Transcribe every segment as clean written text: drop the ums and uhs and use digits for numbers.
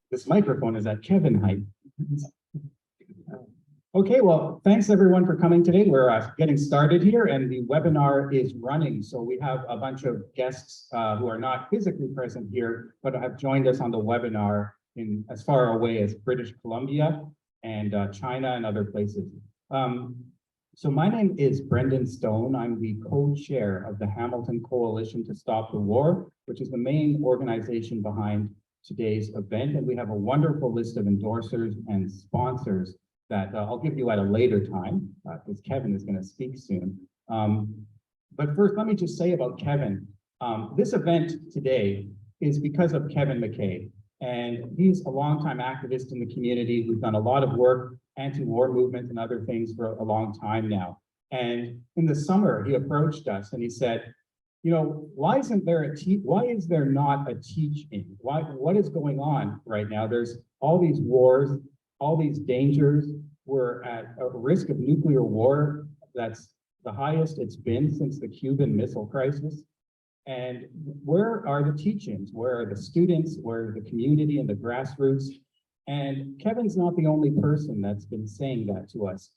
This microphone is at Kevin height. Okay, well, thanks everyone for coming today. We're getting started here and the webinar is running. So we have a bunch of guests who are not physically present here, but have joined us on the webinar in as far away as British Columbia and China and other places. So my name is Brendan Stone. I'm the co-chair of the Hamilton Coalition to Stop the War, which is the main organization behind today's event. And we have a wonderful list of endorsers and sponsors that I'll give you at a later time, because Kevin is going to speak soon. But first, let me just say about Kevin. This event today is because of Kevin McKay. And he's a longtime activist in the community who's done a lot of work, anti-war movement and other things for a long time now. And in the summer, he approached us and he said, you know, why is there not a teach-in? What is going on right now? There's all these wars, all these dangers. We're at a risk of nuclear war that's the highest it's been since the Cuban Missile Crisis. And where are the teach-ins? Where are the students? Where are the community and the grassroots? And Kevin's not the only person that's been saying that to us.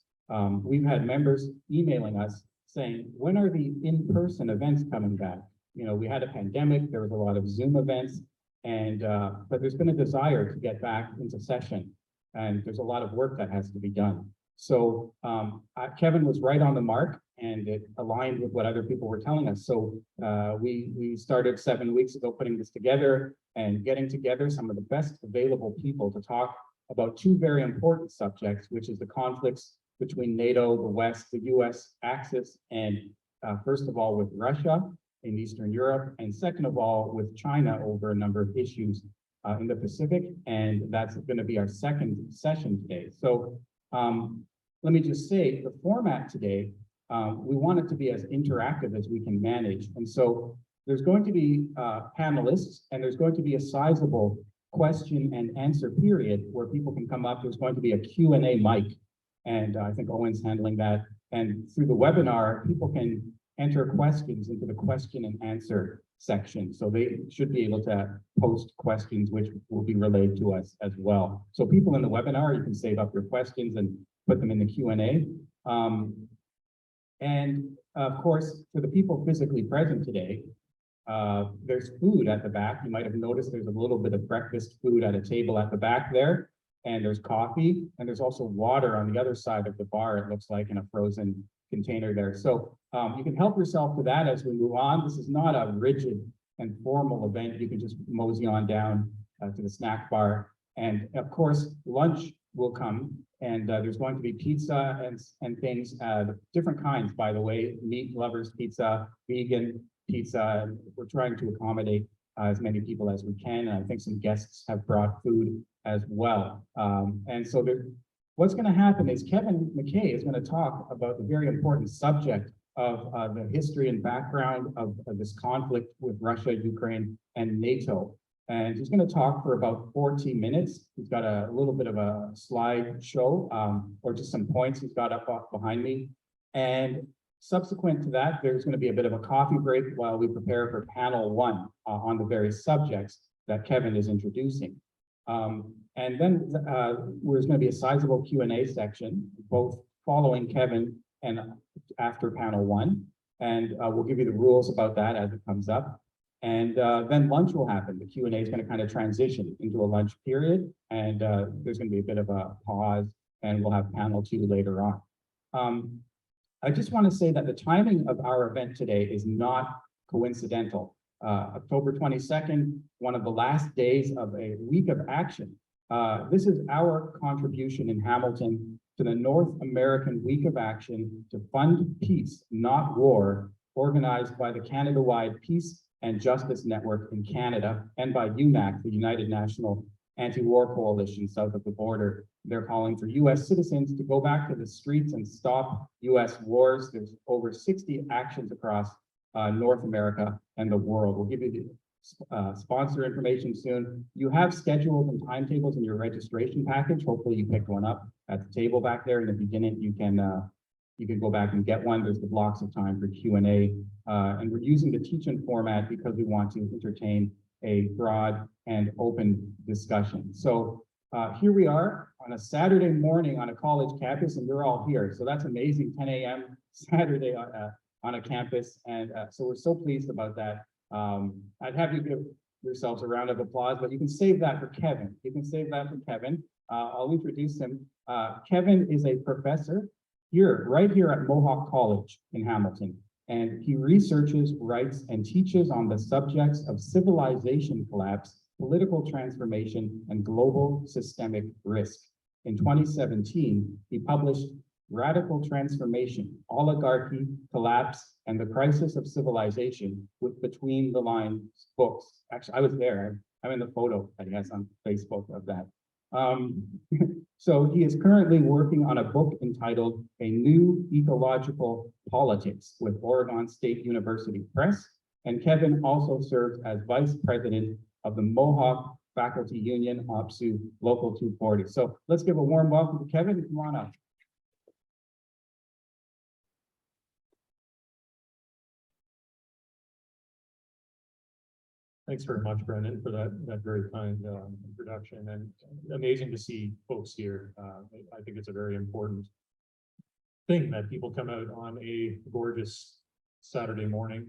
We've had members emailing us saying, when are the in-person events coming back? You know, we had a pandemic, there was a lot of Zoom events, and but there's been a desire to get back into session. And there's a lot of work that has to be done. So Kevin was right on the mark, and it aligned with what other people were telling us. So we started 7 weeks ago putting this together and getting together some of the best available people to talk about two very important subjects, which is the conflicts between NATO, the West, the US axis, and first of all with Russia in Eastern Europe, and second of all with China over a number of issues in the Pacific, and that's going to be our second session today. So let me just say the format today, we want it to be as interactive as we can manage. And so there's going to be panelists, and there's going to be a sizable question and answer period where people can come up. There's going to be a Q&A mic, and I think Owen's handling that. And through the webinar, people can enter questions into the question and answer section. So they should be able to post questions which will be relayed to us as well. So people in the webinar, you can save up your questions and put them in the Q&A. And of course, for the people physically present today, there's food at the back. You might have noticed there's a little bit of breakfast food at a table at the back there, and there's coffee, and there's also water on the other side of the bar, it looks like, in a frozen container there. So you can help yourself to that as we move on. This is not a rigid and formal event. You can just mosey on down to the snack bar. And of course, lunch will come, and there's going to be pizza and things, different kinds, by the way, meat lovers pizza, vegan pizza. We're trying to accommodate as many people as we can. And I think some guests have brought food as well. And so what's going to happen is Kevin McKay is going to talk about the very important subject of the history and background of this conflict with Russia, Ukraine, and NATO. And he's going to talk for about 40 minutes. He's got a little bit of a slide show, or just some points he's got up behind me. And subsequent to that, there's going to be a bit of a coffee break while we prepare for panel one on the various subjects that Kevin is introducing. And then there's going to be a sizable Q&A section, both following Kevin and after panel one. And we'll give you the rules about that as it comes up. And then lunch will happen. The Q&A is going to kind of transition into a lunch period. And there's going to be a bit of a pause, and we'll have panel two later on. I just want to say that the timing of our event today is not coincidental. October 22nd, one of the last days of a week of action. This is our contribution in Hamilton to the North American Week of Action to Fund Peace, Not War, organized by the Canada-wide Peace and Justice Network in Canada and by UNAC, the United National Anti-War Coalition south of the border. They're calling for US citizens to go back to the streets and stop US wars. There's over 60 actions across North America and the world. We'll give you the sponsor information soon. You have schedules and timetables in your registration package. Hopefully you picked one up at the table back there. And if you didn't, you can go back and get one. There's the blocks of time for Q&A. And we're using the teach-in format because we want to entertain a broad and open discussion. So here we are on a Saturday morning on a college campus, and you're all here. So that's amazing, 10 a.m. Saturday on a campus. And so we're so pleased about that. I'd have you give yourselves a round of applause, but you can save that for Kevin. You can save that for Kevin. I'll introduce him. Kevin is a professor right here at Mohawk College in Hamilton. And he researches, writes, and teaches on the subjects of civilization collapse, political transformation, and global systemic risk. In 2017, he published Radical Transformation, Oligarchy, Collapse, and the Crisis of Civilization with Between the Lines books. Actually, I was there. I'm in the photo, I guess, on Facebook of that. So he is currently working on a book entitled A New Ecological Politics with Oregon State University Press. And Kevin also serves as vice president of the Mohawk Faculty Union, OPSU Local 240. So let's give a warm welcome to Kevin. Come on up. Thanks very much, Brendan, for that very kind introduction, and amazing to see folks here. I think it's a very important thing that people come out on a gorgeous Saturday morning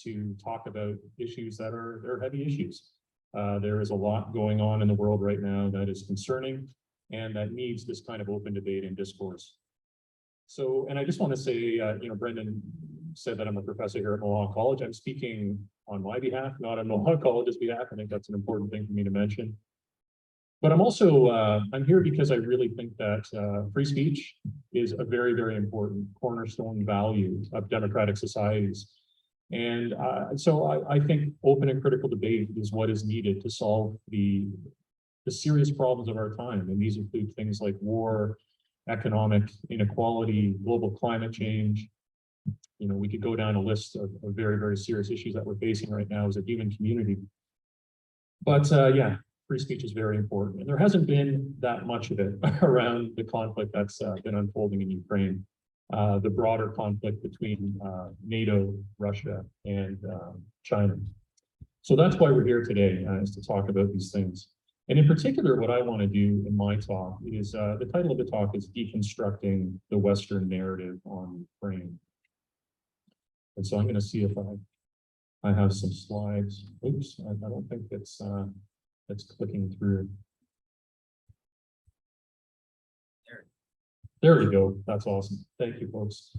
to talk about issues that they're heavy issues. There is a lot going on in the world right now that is concerning and that needs this kind of open debate and discourse. So, and I just want to say, Brendan said that I'm a professor here at Mohawk College. I'm speaking on my behalf, not on Mohawk College's behalf. I think that's an important thing for me to mention. But I'm also, I'm here because I really think that free speech is a very, very important cornerstone value of democratic societies. And so I think open and critical debate is what is needed to solve the serious problems of our time. And these include things like war, economic inequality, global climate change. We could go down a list of very, very serious issues that we're facing right now as a human community. But yeah, free speech is very important. And there hasn't been that much of it around the conflict that's been unfolding in Ukraine, the broader conflict between NATO, Russia, and China. So that's why we're here today, is to talk about these things. And in particular, what I want to do in my talk is, the title of the talk is Deconstructing the Western Narrative on Ukraine. And so I'm going to see if I have some slides. Oops, I don't think it's clicking through. There we go. That's awesome. Thank you, folks.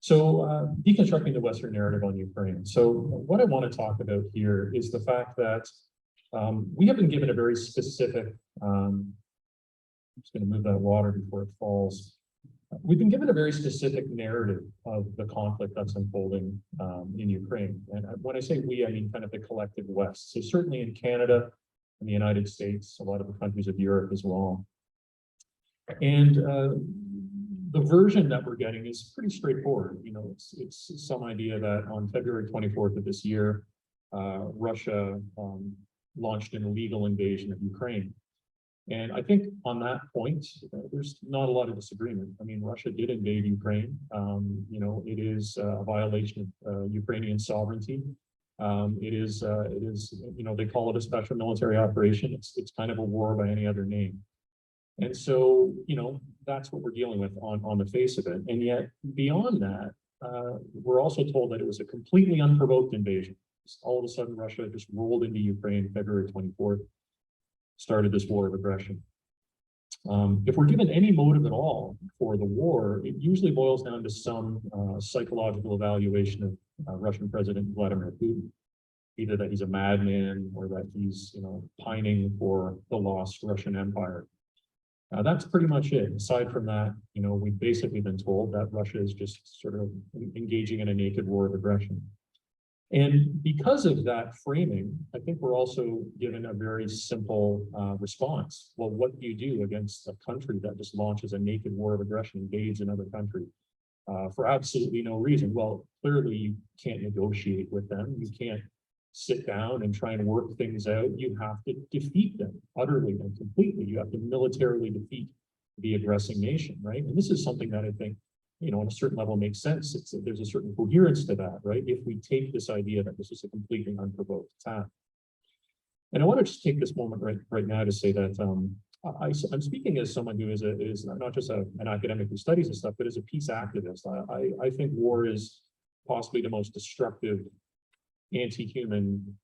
So deconstructing the Western narrative on Ukraine. So what I want to talk about here is the fact that we have been given a very specific, I'm just going to move that water before it falls. We've been given a very specific narrative of the conflict that's unfolding in Ukraine. And when I say we, I mean kind of the collective West. So certainly in Canada and the United States, a lot of the countries of Europe as well. And the version that we're getting is pretty straightforward. It's some idea that on February 24th of this year, Russia launched an illegal invasion of Ukraine. And I think on that point, there's not a lot of disagreement. I mean, Russia did invade Ukraine. It is a violation of Ukrainian sovereignty. It is, they call it a special military operation. It's kind of a war by any other name. And so, that's what we're dealing with on the face of it. And yet, beyond that, we're also told that it was a completely unprovoked invasion. All of a sudden, Russia just rolled into Ukraine February 24th. Started this war of aggression. If we're given any motive at all for the war, it usually boils down to some psychological evaluation of Russian President Vladimir Putin, either that he's a madman or that he's pining for the lost Russian Empire. That's pretty much it. Aside from that, we've basically been told that Russia is just sort of engaging in a naked war of aggression. And because of that framing, I think we're also given a very simple response. Well, what do you do against a country that just launches a naked war of aggression, invades another country for absolutely no reason? Well, clearly you can't negotiate with them. You can't sit down and try and work things out. You have to defeat them utterly and completely. You have to militarily defeat the aggressing nation, right? And this is something that I think, on a certain level makes sense. There's a certain coherence to that, right? If we take this idea that this is a completely unprovoked attack. And I want to just take this moment right now to say that I'm speaking as someone who is not just an academic who studies this stuff, but as a peace activist. I think war is possibly the most destructive, anti-human,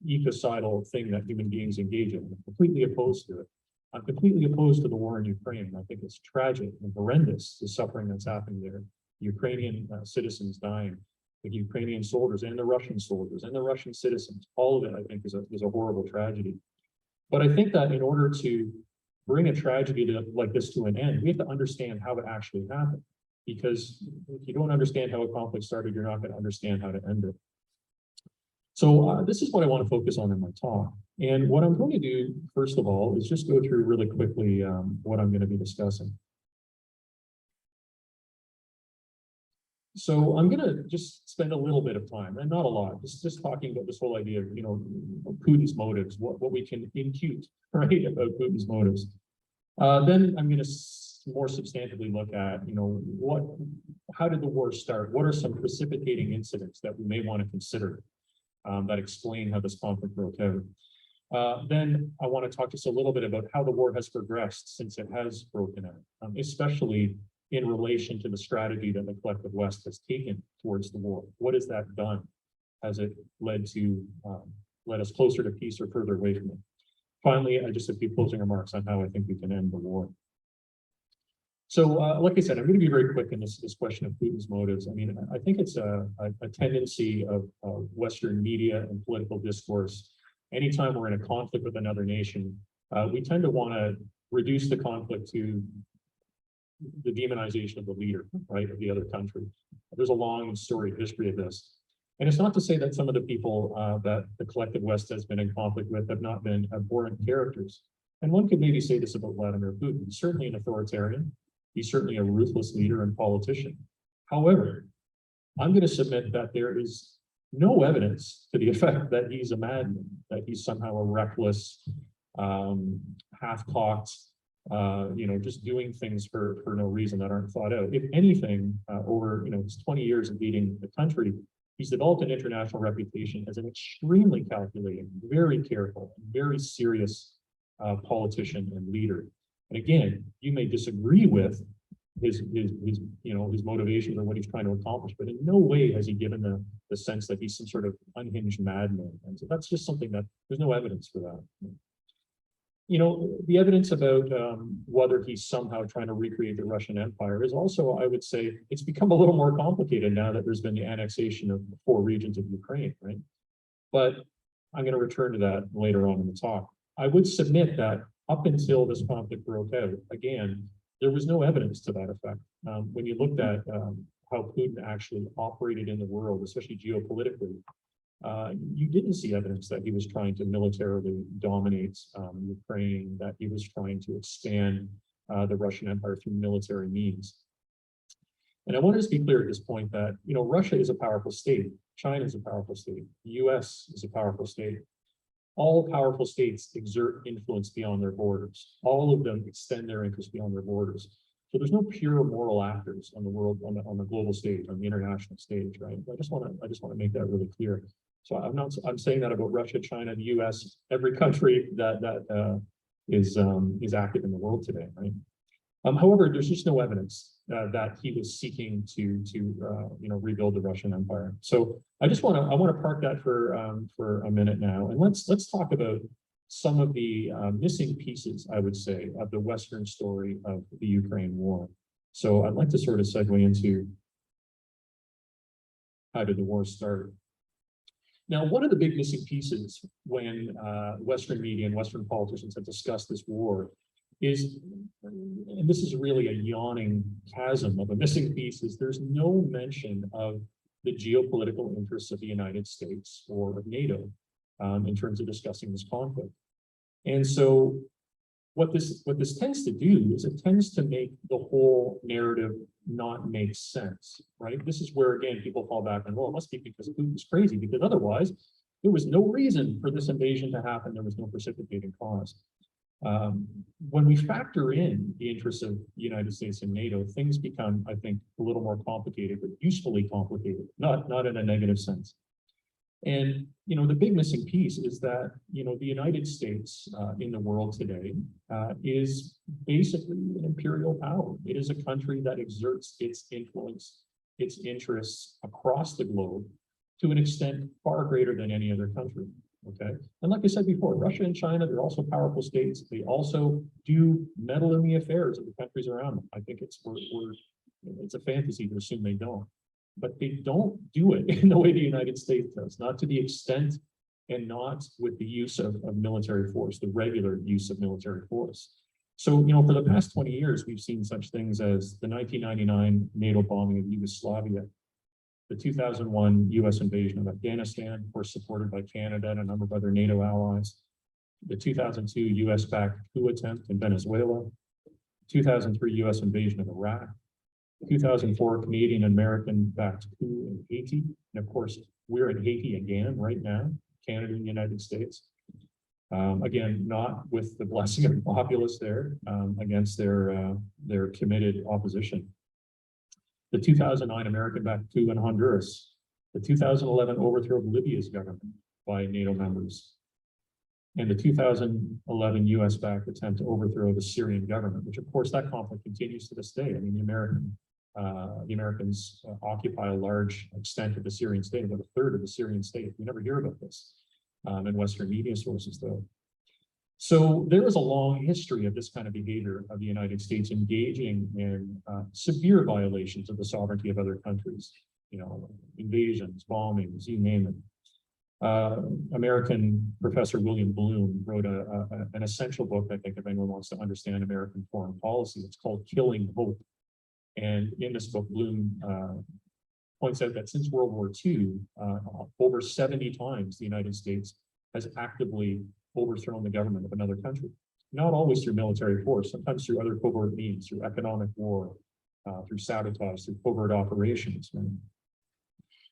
ecocidal thing that human beings engage in. I'm completely opposed to it. I'm completely opposed to the war in Ukraine. I think it's tragic and horrendous, the suffering that's happening there. Ukrainian citizens dying, the Ukrainian soldiers and the Russian soldiers and the Russian citizens. All of it, I think, is a horrible tragedy. But I think that in order to bring a tragedy like this to an end, we have to understand how it actually happened. Because if you don't understand how a conflict started, you're not going to understand how to end it. So this is what I want to focus on in my talk. And what I'm going to do, first of all, is just go through really quickly what I'm going to be discussing. So I'm going to just spend a little bit of time, and not a lot, just talking about this whole idea of, Putin's motives, what we can impute, right, about Putin's motives. Then I'm going to more substantively look at, how did the war start? What are some precipitating incidents that we may want to consider that explain how this conflict broke out? Then I want to talk just a little bit about how the war has progressed since it has broken out, especially in relation to the strategy that the collective West has taken towards the war. What has that done? Has it led us closer to peace or further away from it? Finally, I just have a few closing remarks on how I think we can end the war. So, like I said, I'm going to be very quick in this question of Putin's motives. I mean, I think it's a tendency of Western media and political discourse. Anytime we're in a conflict with another nation, we tend to want to reduce the conflict to the demonization of the leader, right, of the other country. There's a long and storied history of this. And it's not to say that some of the people that the collective West has been in conflict with have not been abhorrent characters. And one could maybe say this about Vladimir Putin. He's certainly an authoritarian. He's certainly a ruthless leader and politician. However, I'm going to submit that there is no evidence to the effect that he's a madman, that he's somehow a reckless, half-cocked, just doing things for no reason that aren't thought out. If anything, over his 20 years of leading the country, he's developed an international reputation as an extremely calculating, very careful, very serious politician and leader. And again, you may disagree with his motivations or what he's trying to accomplish, but in no way has he given the sense that he's some sort of unhinged madman. And so that's just something that there's no evidence for that. The evidence about whether he's somehow trying to recreate the Russian Empire is also, I would say, it's become a little more complicated now that there's been the annexation of 4 regions of Ukraine, right? But I'm going to return to that later on in the talk. I would submit that up until this conflict broke out, again, there was no evidence to that effect. When you looked at how Putin actually operated in the world, especially geopolitically, you didn't see evidence that he was trying to militarily dominate Ukraine, that he was trying to expand the Russian Empire through military means. And I want to just be clear at this point that, Russia is a powerful state, China is a powerful state, the US is a powerful state. All powerful states exert influence beyond their borders. All of them extend their interests beyond their borders. So there's no pure moral actors on the world, on the global stage, on the international stage, right? I just want to make that really clear. So I'm saying that about Russia, China, the US, every country that is active in the world today, right? However, there's just no evidence that he was seeking to rebuild the Russian Empire. So I want to park that for a minute now, and let's talk about some of the missing pieces, I would say, of the Western story of the Ukraine war. So I'd like to sort of segue into how did the war start. Now, one of the big missing pieces when Western media and Western politicians have discussed this war is, and this is really a yawning chasm of a missing piece, is there's no mention of the geopolitical interests of the United States or of NATO in terms of discussing this conflict. And so what this tends to do is it tends to make the whole narrative not make sense, right? This is where, again, people fall back on, well, it must be because Putin's crazy, because otherwise there was no reason for this invasion to happen. There was no precipitating cause. When we factor in the interests of the United States and NATO, things become, I think, a little more complicated, but usefully complicated, not in a negative sense. And, the big missing piece is that, the United States in the world today is basically an imperial power. It is a country that exerts its influence, its interests across the globe to an extent far greater than any other country. Okay. And like I said before, Russia and China, they're also powerful states. They also do meddle in the affairs of the countries around them. I think it's a fantasy to assume they don't. But they don't do it in the way the United States does, not to the extent and not with the use of military force, the regular use of military force. So, for the past 20 years, we've seen such things as the 1999 NATO bombing of Yugoslavia, the 2001 US invasion of Afghanistan, of course, supported by Canada and a number of other NATO allies, the 2002 US-backed coup attempt in Venezuela, 2003 US invasion of Iraq, 2004 Canadian and American backed coup in Haiti. And of course, we're in Haiti again right now, Canada and the United States. Again, not with the blessing of the populace there against their committed opposition. The 2009 American backed coup in Honduras, the 2011 overthrow of Libya's government by NATO members, and the 2011 US-backed attempt to overthrow the Syrian government, which of course that conflict continues to this day. I mean, the Americans occupy a large extent of the Syrian state, about a third of the Syrian state. We never hear about this in Western media sources, though. So there is a long history of this kind of behavior of the United States engaging in severe violations of the sovereignty of other countries, invasions, bombings, you name it. American professor William Bloom wrote an essential book, I think, if anyone wants to understand American foreign policy. It's called Killing Hope. And in this book, Bloom points out that since World War II, over 70 times the United States has actively overthrown the government of another country. Not always through military force, sometimes through other covert means, through economic war, through sabotage, through covert operations. Right?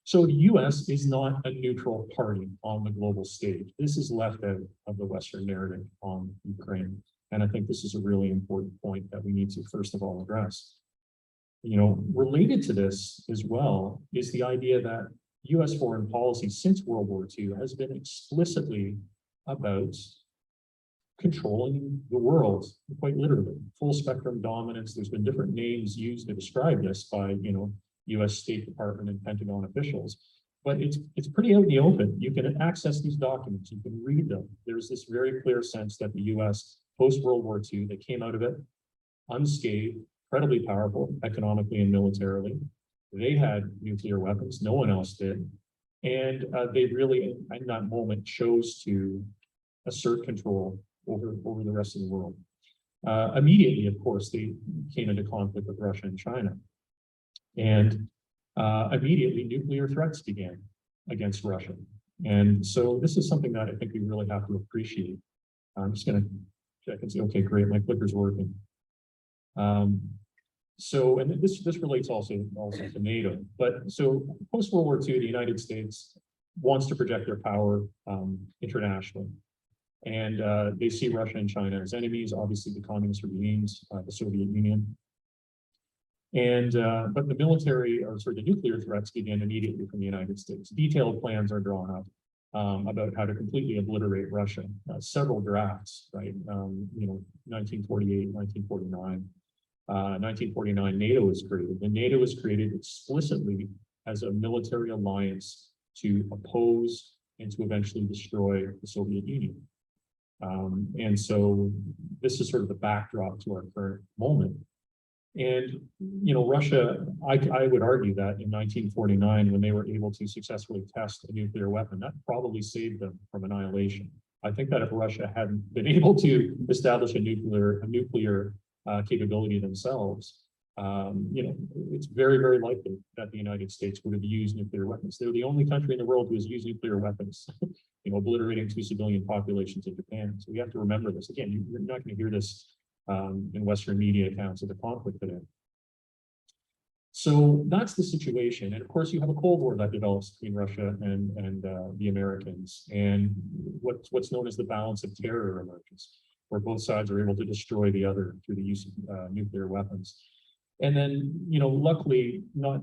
So the US is not a neutral party on the global stage. This is left out of the Western narrative on Ukraine. And I think this is a really important point that we need to first of all address. Related to this as well is the idea that US foreign policy since World War II has been explicitly about controlling the world, quite literally, full spectrum dominance. There's been different names used to describe this by, US State Department and Pentagon officials, but it's pretty out in the open. You can access these documents, you can read them. There's this very clear sense that the US post-World War II, they came out of it unscathed, incredibly powerful economically and militarily. They had nuclear weapons, no one else did. And they really, in that moment, chose to assert control over the rest of the world. Immediately, of course, they came into conflict with Russia and China. And immediately, nuclear threats began against Russia. And so this is something that I think we really have to appreciate. I'm just going to check and see, okay, great, my clicker's working. So, and this relates also to NATO, but so post-World War II, the United States wants to project their power internationally. And they see Russia and China as enemies, obviously the communist regimes, the Soviet Union. And, but the the nuclear threats began immediately from the United States. Detailed plans are drawn up about how to completely obliterate Russia. Several drafts, right? 1948, 1949. 1949, NATO is created. And NATO is created explicitly as a military alliance to oppose and to eventually destroy the Soviet Union. And so this is sort of the backdrop to our current moment. And, Russia, I would argue that in 1949, when they were able to successfully test a nuclear weapon, that probably saved them from annihilation. I think that if Russia hadn't been able to establish a nuclear capability themselves, it's very, very likely that the United States would have used nuclear weapons. They're the only country in the world who has used nuclear weapons, obliterating 2 civilian populations in Japan. So we have to remember this. Again, you're not going to hear this in Western media accounts of the conflict today. So that's the situation. And of course, you have a Cold War that develops between Russia and the Americans. And what's known as the balance of terror emerges, where both sides are able to destroy the other through the use of nuclear weapons. And then, luckily, not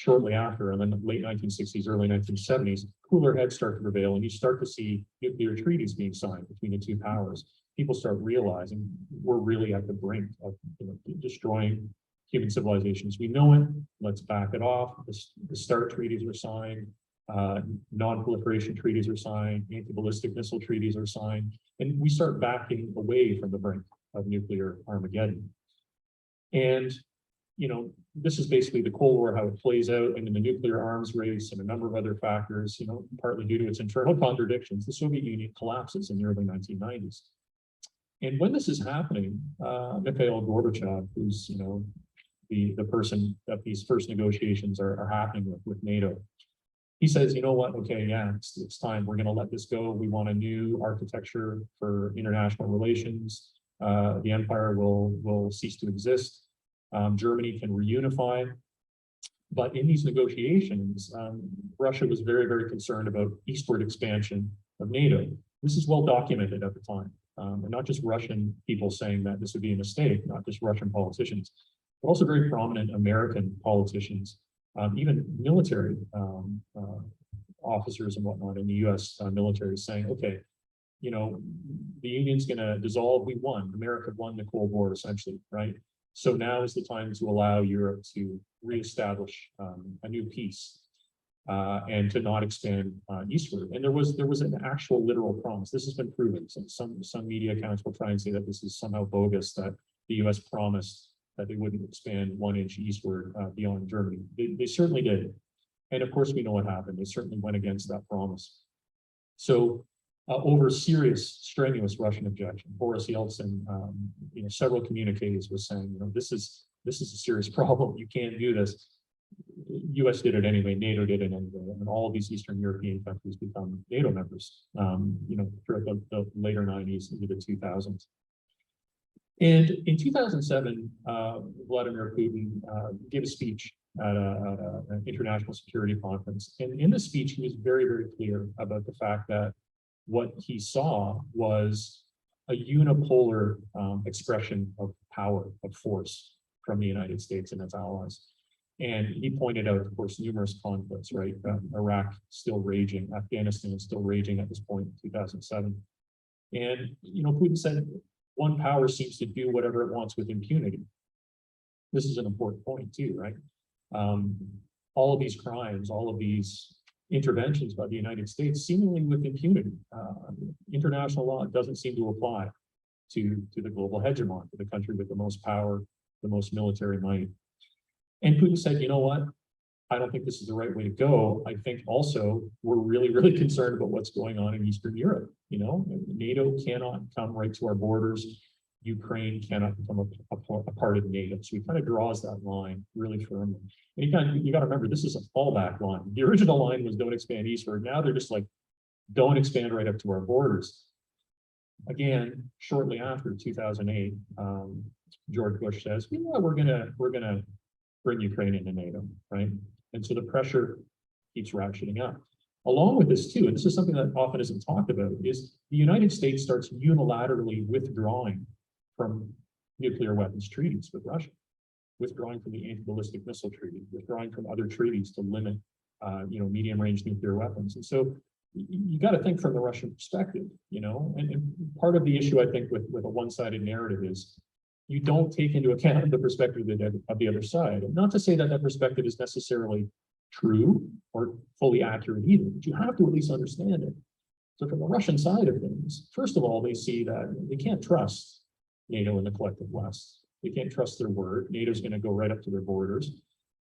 shortly after, in the late 1960s, early 1970s, cooler heads start to prevail, and you start to see nuclear treaties being signed between the two powers. People start realizing we're really at the brink of destroying human civilizations. We know it. Let's back it off. The START treaties are signed. Non-proliferation treaties are signed. Anti-ballistic missile treaties are signed, and we start backing away from the brink of nuclear Armageddon. And this is basically the Cold War, how it plays out, and in the nuclear arms race and a number of other factors, partly due to its internal contradictions, the Soviet Union collapses in the early 1990s. And when this is happening, Mikhail Gorbachev, who's the person that these first negotiations are happening with NATO, he says, you know what, okay, yeah, it's time. We're going to let this go. We want a new architecture for international relations. The empire will cease to exist. Germany can reunify. But in these negotiations, Russia was very, very concerned about eastward expansion of NATO. This is well documented at the time. And not just Russian people saying that this would be a mistake, not just Russian politicians, but also very prominent American politicians, even military officers and whatnot in the US military saying, okay, the Union's going to dissolve. We won. America won the Cold War, essentially, right? So now is the time to allow Europe to reestablish a new peace and to not expand eastward. And there was an actual literal promise. This has been proven. Some media accounts will try and say that this is somehow bogus, that the US promised that they wouldn't expand 1 inch eastward beyond Germany. They certainly did. And of course, we know what happened. They certainly went against that promise. So over serious, strenuous Russian objection, Boris Yeltsin, several communiques was saying, this is a serious problem. You can't do this. U.S. did it anyway. NATO did it anyway, and all of these Eastern European countries become NATO members. Throughout the later 90s into the 2000s. And in 2007, Vladimir Putin gave a speech at an international security conference. And in the speech, he was very, very clear about the fact that what he saw was a unipolar expression of power, of force from the United States and its allies. And he pointed out, of course, numerous conflicts, right? Iraq still raging, Afghanistan is still raging at this point in 2007. And, Putin said, one power seems to do whatever it wants with impunity. This is an important point too, right? All of these crimes, all of these interventions by the United States, seemingly with impunity. International law doesn't seem to apply to the global hegemon, to the country with the most power, the most military might. And Putin said, you know what? I don't think this is the right way to go. I think also we're really, really concerned about what's going on in Eastern Europe. NATO cannot come right to our borders. Ukraine cannot become a part of NATO. So he kind of draws that line really firmly. And you got to remember, this is a fallback line. The original line was don't expand eastward. Now they're just like, don't expand right up to our borders. Again, shortly after 2008, George Bush says, we're gonna bring Ukraine into NATO, right? And so the pressure keeps ratcheting up. Along with this too, and this is something that often isn't talked about, is the United States starts unilaterally withdrawing from nuclear weapons treaties with Russia, withdrawing from the anti-ballistic missile treaty, withdrawing from other treaties to limit, medium-range nuclear weapons. And so you got to think from the Russian perspective, and part of the issue, I think, with a one-sided narrative is you don't take into account the perspective of the other side. And not to say that that perspective is necessarily true or fully accurate either, but you have to at least understand it. So from the Russian side of things, first of all, they see that they can't trust NATO and the collective West. They can't trust their word. NATO's going to go right up to their borders.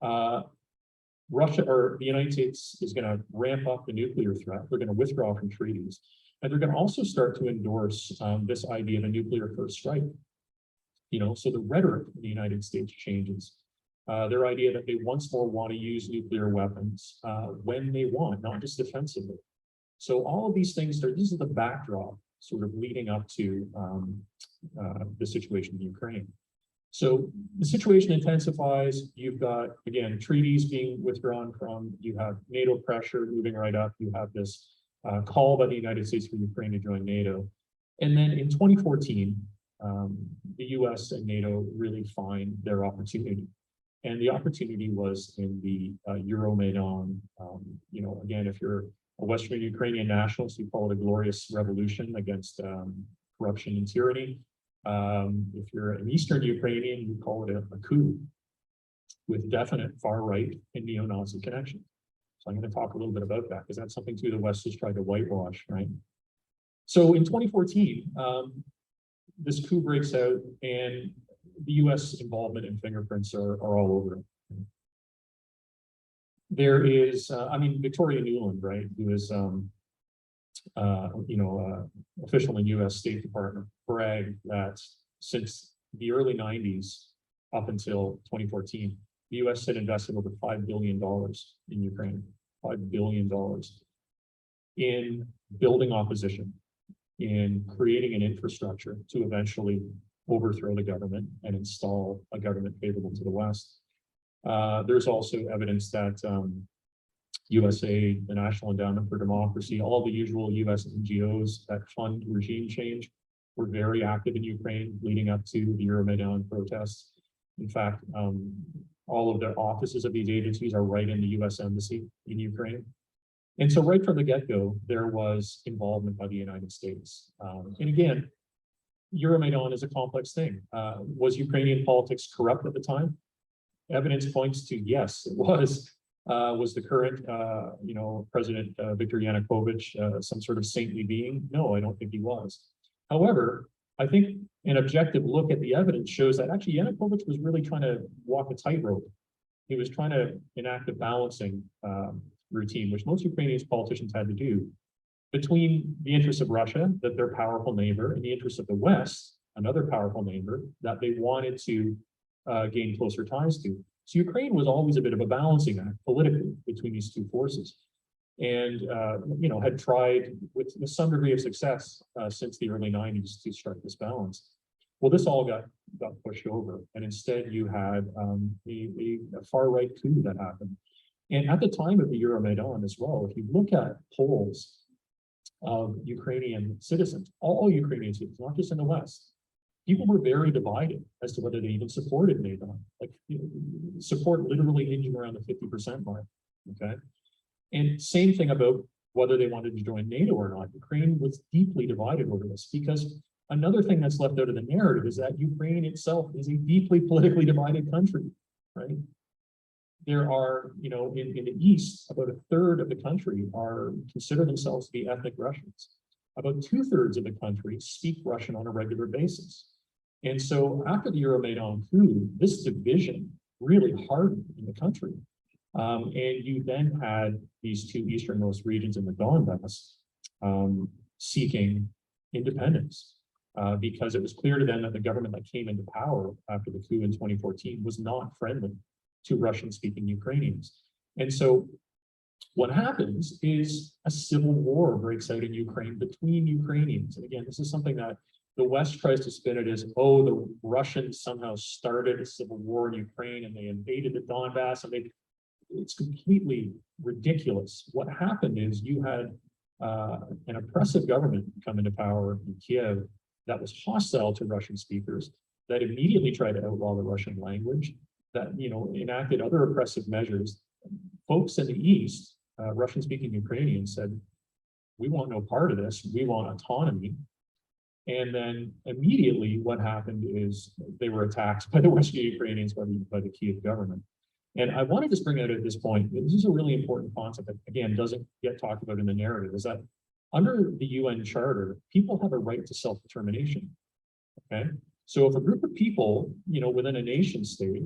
Russia or the United States is going to ramp up the nuclear threat. They're going to withdraw from treaties. And they're going to also start to endorse this idea of a nuclear first strike. So the rhetoric in the United States changes. Their idea that they once more want to use nuclear weapons when they want, not just defensively. So all of these things, this is the backdrop sort of leading up to the situation in Ukraine. So the situation intensifies. You've got, again, treaties being withdrawn from, you have NATO pressure moving right up. You have this call by the United States for Ukraine to join NATO. And then in 2014, the US and NATO really find their opportunity. And the opportunity was in the Euromaidan. Again, if you're a Western Ukrainian nationalist, you call it a glorious revolution against corruption and tyranny. If you're an Eastern Ukrainian, you call it a coup with definite far-right and neo-Nazi connections. So I'm going to talk a little bit about that because that's something too the West has tried to whitewash, right? So in 2014, this coup breaks out and the US involvement and fingerprints are all over it. There is, Victoria Nuland, right, who is, official in US State Department, bragged that since the early 90s up until 2014, the US had invested over $5 billion in Ukraine, $5 billion in building opposition, in creating an infrastructure to eventually overthrow the government and install a government favorable to the West. There's also evidence that USAID, the National Endowment for Democracy, all the usual US NGOs that fund regime change were very active in Ukraine leading up to the Euromaidan protests. In fact, all of the offices of these agencies are right in the US Embassy in Ukraine. And so right from the get-go, there was involvement by the United States. And again, Euromaidan is a complex thing. Was Ukrainian politics corrupt at the time? Evidence points to yes, it was. Was the current, President Viktor Yanukovych some sort of saintly being? No, I don't think he was. However, I think an objective look at the evidence shows that actually Yanukovych was really trying to walk a tightrope. He was trying to enact a balancing routine, which most Ukrainian politicians had to do, between the interests of Russia, that they're powerful neighbor, and the interests of the West, another powerful neighbor, that they wanted to gain closer ties to. So Ukraine was always a bit of a balancing act politically between these two forces, and had tried with some degree of success since the early 90s to strike this balance. Well, this all got pushed over, and instead you had a far-right coup that happened. And at the time of the Euromaidan as well, if you look at polls of Ukrainian citizens, all Ukrainian citizens, not just in the West, people were very divided as to whether they even supported NATO. Like, support literally hinging around the 50% mark, okay? And same thing about whether they wanted to join NATO or not. Ukraine was deeply divided over this, because another thing that's left out of the narrative is that Ukraine itself is a deeply politically divided country, right? There are, in the East, about a third of the country consider themselves to be ethnic Russians. About 2/3 of the country speak Russian on a regular basis. And so after the Euromaidan coup, this division really hardened in the country. And you then had these two easternmost regions in the Donbass seeking independence because it was clear to them that the government that came into power after the coup in 2014 was not friendly to Russian-speaking Ukrainians. And so what happens is a civil war breaks out in Ukraine between Ukrainians. And again, this is something that the West tries to spin it as, oh, the Russians somehow started a civil war in Ukraine and they invaded the Donbass, and it's completely ridiculous. What happened is you had an oppressive government come into power in Kiev that was hostile to Russian speakers, that immediately tried to outlaw the Russian language, that enacted other oppressive measures. Folks in the East, Russian-speaking Ukrainians, said, we want no part of this, we want autonomy. And then immediately what happened is they were attacked by the Western Ukrainians, by the Kiev government. And I want to just bring out at this point, this is a really important concept that, again, doesn't get talked about in the narrative, is that under the UN Charter, people have a right to self-determination, okay? So if a group of people, within a nation state,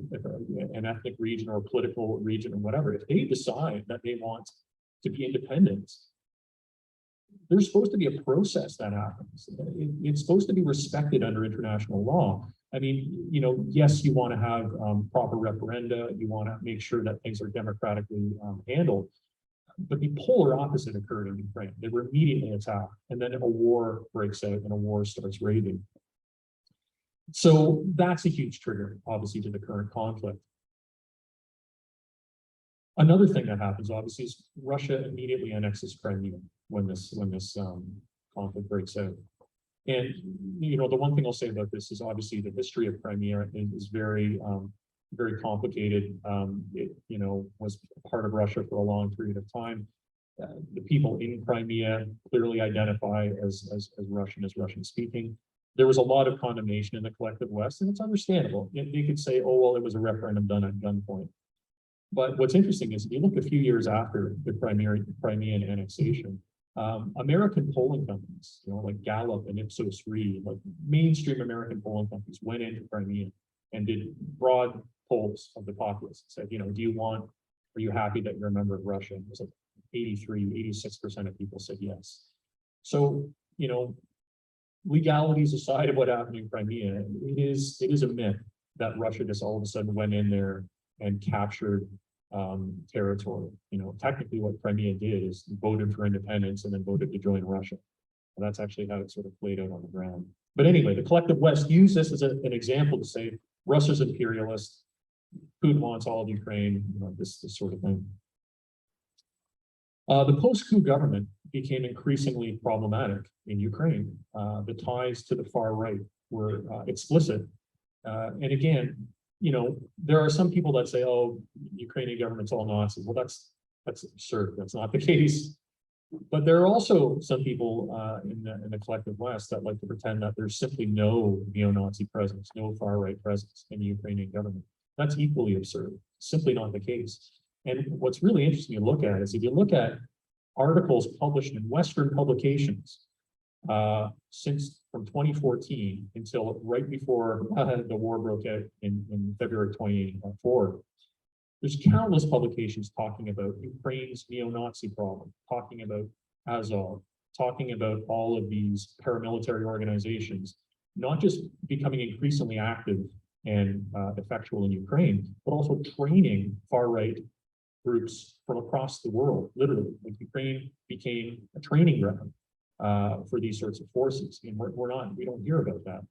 an ethnic region or a political region or whatever, if they decide that they want to be independent, there's supposed to be a process that happens. It's supposed to be respected under international law. I mean, yes, you want to have proper referenda, you want to make sure that things are democratically handled, but the polar opposite occurred in Ukraine. They were immediately attacked, and then a war breaks out and a war starts raging. So that's a huge trigger, obviously, to the current conflict. Another thing that happens, obviously, is Russia immediately annexes Crimea when this conflict breaks out. And the one thing I'll say about this is obviously the history of Crimea is very very complicated. It, was part of Russia for a long period of time. The people in Crimea clearly identify as Russian speaking. There was a lot of condemnation in the collective West, and it's understandable. They could say, oh, well, it was a referendum done at gunpoint. But what's interesting is if you look a few years after the Crimean annexation, American polling companies, like Gallup and Ipsos Reid, like mainstream American polling companies went into Crimea and did broad polls of the populace and said, are you happy that you're a member of Russia? And it was like 86% of people said yes. So, legalities aside of what happened in Crimea, it is a myth that Russia just all of a sudden went in there and captured territory. Technically what Crimea did is voted for independence and then voted to join Russia. And that's actually how it sort of played out on the ground. But anyway, the collective West used this as an example to say Russia's imperialist, Putin wants all of Ukraine, this sort of thing. The post-coup government became increasingly problematic in Ukraine. The ties to the far right were explicit. And again, there are some people that say, oh, Ukrainian government's all Nazis. Well, that's absurd. That's not the case. But there are also some people in the collective West that like to pretend that there's simply no neo-Nazi presence, no far-right presence in the Ukrainian government. That's equally absurd. Simply not the case. And what's really interesting to look at is if you look at articles published in Western publications since from 2014 until right before the war broke out in February 2024, there's countless publications talking about Ukraine's neo-Nazi problem, talking about Azov, talking about all of these paramilitary organizations, not just becoming increasingly active and effectual in Ukraine, but also training far-right groups from across the world, literally. Like Ukraine became a training ground for these sorts of forces, and we don't hear about that.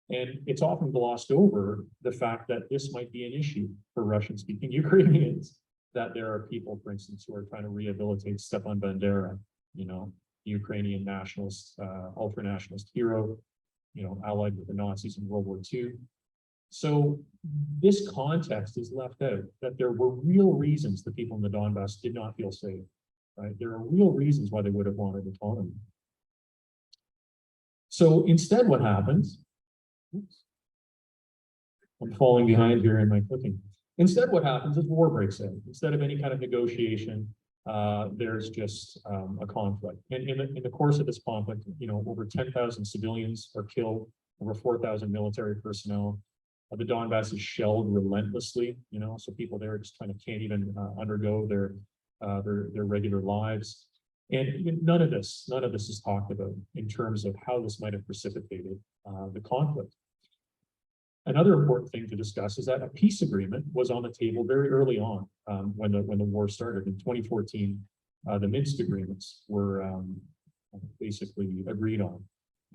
And it's often glossed over the fact that this might be an issue for Russian-speaking Ukrainians, that there are people, for instance, who are trying to rehabilitate Stepan Bandera, the Ukrainian nationalist, ultra-nationalist hero, allied with the Nazis in World War II. So this context is left out, that there were real reasons the people in the Donbass did not feel safe, right? There are real reasons why they would have wanted autonomy. So instead what happens, oops, I'm falling behind here in my clicking. Instead what happens is war breaks out. Instead of any kind of negotiation, there's just a conflict. And in the course of this conflict, over 10,000 civilians are killed, over 4,000 military personnel. The Donbass is shelled relentlessly, so people there just can't even undergo their regular lives. And none of this is talked about in terms of how this might have precipitated the conflict. Another important thing to discuss is that a peace agreement was on the table very early on when the war started in 2014. The Minsk agreements were basically agreed on.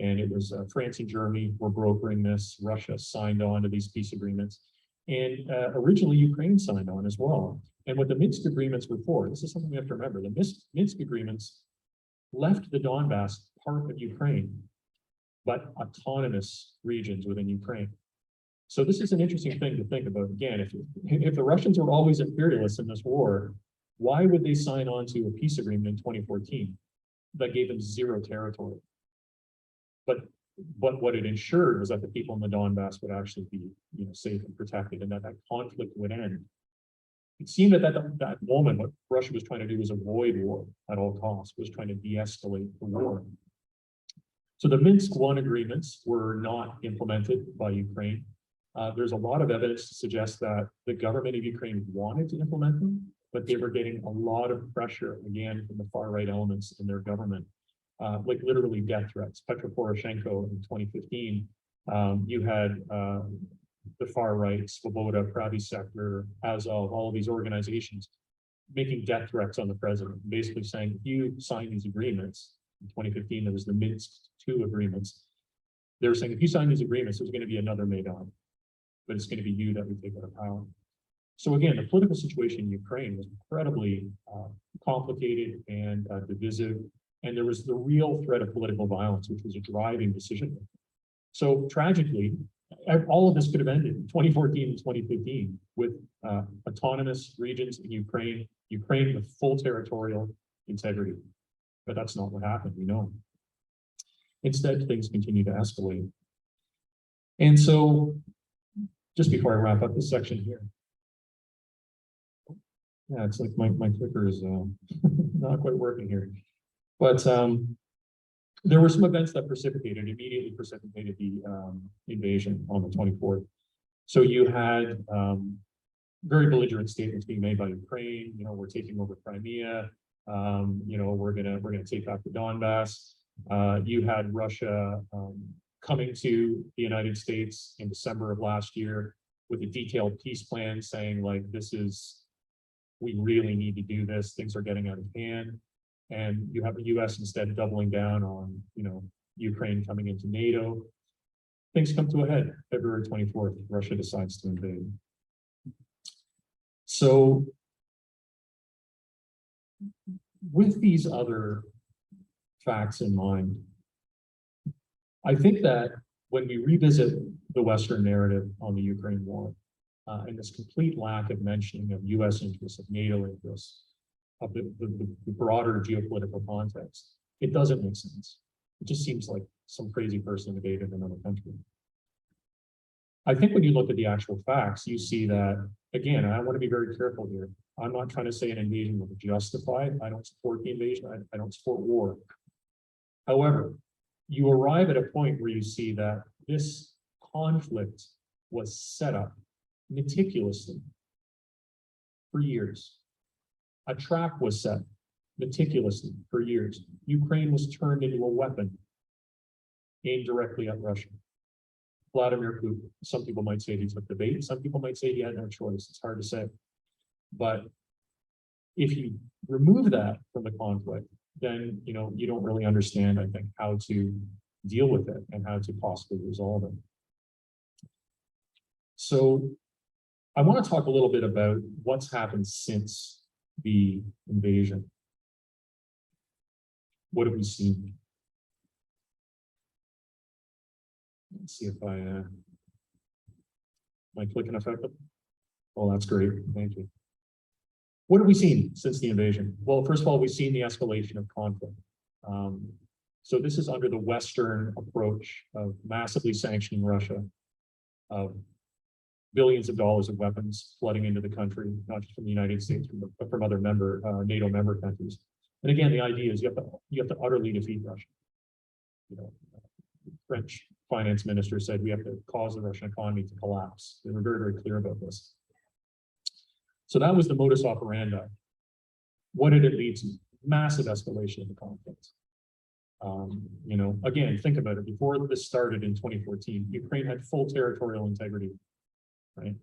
And it was France and Germany were brokering this. Russia signed on to these peace agreements. And originally Ukraine signed on as well. And what the Minsk agreements were for, this is something we have to remember, the Minsk agreements left the Donbass part of Ukraine, but autonomous regions within Ukraine. So this is an interesting thing to think about. Again, if the Russians were always imperialists in this war, why would they sign on to a peace agreement in 2014 that gave them zero territory? But what it ensured was that the people in the Donbass would actually be, safe and protected, and that conflict would end. It seemed at that moment what Russia was trying to do was avoid war at all costs, was trying to de-escalate the war. So the Minsk I agreements were not implemented by Ukraine. There's a lot of evidence to suggest that the government of Ukraine wanted to implement them, but they were getting a lot of pressure, again, from the far-right elements in their government. Like literally death threats. Petro Poroshenko in 2015, you had the far right, Svoboda, Pravy Sector, Azov, all of these organizations making death threats on the president, basically saying, if you sign these agreements, in 2015, there was the Minsk II agreements. They were saying, if you sign these agreements, there's going to be another Maidan, but it's going to be you that we take out of power. So again, the political situation in Ukraine was incredibly complicated and divisive. And there was the real threat of political violence, which was a driving decision. So tragically, all of this could have ended in 2014 and 2015 with autonomous regions in Ukraine with full territorial integrity. But that's not what happened, we know. Instead, things continue to escalate. And so, just before I wrap up this section here, yeah, it's like my clicker is not quite working here. But there were some events that immediately precipitated the invasion on the 24th. So you had very belligerent statements being made by Ukraine. You know, we're taking over Crimea. You know, we're gonna take back the Donbass. You had Russia coming to the United States in December of last year with a detailed peace plan saying like, we really need to do this. Things are getting out of hand. And you have the US instead doubling down on, you know, Ukraine coming into NATO. Things come to a head February 24th, Russia decides to invade. So with these other facts in mind, I think that when we revisit the Western narrative on the Ukraine war, and this complete lack of mentioning of US interests, of NATO interests, of the broader geopolitical context, it doesn't make sense. It just seems like some crazy person invaded another country. I think when you look at the actual facts, you see that, again, I want to be very careful here. I'm not trying to say an invasion was justified. I don't support the invasion. I don't support war. However, you arrive at a point where you see that this conflict was set up meticulously for years. A trap was set meticulously for years. Ukraine was turned into a weapon aimed directly at Russia. Vladimir Putin, some people might say he took the bait, some people might say he had no choice. It's hard to say. But if you remove that from the conflict, then you know you don't really understand, I think, how to deal with it and how to possibly resolve it. So I want to talk a little bit about what's happened since the invasion. What have we seen? Let's see if am I clicking effectively? Oh, that's great. Thank you. What have we seen since the invasion? Well, first of all, we've seen the escalation of conflict. So this is under the Western approach of massively sanctioning Russia, of billions of dollars of weapons flooding into the country, not just from the United States, but from other NATO member countries. And again, the idea is you have to utterly defeat Russia. You know, French finance minister said we have to cause the Russian economy to collapse. They were very, very clear about this. So that was the modus operandi. What did it lead to? Massive escalation of the conflict. You know, again, think about it. Before this started in 2014, Ukraine had full territorial integrity, right?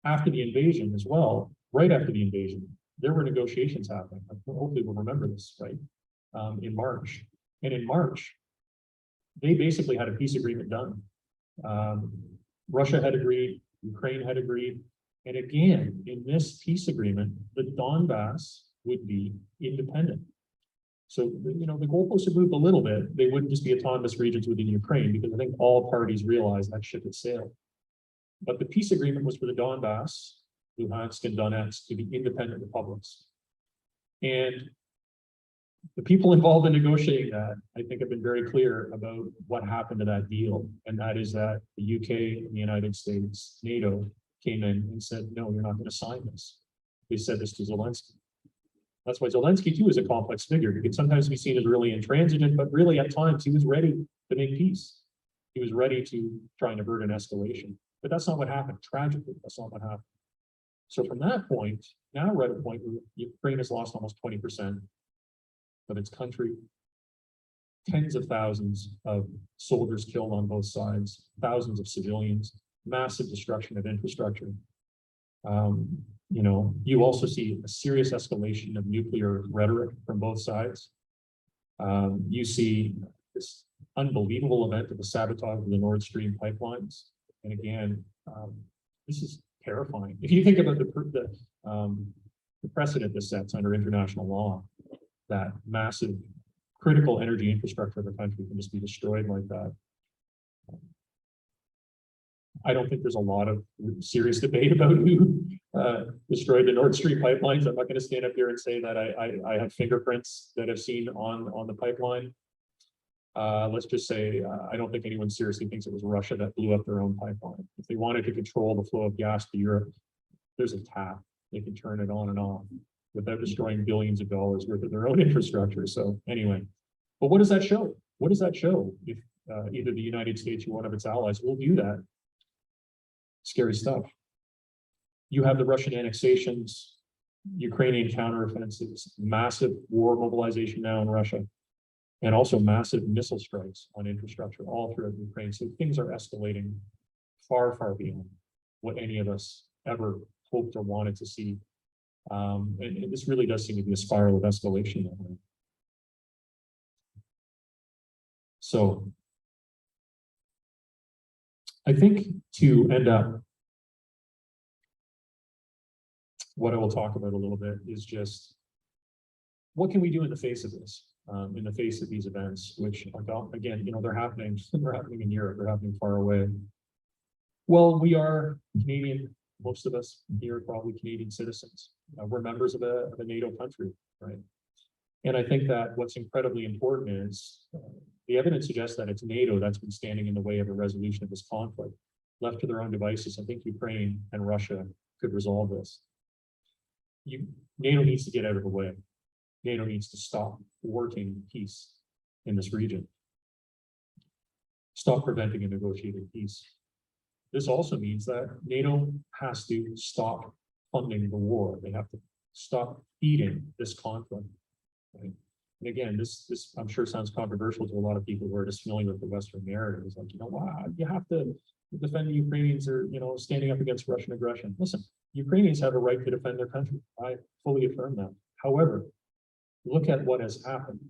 After the invasion as well, right after the invasion, there were negotiations happening. Hopefully we'll remember this, right? In March. And in March, they basically had a peace agreement done. Russia had agreed, Ukraine had agreed. And again, in this peace agreement, the Donbass would be independent. So, you know, the goalposts have moved a little bit. They wouldn't just be autonomous regions within Ukraine, because I think all parties realized that ship had sailed. But the peace agreement was for the Donbass, Luhansk and Donetsk, to be independent republics. And the people involved in negotiating that, I think, have been very clear about what happened to that deal. And that is that the UK and the United States, NATO, came in and said, no, you're not going to sign this. They said this to Zelensky. That's why Zelensky, too, is a complex figure. He can sometimes be seen as really intransigent, but really at times he was ready to make peace. He was ready to try and avert an escalation. But that's not what happened. Tragically, that's not what happened. So from that point, now we're at a point where Ukraine has lost almost 20% of its country, tens of thousands of soldiers killed on both sides, thousands of civilians, massive destruction of infrastructure. You know, you also see a serious escalation of nuclear rhetoric from both sides. You see this unbelievable event of the sabotage of the Nord Stream pipelines. And again, this is terrifying. If you think about the precedent this sets under international law, that massive critical energy infrastructure of the country can just be destroyed like that. I don't think there's a lot of serious debate about who destroyed the Nord Stream pipelines. I'm not going to stand up here and say that I have fingerprints that I've seen on the pipeline. Let's just say I don't think anyone seriously thinks it was Russia that blew up their own pipeline. If they wanted to control the flow of gas to Europe, there's a tap. They can turn it on and off without destroying billions of dollars worth of their own infrastructure. So anyway, but what does that show? What does that show if either the United States or one of its allies will do that? Scary stuff. You have the Russian annexations, Ukrainian counteroffensives, massive war mobilization now in Russia, and also massive missile strikes on infrastructure all throughout Ukraine. So things are escalating far, far beyond what any of us ever hoped or wanted to see. And this really does seem to be a spiral of escalation that way. So I think to end up, what I will talk about a little bit is just what can we do in the face of this, in the face of these events, which again, you know, they're happening in Europe, they're happening far away. Well, we are Canadian, most of us here are probably Canadian citizens. We're members of a NATO country, right? And I think that what's incredibly important is the evidence suggests that it's NATO that's been standing in the way of a resolution of this conflict. Left to their own devices, I think Ukraine and Russia could resolve this. NATO needs to get out of the way. NATO needs to stop working peace in this region. Stop preventing a negotiated peace. This also means that NATO has to stop funding the war. They have to stop feeding this conflict. Right? And again, this I'm sure sounds controversial to a lot of people who are just familiar with the Western narrative. It's like, you know, wow, you have to defend the Ukrainians or, you know, standing up against Russian aggression. Listen, Ukrainians have a right to defend their country. I fully affirm that. However, look at what has happened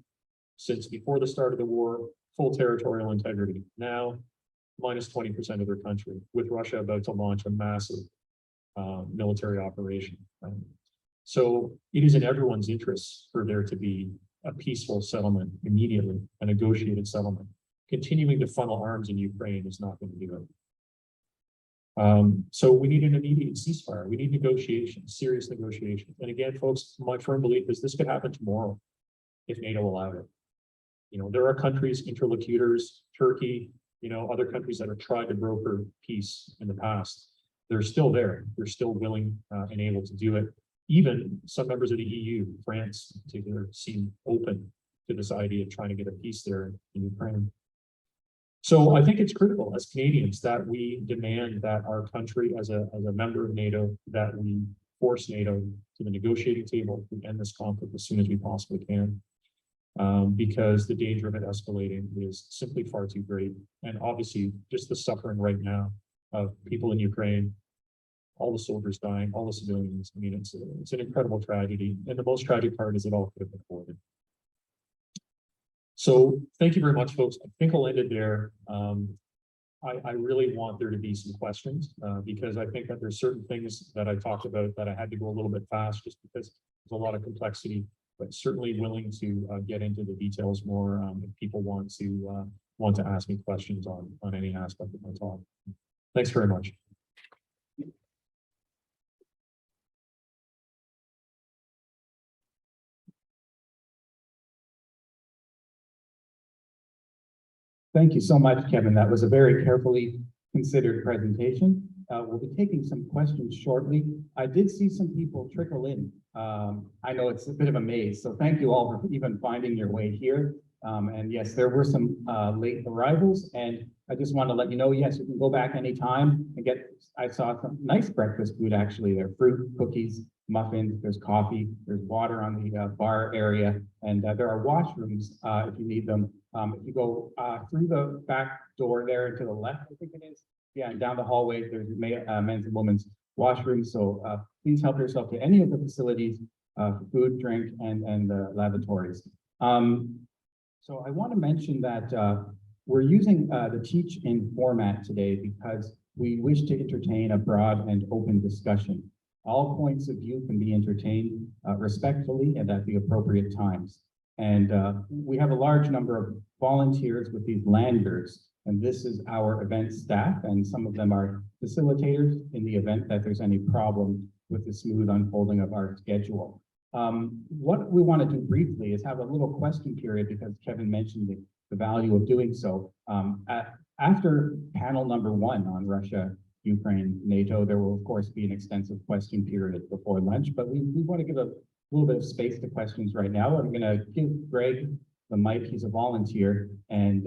since before the start of the war, full territorial integrity. Now, minus 20% of their country, with Russia about to launch a massive military operation. So it is in everyone's interest for there to be a peaceful settlement immediately, a negotiated settlement. Continuing to funnel arms in Ukraine is not going to do it. So we need an immediate ceasefire. We need negotiations, serious negotiations. And again, folks, my firm belief is this could happen tomorrow if NATO allowed it. You know, there are countries, interlocutors, Turkey, you know, other countries that have tried to broker peace in the past. They're still there. They're still willing and able to do it. Even some members of the EU, France in particular, seem open to this idea of trying to get a peace there in Ukraine. So I think it's critical as Canadians that we demand that our country, as a member of NATO, that we force NATO to the negotiating table to end this conflict as soon as we possibly can, because the danger of it escalating is simply far too great. And obviously, just the suffering right now of people in Ukraine, all the soldiers dying, all the civilians. I mean, it's an incredible tragedy. And the most tragic part is it all could have been avoided. So thank you very much, folks. I think I'll end it there. I really want there to be some questions because I think that there's certain things that I talked about that I had to go a little bit fast just because there's a lot of complexity, but certainly willing to get into the details more if people want to ask me questions on any aspect of my talk. Thanks very much. Thank you so much, Kevin. That was a very carefully considered presentation. We'll be taking some questions shortly. I did see some people trickle in. I know it's a bit of a maze, so thank you all for even finding your way here. And yes, there were some late arrivals, and I just want to let you know, yes, you can go back anytime and get, I saw some nice breakfast food actually there, fruit, cookies, muffins, there's coffee, there's water on the bar area, and there are washrooms if you need them. If you go through the back door there and to the left, I think it is, yeah, and down the hallway, there's men's and women's washrooms. So please help yourself to any of the facilities, food, drink, and lavatories. So I want to mention that we're using the teach-in format today because we wish to entertain a broad and open discussion. All points of view can be entertained respectfully and at the appropriate times. And we have a large number of volunteers with these lanyards. And this is our event staff, and some of them are facilitators in the event that there's any problem with the smooth unfolding of our schedule. What we want to do briefly is have a little question period, because Kevin mentioned the value of doing so. After panel number 1 on Russia, Ukraine, NATO, there will of course be an extensive question period before lunch, but we want to give a little bit of space to questions right now. I'm going to give Greg the mic. He's a volunteer, and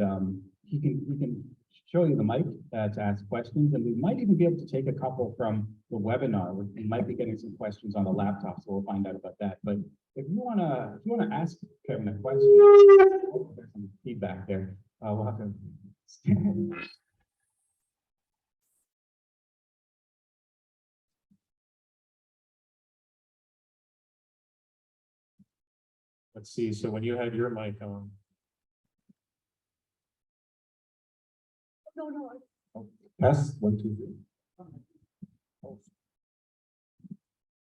he can show you the mic to ask questions, and we might even be able to take a couple from the webinar. We might be getting some questions on the laptop, so we'll find out about that. But if you wanna ask Kevin a question, oh, there's some feedback there. We'll have to. Let's see. So when you have your mic on. Yes, 1, 2,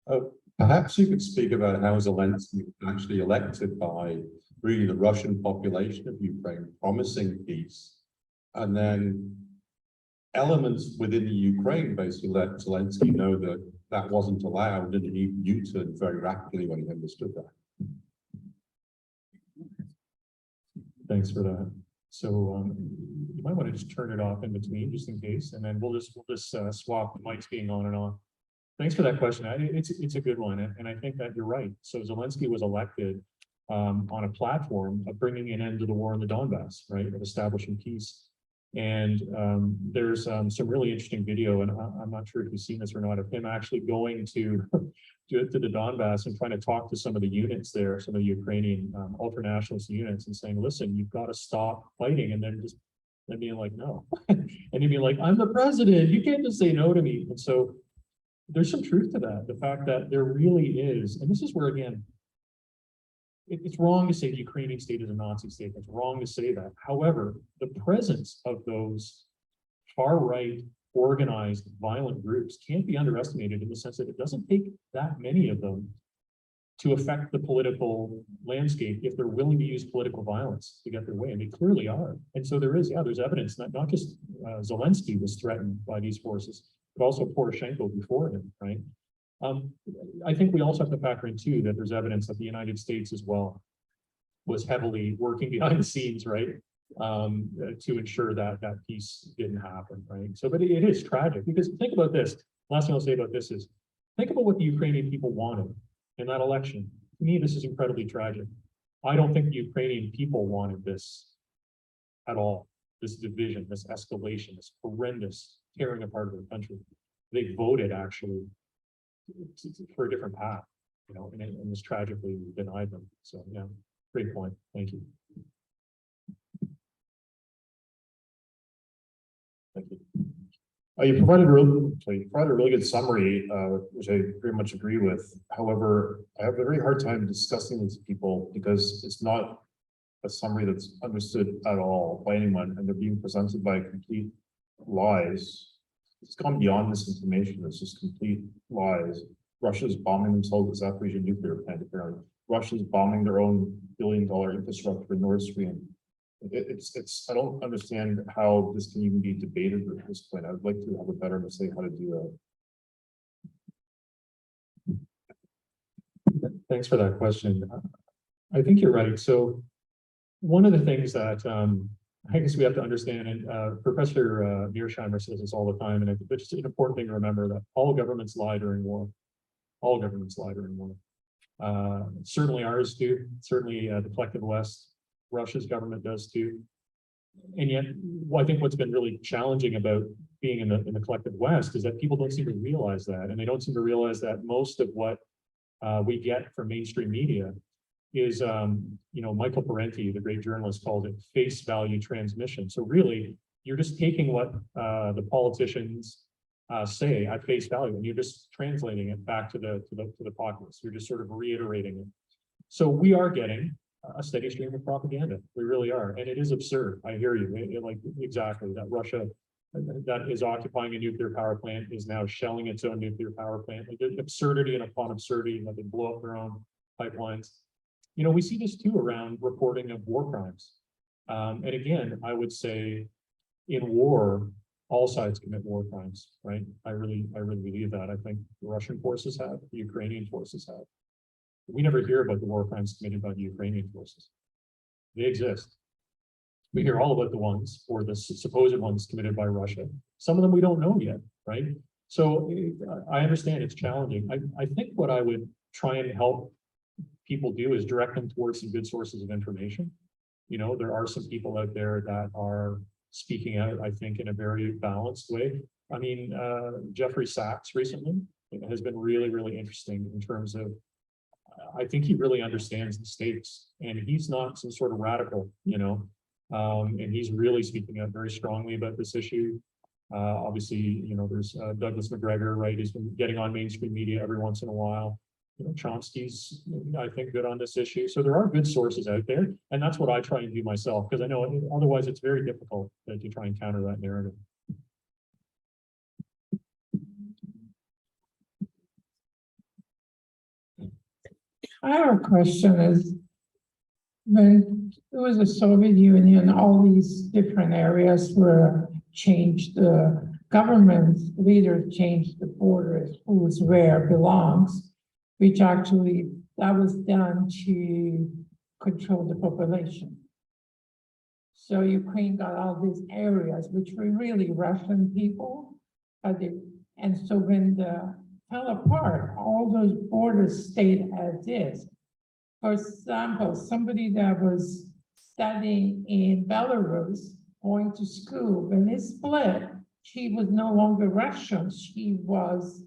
3. Perhaps you could speak about how Zelensky was actually elected by really the Russian population of Ukraine, promising peace, and then elements within the Ukraine basically let Zelensky know that that wasn't allowed, and he U-turned very rapidly when he understood that. Thanks for that. So you might want to just turn it off in between, just in case, and then we'll just swap the mics being on and off. Thanks for that question. It's a good one, and I think that you're right. So Zelensky was elected on a platform of bringing an end to the war in the Donbass, right, of establishing peace. And there's some really interesting video, and I'm not sure if you've seen this or not, of him actually going to the Donbass and trying to talk to some of the units there, some of the Ukrainian ultranationalist units, and saying, listen, you've got to stop fighting. And then being like, no. And he'd be like, I'm the president, you can't just say no to me. And so there's some truth to that, the fact that there really is, and this is where, again, it's wrong to say the Ukrainian state is a Nazi state. It's wrong to say that. However, the presence of those far-right, organized, violent groups can't be underestimated, in the sense that it doesn't take that many of them to affect the political landscape if they're willing to use political violence to get their way, and they clearly are. And so there's evidence that not just Zelensky was threatened by these forces, but also Poroshenko before him, right? I think we also have to factor in too that there's evidence that the United States as well was heavily working behind the scenes, right, to ensure that that peace didn't happen, right? So, but it is tragic, because think about this. Last thing I'll say about this is, think about what the Ukrainian people wanted in that election. To me, this is incredibly tragic. I don't think the Ukrainian people wanted this at all. This division, this escalation, this horrendous tearing apart of their country. They voted actually for a different path, you know, and was tragically denied them. So yeah, great point. Thank you. Thank you. You provided a really good summary, which I very much agree with. However, I have a very hard time discussing this with people because it's not a summary that's understood at all by anyone, and they're being presented by complete lies. It's gone beyond misinformation. It's just complete lies. Russia's bombing themselves at Zaporizhzhia nuclear plant, apparently. Russia's bombing their own billion-dollar infrastructure in Nord Stream. I don't understand how this can even be debated at this point. I would like to have a better say how to do that. Thanks for that question. I think you're right. So one of the things that I guess we have to understand, and Professor Mearsheimer says this all the time, and it's just an important thing to remember, that all governments lie during war. All governments lie during war. Certainly ours do. Certainly the collective West, Russia's government does too. And yet, I think what's been really challenging about being in the collective West is that people don't seem to realize that, and they don't seem to realize that most of what we get from mainstream media is, you know, Michael Parenti, the great journalist, called it face value transmission. So really, you're just taking what the politicians say at face value, and you're just translating it back to the populace. You're just sort of reiterating it. So we are getting a steady stream of propaganda. We really are, and it is absurd. I hear you. Like exactly that Russia that is occupying a nuclear power plant is now shelling its own nuclear power plant. Like absurdity and upon absurdity, that they blow up their own pipelines. You know, we see this too around reporting of war crimes. And again, I would say in war, all sides commit war crimes, right? I really believe that. I think the Russian forces have, the Ukrainian forces have. We never hear about the war crimes committed by the Ukrainian forces. They exist. We hear all about the ones, or the supposed ones committed by Russia. Some of them we don't know yet, right? So I understand it's challenging. I think what I would try and help people do is direct them towards some good sources of information. You know, there are some people out there that are speaking out, I think, in a very balanced way. I mean, Jeffrey Sachs recently has been really interesting in terms of, I think he really understands the stakes, and he's not some sort of radical, you know, and he's really speaking out very strongly about this issue. Obviously, you know, there's Douglas McGregor, right? He's been getting on mainstream media every once in a while. You know, Chomsky's, I think, good on this issue. So there are good sources out there, and that's what I try and do myself, because I know otherwise it's very difficult to try and counter that narrative. Our question is, when it was the Soviet Union, all these different areas were changed, the government leaders changed the borders, who's where belongs, which actually, that was done to control the population. So Ukraine got all these areas, which were really Russian people, and so when the fell apart, all those borders stayed as is. For example, somebody that was studying in Belarus, going to school, when it split, she was no longer Russian, she was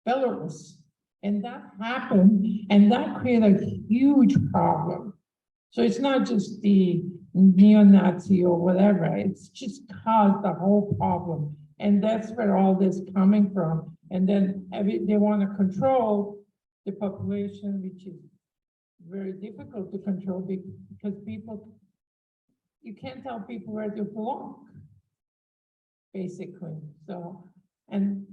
Belarus. And that happened, and that created a huge problem. So it's not just the neo-Nazi or whatever, it's just caused the whole problem. And that's where all this coming from. And then they want to control the population, which is very difficult to control because people, you can't tell people where they belong, basically. So, and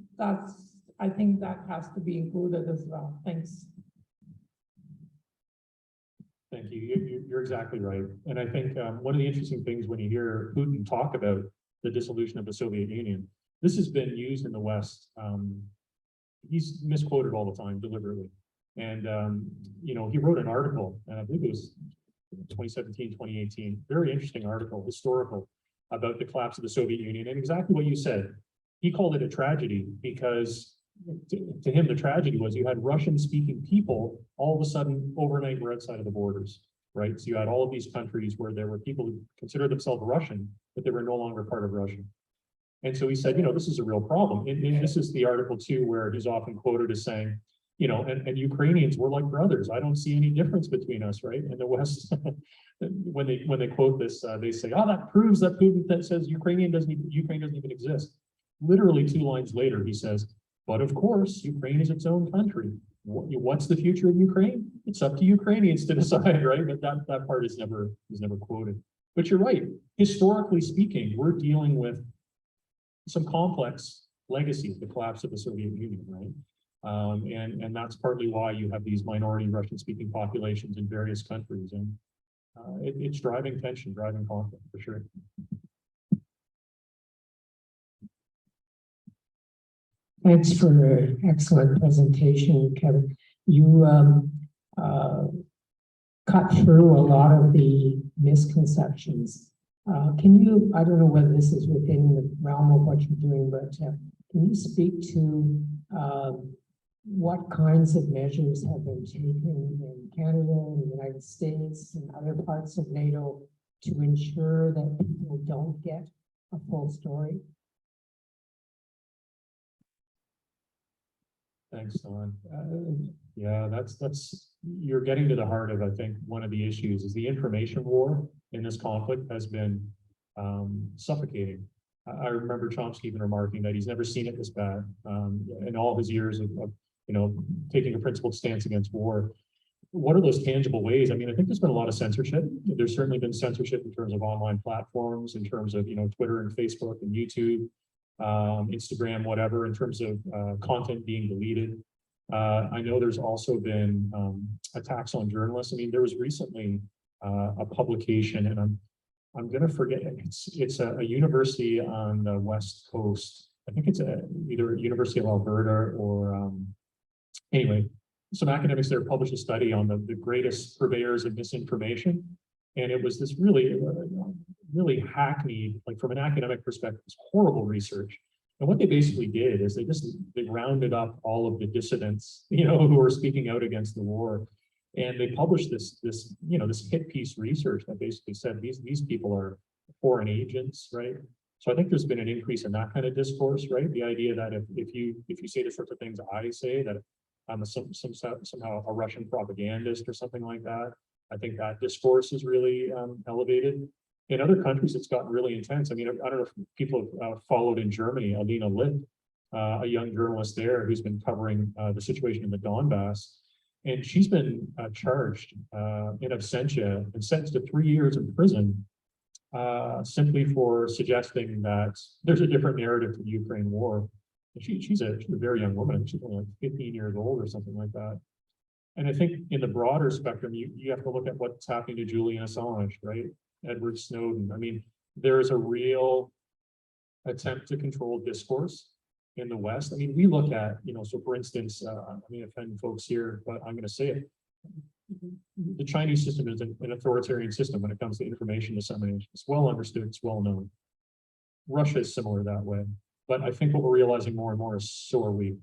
I think that has to be included as well. Thanks. Thank you. You're exactly right. And I think one of the interesting things when you hear Putin talk about the dissolution of the Soviet Union, this has been used in the West. He's misquoted all the time deliberately. And, you know, he wrote an article, and I believe it was 2017, 2018, very interesting article, historical, about the collapse of the Soviet Union. And exactly what you said, he called it a tragedy because to him, the tragedy was you had Russian speaking people all of a sudden overnight were outside of the borders, right? So you had all of these countries where there were people who considered themselves Russian, but they were no longer part of Russia. And so he said, you know, this is a real problem. And this is the article too, where he's often quoted as saying, you know, and Ukrainians were like brothers. I don't see any difference between us, right? And the West, when they quote this, they say, oh, that proves that Putin that says Ukraine doesn't even exist. Literally 2 lines later, he says, but of course, Ukraine is its own country. What's the future of Ukraine? It's up to Ukrainians to decide, right? But that part is never quoted. But you're right. Historically speaking, we're dealing with some complex legacy of the collapse of the Soviet Union, right? And that's partly why you have these minority Russian-speaking populations in various countries, and it's driving tension, driving conflict for sure. Thanks for an excellent presentation, Kevin. You cut through a lot of the misconceptions. Can you, I don't know whether this is within the realm of what you're doing, but can you speak to what kinds of measures have been taken in Canada and the United States and other parts of NATO to ensure that people don't get a full story? Thanks, Don. Yeah, that's you're getting to the heart of, I think, one of the issues is the information war in this conflict has been suffocating. I remember Chomsky even remarking that he's never seen it this bad in all his years of you know, taking a principled stance against war. What are those tangible ways? I mean, I think there's been a lot of censorship. There's certainly been censorship in terms of online platforms, in terms of, you know, Twitter and Facebook and YouTube, Instagram, whatever, in terms of content being deleted. I know there's also been attacks on journalists. I mean, there was recently a publication, and I'm gonna forget, it's a university on the West Coast. I think it's either University of Alberta or, anyway, some academics there published a study on the greatest purveyors of misinformation. And it was this really, really hackneyed, like from an academic perspective, it's horrible research. And what they basically did is they rounded up all of the dissidents, who were speaking out against the war. And they published this hit piece research that basically said these people are foreign agents, right? So I think there's been an increase in that kind of discourse, right? The idea that if you say the sorts of things I say, that I'm somehow a Russian propagandist or something like that, I think that discourse is really elevated. In other countries, it's gotten really intense. I mean, I don't know if people have followed in Germany, Alina Litt, a young journalist there who's been covering the situation in the Donbass. And she's been charged in absentia and sentenced to 3 years in prison simply for suggesting that there's a different narrative to the Ukraine war. She's a very young woman. She's only like 15 years old or something like that. And I think in the broader spectrum, you have to look at what's happening to Julian Assange, right? Edward Snowden. I mean, there's a real attempt to control discourse in the West. I mean, we look at, so for instance, I mean, offend folks here, but I'm going to say it. The Chinese system is an authoritarian system when it comes to information dissemination. It's well understood, it's well known. Russia is similar that way. But I think what we're realizing more and more is so are we.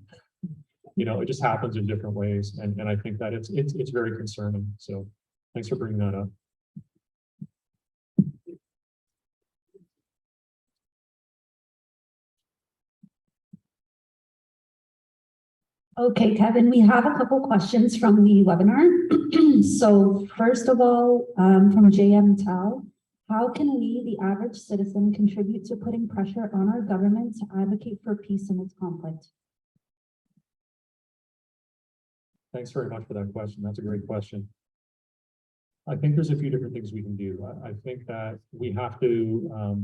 It just happens in different ways. And I think that it's very concerning. So thanks for bringing that up. Okay, Kevin, we have a couple questions from the webinar. So first of all, from JM Tao, how can we, the average citizen, contribute to putting pressure on our government to advocate for peace in its conflict? Thanks very much for that question. That's a great question. I think there's a few different things we can do. I think that we have to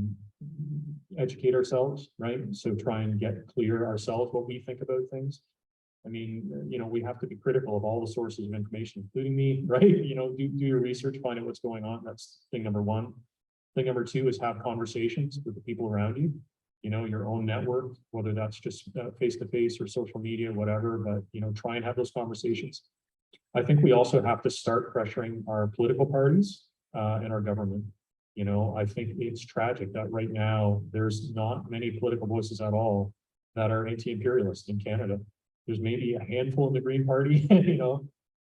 educate ourselves, right? So try and get clear ourselves what we think about things. I mean, we have to be critical of all the sources of information, including me, right? Do your research, find out what's going on. That's thing number one. Thing number two is have conversations with the people around you, your own network, whether that's just face-to-face or social media, whatever, but, try and have those conversations. I think we also have to start pressuring our political parties and our government. I think it's tragic that right now there's not many political voices at all that are anti-imperialist in Canada. There's maybe a handful in the Green Party,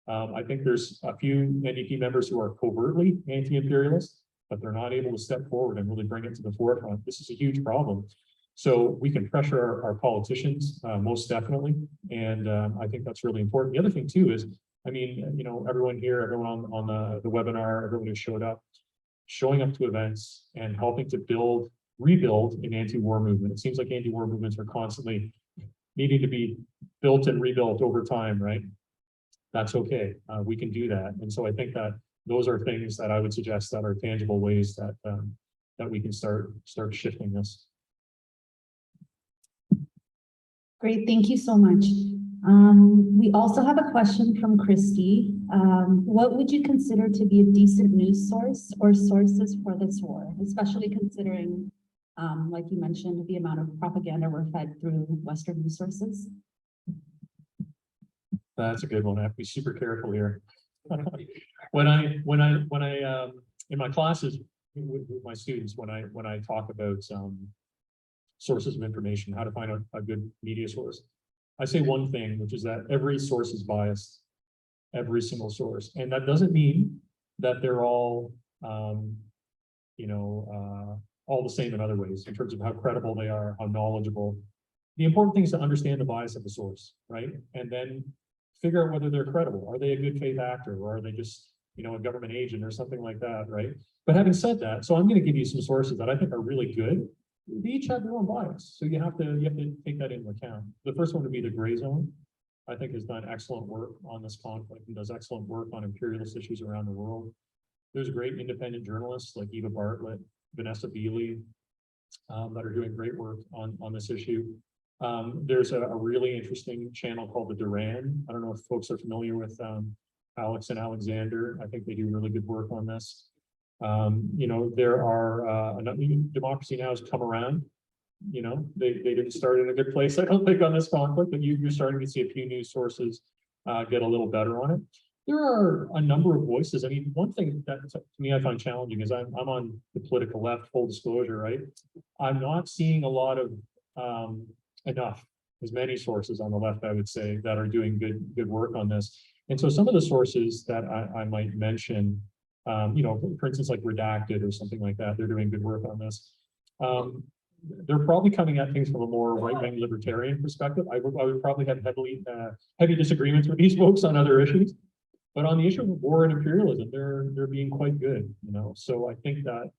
I think there's a few NDP members who are covertly anti-imperialist, but they're not able to step forward and really bring it to the forefront. This is a huge problem. So we can pressure our politicians, most definitely. And I think that's really important. The other thing too is, I mean, everyone here, everyone on the webinar, everyone who showed up, showing up to events and helping to rebuild an anti-war movement. It seems like anti-war movements are constantly needing to be built and rebuilt over time, right? That's okay. We can do that. And so I think that those are things that I would suggest that are tangible ways that that we can start shifting this. Great, thank you so much. We also have a question from Christy. What would you consider to be a decent news source or sources for this war, especially considering, like you mentioned, the amount of propaganda we're fed through Western news sources? That's a good one. I have to be super careful here. When I in my classes with my students, when I talk about sources of information, how to find a good media source, I say one thing, which is that every source is biased, every single source, and that doesn't mean that they're all all the same in other ways in terms of how credible they are, how knowledgeable. The important thing is to understand the bias of the source, right? And then figure out whether they're credible. Are they a good faith actor, or are they just, a government agent or something like that, right? But having said that, so I'm going to give you some sources that I think are really good. They each have their own bias, so you have to take that into account. The first one would be the Gray Zone. I think has done excellent work on this conflict and does excellent work on imperialist issues around the world. There's great independent journalists like Eva Bartlett, Vanessa Beeley, that are doing great work on this issue. There's a really interesting channel called the Duran. I don't know if folks are familiar with Alex and Alexander. I think they do really good work on this. You know, there are, democracy now has come around. You know, they didn't start in a good place, I don't think, on this conflict, but you're starting to see a few news sources get a little better on it. There are a number of voices. I mean, one thing that to me I find challenging is I'm on the political left, full disclosure, right? I'm not seeing a lot of as many sources on the left, I would say, that are doing good work on this. And so some of the sources that I might mention, you know, for instance, like Redacted or something like that, they're doing good work on this. They're probably coming at things from a more right-wing libertarian perspective. I would probably have heavy disagreements with these folks on other issues. But on the issue of war and imperialism, they're being quite good, you know. So I think that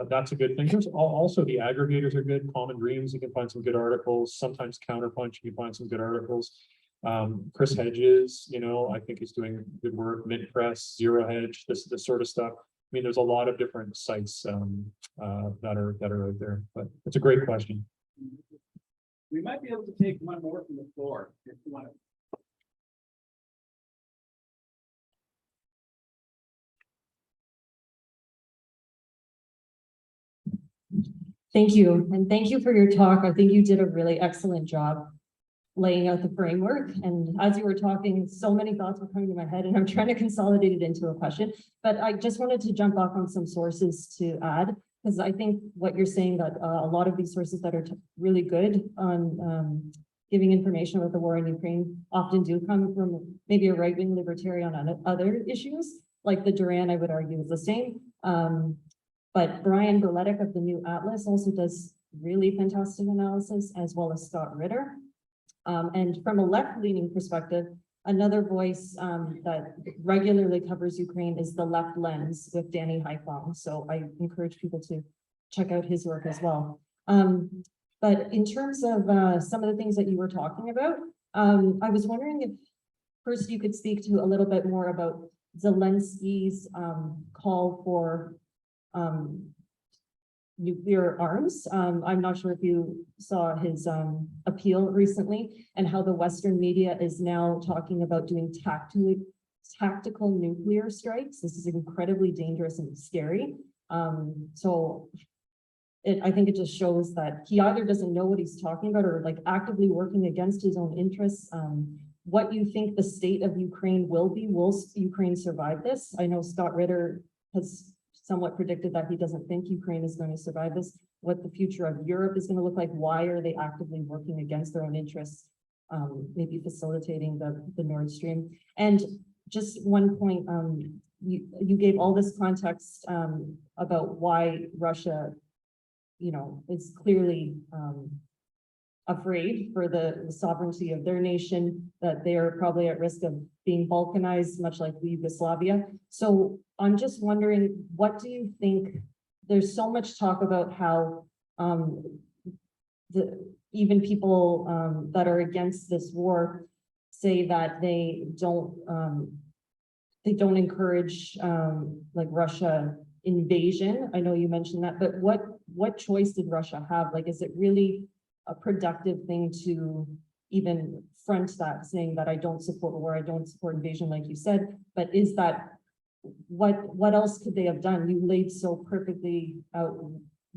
that's a good thing. There's also the aggregators are good. Common Dreams, you can find some good articles. Sometimes Counterpunch, you can find some good articles. Chris Hedges, you know, I think he's doing good work. Mint Press, Zero Hedge, this sort of stuff. I mean, there's a lot of different sites that are out there. But it's a great question. We might be able to take one more from the floor if you want to. Thank you, and thank you for your talk. I think you did a really excellent job laying out the framework. And as you were talking, so many thoughts were coming to my head, and I'm trying to consolidate it into a question. But I just wanted to jump off on some sources to add, because I think what you're saying that a lot of these sources that are really good on giving information about the war in Ukraine often do come from maybe a right-wing libertarian on other issues, like the Duran, I would argue, is the same. But Brian Goletic of the New Atlas also does really fantastic analysis, as well as Scott Ritter. And from a left-leaning perspective, another voice that regularly covers Ukraine is The Left Lens with Danny Haifong. So I encourage people to check out his work as well. But in terms of some of the things that you were talking about, I was wondering if first you could speak to a little bit more about Zelensky's call for nuclear arms. I'm not sure if you saw his appeal recently, and how the Western media is now talking about doing tactical nuclear strikes. This is incredibly dangerous and scary. So I think it just shows that he either doesn't know what he's talking about, or like actively working against his own interests. What you think the state of Ukraine will be? Will Ukraine survive this? I know Scott Ritter has somewhat predicted that he doesn't think Ukraine is going to survive this. What the future of Europe is going to look like? Why are they actively working against their own interests? Maybe facilitating the Nord Stream. And just one point, you gave all this context about why Russia, you know, is clearly afraid for the sovereignty of their nation, that they are probably at risk of being balkanized, much like Yugoslavia. So I'm just wondering, what do you think? There's so much talk about how even people that are against this war say that they don't encourage like Russia invasion. I know you mentioned that, but what choice did Russia have? Like, is it really a productive thing to even front that, saying that I don't support war, I don't support invasion, like you said? But is that what else could they have done? You laid so perfectly out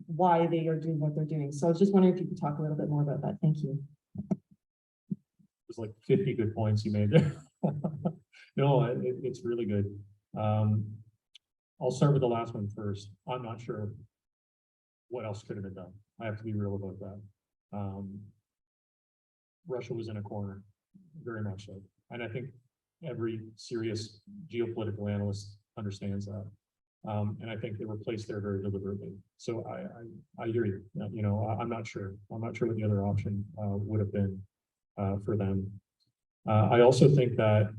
why they are doing what they're doing. So I was just wondering if you could talk a little bit more about that. Thank you. There's like 50 good points you made there. No, it's really good. I'll start with the last one first. I'm not sure what else could have been done. I have to be real about that. Russia was in a corner, very much so. And I think every serious geopolitical analyst understands that. And I think they were placed there very deliberately. So I hear you. You know, I'm not sure. I'm not sure what the other option would have been for them. I also think that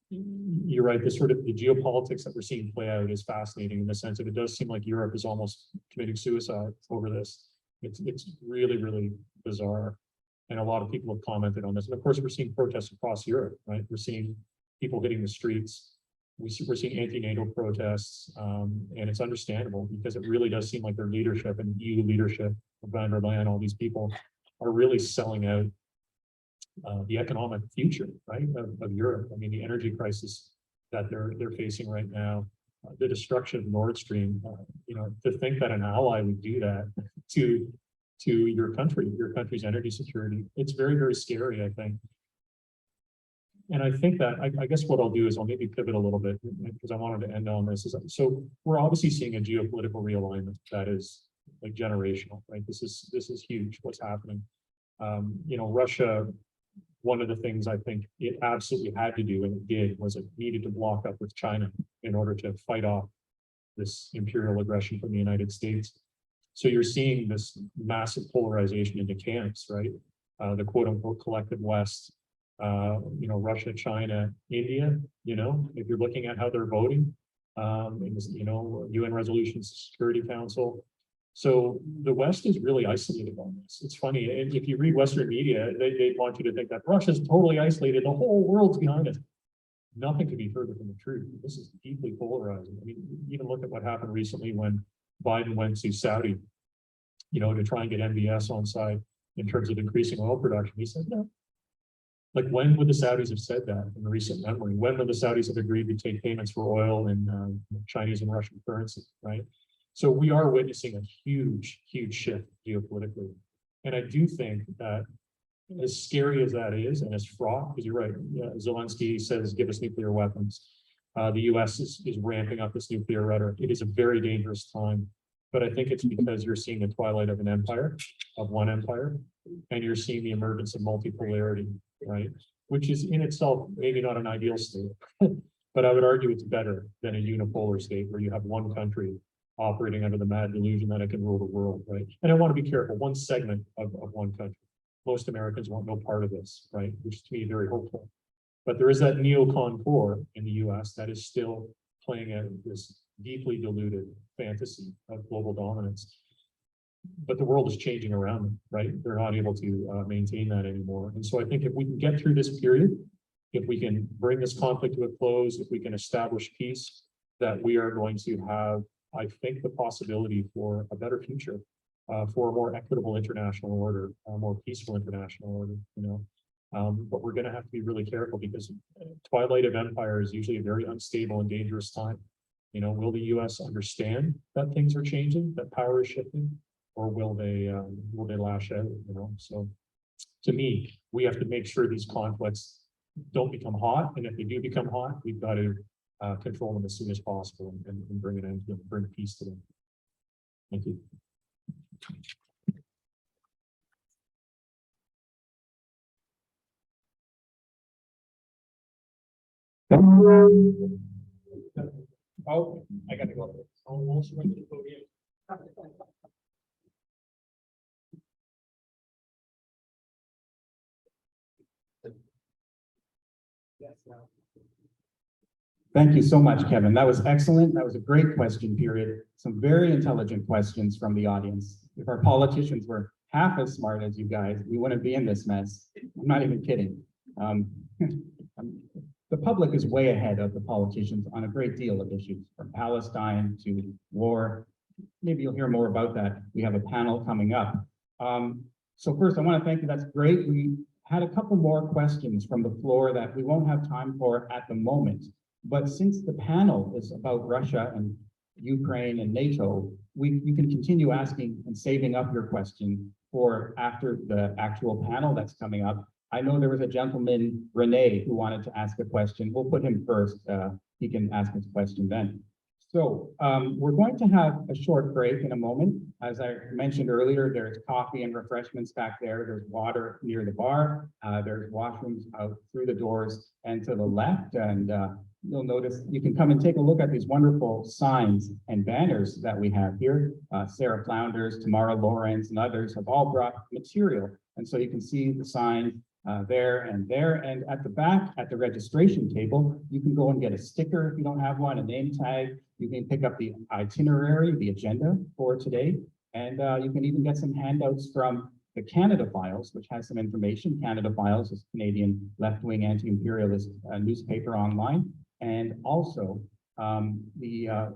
you're right. The sort of the geopolitics that we're seeing play out is fascinating, in the sense that it does seem like Europe is almost committing suicide over this. It's really, really bizarre. And a lot of people have commented on this. And of course, we're seeing protests across Europe, right? We're seeing people hitting the streets. We're seeing anti-NATO protests, and it's understandable, because it really does seem like their leadership and EU leadership, van der Leyen, all these people are really selling out the economic future, right, of Europe. I mean, the energy crisis that they're facing right now, the destruction of Nord Stream, to think that an ally would do that to your country's energy security, it's very, very scary, I think. And I think that, I guess what I'll do is I'll maybe pivot a little bit because I wanted to end on this. So we're obviously seeing a geopolitical realignment that is like generational, right? This is huge what's happening. Russia, one of the things I think it absolutely had to do, and it did, was it needed to block up with China in order to fight off this imperial aggression from the United States. So you're seeing this massive polarization into camps, right? The quote unquote collective West, Russia, China, India, if you're looking at how they're voting, UN resolutions, Security Council. So the West is really isolated on this. It's funny, and if you read Western media, they want you to think that Russia's totally isolated, the whole world's behind it. Nothing could be further from the truth. This is deeply polarizing. I mean, even look at what happened recently when Biden went to Saudi, to try and get MBS on side in terms of increasing oil production. He said no. Like, when would the Saudis have said that in recent memory? When would the Saudis have agreed to take payments for oil in Chinese and Russian currency, right? So we are witnessing a huge, huge shift geopolitically. And I do think that as scary as that is, and as fraught, because you're right, Zelensky says, give us nuclear weapons. The US is ramping up this nuclear rhetoric. It is a very dangerous time. But I think it's because you're seeing the twilight of one empire, and you're seeing the emergence of multipolarity, right? Which is in itself maybe not an ideal state, but I would argue it's better than a unipolar state where you have one country operating under the mad delusion that it can rule the world, right? And I want to be careful, one segment of one country. Most Americans want no part of this, right? Which to me very hopeful. But there is that neocon core in the US that is still playing out this deeply diluted fantasy of global dominance. But the world is changing around them, right? They're not able to maintain that anymore. And so I think if we can get through this period, if we can bring this conflict to a close, if we can establish peace, that we are going to have, I think, the possibility for a better future, for a more equitable international order, a more peaceful international order, but we're going to have to be really careful because twilight of empire is usually a very unstable and dangerous time. Will the US understand that things are changing, that power is shifting, or will they lash out? So to me, we have to make sure these conflicts don't become hot, and if they do become hot, we've got to control them as soon as possible and bring an end to them, bring peace to them. Thank you. Oh, I got to go. Thank you so much, Kevin. That was excellent. That was a great question period. Some very intelligent questions from the audience. If our politicians were half as smart as you guys, we wouldn't be in this mess. I'm not even kidding. The public is way ahead of the politicians on a great deal of issues, from Palestine to war. Maybe you'll hear more about that. We have a panel coming up. So first, I want to thank you. That's great. We had a couple more questions from the floor that we won't have time for at the moment. But since the panel is about Russia and Ukraine and NATO, you can continue asking and saving up your question for after the actual panel that's coming up. I know there was a gentleman, Renee, who wanted to ask a question. We'll put him first. He can ask his question then. So we're going to have a short break in a moment. As I mentioned earlier, there's coffee and refreshments back there. There's water near the bar. There's washrooms out through the doors and to the left. And you'll notice you can come and take a look at these wonderful signs and banners that we have here. Sarah Flounders, Tamara Lawrence, and others have all brought material. And so you can see the signs there. And at the back, at the registration table, you can go and get a sticker if you don't have one, a name tag. You can pick up the itinerary, the agenda for today. And you can even get some handouts from the Canada Files, which has some information. Canada Files is Canadian left-wing anti-imperialist newspaper online. And also the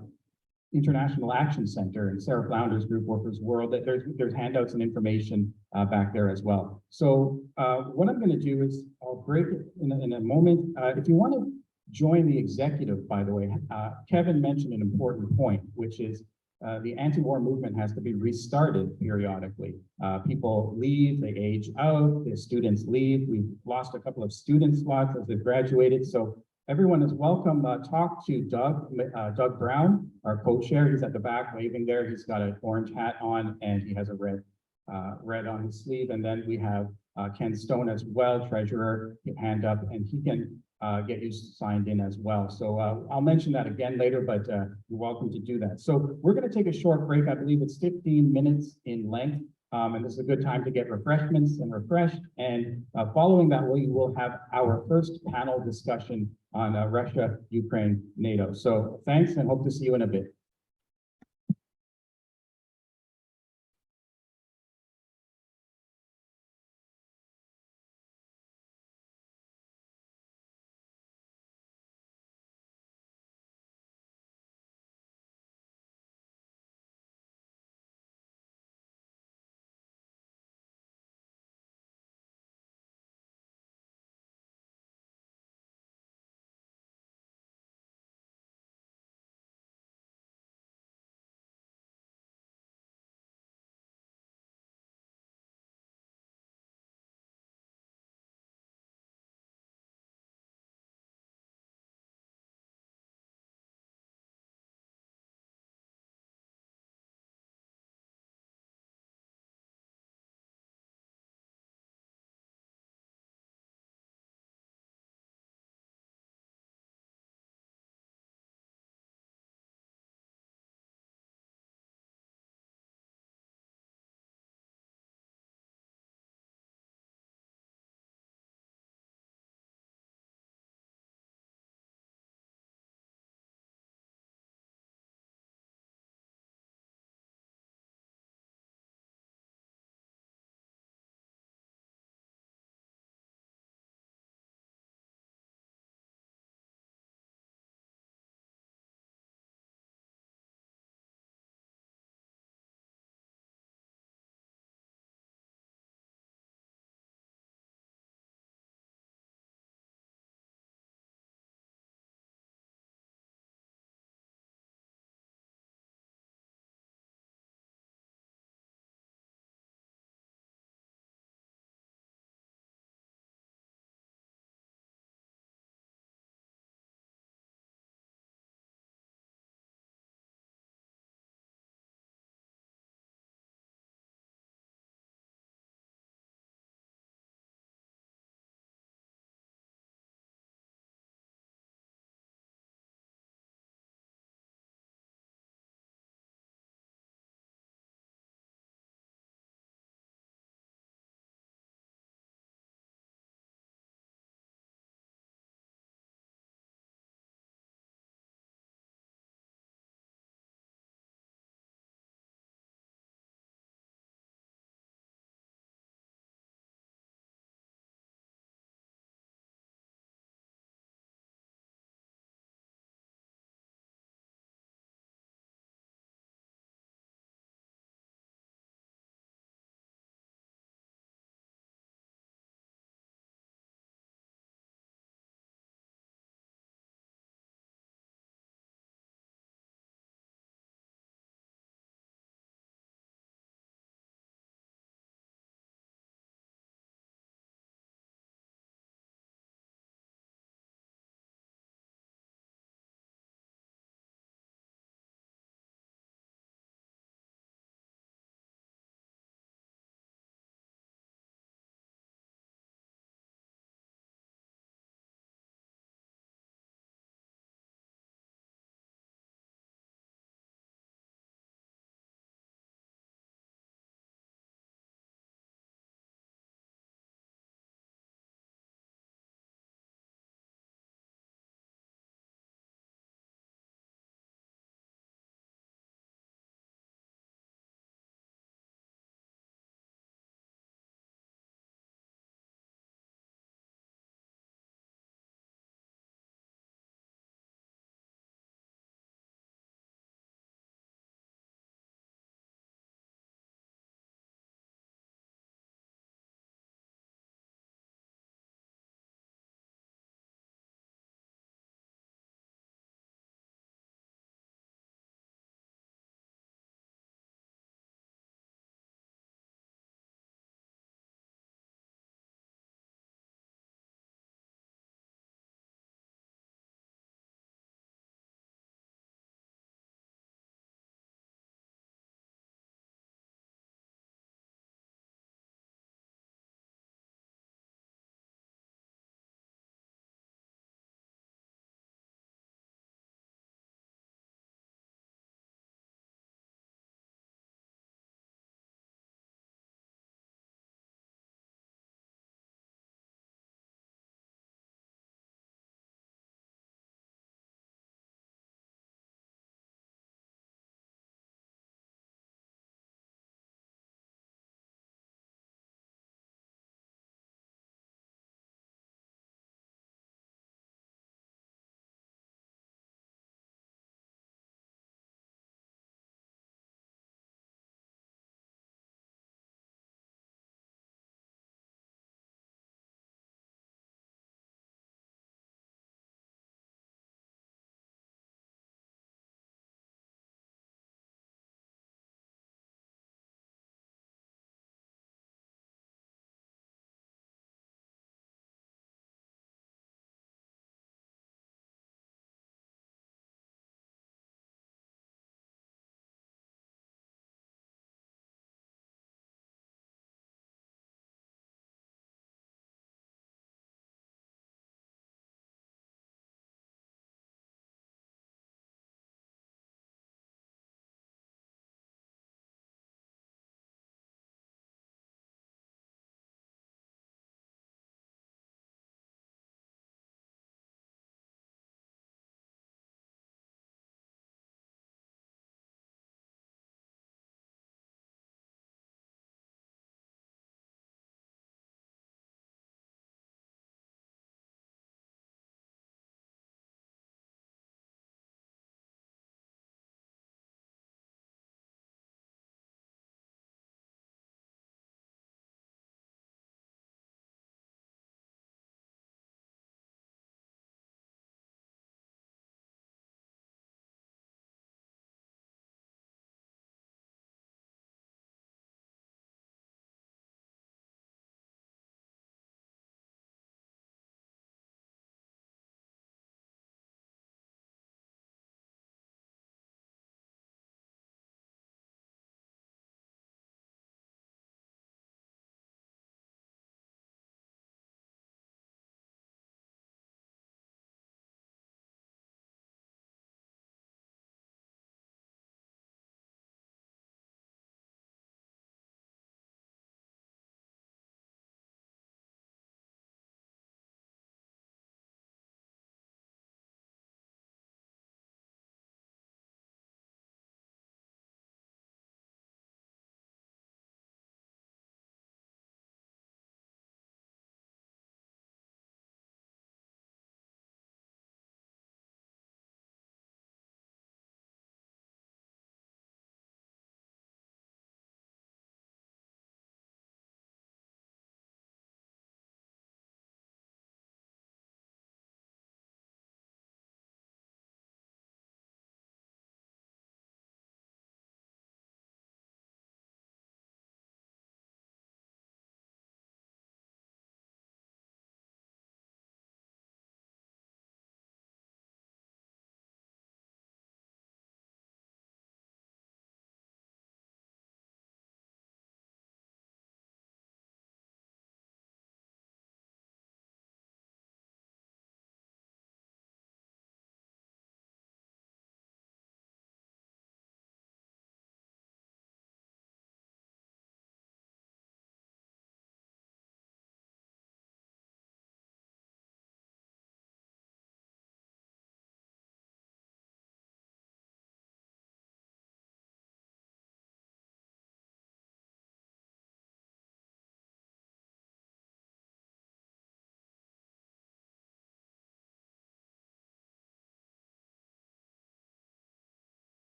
International Action Center and Sarah Flounders Group Workers World, there's handouts and information back there as well. So what I'm going to do is I'll break it in a moment. If you want to join the executive, by the way. Kevin mentioned an important point, which is the anti-war movement has to be restarted periodically. People leave, they age out, the students leave. We've lost a couple of student slots as they've graduated. So everyone is welcome. Talk to Doug Brown, our co-chair. He's at the back waving there. He's got an orange hat on and he has a red on his sleeve. And then we have Ken Stone as well, treasurer, hand up, and he can get you signed in as well. So I'll mention that again later, but you're welcome to do that. So we're going to take a short break. I believe it's 15 minutes in length. And this is a good time to get refreshments and refreshed. And following that, we will have our first panel discussion on Russia, Ukraine, NATO. So thanks and hope to see you in a bit.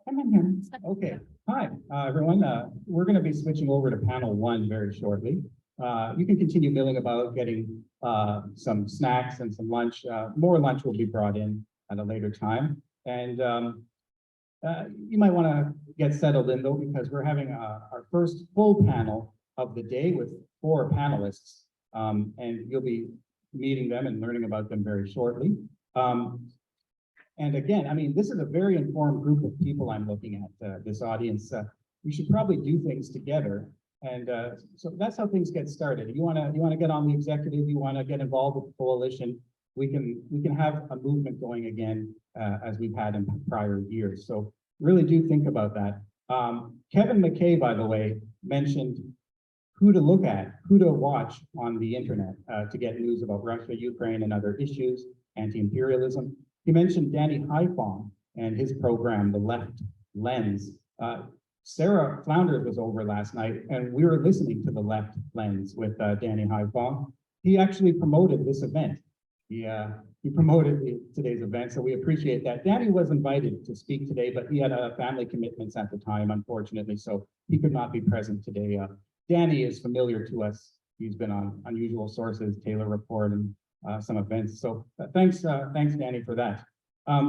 Come in here. Okay, hi, everyone. We're going to be switching over to panel one very shortly. You can continue milling about getting some snacks and some lunch. More lunch will be brought in at a later time. And you might want to get settled in though, because we're having our first full panel of the day with 4 panelists. And you'll be meeting them and learning about them very shortly. And again, I mean, this is a very informed group of people I'm looking at, this audience. We should probably do things together. And so that's how things get started. You want to get on the executive, you want to get involved with the coalition, we can have a movement going again as we've had in prior years. So really do think about that. Kevin McKay, by the way, mentioned who to look at, who to watch on the internet to get news about Russia, Ukraine, and other issues, anti-imperialism. He mentioned Danny Haifong and his program, The Left Lens. Sarah Flounders was over last night, and we were listening to The Left Lens with Danny Haifong. He actually promoted this event. He promoted today's event, so we appreciate that. Danny was invited to speak today, but he had family commitments at the time, unfortunately, so he could not be present today. Danny is familiar to us. He's been on Unusual Sources, Taylor Report, and some events. So thanks, Danny, for that.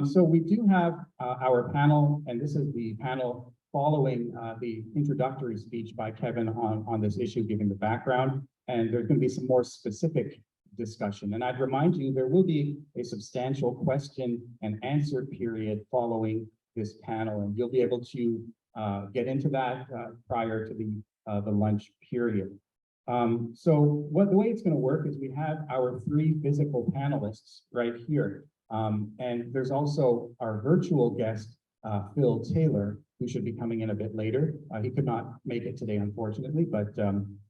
So we do have our panel, and this is the panel following the introductory speech by Kevin on this issue, giving the background. And there's going to be some more specific discussion. And I'd remind you, there will be a substantial question and answer period following this panel, and you'll be able to get into that prior to the lunch period. So the way it's going to work is we have our 3 physical panelists right here. And there's also our virtual guest, Phil Taylor, who should be coming in a bit later. He could not make it today, unfortunately, but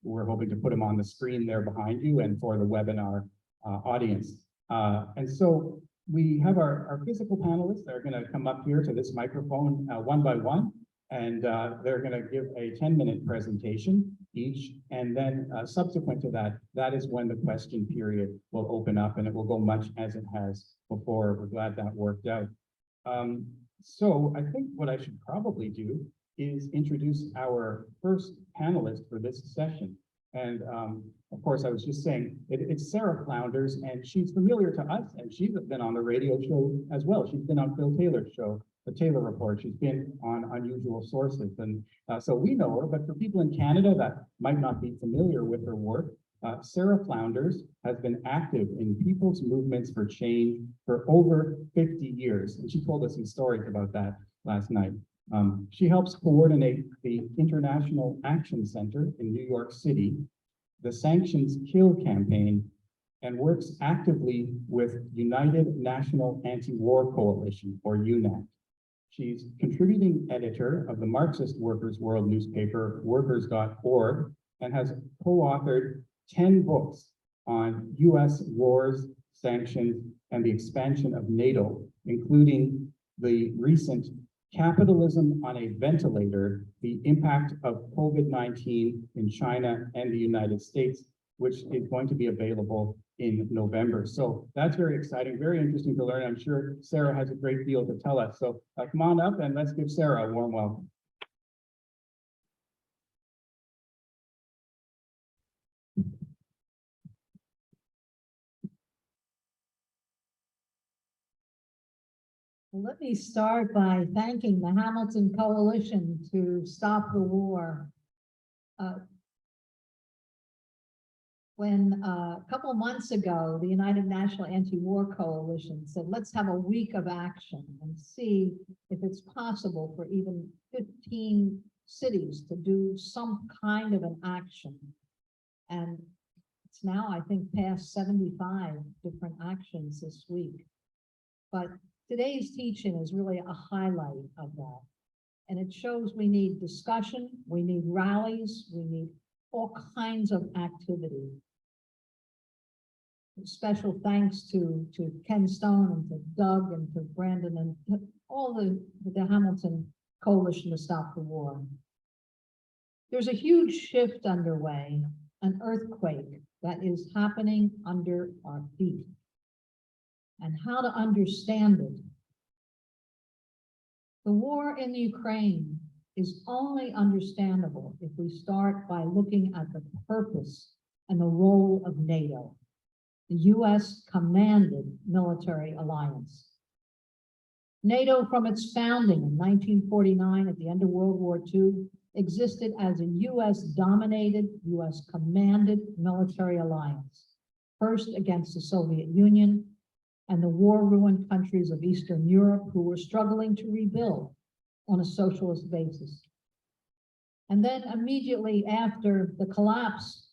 we're hoping to put him on the screen there behind you and for the webinar audience. And so we have our physical panelists that are going to come up here to this microphone one by one, and they're going to give a 10-minute presentation each. And then subsequent to that, that is when the question period will open up, and it will go much as it has before. We're glad that worked out. So I think what I should probably do is introduce our first panelist for this session. And of course, I was just saying, it's Sarah Flounders, and she's familiar to us, and she's been on the radio show as well. She's been on Phil Taylor's show, The Taylor Report. She's been on Unusual Sources. And so we know her, but for people in Canada that might not be familiar with her work, Sarah Flounders has been active in people's movements for change for over 50 years. And she told us some stories about that last night. She helps coordinate the International Action Center in New York City, the Sanctions Kill campaign, and works actively with United National Anti-War Coalition, or UNAC. She's contributing editor of the Marxist Workers' World newspaper, workers.org, and has co-authored 10 books on US wars, sanctions, and the expansion of NATO, including the recent Capitalism on a Ventilator, the Impact of COVID-19 in China and the United States, which is going to be available in November. So that's very exciting, very interesting to learn. I'm sure Sarah has a great deal to tell us. So come on up and let's give Sarah a warm welcome. Let me start by thanking the Hamilton Coalition to stop the war. When a couple of months ago, the United National Anti-War Coalition said, let's have a week of action and see if it's possible for even 15 cities to do some kind of an action. And it's now, I think, past 75 different actions this week. But today's teaching is really a highlight of that. And it shows we need discussion, we need rallies, we need all kinds of activity. Special thanks to Ken Stone and to Doug and to Brandon and to all the Hamilton Coalition to Stop the War. There's a huge shift underway, an earthquake that is happening under our feet. and how to understand it. The war in the Ukraine is only understandable if we start by looking at the purpose and the role of NATO, the US commanded military alliance. NATO, from its founding in 1949 at the end of World War II, existed as a US-dominated, US-commanded military alliance, first against the Soviet Union and the war-ruined countries of Eastern Europe who were struggling to rebuild on a socialist basis. And then immediately after the collapse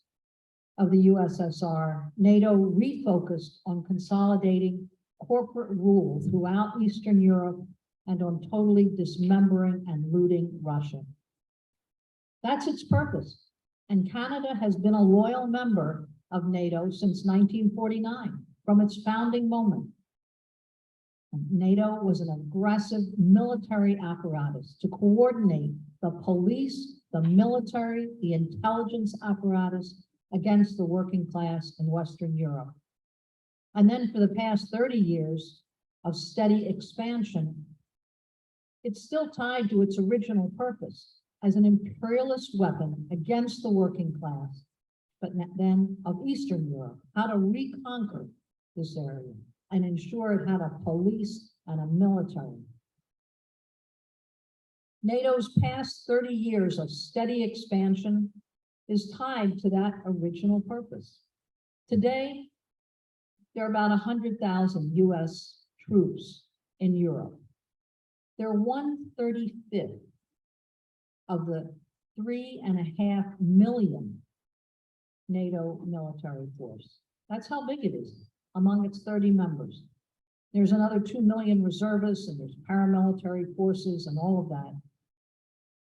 of the USSR, NATO refocused on consolidating corporate rule throughout Eastern Europe and on totally dismembering and looting Russia. That's its purpose. And Canada has been a loyal member of NATO since 1949, from its founding moment. NATO was an aggressive military apparatus to coordinate the police, the military, the intelligence apparatus against the working class in Western Europe. And then for the past 30 years of steady expansion, it's still tied to its original purpose as an imperialist weapon against the working class, but then of Eastern Europe, how to reconquer this area and ensure it had a police and a military. NATO's past 30 years of steady expansion is tied to that original purpose. Today, there are about 100,000 US troops in Europe. They're 1/35 of the 3.5 million NATO military force. That's how big it is among its 30 members. There's another 2 million reservists and there's paramilitary forces and all of that.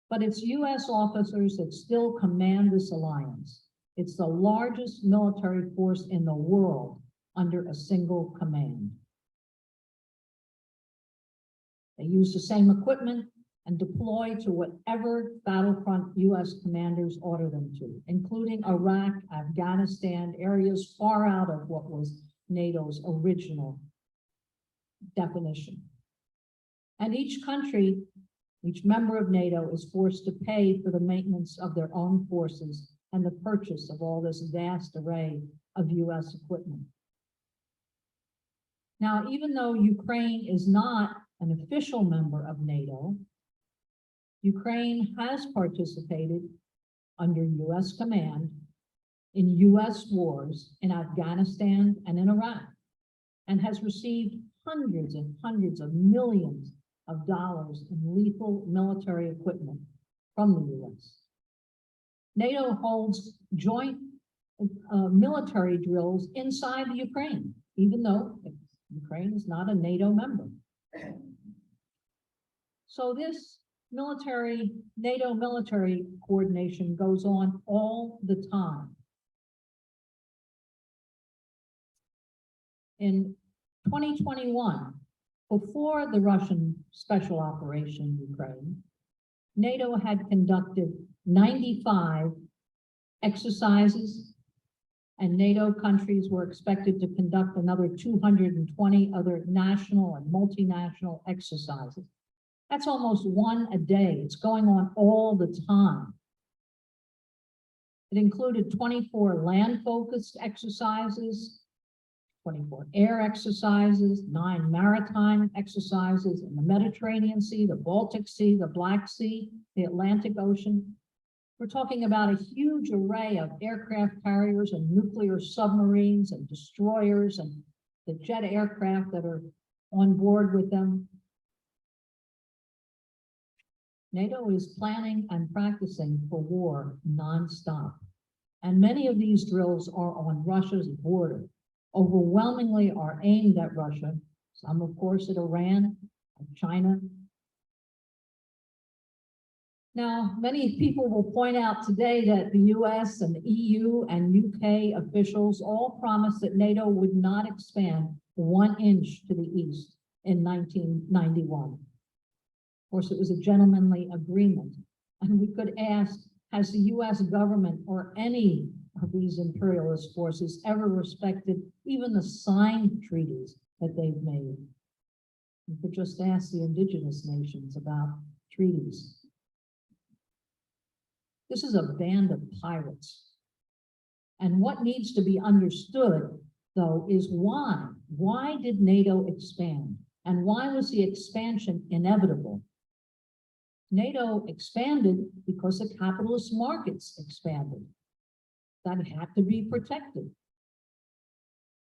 But it's US officers that still command this alliance. It's the largest military force in the world under a single command. They use the same equipment and deploy to whatever battlefront US commanders order them to, including Iraq, Afghanistan, areas far out of what was NATO's original definition. And each country, each member of NATO is forced to pay for the maintenance of their own forces and the purchase of all this vast array of US equipment. Now, even though Ukraine is not an official member of NATO, Ukraine has participated under US command in US wars in Afghanistan and in Iraq, and has received hundreds and hundreds of millions of dollars in lethal military equipment from the US. NATO holds joint military drills inside the Ukraine, even though Ukraine is not a NATO member. So this NATO military coordination goes on all the time. In 2021, before the Russian special operation in Ukraine, NATO had conducted 95 exercises, and NATO countries were expected to conduct another 220 other national and multinational exercises. That's almost one a day. It's going on all the time. It included 24 land-focused exercises, 24 air exercises, 9 maritime exercises in the Mediterranean Sea, the Baltic Sea, the Black Sea, the Atlantic Ocean. We're talking about a huge array of aircraft carriers and nuclear submarines and destroyers and the jet aircraft that are on board with them. NATO is planning and practicing for war nonstop. And many of these drills are on Russia's border, overwhelmingly are aimed at Russia, some of course at Iran and China. Now, many people will point out today that the US and the EU and UK officials all promised that NATO would not expand 1 inch to the east in 1991. Of course, it was a gentlemanly agreement. And we could ask, has the US government or any of these imperialist forces ever respected even the signed treaties that they've made. You could just ask the indigenous nations about treaties. This is a band of pirates. And what needs to be understood, though, is why. Why did NATO expand? And why was the expansion inevitable? NATO expanded because the capitalist markets expanded. That had to be protected.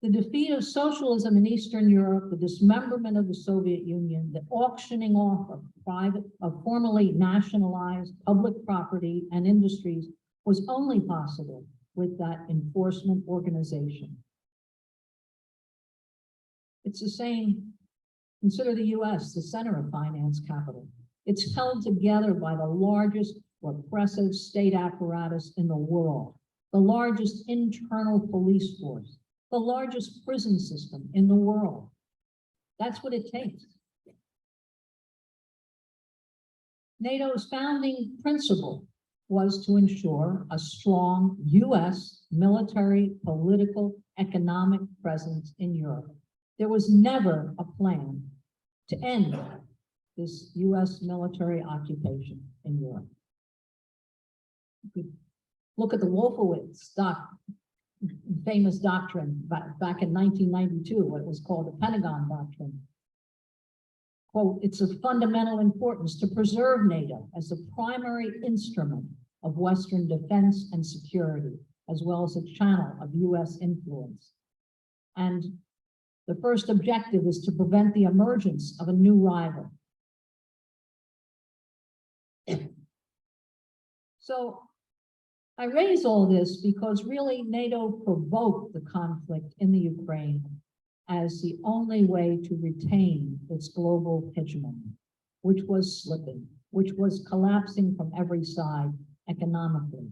The defeat of socialism in Eastern Europe, the dismemberment of the Soviet Union, the auctioning off of formerly nationalized public property and industries was only possible with that enforcement organization. It's the same, consider the US, the center of finance capital. It's held together by the largest repressive state apparatus in the world, the largest internal police force, the largest prison system in the world. That's what it takes. NATO's founding principle was to ensure a strong US military, political, economic presence in Europe. There was never a plan to end this US military occupation in Europe. You could look at the Wolfowitz famous doctrine back in 1992, what was called the Pentagon Doctrine. Quote, it's of fundamental importance to preserve NATO as the primary instrument of Western defense and security, as well as a channel of US influence. And the first objective is to prevent the emergence of a new rival. So I raise all this because really NATO provoked the conflict in the Ukraine as the only way to retain its global hegemony, which was slipping, which was collapsing from every side economically.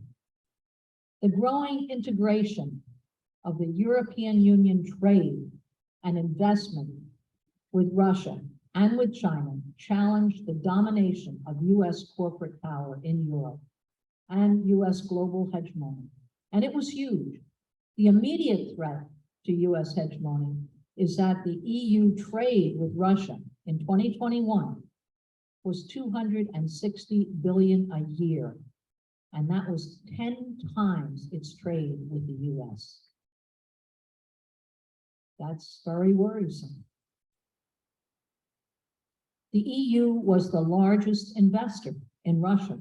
The growing integration of the European Union trade and investment with Russia and with China challenged the domination of US corporate power in Europe and US global hegemony. And it was huge. The immediate threat to US hegemony is that the EU trade with Russia in 2021 was 260 billion a year. And that was 10 times its trade with the US. That's very worrisome. The EU was the largest investor in Russia.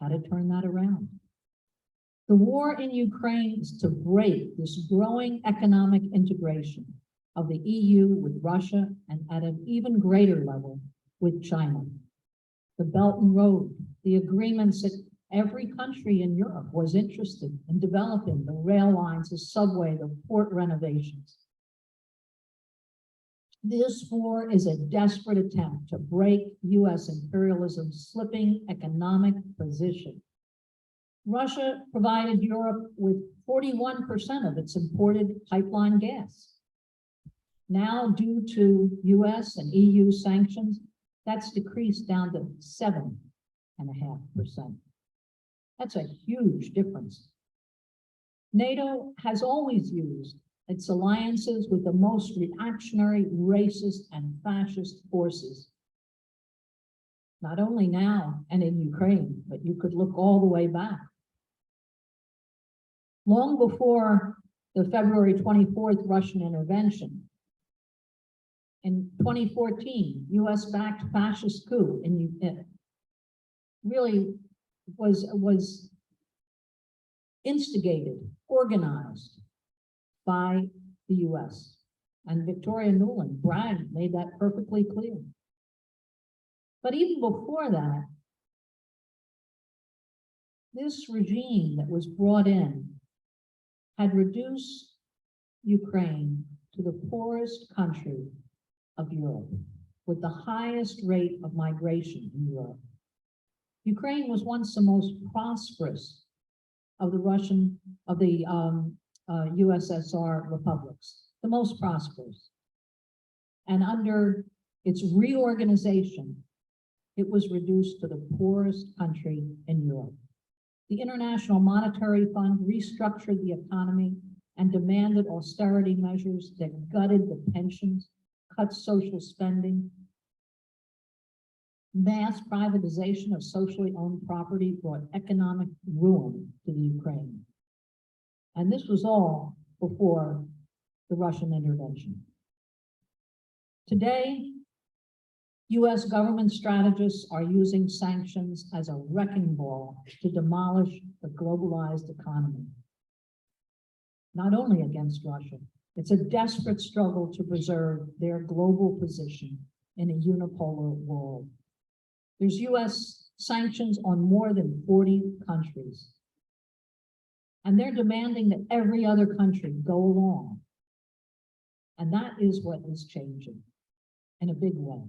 How to turn that around. The war in Ukraine is to break this growing economic integration of the EU with Russia and at an even greater level with China. The Belt and Road, the agreements that every country in Europe was interested in developing, the rail lines, the subway, the port renovations. This war is a desperate attempt to break US imperialism's slipping economic position. Russia provided Europe with 41% of its imported pipeline gas. Now, due to US and EU sanctions, that's decreased down to 7.5%. That's a huge difference. NATO has always used its alliances with the most reactionary, racist, and fascist forces. Not only now and in Ukraine, but you could look all the way back. Long before the February 24th Russian intervention, in 2014, US-backed fascist coup really was instigated, organized by the US. And Victoria Nuland, Bragg made that perfectly clear. But even before that, this regime that was brought in had reduced Ukraine to the poorest country of Europe, with the highest rate of migration in Europe. Ukraine was once the most prosperous of the USSR republics, the most prosperous. And under its reorganization, it was reduced to the poorest country in Europe. The International Monetary Fund restructured the economy and demanded austerity measures that gutted the pensions, cut social spending. Mass privatization of socially owned property brought economic ruin to the Ukraine. And this was all before the Russian intervention. Today, US government strategists are using sanctions as a wrecking ball to demolish the globalized economy. Not only against Russia, it's a desperate struggle to preserve their global position in a unipolar world. There's US sanctions on more than 40 countries. And they're demanding that every other country go along. And that is what is changing in a big way.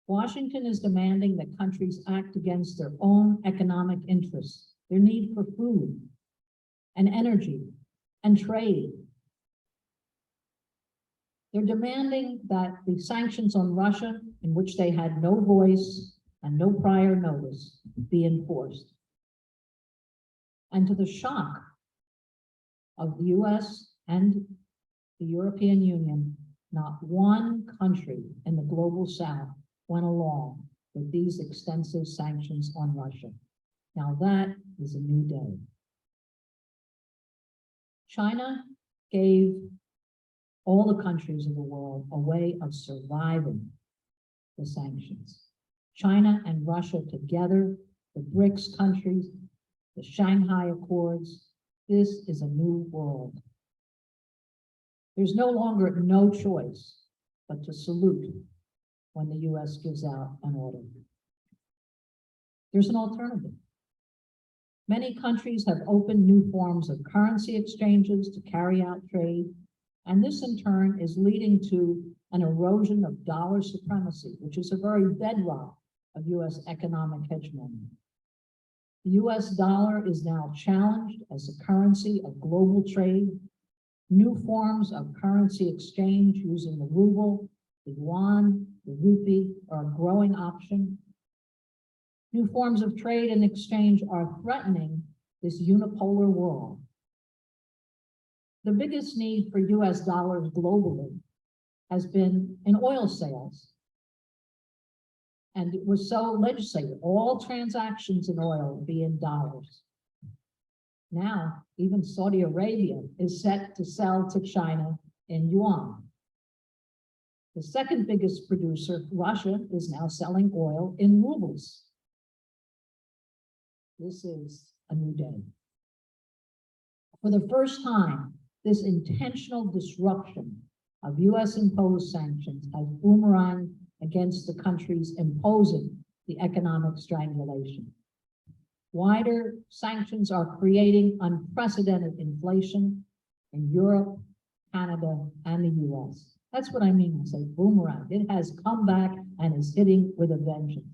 Washington is demanding that countries act against their own economic interests, their need for food and energy and trade. They're demanding that the sanctions on Russia, in which they had no voice and no prior notice, be enforced. And to the shock of the US and the European Union, not one country in the global South went along with these extensive sanctions on Russia. Now that is a new day. China gave all the countries of the world a way of surviving the sanctions. China and Russia together, the BRICS countries, the Shanghai Accords, this is a new world. There's no longer no choice but to salute when the US gives out an order. There's an alternative. Many countries have opened new forms of currency exchanges to carry out trade, and this in turn is leading to an erosion of dollar supremacy, which is a very bedrock of US economic hegemony. The US dollar is now challenged as a currency of global trade. New forms of currency exchange using the ruble, the yuan, the rupee are a growing option. New forms of trade and exchange are threatening this unipolar world. The biggest need for US dollars globally has been in oil sales. And it was so legislated, all transactions in oil be in dollars. Now, even Saudi Arabia is set to sell to China in yuan. The second biggest producer, Russia, is now selling oil in rubles. This is a new day. For the first time, this intentional disruption of US imposed sanctions has boomeranged against the countries imposing the economic strangulation. Wider sanctions are creating unprecedented inflation in Europe, Canada, and the US. That's what I mean when I say boomerang. It has come back and is hitting with a vengeance.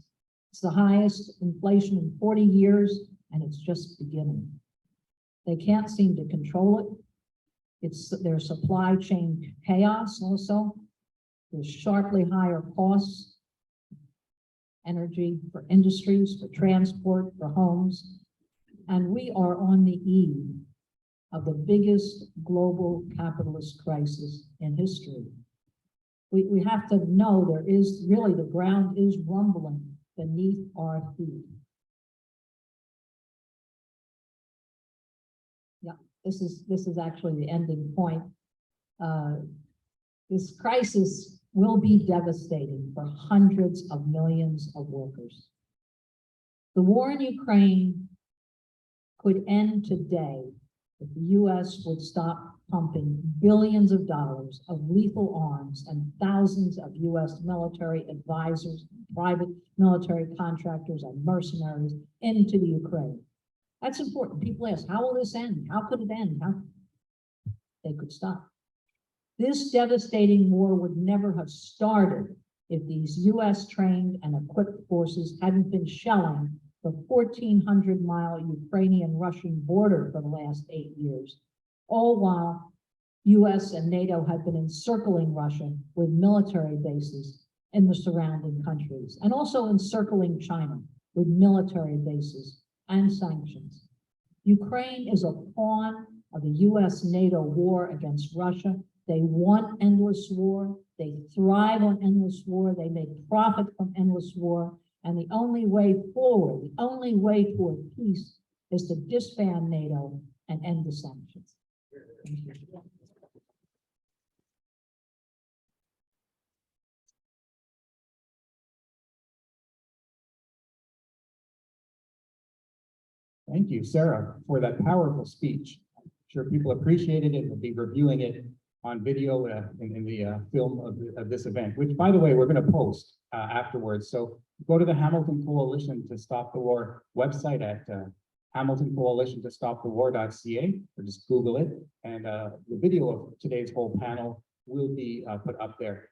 It's the highest inflation in 40 years, and it's just beginning. They can't seem to control it. It's their supply chain chaos also. There's sharply higher costs, energy for industries, for transport, for homes. And we are on the eve of the biggest global capitalist crisis in history. We have to know there is really, the ground is rumbling beneath our feet. Yeah, this is actually the ending point. This crisis will be devastating for hundreds of millions of workers. The war in Ukraine could end today if the US would stop pumping billions of dollars of lethal arms and thousands of US military advisors, private military contractors, and mercenaries into the Ukraine. That's important. People ask, how will this end? How could it end? How? They could stop. This devastating war would never have started if these US trained and equipped forces hadn't been shelling the 1,400-mile Ukrainian-Russian border for the last 8 years, all while US and NATO had been encircling Russia with military bases in the surrounding countries, and also encircling China with military bases and sanctions. Ukraine is a pawn of the US-NATO war against Russia. They want endless war. They thrive on endless war. They make profit from endless war. And the only way forward, the only way toward peace is to disband NATO and end the sanctions. Thank you, Sarah, for that powerful speech. I'm sure people appreciated it. We'll be reviewing it on video in the film of this event, which, by the way, we're going to post afterwards. So go to the Hamilton Coalition to Stop the War website at Hamilton Coalition to Stop the War.ca, or just Google it. And the video of today's whole panel will be put up there.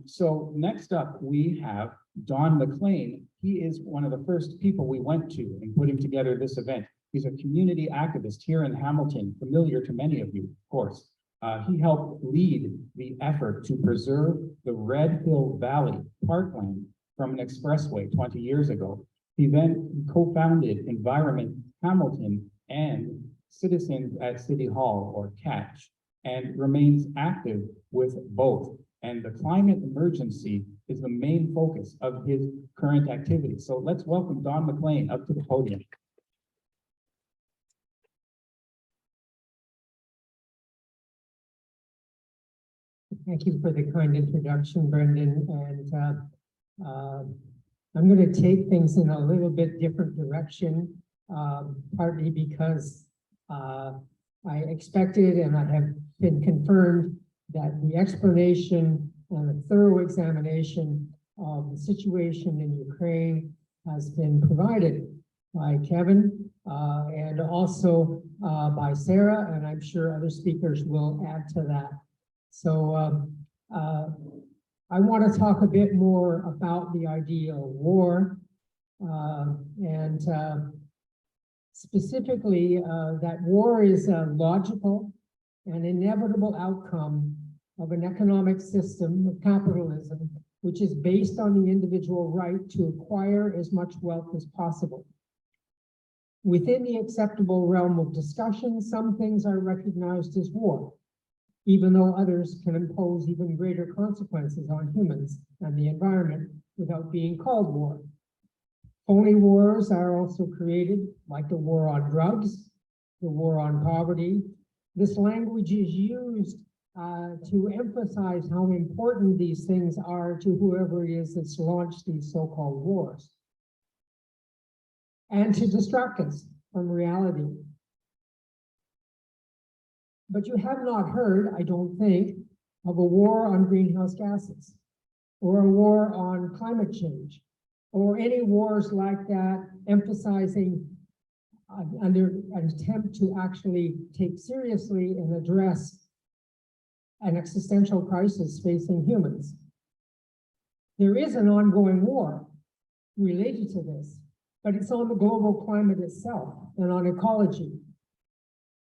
So next up, we have Don McLean. He is one of the first people we went to in putting together this event. He's a community activist here in Hamilton, familiar to many of you, of course. He helped lead the effort to preserve the Red Hill Valley parkland from an expressway 20 years ago. He then co-founded Environment Hamilton and Citizens at City Hall, or CATCH, and remains active with both. And the climate emergency is the main focus of his current activity. So let's welcome Don McLean up to the podium. Thank you for the kind introduction, Brendan. And I'm going to take things in a little bit different direction, partly because I expected and I have been confirmed that the explanation and a thorough examination of the situation in Ukraine has been provided by Kevin and also by Sarah, and I'm sure other speakers will add to that. So I want to talk a bit more about the idea of war and specifically that war is a logical and inevitable outcome of an economic system of capitalism, which is based on the individual right to acquire as much wealth as possible. Within the acceptable realm of discussion, some things are recognized as war, even though others can impose even greater consequences on humans and the environment without being called war. Phony wars are also created, like the war on drugs, the war on poverty. This language is used to emphasize how important these things are to whoever it is that's launched these so-called wars, and to distract us from reality. But you have not heard, I don't think, of a war on greenhouse gases, or a war on climate change, or any wars like that emphasizing under an attempt to actually take seriously and address an existential crisis facing humans. There is an ongoing war related to this, but it's on the global climate itself and on ecology.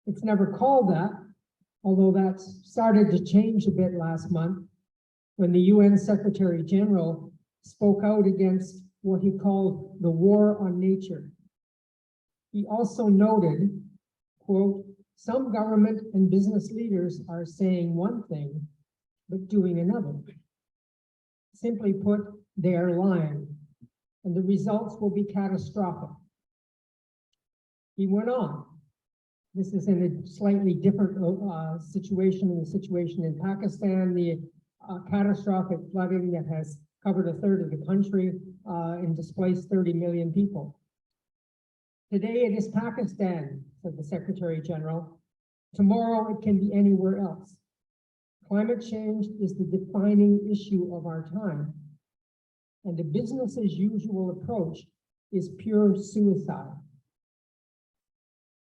It's never called that, although that started to change a bit last month when the UN Secretary General spoke out against what he called the war on nature. He also noted, quote, "Some government and business leaders are saying one thing, but doing another. Simply put, they are lying, and the results will be catastrophic." He went on. This is in a slightly different situation than the situation in Pakistan, the catastrophic flooding that has covered a third of the country and displaced 30 million people. Today it is Pakistan, said the Secretary General. Tomorrow it can be anywhere else. Climate change is the defining issue of our time, and the business as usual approach is pure suicide.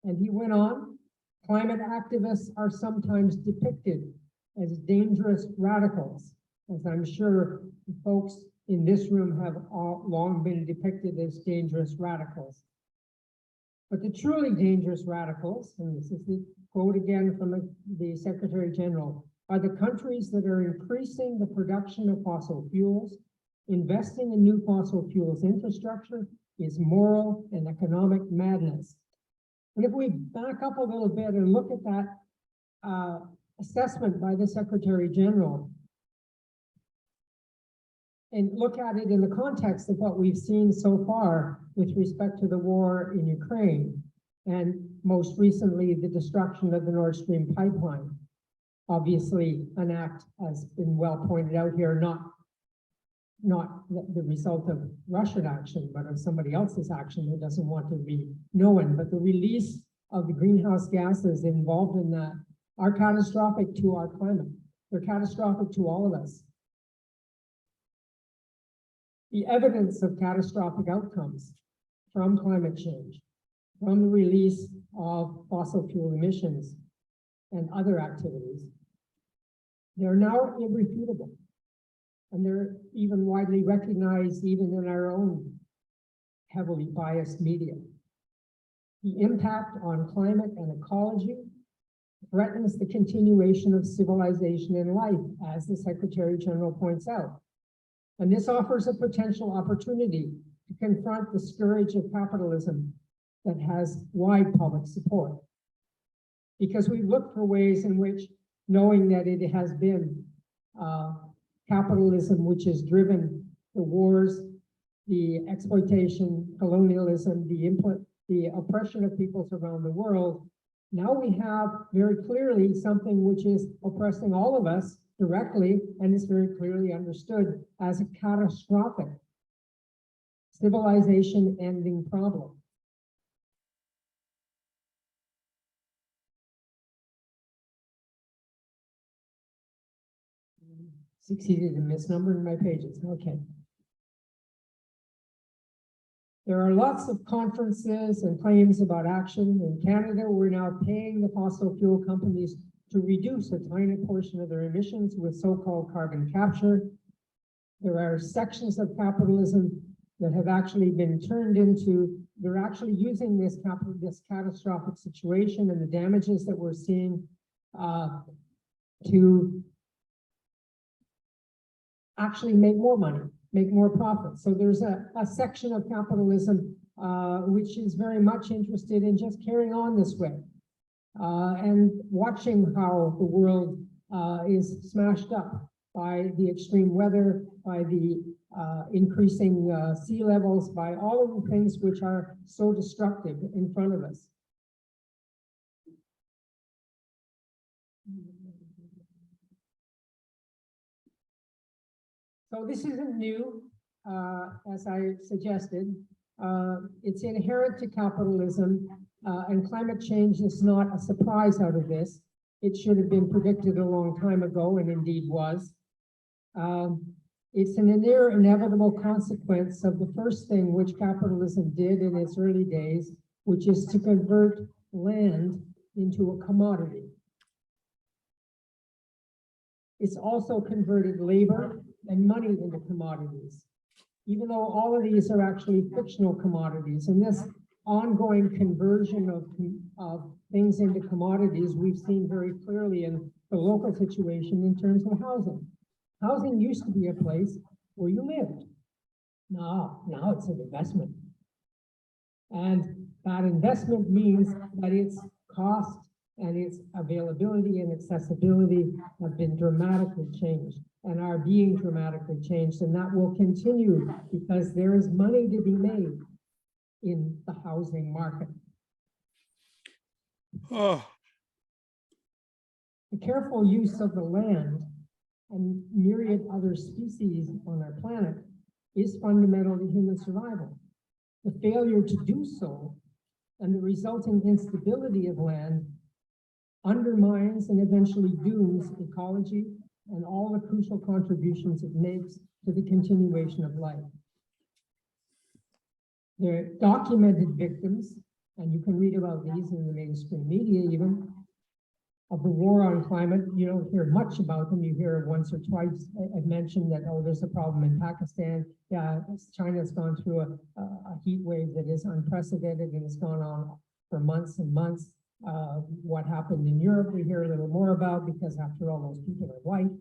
And he went on, climate activists are sometimes depicted as dangerous radicals, as I'm sure the folks in this room have long been depicted as dangerous radicals. But the truly dangerous radicals, and this is the quote again from the Secretary General, are the countries that are increasing the production of fossil fuels. Investing in new fossil fuels infrastructure is moral and economic madness. And if we back up a little bit and look at that assessment by the Secretary General, and look at it in the context of what we've seen so far with respect to the war in Ukraine, and most recently, the destruction of the Nord Stream pipeline. Obviously, an act, has been well pointed out here, not the result of Russian action, but of somebody else's action who doesn't want to be known. But the release of the greenhouse gases involved in that are catastrophic to our climate. They're catastrophic to all of us. The evidence of catastrophic outcomes from climate change, from the release of fossil fuel emissions and other activities, they're now irrefutable. And they're even widely recognized even in our own heavily biased media. The impact on climate and ecology threatens the continuation of civilization and life, as the Secretary General points out. And this offers a potential opportunity to confront the scourge of capitalism that has wide public support. Because we've looked for ways in which, knowing that it has been capitalism which has driven the wars, the exploitation, colonialism, the oppression of peoples around the world, now we have very clearly something which is oppressing all of us directly, and is very clearly understood as a catastrophic civilization ending problem. Succeeded in misnumbering my pages. Okay. There are lots of conferences and claims about action. In Canada, we're now paying the fossil fuel companies to reduce a tiny portion of their emissions with so-called carbon capture. There are sections of capitalism that have actually been turned into, they're actually using this catastrophic situation and the damages that we're seeing to actually make more money, make more profit. So there's a section of capitalism which is very much interested in just carrying on this way and watching how the world is smashed up by the extreme weather, by the increasing sea levels, by all of the things which are so destructive in front of us. So this isn't new, as I suggested. It's inherent to capitalism, and climate change is not a surprise out of this. It should have been predicted a long time ago, and indeed was. It's an near inevitable consequence of the first thing which capitalism did in its early days, which is to convert land into a commodity. It's also converted labor and money into commodities, even though all of these are actually fictional commodities. And this ongoing conversion of things into commodities, we've seen very clearly in the local situation in terms of housing. Housing used to be a place where you lived. Now it's an investment. And that investment means that its cost and its availability and accessibility have been dramatically changed and are being dramatically changed. And that will continue because there is money to be made in the housing market. Oh. The careful use of the land and myriad other species on our planet is fundamental to human survival. The failure to do so and the resulting instability of land undermines and eventually dooms ecology and all the crucial contributions it makes to the continuation of life. There are documented victims, and you can read about these in the mainstream media even, of the war on climate. You don't hear much about them. You hear once or twice I've mentioned that, oh, there's a problem in Pakistan. Yeah, China's gone through a heat wave that is unprecedented and it's gone on for months and months. What happened in Europe, we hear a little more about because after all, those people are white.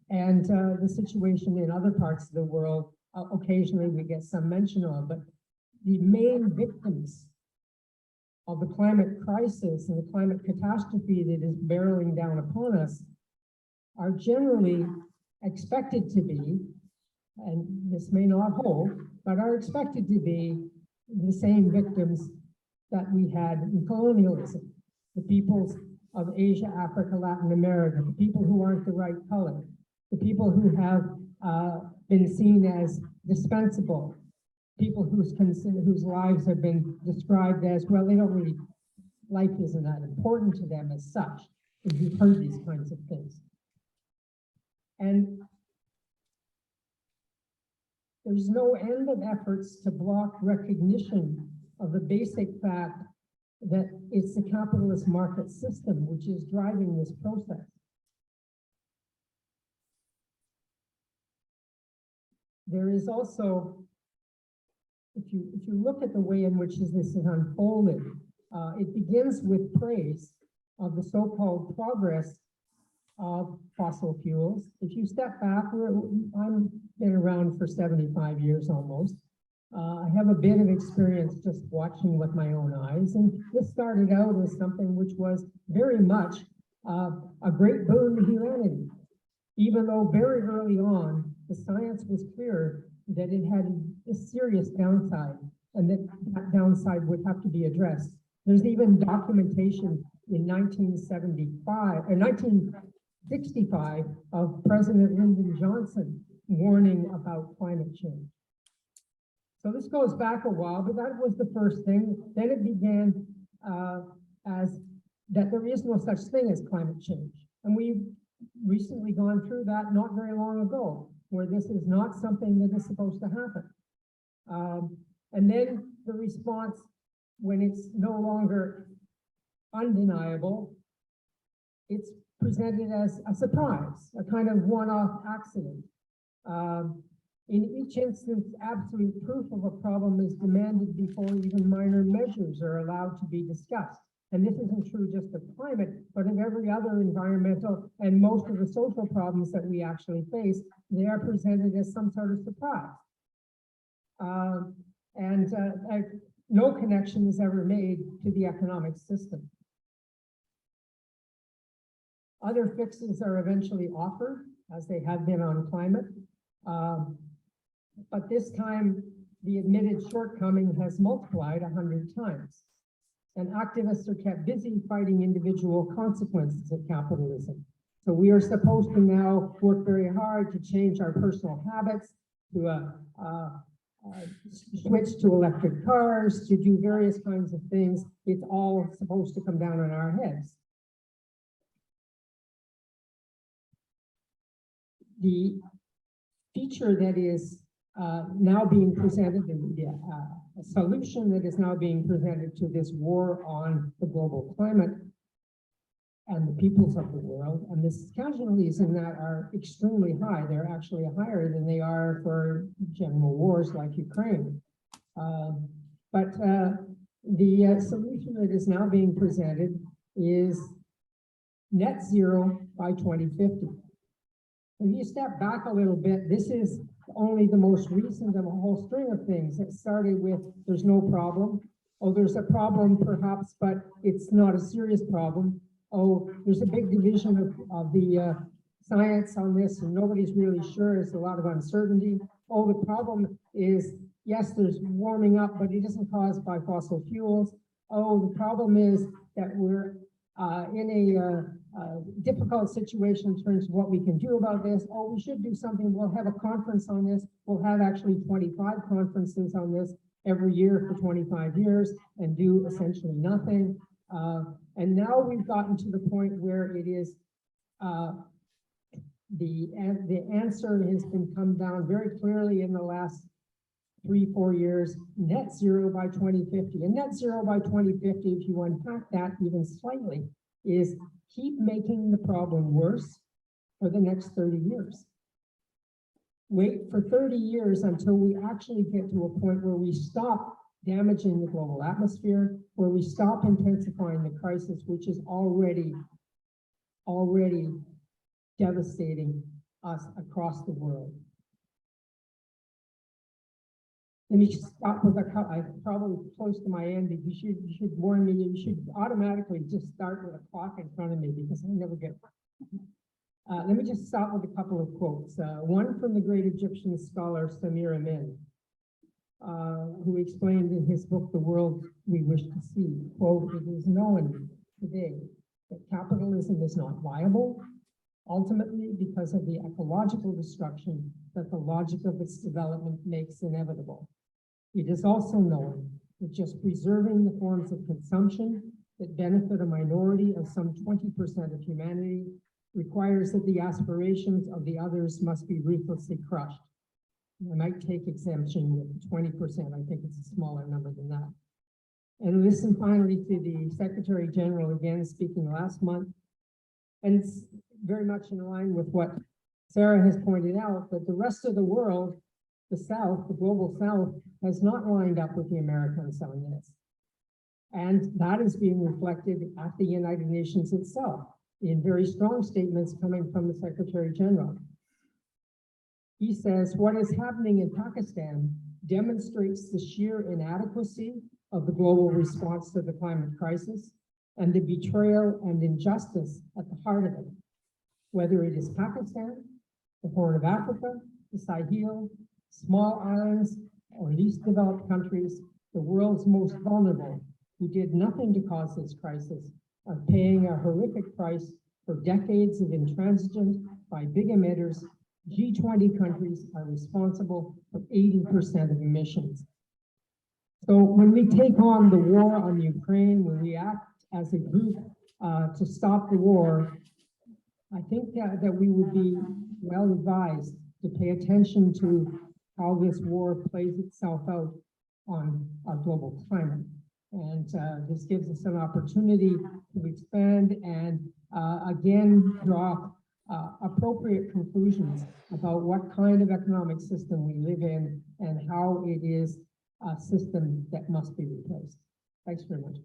And the situation in other parts of the world, occasionally we get some mention of, but the main victims of the climate crisis and the climate catastrophe that is barreling down upon us are generally expected to be, and this may not hold, but are expected to be the same victims that we had in colonialism. The peoples of Asia, Africa, Latin America, the people who aren't the right color, the people who have been seen as dispensable, people whose lives have been described as, well, they don't really, life isn't that important to them as such. And you've heard these kinds of things. And there's no end of efforts to block recognition of the basic fact that it's the capitalist market system which is driving this process. There is also, if you look at the way in which this is unfolded, it begins with praise of the so-called progress of fossil fuels. If you step back, I've been around for 75 years almost. I have a bit of experience just watching with my own eyes, and this started out as something which was very much a great boon to humanity, even though very early on, the science was clear that it had a serious downside, and that downside would have to be addressed. There's even documentation in 1965 of President Lyndon Johnson warning about climate change. So this goes back a while, but that was the first thing. Then it began as that there is no such thing as climate change. And we've recently gone through that not very long ago, where this is not something that is supposed to happen. And then the response, when it's no longer undeniable, it's presented as a surprise, a kind of one-off accident. In each instance, absolute proof of a problem is demanded before even minor measures are allowed to be discussed. And this isn't true just of climate, but of every other environmental and most of the social problems that we actually face. They are presented as some sort of surprise. No connection is ever made to the economic system. Other fixes are eventually offered, as they have been on climate. But this time, the admitted shortcoming has multiplied 100 times. And activists are kept busy fighting individual consequences of capitalism. So we are supposed to now work very hard to change our personal habits, to switch to electric cars, to do various kinds of things. It's all supposed to come down on our heads. The feature that is now being presented, a solution that is now being presented to this war on the global climate and the peoples of the world, and the casualties in that are extremely high. They're actually higher than they are for general wars like Ukraine. But the solution that is now being presented is net zero by 2050. If you step back a little bit, this is only the most recent of a whole string of things. It started with, there's no problem. Oh, there's a problem perhaps, but it's not a serious problem. Oh, there's a big division of the science on this and nobody's really sure. There's a lot of uncertainty. Oh, the problem is, yes, there's warming up, but it isn't caused by fossil fuels. Oh, the problem is that we're in a difficult situation in terms of what we can do about this. Oh, we should do something. We'll have a conference on this. We'll have actually 25 conferences on this every year for 25 years and do essentially nothing. And now we've gotten to the point where it is the answer has been come down very clearly in the last 3-4 years, net zero by 2050. And net zero by 2050, if you unpack that even slightly, is keep making the problem worse for the next 30 years. Wait for 30 years until we actually get to a point where we stop damaging the global atmosphere, where we stop intensifying the crisis, which is already devastating us across the world. Let me just start with I probably close to my end. You should warn me, you should automatically just start with a clock in front of me because I never get. Let me just start with a couple of quotes. One from the great Egyptian scholar Samir Amin, who explained in his book, The World We Wish to See, quote, "It is known today that capitalism is not viable, ultimately because of the ecological destruction that the logic of its development makes inevitable. It is also known that just preserving the forms of consumption that benefit a minority of some 20% of humanity requires that the aspirations of the others must be ruthlessly crushed." I might take exemption with 20%. I think it's a smaller number than that. And listen finally to the Secretary General again speaking last month. And it's very much in line with what Sarah has pointed out, that the rest of the world, the South, the global South, has not lined up with the Americans on this. And that is being reflected at the United Nations itself in very strong statements coming from the Secretary General. He says, "What is happening in Pakistan demonstrates the sheer inadequacy of the global response to the climate crisis and the betrayal and injustice at the heart of it. Whether it is Pakistan, the Horn of Africa, the Sahel, small islands, or least developed countries, the world's most vulnerable, who did nothing to cause this crisis, are paying a horrific price for decades of intransigence by big emitters. G20 countries are responsible for 80% of emissions." So when we take on the war on Ukraine, when we act as a group to stop the war, I think that we would be well advised to pay attention to how this war plays itself out on our global climate. And this gives us an opportunity to expand and again draw appropriate conclusions about what kind of economic system we live in and how it is a system that must be replaced. Thanks very much.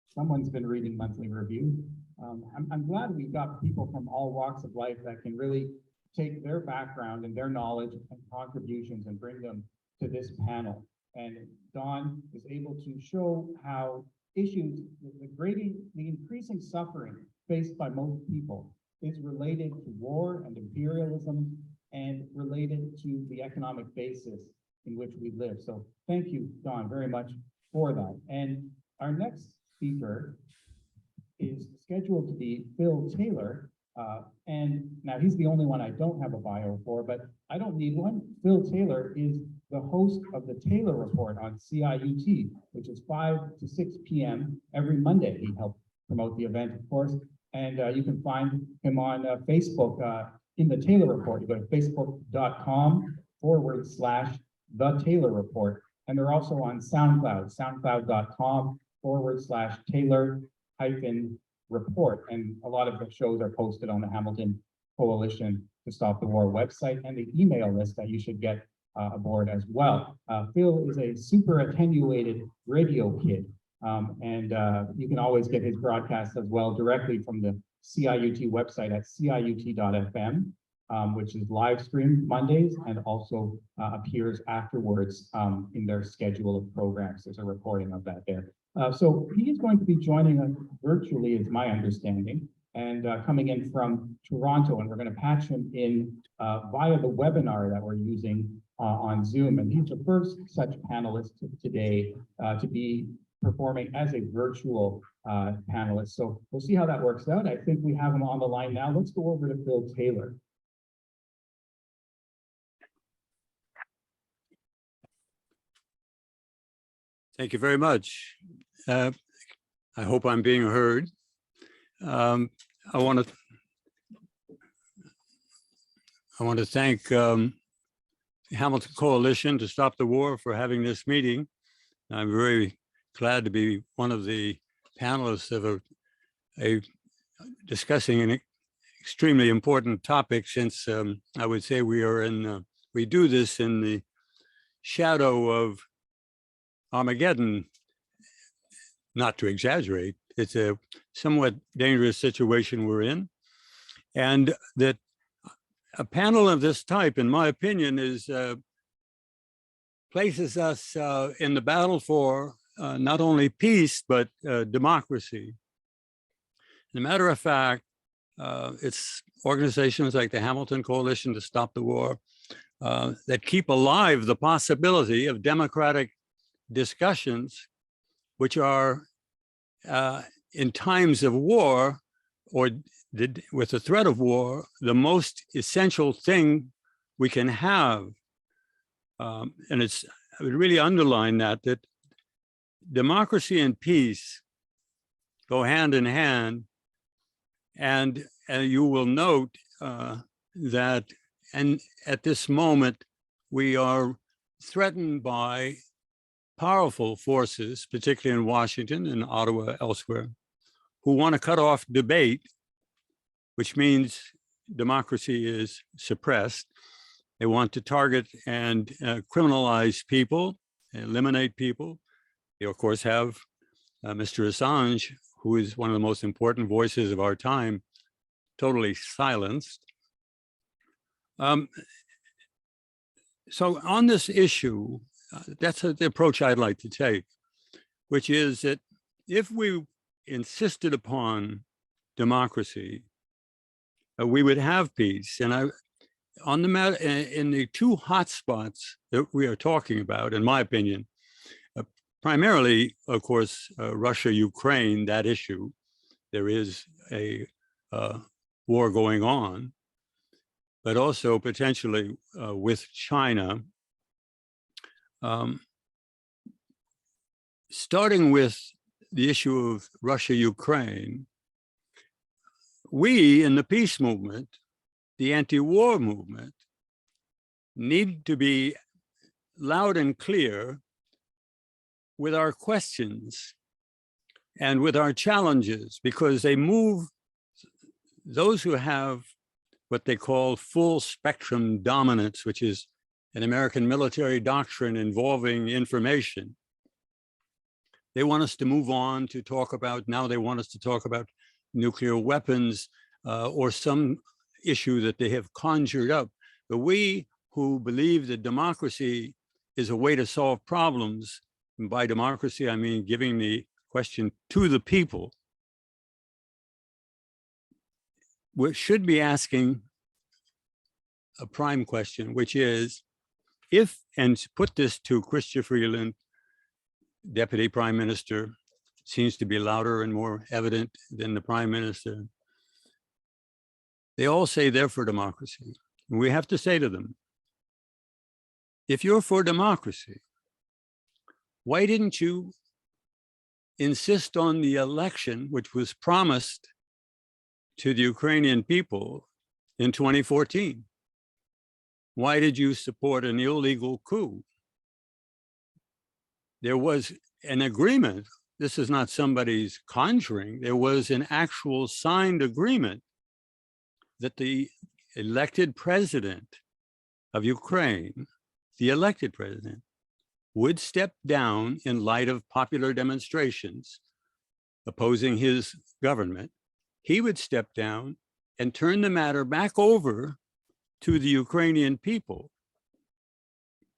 Someone's been reading Monthly Review. I'm glad we've got people from all walks of life that can really take their background and their knowledge and contributions and bring them to this panel. And Don is able to show how issues, the increasing suffering faced by most people is related to war and imperialism and related to the economic basis in which we live. So thank you, Don, very much for that. And our next speaker is scheduled to be Phil Taylor. And now he's the only one I don't have a bio for, but I don't need one. Phil Taylor is the host of the Taylor Report on CIUT, which is 5 to 6 p.m. every Monday. He helped promote the event, of course. And you can find him on Facebook in the Taylor Report. You go to facebook.com/The Taylor Report. And they're also on SoundCloud, soundcloud.com/Taylor-Report. And a lot of the shows are posted on the Hamilton Coalition to Stop the War website and the email list that you should get aboard as well. Phil is a super attenuated radio kid. And you can always get his broadcasts as well directly from the CIUT website at ciut.fm, which is live streamed Mondays and also appears afterwards in their schedule of programs. There's a recording of that there. So he is going to be joining us virtually, is my understanding, and coming in from Toronto, and we're going to patch him in via the webinar that we're using on Zoom. And he's the first such panelist today to be performing as a virtual panelist. So we'll see how that works out. I think we have him on the line now. Let's go over to Phil Taylor. Thank you very much. I hope I'm being heard. I want to thank the Hamilton Coalition to Stop the War for having this meeting. I'm very glad to be one of the panelists of a discussing an extremely important topic, since I would say we do this in the shadow of Armageddon. Not to exaggerate, it's a somewhat dangerous situation we're in. And that a panel of this type, in my opinion, is places us in the battle for not only peace, but democracy. As a matter of fact, it's organizations like the Hamilton Coalition to Stop the War that keep alive the possibility of democratic discussions, which are in times of war or with the threat of war, the most essential thing we can have. And I would really underline that democracy and peace go hand in hand. And you will note that, and at this moment, we are threatened by powerful forces, particularly in Washington and Ottawa, elsewhere, who want to cut off debate, which means democracy is suppressed. They want to target and criminalize people, eliminate people. They, of course, have Mr. Assange, who is one of the most important voices of our time, totally silenced. So on this issue, that's the approach I'd like to take, which is that if we insisted upon democracy, we would have peace. And on the matter, in the two hotspots that we are talking about, in my opinion, primarily, of course, Russia, Ukraine, that issue, there is a war going on, but also potentially with China. Starting with the issue of Russia, Ukraine, we in the peace movement, the anti-war movement, need to be loud and clear with our questions and with our challenges, because they move those who have what they call full spectrum dominance, which is an American military doctrine involving information. They want us to move on to talk about, now they want us to talk about nuclear weapons or some issue that they have conjured up. But we who believe that democracy is a way to solve problems, and by democracy, I mean giving the question to the people, we should be asking a prime question, which is, if, and put this to Chrystia Freeland, Deputy Prime Minister, seems to be louder and more evident than the Prime Minister. They all say they're for democracy. And we have to say to them, if you're for democracy, why didn't you insist on the election which was promised to the Ukrainian people in 2014? Why did you support an illegal coup? There was an agreement. This is not somebody's conjuring. There was an actual signed agreement that the elected president of Ukraine, the elected president, would step down in light of popular demonstrations opposing his government. He would step down and turn the matter back over to the Ukrainian people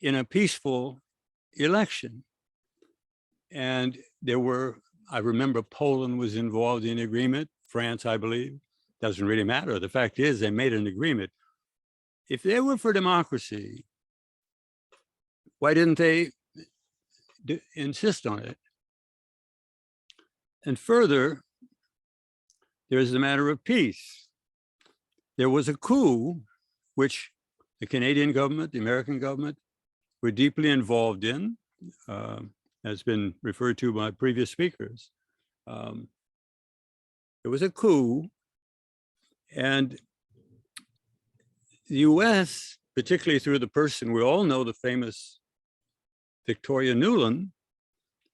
in a peaceful election. And there were, I remember Poland was involved in the agreement, France, I believe. Doesn't really matter. The fact is they made an agreement. If they were for democracy, why didn't they insist on it? And further, there's the matter of peace. There was a coup, which the Canadian government, the American government, were deeply involved in, has been referred to by previous speakers. There was a coup, and the US, particularly through the person we all know, the famous Victoria Nuland,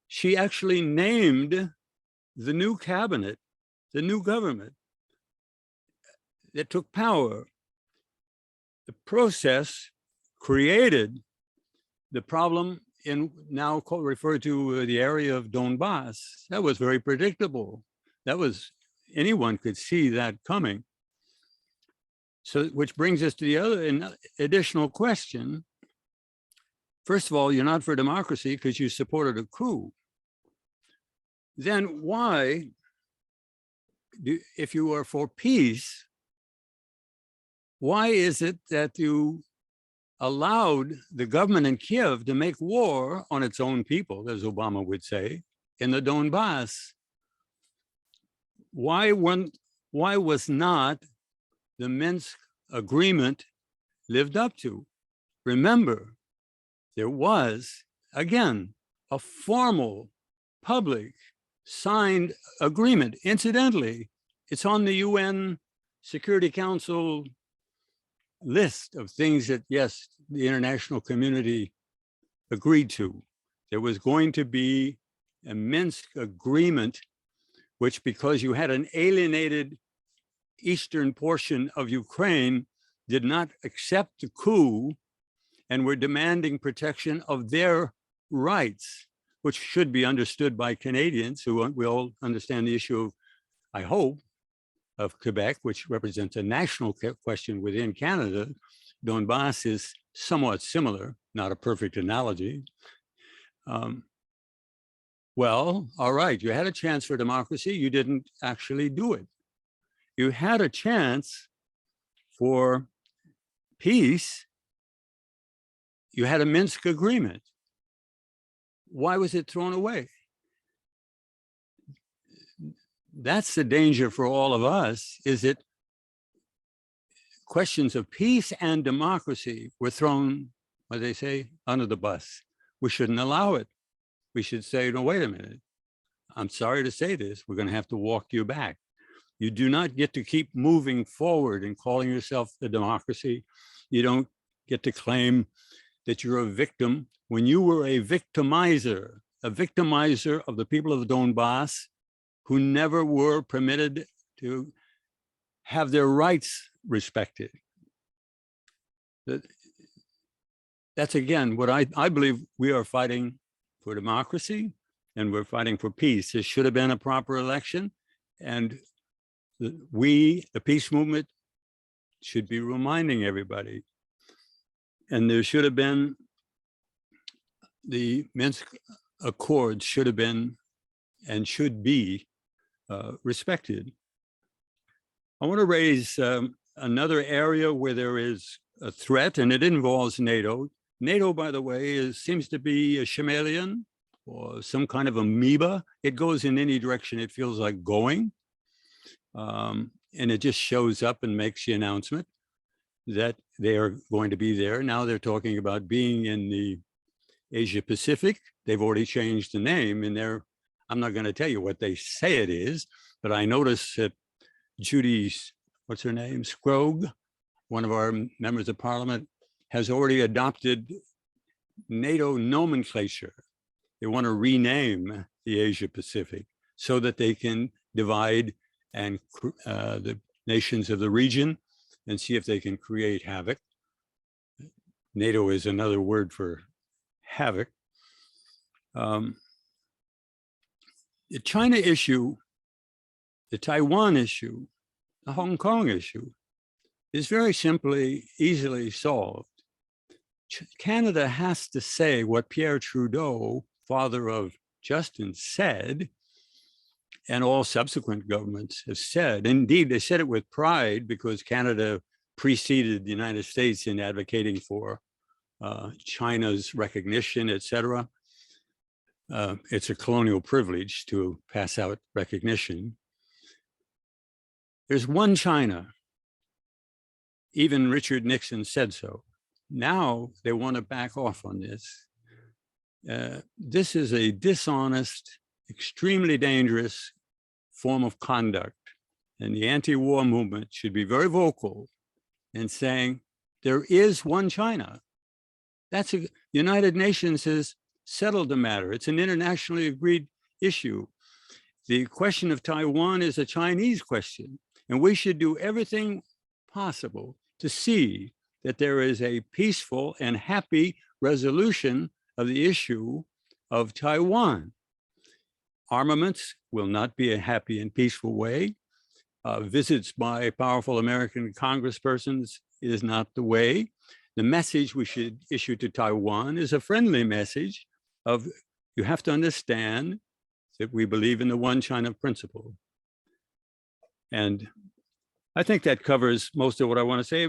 she actually named the new cabinet, the new government that took power. The process created the problem in now referred to the area of Donbass. That was very predictable. That was, anyone could see that coming. So, which brings us to the other additional question. First of all, you're not for democracy because you supported a coup. Then why, if you are for peace, why is it that you allowed the government in Kiev to make war on its own people, as Obama would say, in the Donbass? Why was not the Minsk agreement lived up to? Remember, there was, again, a formal, public, signed agreement. Incidentally, it's on the UN Security Council list of things that, yes, the international community agreed to. There was going to be a Minsk agreement, which, because you had an alienated eastern portion of Ukraine, did not accept the coup and were demanding protection of their rights, which should be understood by Canadians who we all understand the issue of, I hope, of Quebec, which represents a national question within Canada. Donbass is somewhat similar, not a perfect analogy. Well, all right, you had a chance for democracy. You didn't actually do it. You had a chance for peace. You had a Minsk agreement. Why was it thrown away? That's the danger for all of us, is that questions of peace and democracy were thrown, what they say, under the bus. We shouldn't allow it. We should say, no, wait a minute. I'm sorry to say this. We're going to have to walk you back. You do not get to keep moving forward and calling yourself a democracy. You don't get to claim that you're a victim when you were a victimizer of the people of the Donbass who never were permitted to have their rights respected. That's, again, what I believe we are fighting for democracy, and we're fighting for peace. There should have been a proper election, and the peace movement, should be reminding everybody. And there should have been, the Minsk Accords should have been and should be respected. I want to raise another area where there is a threat, and it involves NATO. NATO, by the way, seems to be a chameleon or some kind of amoeba. It goes in any direction it feels like going. And it just shows up and makes the announcement that they are going to be there. Now they're talking about being in the Asia Pacific. They've already changed the name, and I'm not going to tell you what they say it is, but I noticed that Judy's, what's her name, Scrogg, one of our members of parliament, has already adopted NATO nomenclature. They want to rename the Asia Pacific so that they can divide and the nations of the region and see if they can create havoc. NATO is another word for havoc. The China issue, the Taiwan issue, the Hong Kong issue is very simply, easily solved. Canada has to say what Pierre Trudeau, father of Justin, said, and all subsequent governments have said. Indeed, they said it with pride because Canada preceded the United States in advocating for China's recognition, et cetera. It's a colonial privilege to pass out recognition. There's one China. Even Richard Nixon said so. Now they want to back off on this. This is a dishonest, extremely dangerous form of conduct. And the anti-war movement should be very vocal in saying there is one China. The United Nations has settled the matter. It's an internationally agreed issue. The question of Taiwan is a Chinese question, and we should do everything possible to see that there is a peaceful and happy resolution of the issue of Taiwan. Armaments will not be a happy and peaceful way. visits by powerful American congresspersons is not the way. The message we should issue to Taiwan is a friendly message of, you have to understand that we believe in the one China principle. And I think that covers most of what I want to say.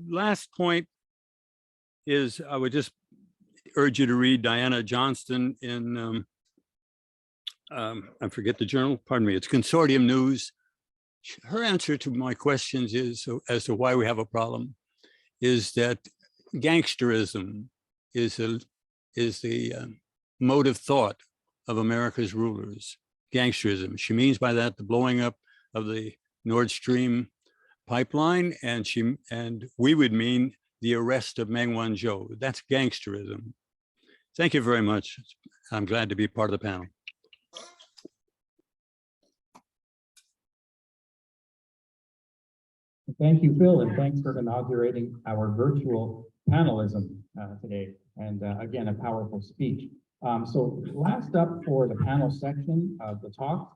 Last point is, I would just urge you to read Diana Johnston in, I forget the journal, pardon me, it's Consortium News. Her answer to my questions is, as to why we have a problem, is that gangsterism is the mode of thought of America's rulers. Gangsterism. She means by that the blowing up of the Nord Stream pipeline, and we would mean the arrest of Meng Wanzhou. That's gangsterism. Thank you very much. I'm glad to be part of the panel. Thank you, Phil, and thanks for inaugurating our virtual panelism today. And again, a powerful speech. So last up for the panel section of the talk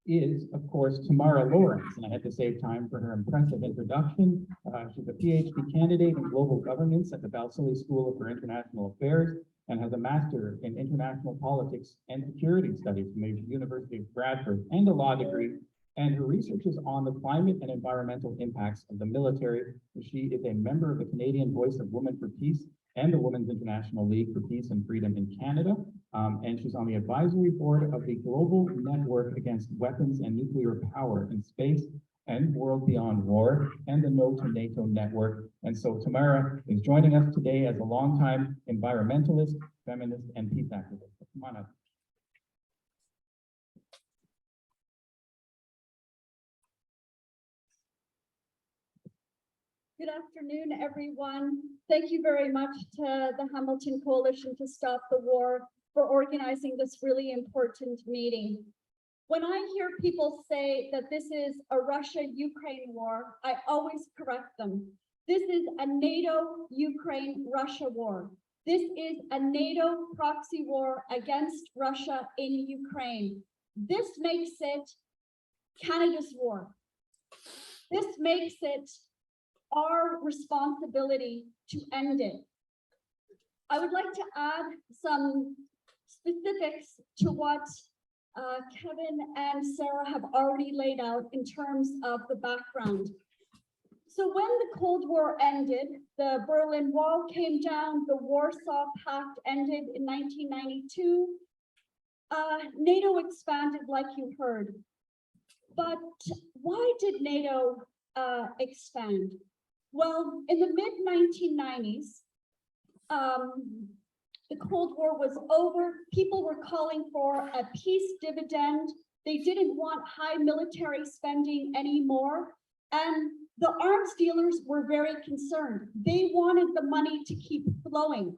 is, of course, Tamara Lawrence. And I had to save time for her impressive introduction. She's a PhD candidate in global governance at the Balsillie School for International Affairs and has a master in international politics and security studies from the University of Bradford and a law degree. And her research is on the climate and environmental impacts of the military. She is a member of the Canadian Voice of Women for Peace and the Women's International League for Peace and Freedom in Canada. And she's on the advisory board of the Global Network Against Weapons and Nuclear Power in Space and World Beyond War, and the No to NATO Network. And so Tamara is joining us today as a longtime environmentalist, feminist, and peace activist. Come on up. Good afternoon, everyone. Thank you very much to the Hamilton Coalition to Stop the War for organizing this really important meeting. When I hear people say that this is a Russia-Ukraine war, I always correct them. This is a NATO-Ukraine-Russia war. This is a NATO proxy war against Russia in Ukraine. This makes it Canada's war. This makes it our responsibility to end it. I would like to add some specifics to what Kevin and Sarah have already laid out in terms of the background. So when the Cold War ended, the Berlin Wall came down, the Warsaw Pact ended in 1992, NATO expanded like you heard. But why did NATO expand? Well, in the mid-1990s, the Cold War was over. People were calling for a peace dividend. They didn't want high military spending anymore. And the arms dealers were very concerned. They wanted the money to keep flowing.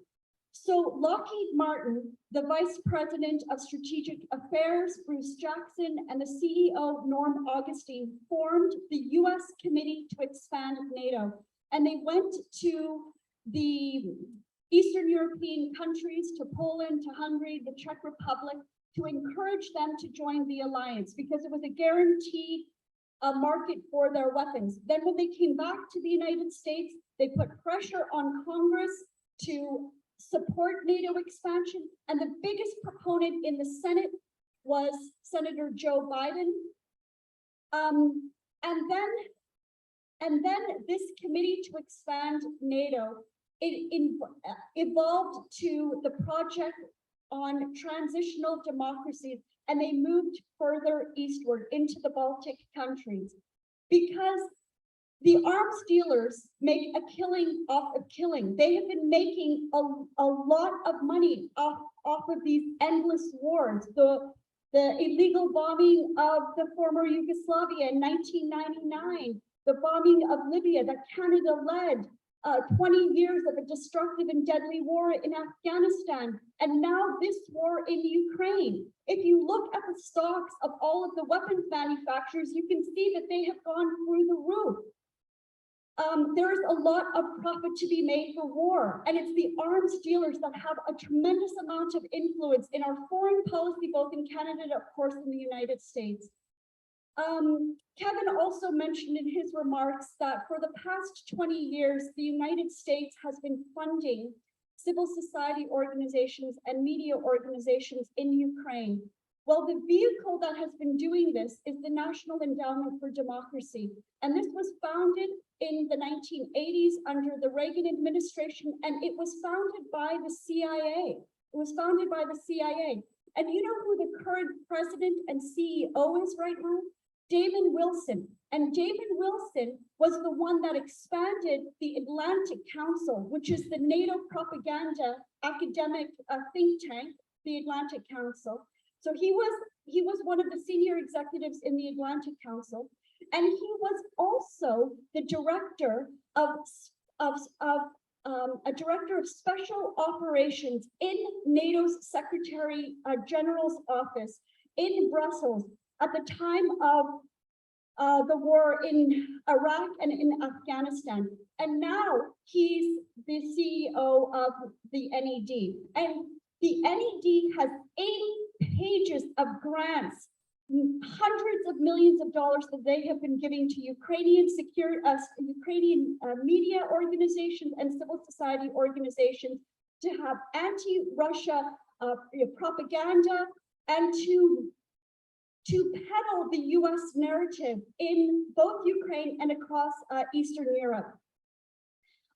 So Lockheed Martin, the Vice President of Strategic Affairs, Bruce Jackson, and the CEO, Norm Augustine, formed the US Committee to Expand NATO. And they went to the Eastern European countries, to Poland, to Hungary, the Czech Republic, to encourage them to join the alliance because it was a guaranteed market for their weapons. Then when they came back to the United States, they put pressure on Congress to support NATO expansion. And the biggest proponent in the Senate was Senator Joe Biden. And then this committee to expand NATO, it evolved to the project on transitional democracies, and they moved further eastward into the Baltic countries because the arms dealers make a killing off of killing. They have been making a lot of money off of these endless wars. The illegal bombing of the former Yugoslavia in 1999, the bombing of Libya that Canada led, 20 years of a destructive and deadly war in Afghanistan, and now this war in Ukraine. If you look at the stocks of all of the weapons manufacturers, you can see that they have gone through the roof. There is a lot of profit to be made for war, and it's the arms dealers that have a tremendous amount of influence in our foreign policy, both in Canada and of course in the United States. Kevin also mentioned in his remarks that for the past 20 years, the United States has been funding civil society organizations and media organizations in Ukraine. Well, the vehicle that has been doing this is the National Endowment for Democracy. And this was founded in the 1980s under the Reagan administration, and it was founded by the CIA. It was founded by the CIA. And you know who the current president and CEO is right now? David Wilson. And David Wilson was the one that expanded the Atlantic Council, which is the NATO propaganda academic think tank, the Atlantic Council. So he was one of the senior executives in the Atlantic Council, and he was also the director of a director of special operations in NATO's Secretary General's office in Brussels at the time of the war in Iraq and in Afghanistan. And now he's the CEO of the NED. And the NED has 80 pages of grants, hundreds of millions of dollars that they have been giving to Ukrainian media organizations and civil society organizations to have anti-Russia propaganda and to peddle the US narrative in both Ukraine and across Eastern Europe.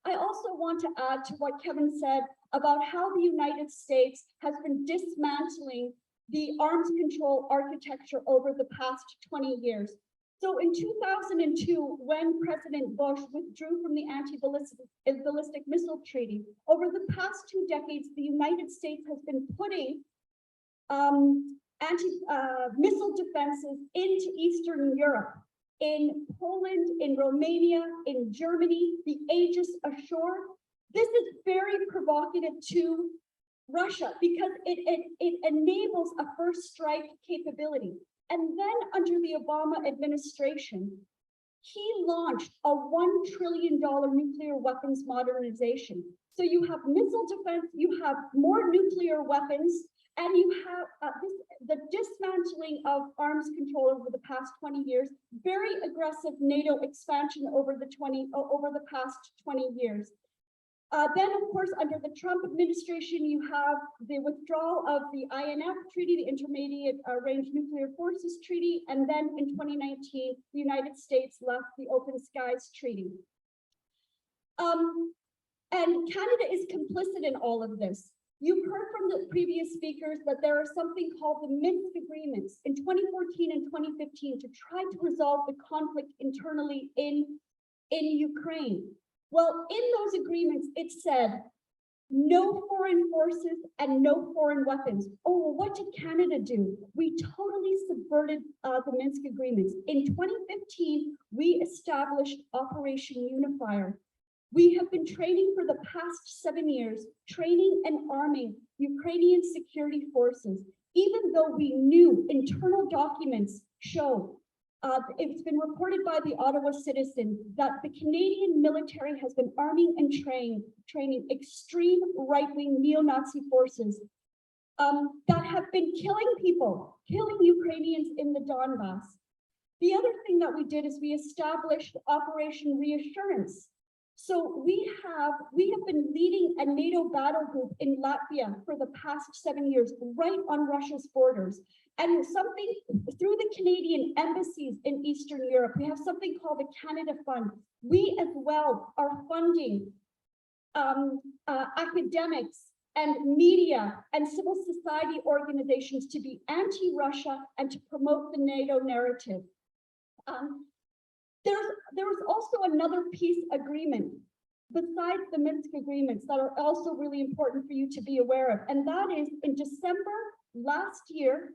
I also want to add to what Kevin said about how the United States has been dismantling the arms control architecture over the past 20 years. So in 2002, when President Bush withdrew from the anti-ballistic missile treaty, over the past 2 decades, the United States has been putting missile defenses into Eastern Europe, in Poland, in Romania, in Germany, the Aegis ashore. This is very provocative to Russia because it enables a first strike capability. And then under the Obama administration, he launched a $1 trillion nuclear weapons modernization. So you have missile defense, you have more nuclear weapons, and you have the dismantling of arms control over the past 20 years, very aggressive NATO expansion over the past 20 years. Then, of course, under the Trump administration, you have the withdrawal of the INF Treaty, the Intermediate Range Nuclear Forces Treaty, and then in 2019, the United States left the Open Skies Treaty. And Canada is complicit in all of this. You've heard from the previous speakers that there are something called the Minsk agreements in 2014 and 2015 to try to resolve the conflict internally in Ukraine. Well, in those agreements, it said no foreign forces and no foreign weapons. Oh, well, what did Canada do? We totally subverted the Minsk agreements. In 2015, we established Operation Unifier. We have been training for the past 7 years, training and arming Ukrainian security forces, even though we knew internal documents show, it's been reported by the Ottawa Citizen that the Canadian military has been arming and training extreme right-wing neo-Nazi forces that have been killing people, killing Ukrainians in the Donbass. The other thing that we did is we established Operation Reassurance. So we have been leading a NATO battle group in Latvia for the past 7 years, right on Russia's borders. And something through the Canadian embassies in Eastern Europe, we have something called the Canada Fund. We as well are funding academics and media and civil society organizations to be anti-Russia and to promote the NATO narrative. There was also another peace agreement besides the Minsk agreements that are also really important for you to be aware of. And that is in December last year,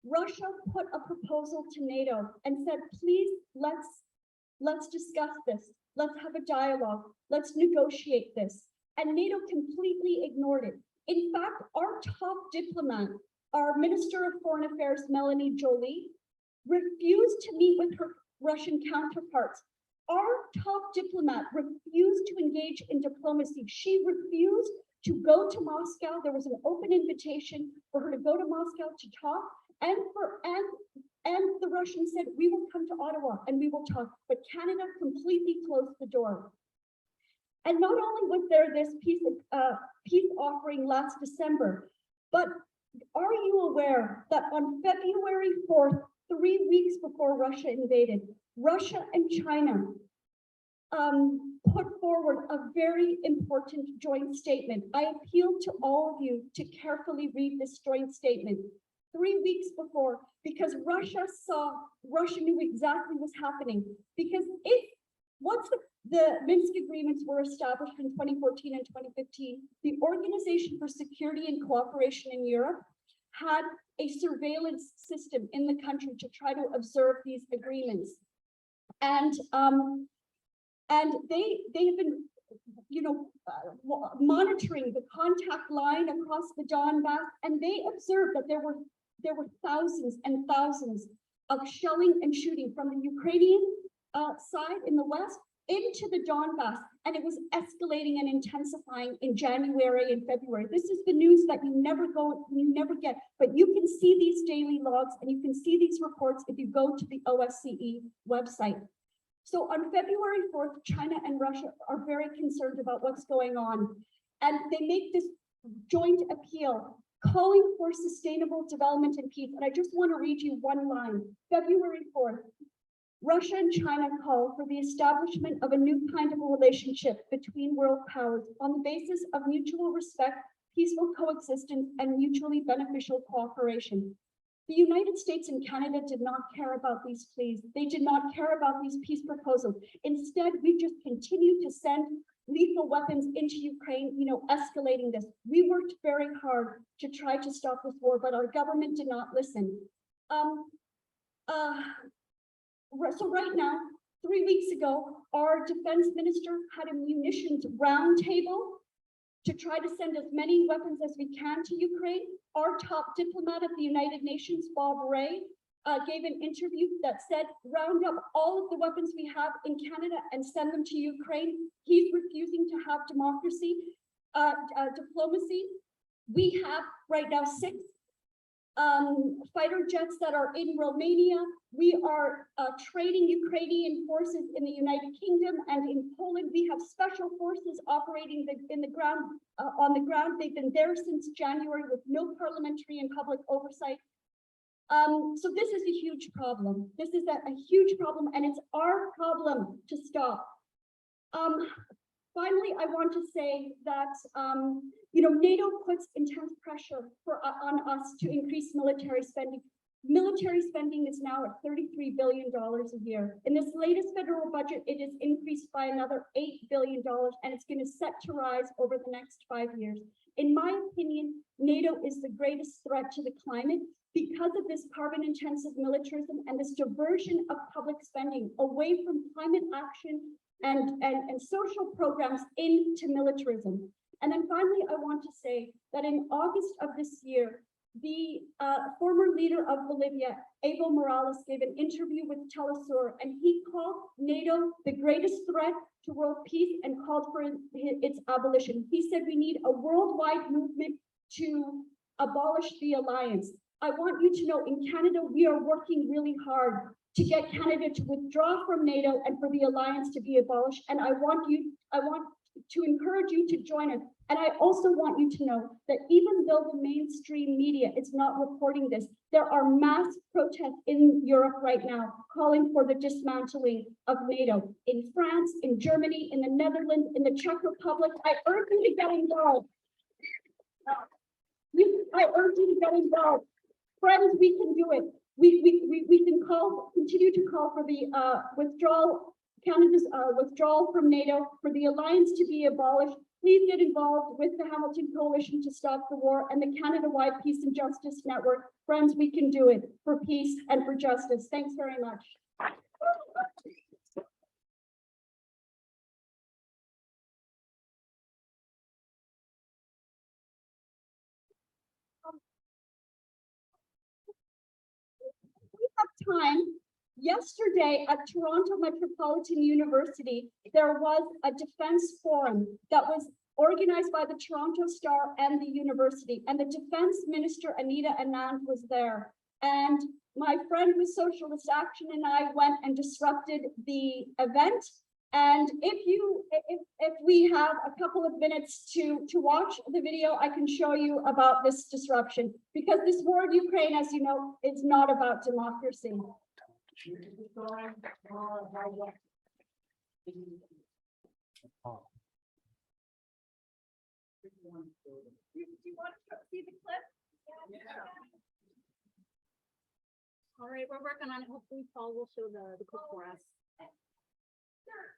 Russia put a proposal to NATO and said, please, let's discuss this. Let's have a dialogue. Let's negotiate this. And NATO completely ignored it. In fact, our top diplomat, our Minister of Foreign Affairs, Melanie Joly, refused to meet with her Russian counterparts. Our top diplomat refused to engage in diplomacy. She refused to go to Moscow. There was an open invitation for her to go to Moscow to talk and And the Russians said, we will come to Ottawa and we will talk, but Canada completely closed the door. And not only was there this peace offering last December, but are you aware that on February 4th, 3 weeks before Russia invaded, Russia and China put forward a very important joint statement. I appeal to all of you to carefully read this joint statement. 3 weeks before, because Russia knew exactly what was happening. Because once the Minsk agreements were established in 2014 and 2015, the Organization for Security and Cooperation in Europe had a surveillance system in the country to try to observe these agreements. And they've been, monitoring the contact line across the Donbass, and they observed that there were thousands and thousands of shelling and shooting from the Ukrainian side in the west into the Donbass, and it was escalating and intensifying in January and February. This is the news that you never get, but you can see these daily logs and you can see these reports if you go to the OSCE website. So on February 4th, China and Russia are very concerned about what's going on, and they make this joint appeal calling for sustainable development and peace. And I just want to read you one line. February 4th, Russia and China call for the establishment of a new kind of a relationship between world powers on the basis of mutual respect, peaceful coexistence, and mutually beneficial cooperation. The United States and Canada did not care about these pleas. They did not care about these peace proposals. Instead, we just continue to send lethal weapons into Ukraine, escalating this. We worked very hard to try to stop this war, but our government did not listen. So right now, 3 weeks ago, our defense minister had a munitions roundtable to try to send as many weapons as we can to Ukraine. Our top diplomat at the United Nations, Bob Ray, gave an interview that said, round up all of the weapons we have in Canada and send them to Ukraine. He's refusing to have diplomacy. We have right now 6 fighter jets that are in Romania. We are training Ukrainian forces in the United Kingdom and in Poland. We have special forces operating on the ground. They've been there since January with no parliamentary and public oversight. So this is a huge problem. This is a huge problem, and it's our problem to stop. Finally, I want to say that NATO puts intense pressure on us to increase military spending. Military spending is now at $33 billion a year. In this latest federal budget, it is increased by another $8 billion, and it's going to set to rise over the next 5 years. In my opinion, NATO is the greatest threat to the climate because of this carbon-intensive militarism and this diversion of public spending away from climate action and social programs into militarism. And then finally, I want to say that in August of this year, the former leader of Bolivia, Evo Morales, gave an interview with Telesur, and he called NATO the greatest threat to world peace and called for its abolition. He said we need a worldwide movement to abolish the alliance. I want you to know, in Canada, we are working really hard to get Canada to withdraw from NATO and for the alliance to be abolished. And I want to encourage you to join us. And I also want you to know that even though the mainstream media is not reporting this, there are mass protests in Europe right now calling for the dismantling of NATO. In France, in Germany, in the Netherlands, in the Czech Republic. I urge you to get involved. I urge you to get involved. Friends, we can do it. We can continue to call for the Canada's withdrawal from NATO, for the alliance to be abolished. Please get involved with the Hamilton Coalition to Stop the War and the Canada-wide Peace and Justice Network. Friends, we can do it for peace and for justice. Thanks very much. Time. Yesterday at Toronto Metropolitan University, there was a defense forum that was organized by the Toronto Star and the university, and the defense minister, Anita Anand, was there. And my friend with Socialist Action and I went and disrupted the event. And if we have a couple of minutes to watch the video, I can show you about this disruption, because this war in Ukraine, as you know, is not about democracy. Do you want to see the clip? Yeah. All right, we're working on it. Hopefully Paul will show the clip for us.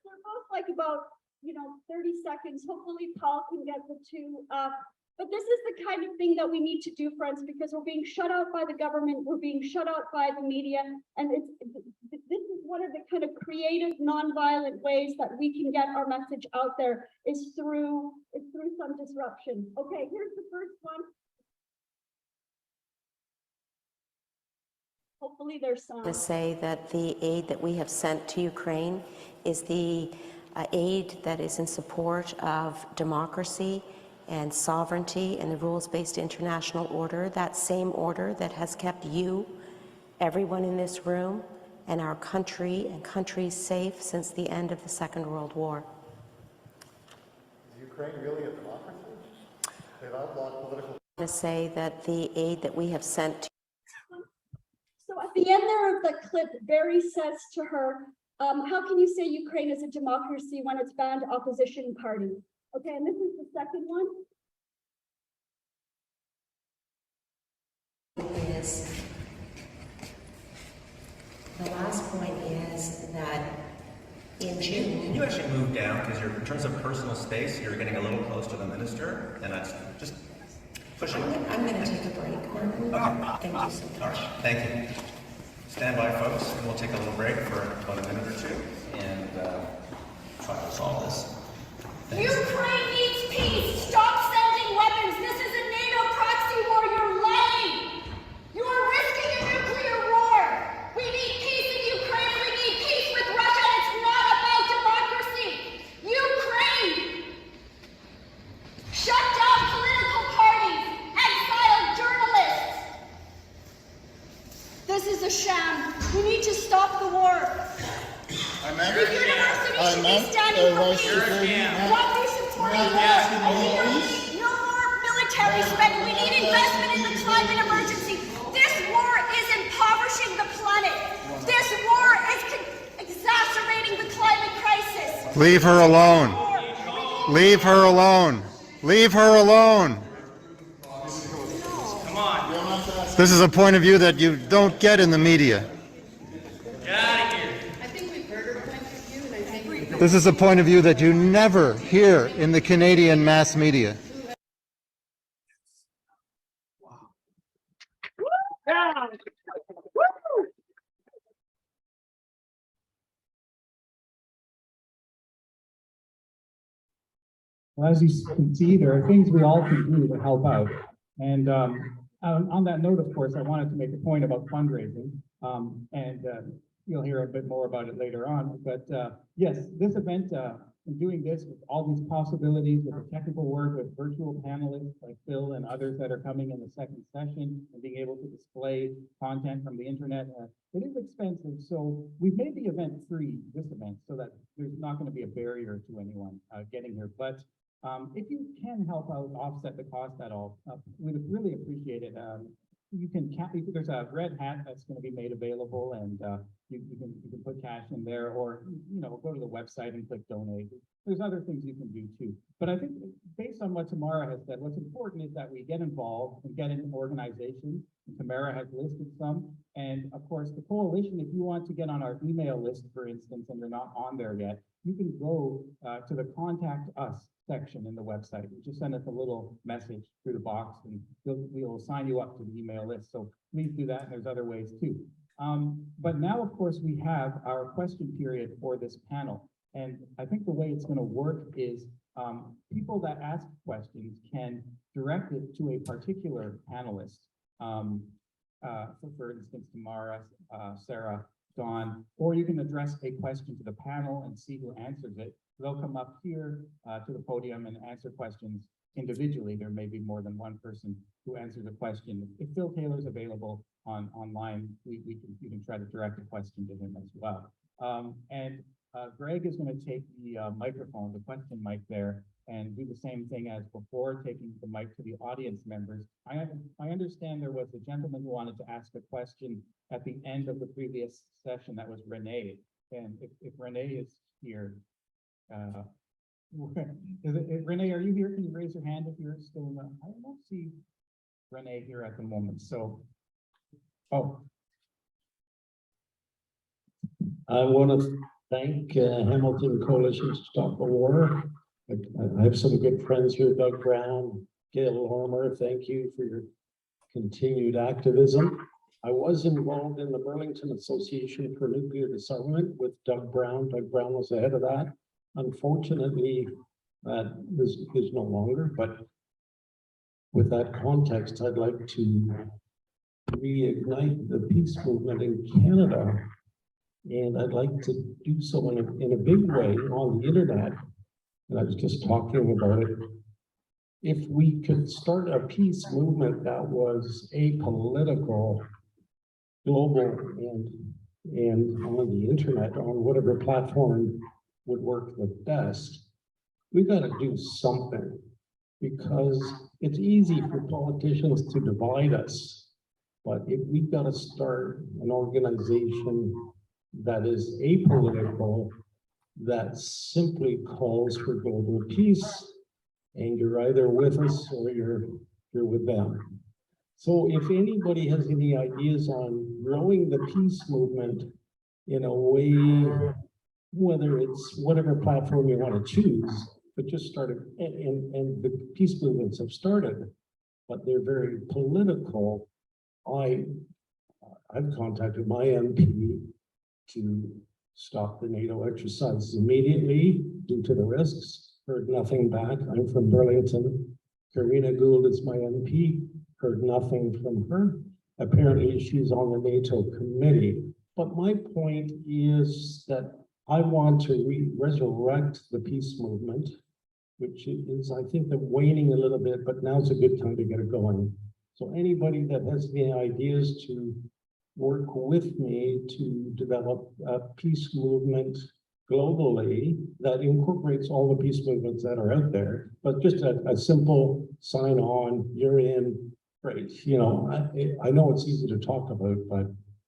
They're both like about, 30 seconds. Hopefully Paul can get the two up. But this is the kind of thing that we need to do, friends, because we're being shut out by the government. We're being shut out by the media. And this is one of the kind of creative, nonviolent ways that we can get our message out there is through some disruption. Okay, here's the first one. Hopefully there's some. To say that the aid that we have sent to Ukraine is the aid that is in support of democracy and sovereignty and the rules-based international order, that same order that has kept you, everyone in this room, and our country and countries safe since the end of the Second World War. Is Ukraine really a democracy? They've outlawed political. To say that the aid that we have sent to So at the end there of the clip, Barry says to her, how can you say Ukraine is a democracy when it's banned opposition party? Okay, and this is the second one. The last point is that in June. Can you actually move down, because you're, in terms of personal space, you're getting a little close to the minister, and that's just pushing. I'm going to take a break. Okay. Thank you so much. All right, thank you. Stand by, folks, and we'll take a little break for about a minute or two and try to solve this. Thanks. Ukraine needs peace. Stop sending weapons. This is a NATO proxy war. You're lying. You are risking a nuclear war. We need peace in Ukraine. We need peace with Russia. It's not about democracy. Ukraine. Shut down political parties. Exile journalists. This is a sham. We need to stop the war. The university should be standing for peace. What we support no more military spending. We need investment in the climate emergency. This war is impoverishing the planet. This war is exacerbating the climate crisis. Leave her alone. Leave her alone. Leave her alone. Come on. This is a point of view that you don't get in the media. Get out of here. This is a point of view that you never hear in the Canadian mass media. Well, as you can see, there are things we all can do to help out. And on that note, of course, I wanted to make a point about fundraising. You'll hear a bit more about it later on. But yes, this event, in doing this with all these possibilities, with the technical work, with virtual panelists like Phil and others that are coming in the second session, and being able to display content from the internet, it is expensive. So we've made the event free, this event, so that there's not going to be a barrier to anyone getting here. But if you can help out offset the cost at all, we'd really appreciate it. You can there's a red hat that's going to be made available, and you can put cash in there, or go to the website and click donate. There's other things you can do too. But I think based on what Tamara has said, what's important is that we get involved and get into organizations. Tamara has listed some, and of course the coalition. If you want to get on our email list, for instance, and you're not on there yet, you can go to the Contact Us section in the website. You just send us a little message through the box, and we'll sign you up to the email list. So please do that, and there's other ways too. But now, of course, we have our question period for this panel. And I think the way it's going to work is people that ask questions can direct it to a particular panelist. For instance, Tamara, Sarah, Dawn, or you can address a question to the panel and see who answers it. They'll come up here to the podium and answer questions individually. There may be more than one person who answers a question. If Phil Taylor's available, online, you can try to direct a question to him as well. Greg is going to take the microphone, the question mic there, and do the same thing as before, taking the mic to the audience members. I understand there was a gentleman who wanted to ask a question at the end of the previous session. That was Renee. And if Renee is here, Renee, are you here? Can you raise your hand if you're still in the, I don't see Renee here at the moment. So, oh. I want to thank Hamilton Coalition to Stop the War. I have some good friends here, Doug Brown, Gail Lorimer. Thank you for your continued activism. I was involved in the Burlington Association for Nuclear Disarmament with Doug Brown. Doug Brown was the head of that. Unfortunately, that is no longer, but with that context, I'd like to reignite the peace movement in Canada. And I'd like to do so in a big way on the internet. And I was just talking about it. If we could start a peace movement that was apolitical, global, and on the internet, on whatever platform would work the best, we got to do something, because it's easy for politicians to divide us. But if we've got to start an organization that is apolitical, that simply calls for global peace, and you're either with us or you're with them. So if anybody has any ideas on growing the peace movement in a way, whether it's whatever platform you want to choose, but just start it, and the peace movements have started, but they're very political. I've contacted my MP to stop the NATO exercises immediately due to the risks. Heard nothing back. I'm from Burlington. Karina Gould is my MP. Heard nothing from her. Apparently she's on the NATO committee. But my point is that I want to resurrect the peace movement, which is, I think, they're waning a little bit, but now's a good time to get it going. So anybody that has any ideas to work with me to develop a peace movement globally that incorporates all the peace movements that are out there, but just a simple sign on, you're in, great. You know, I know it's easy to talk about, but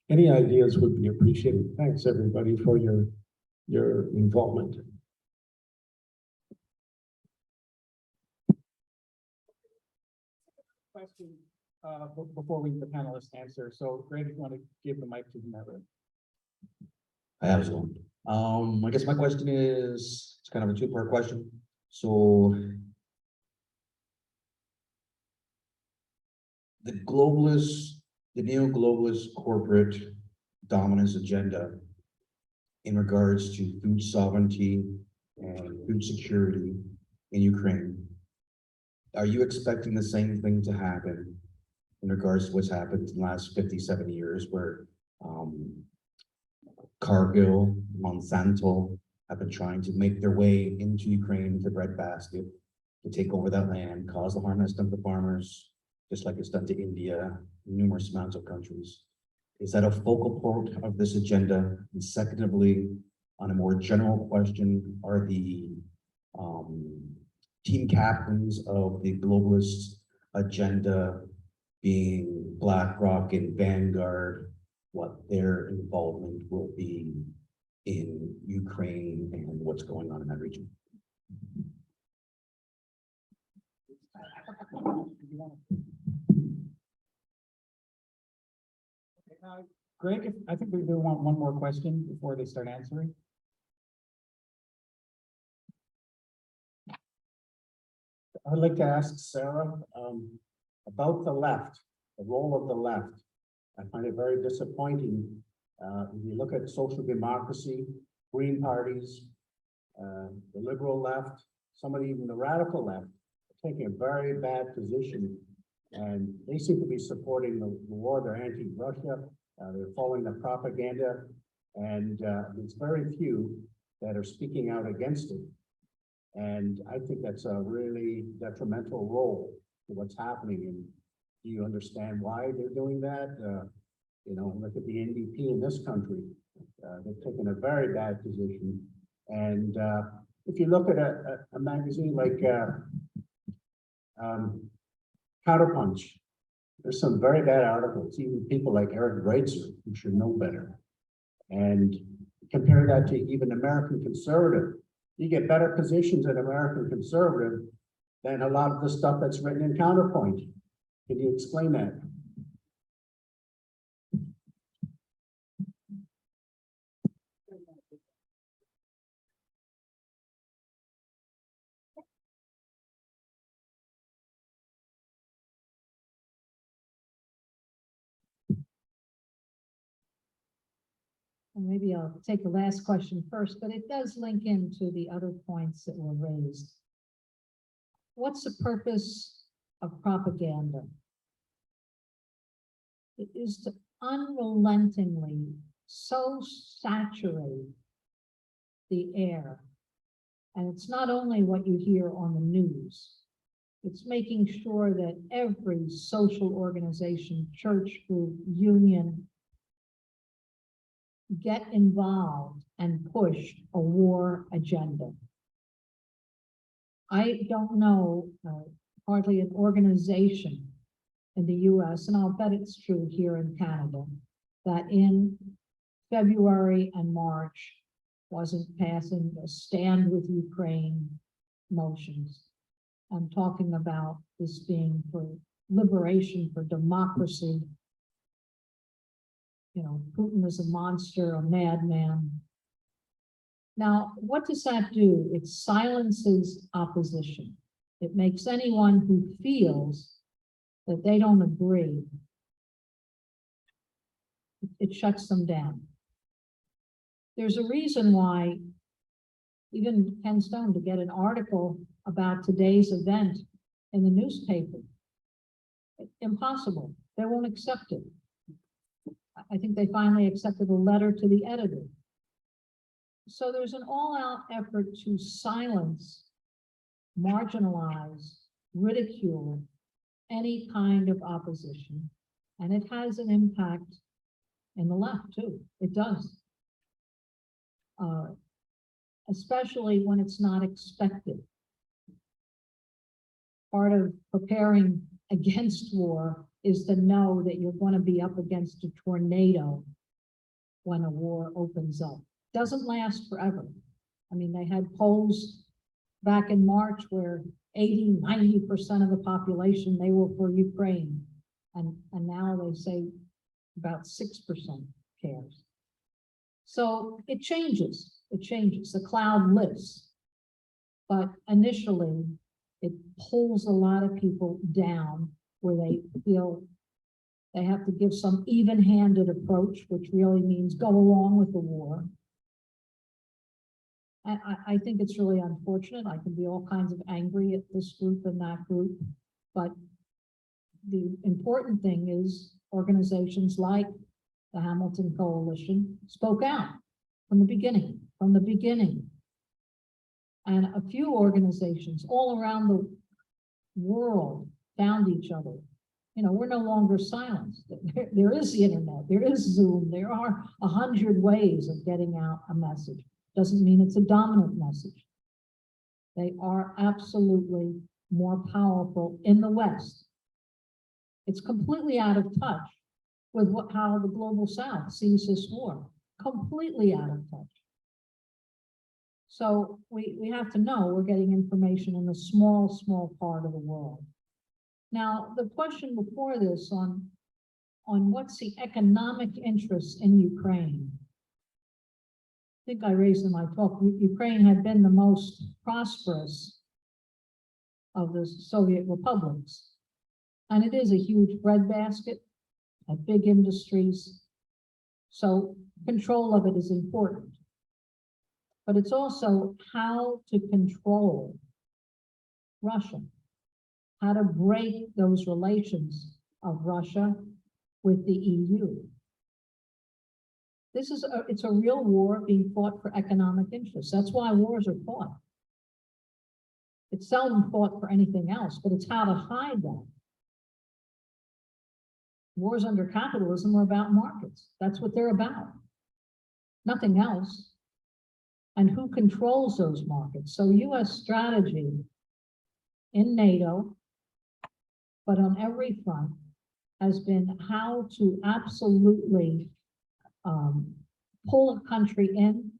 any ideas would be appreciated. Thanks everybody for your involvement. Question before the panelists answer. So Greg, if you want to give the mic to whomever. Hi, how's it going? I guess my question is, it's kind of a two-part question. So the neo-globalist corporate dominance agenda in regards to food sovereignty and food security in Ukraine, are you expecting the same thing to happen in regards to what's happened in the last 57 years where Cargill, Monsanto have been trying to make their way into Ukraine, the breadbasket, to take over that land, cause the harm that's done to farmers, just like it's done to India, numerous amounts of countries? Is that a focal point of this agenda? And secondly, on a more general question, are the team captains of the globalist agenda, being BlackRock and Vanguard, what their involvement will be in Ukraine and what's going on in that region? Greg, I think we do want one more question before they start answering. I'd like to ask Sarah about the left, the role of the left. I find it very disappointing. When you look at social democracy, green parties, the liberal left, somebody even the radical left, taking a very bad position. And they seem to be supporting the war. They're anti-Russia. They're following the propaganda. And there's very few that are speaking out against it. And I think that's a really detrimental role to what's happening. And do you understand why they're doing that? You know, look at the NDP in this country. They've taken a very bad position. And if you look at a magazine like Counterpunch, there's some very bad articles, even people like Eric Reitzer, who should know better. And compare that to even American Conservative. You get better positions in American Conservative than a lot of the stuff that's written in Counterpoint. Can you explain that? And maybe I'll take the last question first, but it does link into the other points that were raised. What's the purpose of propaganda? It is to unrelentingly so saturate the air. And it's not only what you hear on the news, it's making sure that every social organization, church group, union, get involved and push a war agenda. I don't know hardly an organization in the US, and I'll bet it's true here in Canada, that in February and March wasn't passing the Stand with Ukraine motions. I'm talking about this being for liberation, for democracy. You know, Putin is a monster, a madman. Now, what does that do? It silences opposition. It makes anyone who feels that they don't agree, it shuts them down. There's a reason why even Ken Stone to get an article about today's event in the newspaper, impossible. They won't accept it. I think they finally accepted a letter to the editor. So there's an all-out effort to silence, marginalize, ridicule any kind of opposition. And it has an impact in the left too. It does. Especially when it's not expected. Part of preparing against war is to know that you're going to be up against a tornado when a war opens up. Doesn't last forever. I mean, they had polls back in March where 80, 90% of the population, they were for Ukraine. And now they say about 6% cares. So it changes, the cloud lifts. But initially, it pulls a lot of people down where they feel they have to give some even-handed approach, which really means go along with the war. And I think it's really unfortunate. I can be all kinds of angry at this group and that group, but the important thing is organizations like the Hamilton Coalition spoke out from the beginning, And a few organizations all around the world found each other. You know, we're no longer silenced. There is the internet, there is Zoom, there are 100 ways of getting out a message. Doesn't mean it's a dominant message. They are absolutely more powerful in the West. It's completely out of touch with how the global South sees this war. Completely out of touch. So we have to know we're getting information in a small part of the world. Now, the question before this on what's the economic interest in Ukraine. I think I raised in my talk, Ukraine had been the most prosperous of the Soviet republics. And it is a huge breadbasket, had big industries. So control of it is important. But it's also how to control Russia, how to break those relations of Russia with the EU. It's a real war being fought for economic interests. That's why wars are fought. It's seldom fought for anything else, but it's how to hide that. Wars under capitalism are about markets. That's what they're about. Nothing else. And who controls those markets? So US strategy in NATO, but on every front, has been how to absolutely pull a country in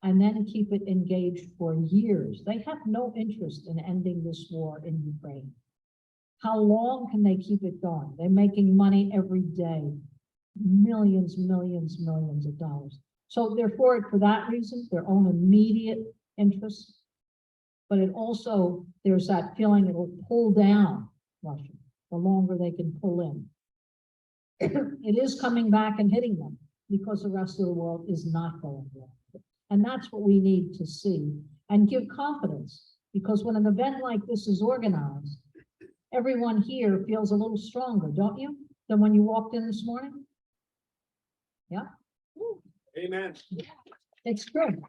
and then keep it engaged for years. They have no interest in ending this war in Ukraine. How long can they keep it going? They're making money every day, millions, millions, millions of dollars. So they're for it for that reason, their own immediate interests. But it also, there's that feeling it will pull down Russia the longer they can pull in. It is coming back and hitting them because the rest of the world is not going well. And that's what we need to see and give confidence, because when an event like this is organized, everyone here feels a little stronger, don't you, than when you walked in this morning? Yeah. Amen. It's good.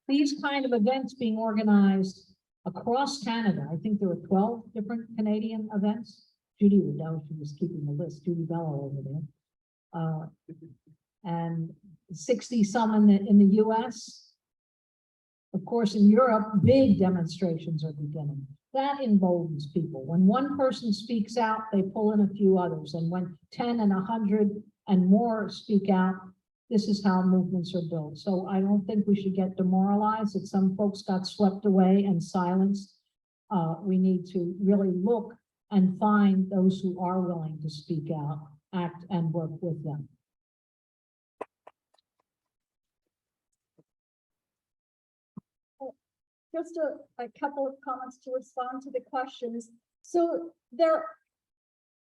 These kind of events being organized across Canada, I think there were 12 different Canadian events. Judy would know, she was keeping the list, Judy Bello over there. And 60 some in the US. Of course, in Europe, big demonstrations are beginning. That emboldens people. When one person speaks out, they pull in a few others. And when 10 and 100 and more speak out, this is how movements are built. So I don't think we should get demoralized that some folks got swept away and silenced. We need to really look and find those who are willing to speak out, act, and work with them. Just a couple of comments to respond to the questions. So there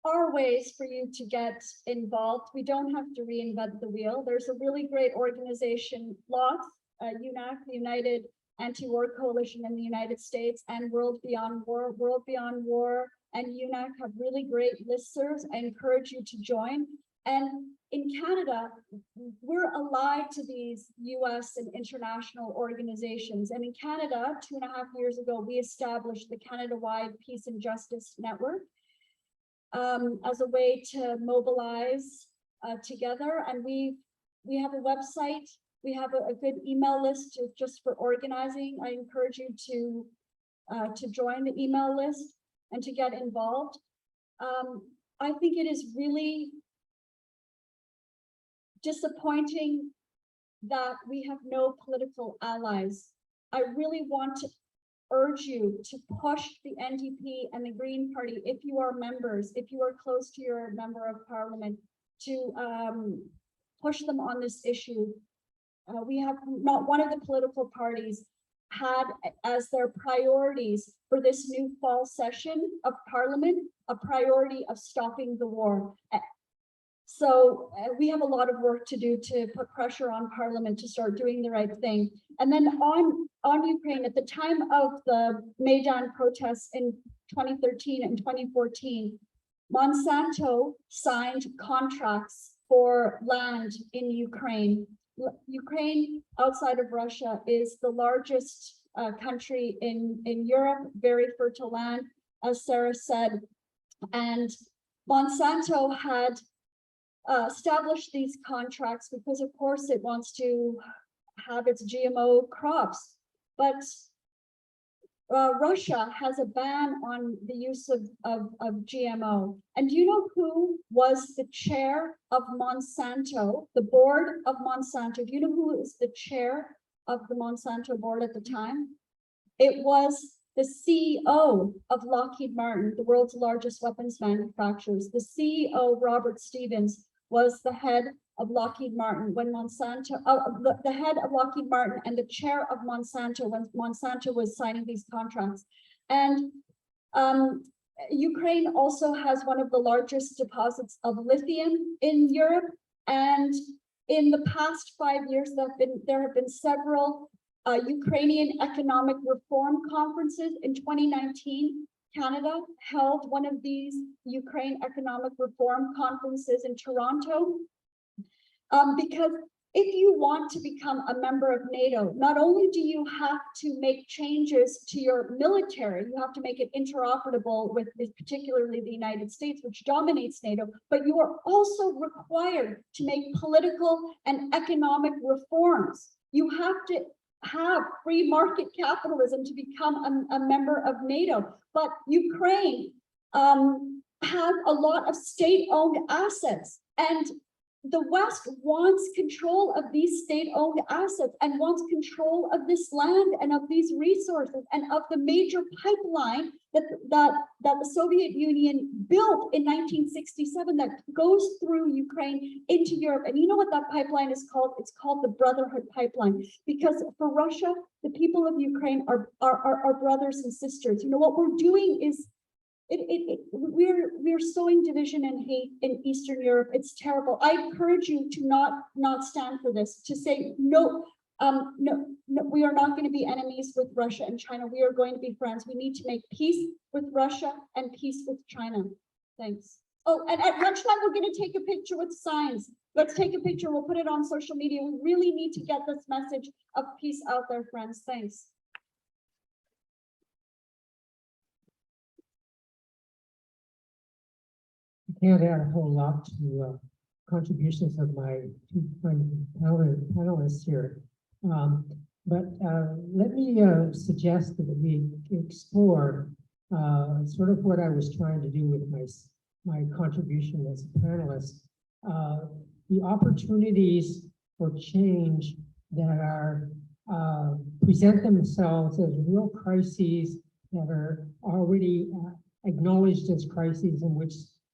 are ways for you to get involved. We don't have to reinvent the wheel. There's a really great organization, LOTH, UNAC, the United Anti-War Coalition in the United States, and World Beyond War, and UNAC have really great listservs. I encourage you to join. And in Canada, we're allied to these US and international organizations. And in Canada, 2.5 years ago, we established the Canada-wide Peace and Justice Network as a way to mobilize together. And we have a website. We have a good email list just for organizing. I encourage you to join the email list and to get involved. I think it is really disappointing that we have no political allies. I really want to urge you to push the NDP and the Green Party, if you are members, if you are close to your member of parliament, to push them on this issue. We have not one of the political parties had as their priorities for this new fall session of parliament a priority of stopping the war. So we have a lot of work to do to put pressure on Parliament to start doing the right thing. And then on Ukraine, at the time of the Maidan protests in 2013 and 2014, Monsanto signed contracts for land in Ukraine. Ukraine, outside of Russia, is the largest country in Europe, very fertile land, as Sarah said. And Monsanto had established these contracts because, of course, it wants to have its GMO crops. But Russia has a ban on the use of GMO. And do you know who was the chair of Monsanto, the board of Monsanto? Do you know who was the chair of the Monsanto board at the time? It was the CEO of Lockheed Martin, the world's largest weapons manufacturers. The CEO, Robert Stevens, was the head of Lockheed Martin when Monsanto, the head of Lockheed Martin and the chair of Monsanto when Monsanto was signing these contracts. And Ukraine also has one of the largest deposits of lithium in Europe. And in the past 5 years, there have been several Ukrainian economic reform conferences. In 2019, Canada held one of these Ukraine economic reform conferences in Toronto because if you want to become a member of NATO, not only do you have to make changes to your military, you have to make it interoperable with particularly the United States, which dominates NATO, but you are also required to make political and economic reforms. You have to have free market capitalism to become a member of NATO. But Ukraine has a lot of state-owned assets, and the West wants control of these state-owned assets and wants control of this land and of these resources and of the major pipeline that the Soviet Union built in 1967 that goes through Ukraine into Europe. And you know what that pipeline is called? It's called the Brotherhood Pipeline, because for Russia, the people of Ukraine are brothers and sisters. You know, what we're doing is we're sowing division and hate in Eastern Europe. It's terrible. I encourage you to not stand for this, to say no, we are not going to be enemies with Russia and China. We are going to be friends. We need to make peace with Russia and peace with China. Thanks. Oh, and at lunchtime, we're going to take a picture with signs. Let's take a picture. We'll put it on social media. We really need to get this message of peace out there, friends. Thanks. Can't add a whole lot to contributions of my two panelists here. But let me suggest that we explore sort of what I was trying to do with my contribution as a panelist. The opportunities for change that are present themselves as real crises that are already acknowledged as crises, in which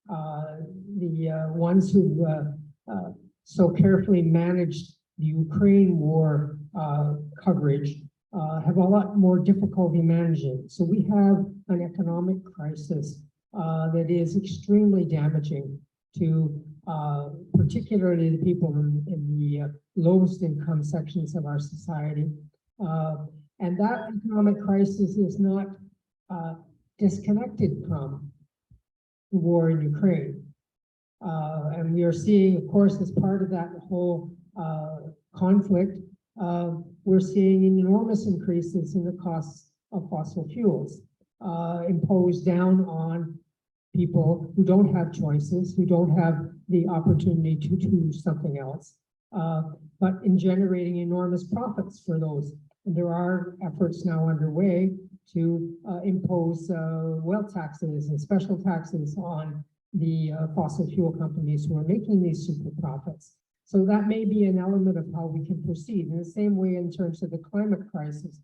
the ones who so carefully managed the Ukraine war coverage have a lot more difficulty managing. So we have an economic crisis that is extremely damaging to particularly the people in the lowest income sections of our society. And that economic crisis is not disconnected from the war in Ukraine. And we are seeing, of course, as part of that whole conflict, we're seeing enormous increases in the costs of fossil fuels imposed down on people who don't have choices, who don't have the opportunity to do something else, but in generating enormous profits for those. And there are efforts now underway to impose wealth taxes and special taxes on the fossil fuel companies who are making these super profits. So that may be an element of how we can proceed. In the same way, in terms of the climate crisis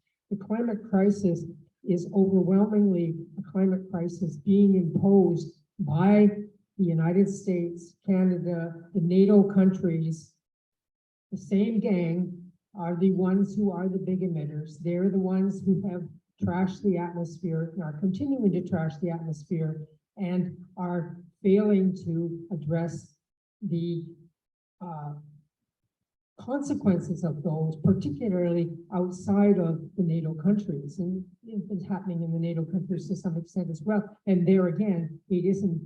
is overwhelmingly a climate crisis being imposed by the United States, Canada, the NATO countries. The same gang are the ones who are the big emitters. They're the ones who have trashed the atmosphere and are continuing to trash the atmosphere and are failing to address the consequences of those, particularly outside of the NATO countries. And it's happening in the NATO countries to some extent as well. And there again, it isn't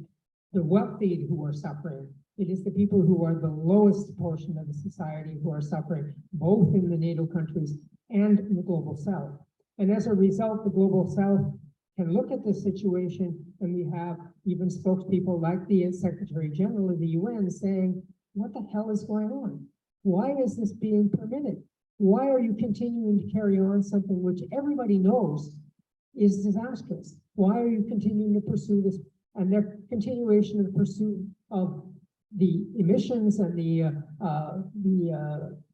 the wealthy who are suffering. It is the people who are the lowest portion of the society who are suffering, both in the NATO countries and in the global south. And as a result, the global south can look at this situation, and we have even spokespeople like the Secretary General of the UN saying, what the hell is going on? Why is this being permitted? Why are you continuing to carry on something which everybody knows is disastrous? Why are you continuing to pursue this? And their continuation of the pursuit of the emissions and the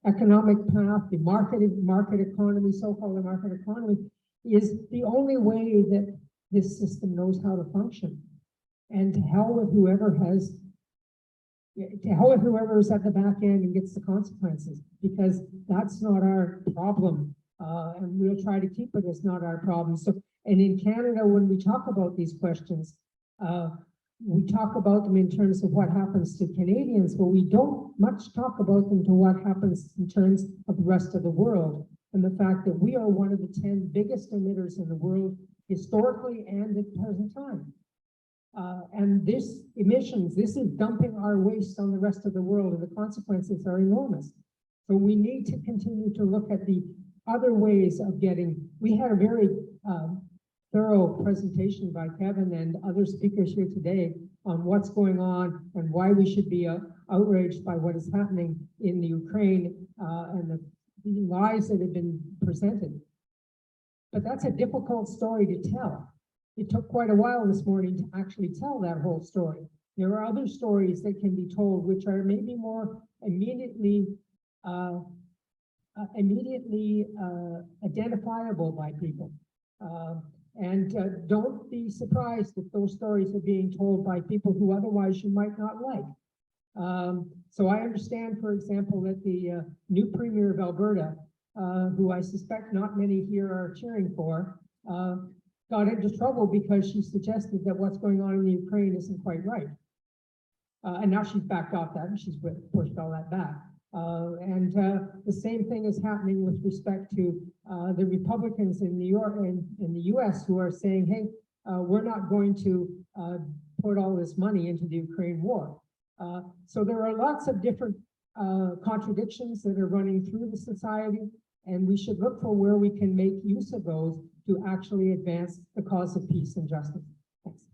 economic path, the market economy, so-called market economy, is the only way that this system knows how to function. And to hell with whoever is at the back end and gets the consequences, because that's not our problem. And we'll try to keep it as not our problem. So, and in Canada, when we talk about these questions, we talk about them in terms of what happens to Canadians, but we don't much talk about them to what happens in terms of the rest of the world. And the fact that we are one of the 10 biggest emitters in the world historically and at the present time. And this emissions, this is dumping our waste on the rest of the world, and the consequences are enormous. So we need to continue to look at the other ways of getting, we had a very thorough presentation by Kevin and other speakers here today on what's going on and why we should be outraged by what is happening in the Ukraine and the lies that have been presented. But that's a difficult story to tell. It took quite a while this morning to actually tell that whole story. There are other stories that can be told, which are maybe more immediately identifiable by people. Don't be surprised if those stories are being told by people who otherwise you might not like. So I understand, for example, that the new Premier of Alberta, who I suspect not many here are cheering for, got into trouble because she suggested that what's going on in the Ukraine isn't quite right. And now she's backed off that and she's pushed all that back. The same thing is happening with respect to the Republicans in New York and in the US who are saying, hey, we're not going to put all this money into the Ukraine war. So there are lots of different contradictions that are running through the society, and we should look for where we can make use of those to actually advance the cause of peace and justice. Thanks.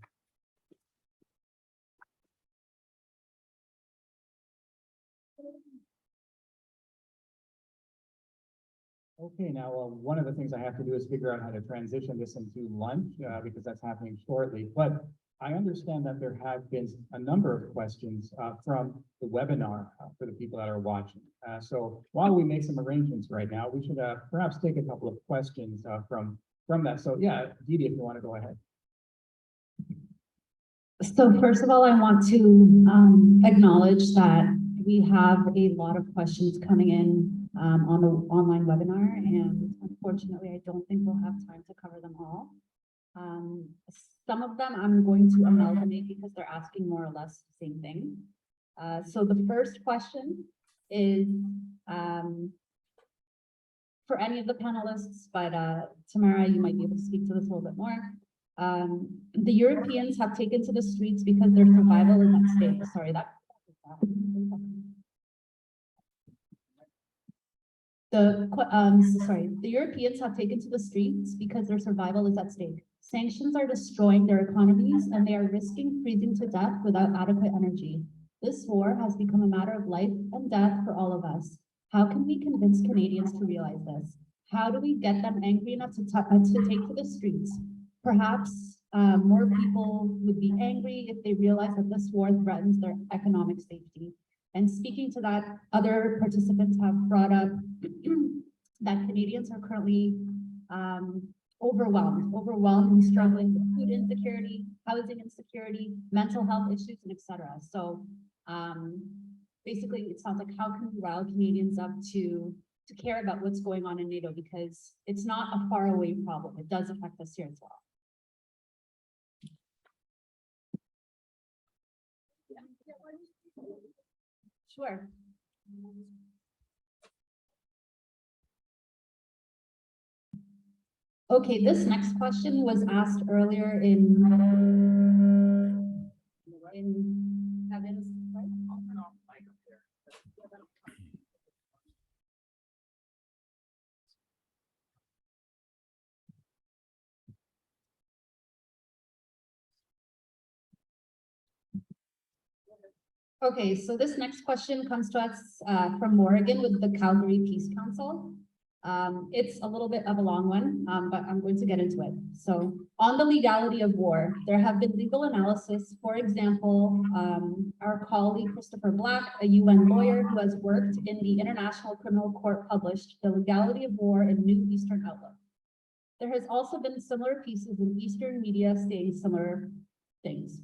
Okay, now one of the things I have to do is figure out how to transition this into lunch because that's happening shortly. But I understand that there have been a number of questions from the webinar for the people that are watching. So while we make some arrangements right now, we should perhaps take a couple of questions from that. So yeah, Didi, if you want to go ahead. So first of all, I want to acknowledge that we have a lot of questions coming in on the online webinar, and unfortunately, I don't think we'll have time to cover them all. Some of them I'm going to amalgamate because they're asking more or less the same thing. So the first question is for any of the panelists, but Tamara, you might be able to speak to this a little bit more. The Europeans have taken to the streets because their survival is at stake. Sorry, the Europeans have taken to the streets because their survival is at stake. Sanctions are destroying their economies and they are risking freezing to death without adequate energy. This war has become a matter of life and death for all of us. How can we convince Canadians to realize this? How do we get them angry enough to take to the streets? Perhaps more people would be angry if they realize that this war threatens their economic safety. And speaking to that, other participants have brought up that Canadians are currently overwhelmed and struggling with food insecurity, housing insecurity, mental health issues, and etc. So basically, it sounds like how can we rile Canadians up to care about what's going on in NATO, because it's not a faraway problem. It does affect us here as well. Sure. Okay, this next question was asked earlier in Kevin's. Okay, so this next question comes to us from Morgan with the Calgary Peace Council. It's a little bit of a long one, but I'm going to get into it. So on the legality of war, there have been legal analysis. For example, our colleague Christopher Black, a UN lawyer who has worked in the International Criminal Court, published The Legality of War in New Eastern Outlook. There has also been similar pieces in Eastern media saying similar things.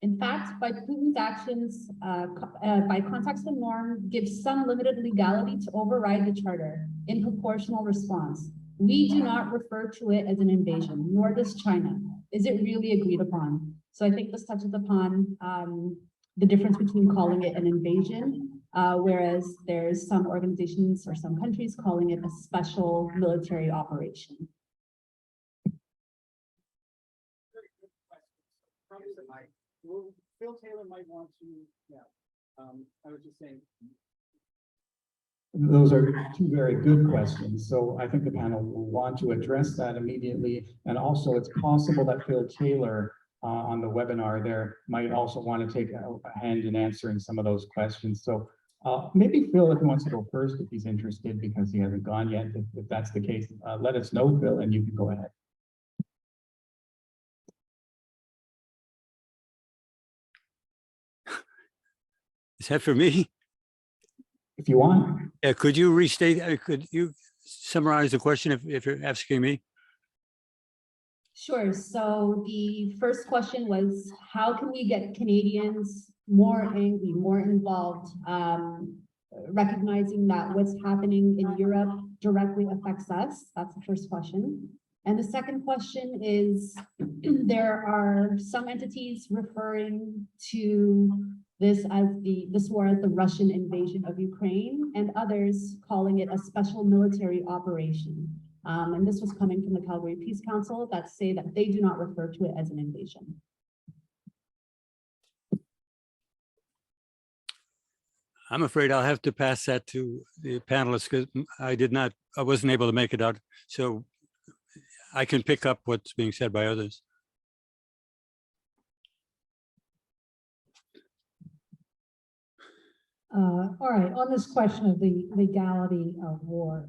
In fact, by Putin's actions, by context and norm, gives some limited legality to override the charter in proportional response. We do not refer to it as an invasion, nor does China. Is it really agreed upon? So I think this touches upon the difference between calling it an invasion, whereas there's some organizations or some countries calling it a special military operation. Phil Taylor might want to, I was just saying. Those are two very good questions. So I think the panel will want to address that immediately. And also it's possible that Phil Taylor on the webinar there might also want to take a hand in answering some of those questions. So maybe Phil, if he wants to go first, if he's interested, because he hasn't gone yet. If that's the case, let us know, Phil, and you can go ahead. Is that for me? If you want. Yeah, could you restate, could you summarize the question if you're asking me? Sure. So the first question was, how can we get Canadians more angry, more involved, recognizing that what's happening in Europe directly affects us? That's the first question. And the second question is, there are some entities referring to this war as the Russian invasion of Ukraine, and others calling it a special military operation. And this was coming from the Calgary Peace Council that say that they do not refer to it as an invasion. I'm afraid I'll have to pass that to the panelists because I wasn't able to make it out. So I can pick up what's being said by others. All right, on this question of the legality of war,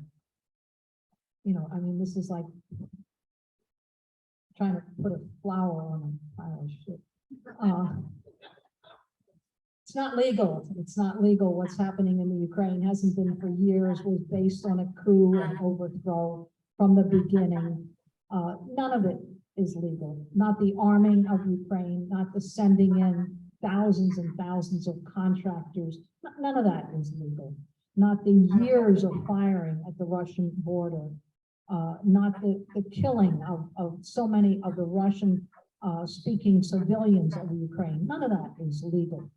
you know, I mean, this is like trying to put a flower on a pile of shit. It's not legal. It's not legal. What's happening in the Ukraine hasn't been for years, was based on a coup and overthrow from the beginning. None of it is legal. Not the arming of Ukraine, not the sending in thousands and thousands of contractors. None of that is legal. Not the years of firing at the Russian border. Not the killing of so many of the Russian speaking civilians of the Ukraine. None of that is legal.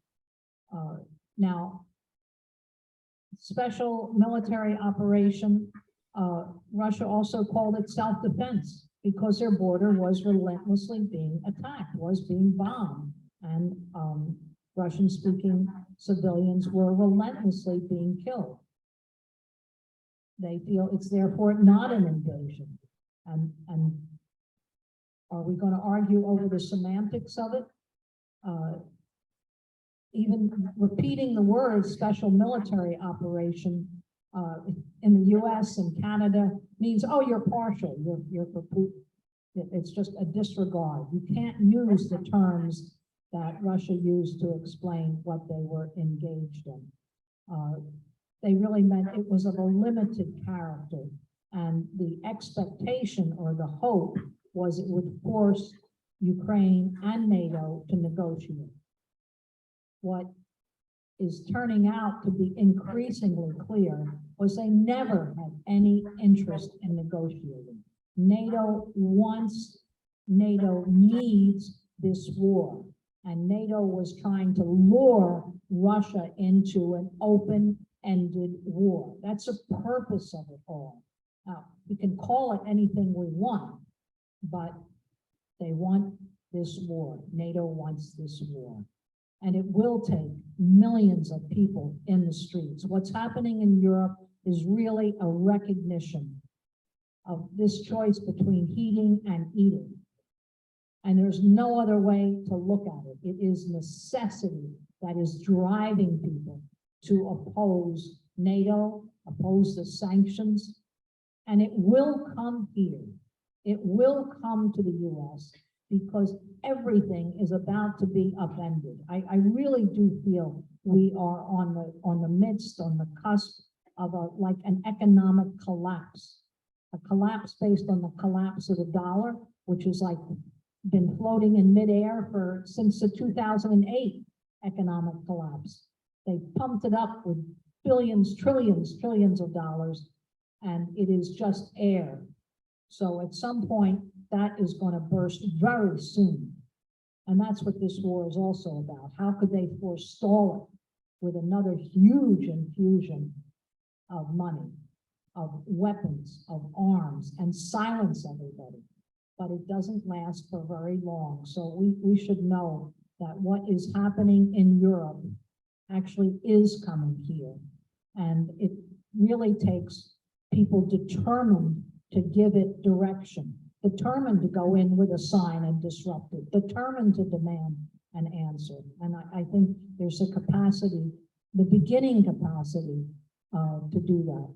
Now, special military operation, Russia also called it self-defense because their border was relentlessly being attacked, was being bombed, and Russian-speaking civilians were relentlessly being killed. They feel it's therefore not an invasion. And are we going to argue over the semantics of it? Even repeating the word special military operation in the US and Canada means, oh, you're partial, you're for Putin. It's just a disregard. You can't use the terms that Russia used to explain what they were engaged in. They really meant it was of a limited character, and the expectation or the hope was it would force Ukraine and NATO to negotiate. What is turning out to be increasingly clear was they never had any interest in negotiating. NATO wants, NATO needs this war, and NATO was trying to lure Russia into an open-ended war. That's the purpose of it all. Now, we can call it anything we want, but they want this war. NATO wants this war. And it will take millions of people in the streets. What's happening in Europe is really a recognition of this choice between heating and eating. And there's no other way to look at it. It is necessity that is driving people to oppose NATO, oppose the sanctions, and it will come here. It will come to the US because everything is about to be upended. I really do feel we are on the cusp of like an economic collapse, a collapse based on the collapse of the dollar, which is like been floating in midair since the 2008 economic collapse. They pumped it up with billions, trillions of dollars, and it is just air. So at some point, that is going to burst very soon. And that's what this war is also about. How could they forestall it with another huge infusion of money, of weapons, of arms, and silence everybody? But it doesn't last for very long. So we should know that what is happening in Europe actually is coming here. And really takes people determined to give it direction, determined to go in with a sign and disrupt it, determined to demand an answer. And I think there's a capacity, the beginning capacity to do that.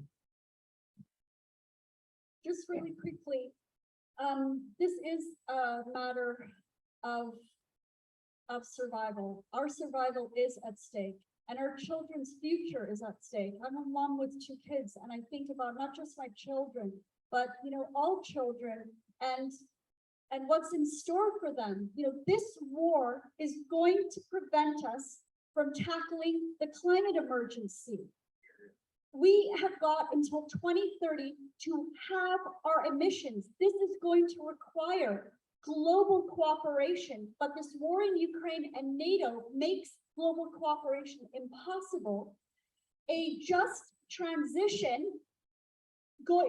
Just really quickly, this is a matter of survival. Our survival is at stake, and our children's future is at stake. I'm a mom with 2 kids, and I think about not just my children, but all children and what's in store for them. This war is going to prevent us from tackling the climate emergency. We have got until 2030 to have our emissions. This is going to require global cooperation, but this war in Ukraine and NATO makes global cooperation impossible. A just transition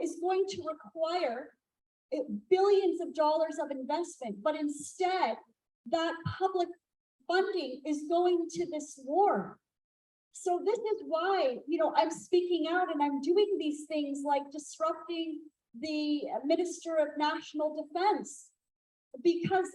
is going to require billions of dollars of investment, but instead that public funding is going to this war. So this is why, I'm speaking out and I'm doing these things like disrupting the Minister of National Defense, because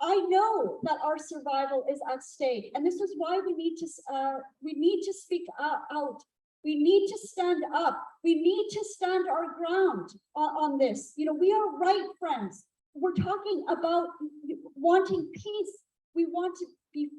I know that our survival is at stake. And this is why we need to speak out. We need to stand up. We need to stand our ground on this. We are right, friends. We're talking about wanting peace. We want to be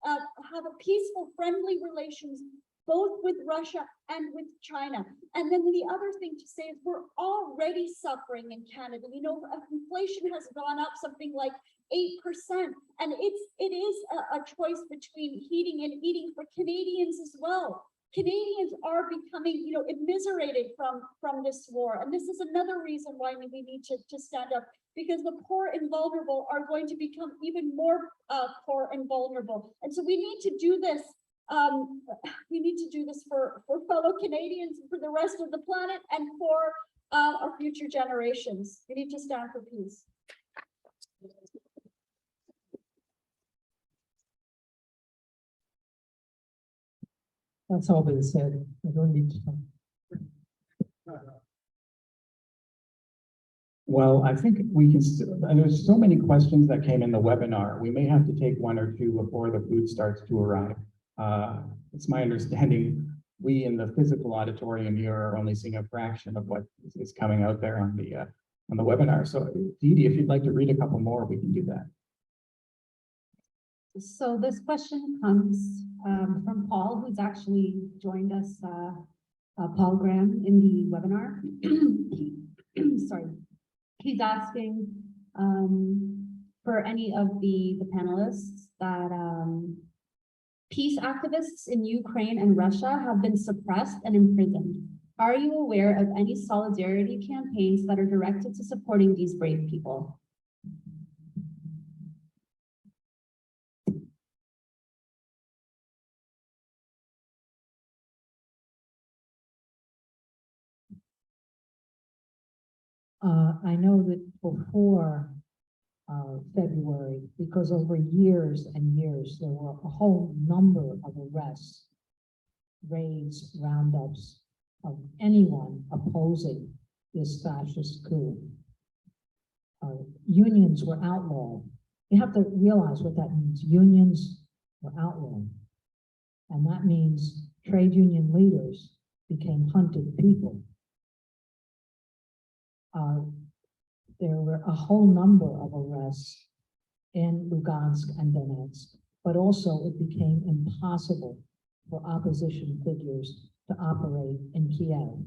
have a peaceful, friendly relations, both with Russia and with China. And then the other thing to say is we're already suffering in Canada. Inflation has gone up something like 8%, and it is a choice between heating and eating for Canadians as well. Canadians are becoming, immiserated from this war. And this is another reason why we need to stand up, because the poor and vulnerable are going to become even more poor and vulnerable. And so we need to do this. We need to do this for fellow Canadians, for the rest of the planet, and for our future generations. We need to stand for peace. That's all been said. I don't need to talk. Well, I think we can still, there's so many questions that came in the webinar. We may have to take 1 or 2 before the food starts to arrive. It's my understanding we in the physical auditorium here are only seeing a fraction of what is coming out there on the webinar. So Dee Dee, if you'd like to read a couple more, we can do that. So this question comes from Paul, who's actually joined us, Paul Graham, in the webinar. Sorry. He's asking for any of the panelists that peace activists in Ukraine and Russia have been suppressed and imprisoned. Are you aware of any solidarity campaigns that are directed to supporting these brave people? I know that before February, because over years and years, there were a whole number of arrests, raids, roundups of anyone opposing this fascist coup. Unions were outlawed. You have to realize what that means. Unions were outlawed. And that means trade union leaders became hunted people. There were a whole number of arrests in Lugansk and Donetsk, but also it became impossible for opposition figures to operate in Kiev.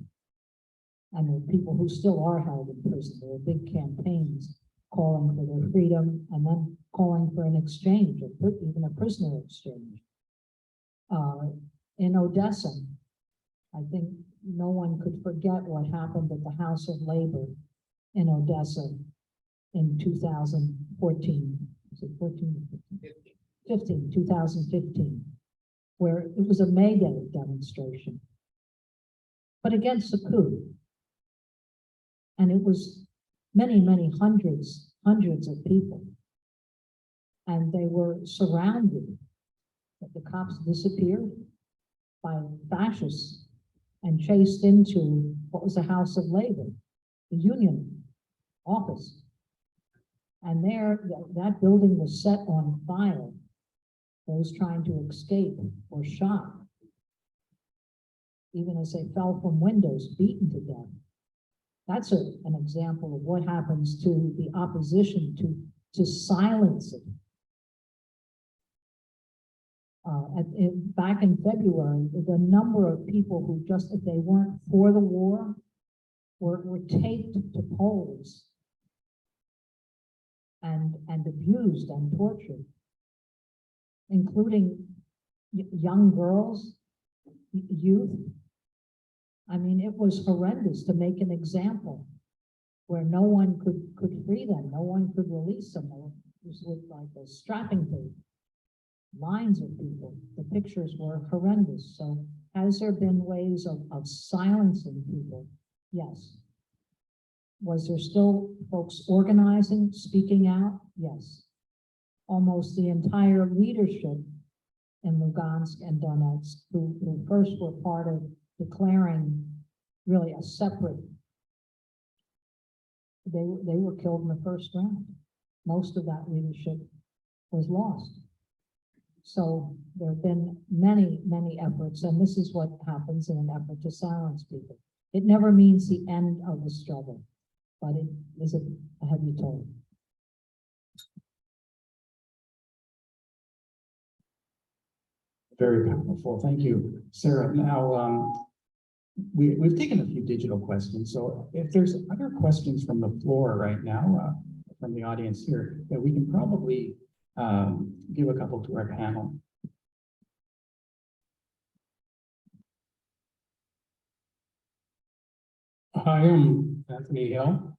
And there are people who still are held in prison. There were big campaigns calling for their freedom and then calling for an exchange, even a prisoner exchange. In Odessa, I think no one could forget what happened at the House of Labor in Odessa in 2014. Was it 14? 2015, where it was a May Day demonstration, but against the coup. And it was many, many hundreds of people. And they were surrounded. The cops disappeared by fascists and chased into what was the House of Labor, the Union office. And there, that building was set on fire. Those trying to escape were shot, even as they fell from windows, beaten to death. That's an example of what happens to the opposition, to silence it. Back in February, the number of people who just, if they weren't for the war, were taped to poles and abused and tortured, including young girls, youth. I mean, it was horrendous to make an example where no one could free them, no one could release them. It was with like a strapping tape, lines of people. The pictures were horrendous. So has there been ways of silencing people? Yes. Was there still folks organizing, speaking out? Yes. Almost the entire leadership in Lugansk and Donetsk, who first were part of declaring really a separate, they were killed in the first round. Most of that leadership was lost. So there have been many, many efforts, and this is what happens in an effort to silence people. It never means the end of the struggle, but it is a heavy toll. Very powerful. Thank you, Sarah. Now, we've taken a few digital questions. So if there's other questions from the floor right now, from the audience here, that we can probably give a couple to our panel. Hi, I'm Anthony Hill.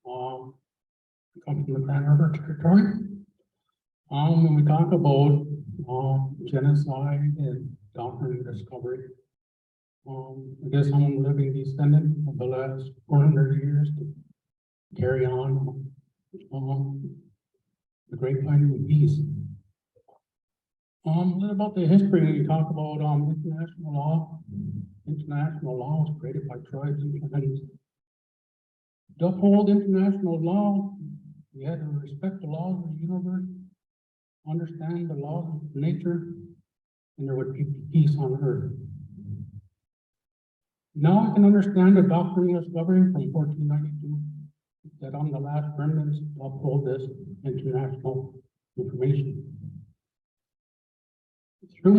Come from the Grand River territory. When we talk about genocide and doctrine discovery, I guess I'm a living descendant of the last 400 years to carry on the great finding of peace. A little about the history. When you talk about international law. International law was created by tribes and communities. To uphold international law, we had to respect the laws of the universe, understand the laws of nature, and there would be peace on earth. Now we can understand the doctrine of discovery from 1492, that I'm the last remnants to uphold this international information. Through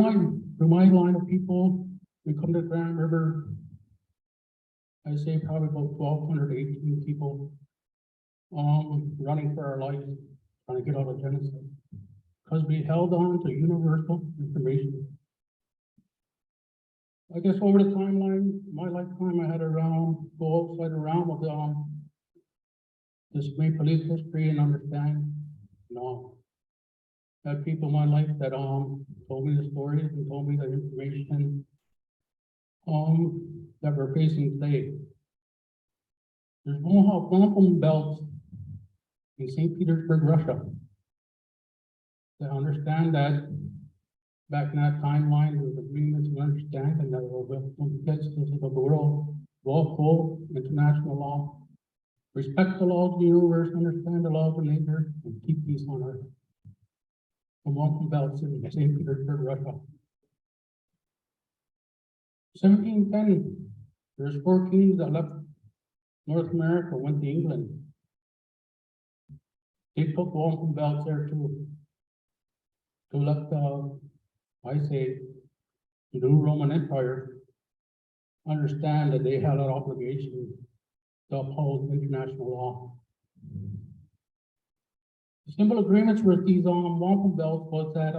my line of people, we come to the Grand River. I say probably about 1,218 people running for our lives, trying to get out of genocide, because we held on to universal information. I guess over the timeline, my lifetime, I had around, go outside around with this Maple Leaf history and understand, had people in my life that told me the stories and told me the information that we're facing today. There's Mohawk wampum belts in St. Petersburg, Russia. To understand that back in that timeline, there was agreements and understanding that the of the world, law, code, international law, respect the laws of the universe, understand the laws of nature, and keep peace on earth. From wampum belts in St. Petersburg, Russia. 1710, there's 4 kings that left North America, went to England. They took wampum belts there too. To let I say, the new Roman Empire understand that they had an obligation to uphold international law. The simple agreements with these wampum belts was that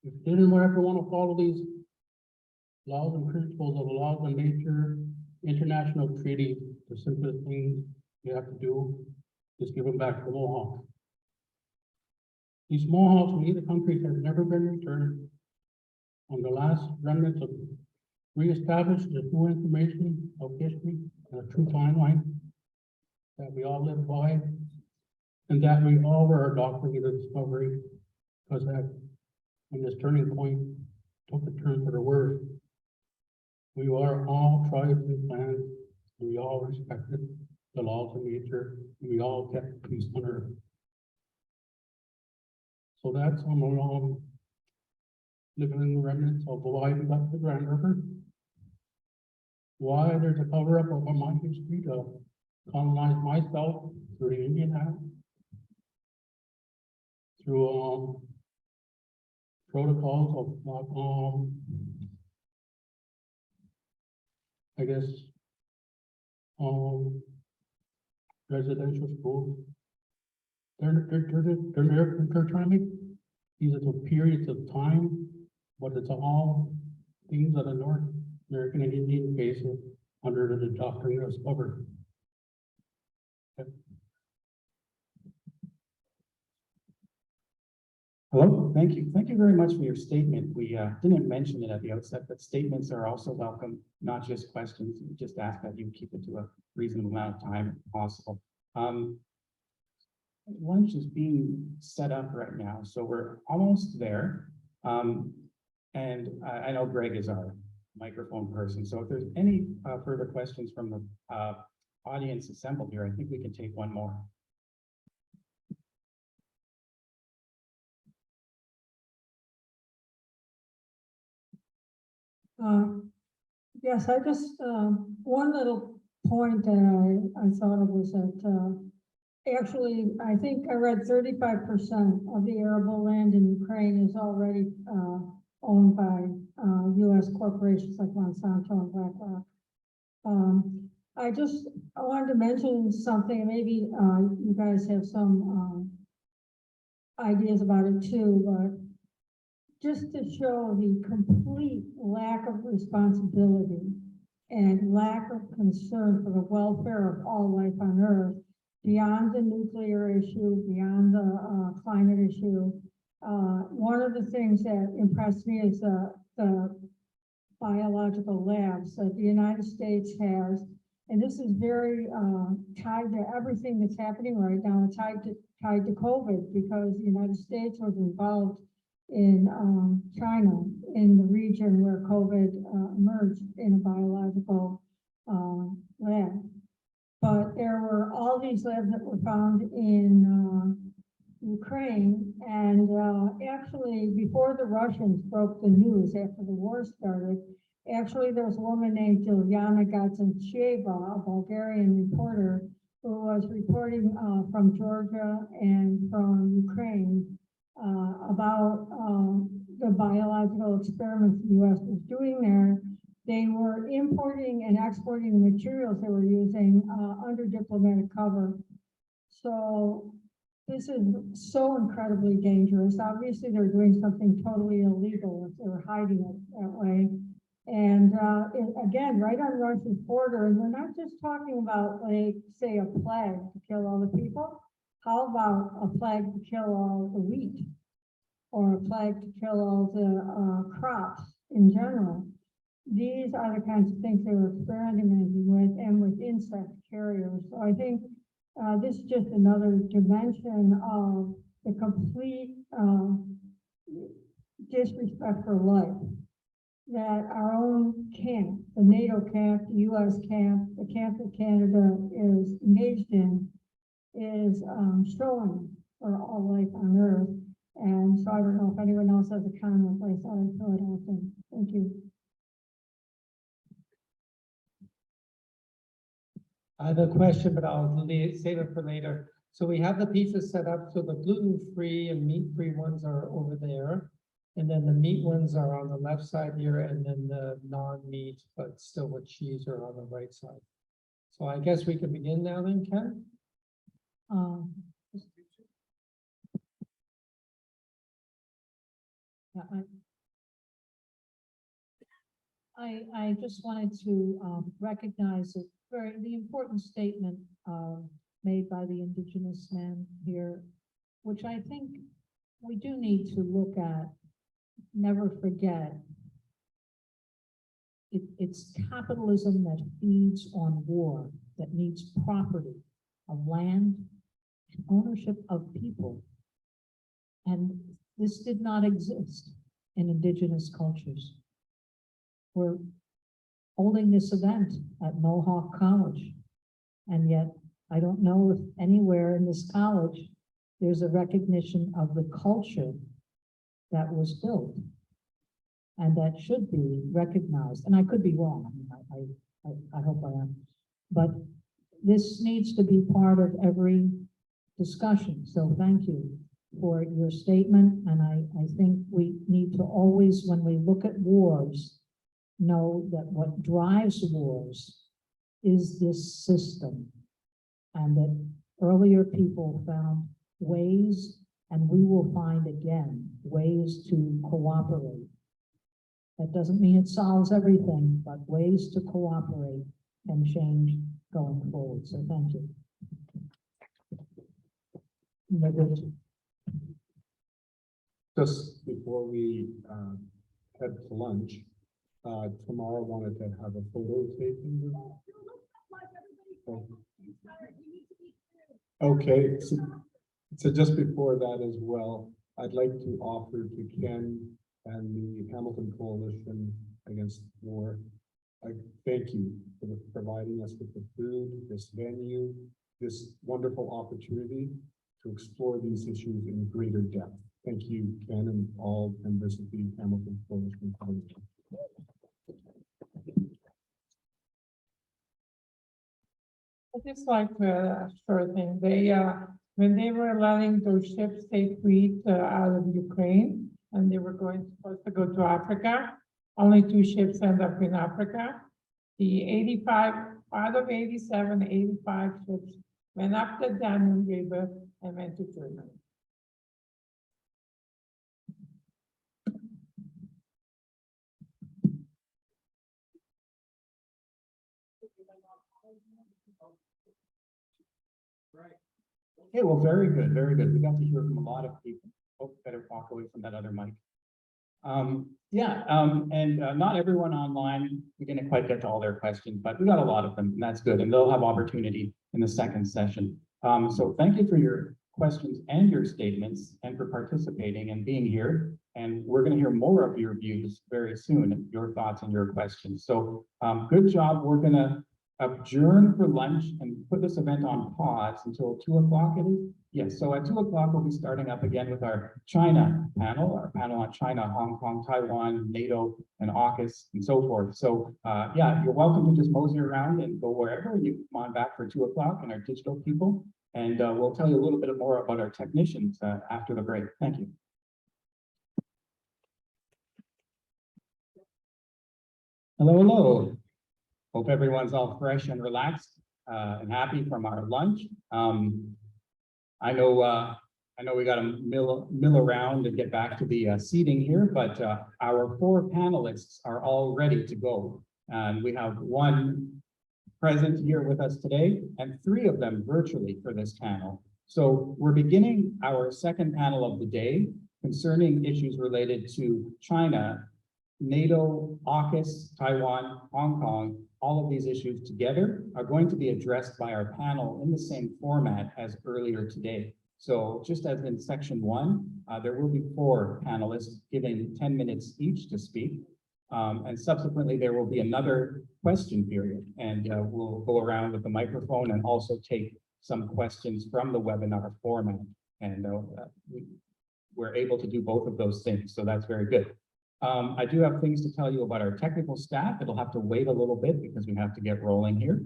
if they didn't ever want to follow these laws and principles of the laws of nature, international treaty, the simplest thing you have to do is give them back to the Mohawks. These Mohawks in either country have never been returned. On the last remnants of reestablished the true information of history and a true timeline that we all live by, and that we all were adopting the discovery, because that when this turning point took a turn for the worse. We are all tribes and clans. We all respected the laws of nature. We all kept peace on earth. So that's on the living in the remnants of the life of the Grand River. Why there's a cover up of my history to colonize myself through the Indian Act, through protocols of I guess residential schools. They're trying to make these little periods of time, but it's all things that the North American and Indian faces under the doctrine of sovereignty. Hello, thank you. Thank you very much for your statement. We didn't mention it at the outset, but statements are also welcome, not just questions. We just ask that you keep it to a reasonable amount of time if possible. Lunch is being set up right now, so we're almost there. And I know Greg is our microphone person, so if there's any further questions from the audience assembled here, I think we can take one more. Yes, I just, one little point that I thought of was that, actually, I think I read 35% of the arable land in Ukraine is already, owned by, US corporations like Monsanto and BlackRock. I wanted to mention something, maybe, you guys have some, ideas about it too, but just to show the complete lack of responsibility and lack of concern for the welfare of all life on Earth, beyond the nuclear issue, beyond the climate issue. One of the things that impressed me is the biological labs that the United States has, and this is very tied to everything that's happening right now, tied to COVID, because the United States was involved in China, in the region where COVID emerged in a biological lab. But there were all these labs that were found in Ukraine, and actually before the Russians broke the news after the war started, actually there was a woman named Juliana Gatsencheva, a Bulgarian reporter, who was reporting from Georgia and from Ukraine about the biological experiments the U.S. was doing there. They were importing and exporting the materials they were using under diplomatic cover. So this is so incredibly dangerous. Obviously, they're doing something totally illegal if they're hiding it that way. And again, right on Russia's border, and we're not just talking about, like, say, a plague to kill all the people. How about a plague to kill all the wheat, or a plague to kill all the crops in general? These are the kinds of things they were experimenting with, and with insect carriers. So I think this is just another dimension of the complete disrespect for life that our own camp, the NATO camp, the US camp, the camp that Canada is engaged in, is showing for all life on Earth. And so I don't know if anyone else has a comment, but I thought I'd throw it out there. Thank you. I have a question, but I'll save it for later. So we have the pizzas set up, so the gluten-free and meat-free ones are over there. And then the meat ones are on the left side here, and then the non-meat, but still with cheese, are on the right side. So I guess we can begin now then, Ken? I just wanted to recognize the important statement made by the Indigenous man here, which I think we do need to look at, never forget. It's capitalism that feeds on war, that needs property of land and ownership of people. And this did not exist in Indigenous cultures, where holding this event at Mohawk College. And yet, I don't know if anywhere in this college, there's a recognition of the culture that was built. And that should be recognized, and I could be wrong, I hope I am. But this needs to be part of every discussion, so thank you for your statement, and I think we need to always, when we look at wars, know that what drives wars is this system, and that earlier people found ways, and we will find again, ways to cooperate. That doesn't mean it solves everything, but ways to cooperate and change going forward. So thank you. Just before we head to lunch, tomorrow wanted to have a photo taken. Okay, so just before that as well, I'd like to offer to Ken and the Hamilton Coalition Against War, I thank you for providing us with the food, this venue, this wonderful opportunity to explore these issues in greater depth. Thank you, Ken, and all members of the Hamilton Coalition. I just like to short thing. They when they were allowing those ships they freed out of Ukraine and they were supposed to go to Africa, only 2 ships end up in Africa. The 85 out of 87, 85 ships went up the Danube River and went to Germany. Okay, well, very good, very good. We got to hear from a lot of people. Oh, better walk away from that other mic. Not everyone online, we didn't quite get to all their questions, but we got a lot of them, and that's good. And they'll have opportunity in the second session. So thank you for your questions and your statements and for participating and being here. And we're going to hear more of your views very soon, your thoughts and your questions. So good job. We're going to adjourn for lunch and put this event on pause until 2 o'clock it is. Yes, so at 2 o'clock, we'll be starting up again with our China panel, our panel on China, Hong Kong, Taiwan, NATO, and AUKUS, and so forth. So yeah, you're welcome to just mosey around and go wherever. You come on back for 2 o'clock and our digital people. And we'll tell you a little bit more about our technicians after the break. Thank you. Hello, hello. Hope everyone's all fresh and relaxed and happy from our lunch. I know we got to mill around and get back to the seating here, but our 4 panelists are all ready to go. And we have 1 present here with us today and 3 of them virtually for this panel. So we're beginning our second panel of the day concerning issues related to China, NATO, AUKUS, Taiwan, Hong Kong. All of these issues together are going to be addressed by our panel in the same format as earlier today. So just as in section 1, there will be 4 panelists giving 10 minutes each to speak. And subsequently, there will be another question period. And we'll go around with the microphone and also take some questions from the webinar format. And we're able to do both of those things. So that's very good. I do have things to tell you about our technical staff. It'll have to wait a little bit because we have to get rolling here.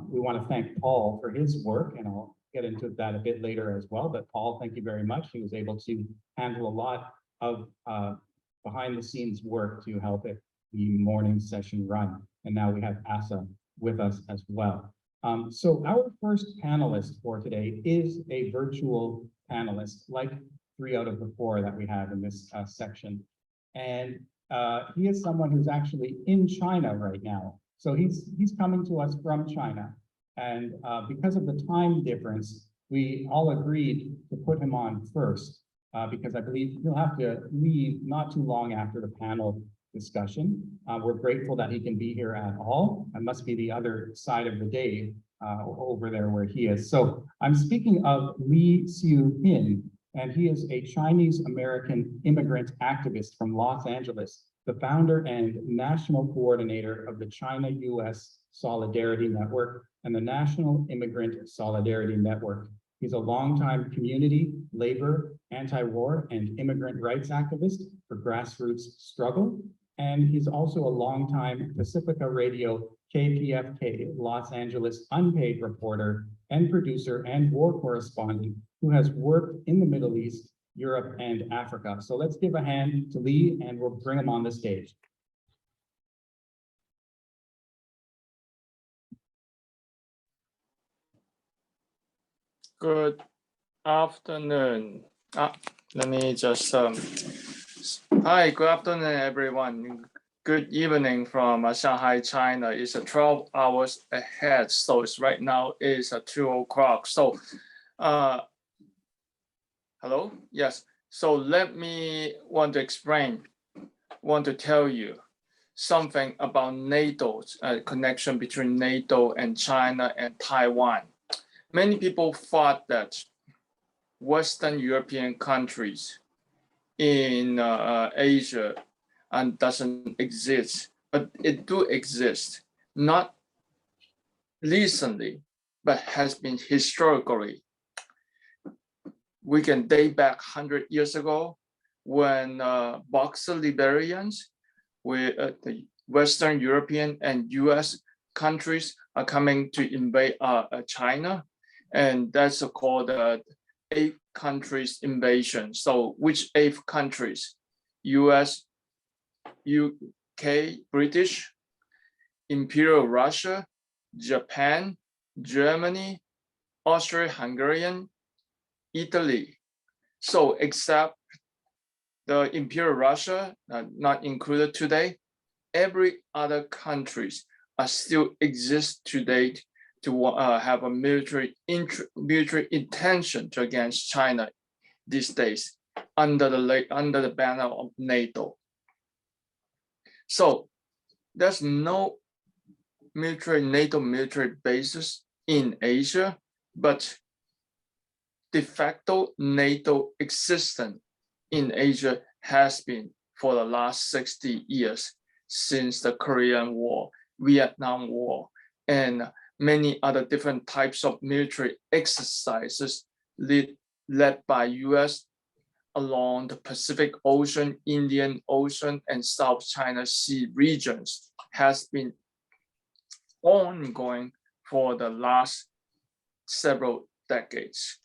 We want to thank Paul for his work, and I'll get into that a bit later as well. But Paul, thank you very much. He was able to handle a lot of behind the scenes work to help the morning session run. And now we have Asa with us as well. So our first panelist for today is a virtual panelist, like 3 out of the 4 that we have in this section. And he is someone who's actually in China right now. So he's coming to us from China. And because of the time difference, we all agreed to put him on first, because I believe he'll have to leave not too long after the panel discussion. We're grateful that he can be here at all. It must be the other side of the day over there where he is. So I'm speaking of Li Xiu-hin, and he is a Chinese-American immigrant activist from Los Angeles. the founder and national coordinator of the China-US Solidarity Network and the National Immigrant Solidarity Network. He's a longtime community, labor, anti-war, and immigrant rights activist for grassroots struggle. And he's also a longtime Pacifica Radio KPFK Los Angeles unpaid reporter and producer and war correspondent who has worked in the Middle East, Europe, and Africa. So let's give a hand to Lee and we'll bring him on the stage. Good afternoon. Let me just, hi, good afternoon, everyone. Good evening from Shanghai, China. It's 12 hours ahead. So it's right now is 2 o'clock. So, hello? Yes. So let me want to tell you something about NATO's connection between NATO and China and Taiwan. Many people thought that Western European countries in Asia and doesn't exist, but it do exist, not recently, but has been historically. We can date back 100 years ago when Boxer Liberians with the Western European and US countries are coming to invade China. And that's called 8 countries invasion. So which 8 countries? US, UK, British, Imperial Russia, Japan, Germany, Austria-Hungarian, Italy. So except the Imperial Russia, not included today, every other countries are still exist today to have a military intention to against China these days under the banner of NATO. So there's no NATO military bases in Asia, but de facto NATO existence in Asia has been for the last 60 years since the Korean War, Vietnam War, and many other different types of military exercises led by US along the Pacific Ocean, Indian Ocean, and South China Sea regions has been ongoing for the last several decades.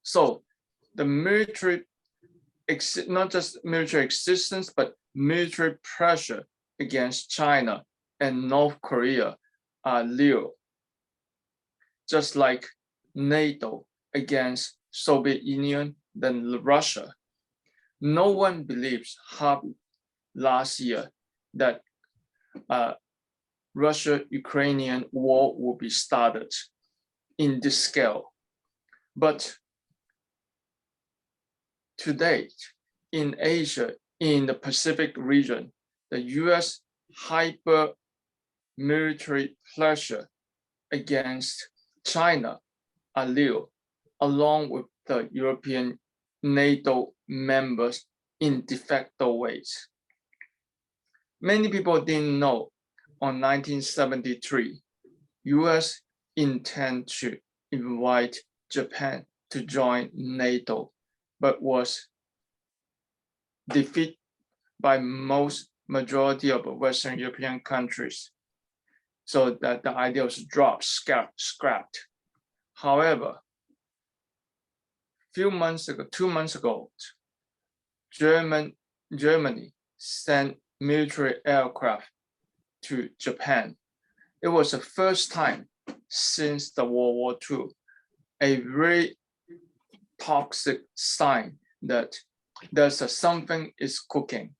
So the military, not just military existence, but military pressure against China and North Korea are real, just like NATO against Soviet Union, then Russia. No one believes last year that Russia-Ukrainian war will be started in this scale. But to date, in Asia, in the Pacific region, the US hyper military pressure against China are real, along with the European NATO members in de facto ways. Many people didn't know on 1973, US intend to invite Japan to join NATO, but was defeated by majority of Western European countries. So that the idea was dropped, scrapped. However, 2 months ago, Germany sent military aircraft to Japan. It was the first time since the World War II, a very toxic sign that there's something is cooking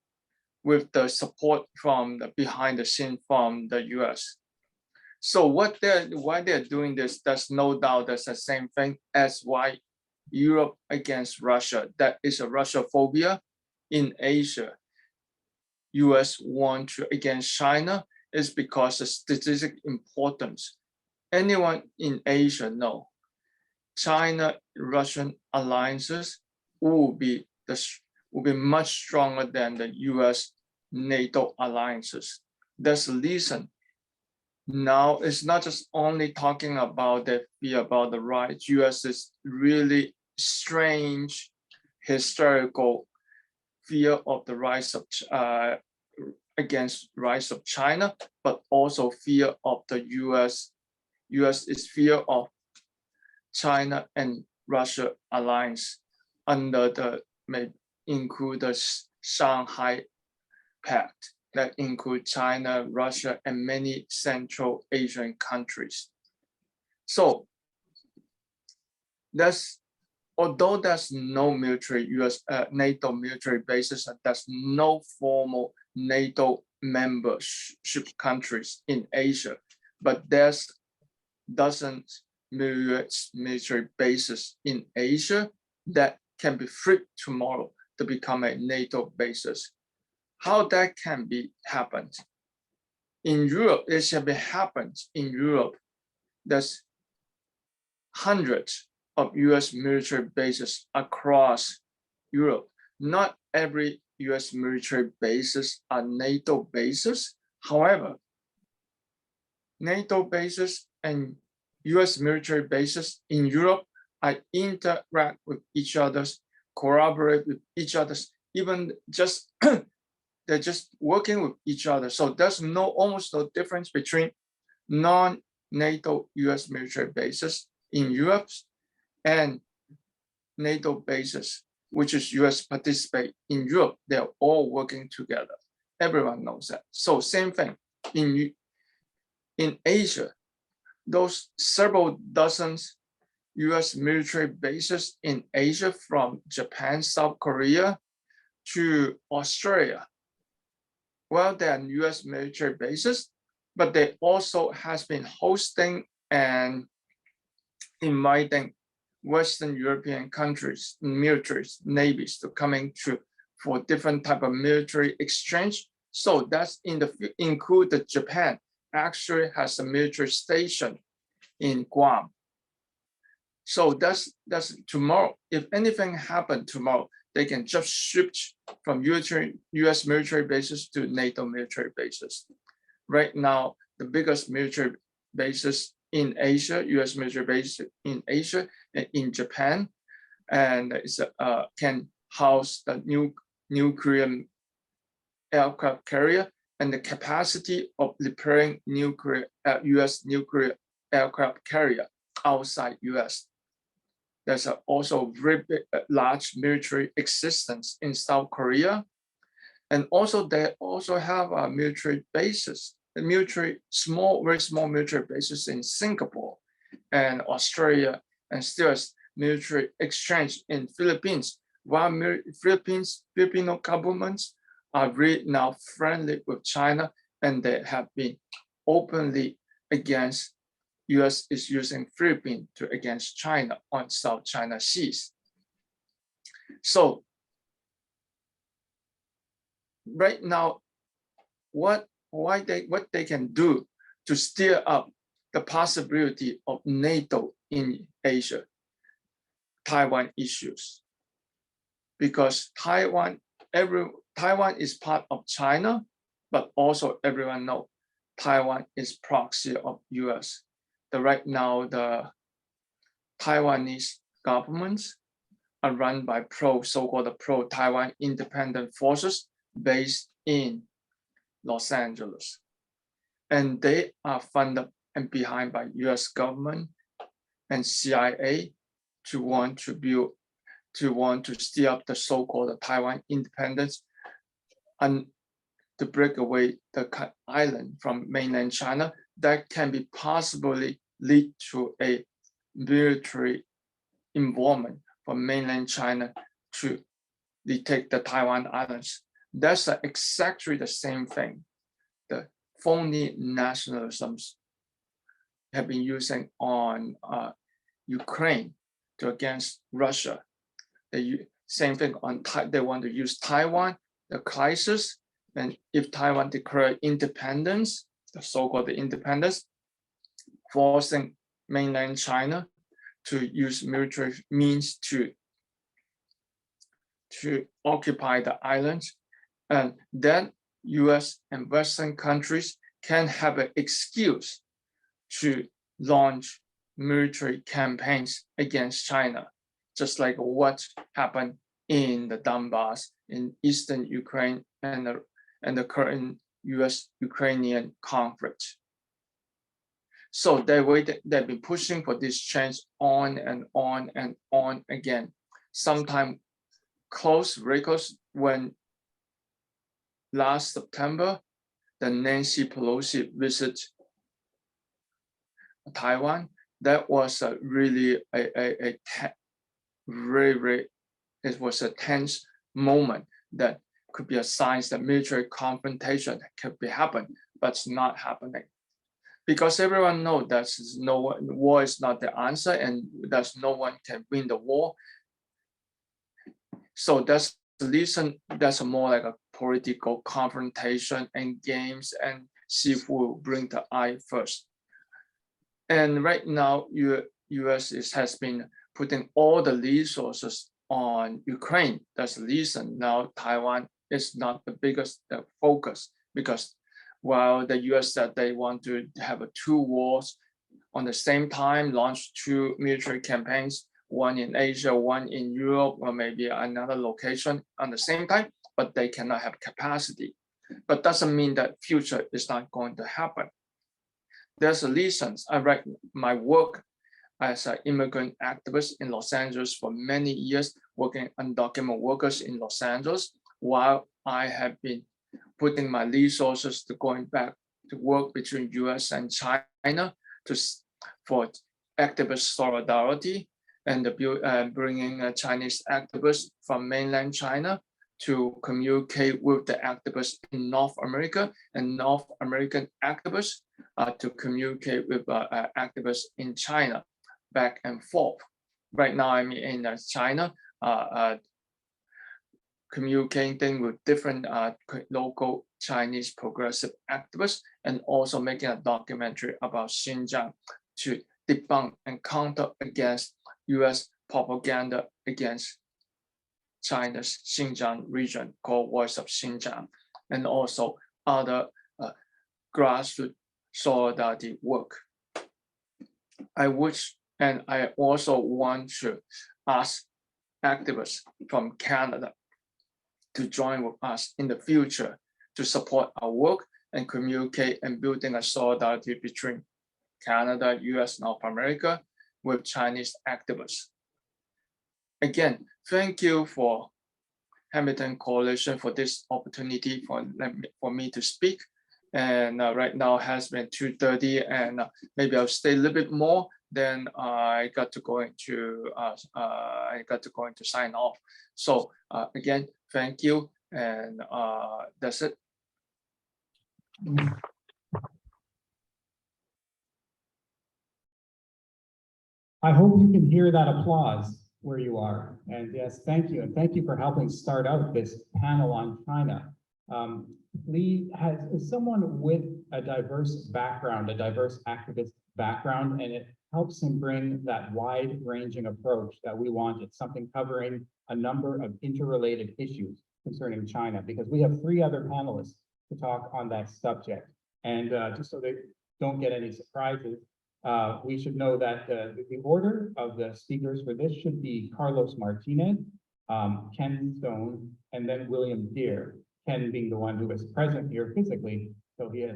with the support from the behind the scene from the US. So why they're doing this, there's no doubt that's the same thing as why Europe against Russia, that is a Russia-phobia. In Asia, US want to against China is because of strategic importance. Anyone in Asia know China-Russian alliances will be much stronger than the US NATO alliances. That's the reason. Now it's not just only talking about the fear about the right. US is really strange historical fear of the rise of against rise of China, but also fear of the US. US is fear of China and Russia alliance under the may include the Shanghai Pact that include China, Russia, and many Central Asian countries. So that's although there's no military NATO military bases, and there's no formal NATO membership countries in Asia, but there's dozens military bases in Asia that can be flipped tomorrow to become a NATO basis. How that can be happened? In Europe, it should be happened in Europe. There's hundreds of US military bases across Europe. Not every US military bases are NATO bases. However, NATO bases and US military bases in Europe are interact with each other's, collaborate with each other's, even just they're just working with each other. So there's almost no difference between non-NATO US military bases in Europe and NATO bases, which is US participate in Europe. They're all working together. Everyone knows that. So same thing in Asia, those several dozens US military bases in Asia, from Japan, South Korea to Australia. Well, they are US military bases, but they also has been hosting and inviting Western European countries, militaries, navies to coming to for different type of military exchange. So that's include the Japan actually has a military station in Guam. So that's tomorrow. If anything happened tomorrow, they can just shift from US military bases to NATO military bases. Right now, the biggest military bases in Asia, US military base in Asia and in Japan, and can house the nuclear aircraft carrier and the capacity of repairing US nuclear aircraft carrier outside US. There's also very large military existence in South Korea. And also they also have military bases, very small military bases in Singapore and Australia, and still military exchange in Philippines. While Filipino governments are really now friendly with China, and they have been openly against US is using Philippines against China on South China Seas. So right now, what they can do to steer up the possibility of NATO in Asia, Taiwan issues, because Taiwan is part of China, but also everyone knows Taiwan is proxy of US. Right now, the Taiwanese governments are run by so-called pro-Taiwan independent forces based in Los Angeles. And they are funded and behind by US government and CIA to want to steer up the so-called Taiwan independence and to break away the island from mainland China. That can be possibly lead to a military involvement from mainland China to retake the Taiwan Islands. That's exactly the same thing. The phony nationalisms have been using on Ukraine against Russia. Same thing on they want to use Taiwan, the crisis, and if Taiwan declare independence, the so-called independence, forcing mainland China to use military means to occupy the islands. And then US and Western countries can have an excuse to launch military campaigns against China, just like what happened in the Donbass, in eastern Ukraine, and the current US-Ukrainian conflict. So they've been pushing for this change on and on and on again. Sometimes close records when last September, the Nancy Pelosi visit Taiwan. That was a really it was a tense moment that could be a sign that military confrontation could be happening, but it's not happening. Because everyone knows that war is not the answer, and that no one can win the war. So that's the reason. That's more like a political confrontation and games, and see who will bring the eye first. And right now, US has been putting all the resources on Ukraine. That's the reason now Taiwan is not the biggest focus, because while the US said they want to have two wars on the same time, launch two military campaigns, one in Asia, one in Europe, or maybe another location on the same time, but they cannot have capacity. But doesn't mean that future is not going to happen. There's a reason. I write my work as an immigrant activist in Los Angeles for many years, working undocumented workers in Los Angeles, while I have been putting my resources to going back to work between US and China for activist solidarity, and bringing Chinese activists from mainland China to communicate with the activists in North America, and North American activists to communicate with activists in China, back and forth. Right now I'm in China, communicating with different local Chinese progressive activists, and also making a documentary about Xinjiang to debunk and counter against US propaganda against China's Xinjiang region called Voice of Xinjiang, and also other grassroots solidarity work. I also want to ask activists from Canada to join with us in the future to support our work and communicate and building a solidarity between Canada, US, North America with Chinese activists. Again, thank you for Hamilton Coalition for this opportunity for me to speak. And right now has been 2:30, and maybe I'll stay a little bit more. Then I got to go into sign off. So again, thank you, and that's it. I hope you can hear that applause where you are. And yes, thank you. And thank you for helping start out this panel on China. Lee is someone with a diverse background, a diverse activist background, and it helps him bring that wide-ranging approach that we want. It's something covering a number of interrelated issues concerning China, because we have 3 other panelists to talk on that subject. And just so they don't get any surprises, we should know that the order of the speakers for this should be Carlos Martinez, Ken Stone, and then William Deere. Ken being the one who is present here physically, so he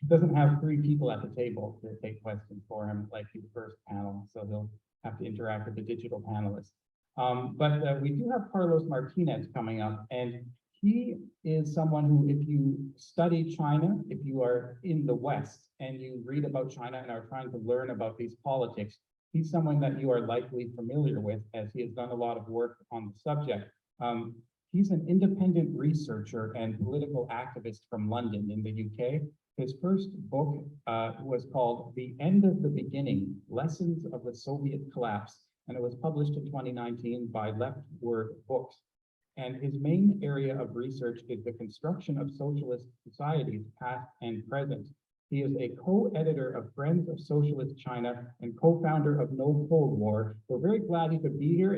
doesn't have 3 people at the table to take questions for him like the first panel, so he'll have to interact with the digital panelists. But we do have Carlos Martinez coming up, and he is someone who, if you study China, if you are in the West and you read about China and are trying to learn about these politics, he's someone that you are likely familiar with, as he has done a lot of work on the subject. He's an independent researcher and political activist from London in the UK. His first book was called The End of the Beginning, Lessons of the Soviet Collapse, and it was published in 2019 by Leftward Books. And his main area of research is the construction of socialist societies, past and present. He is a co-editor of Friends of Socialist China and co-founder of No Cold War. We're very glad he could be here.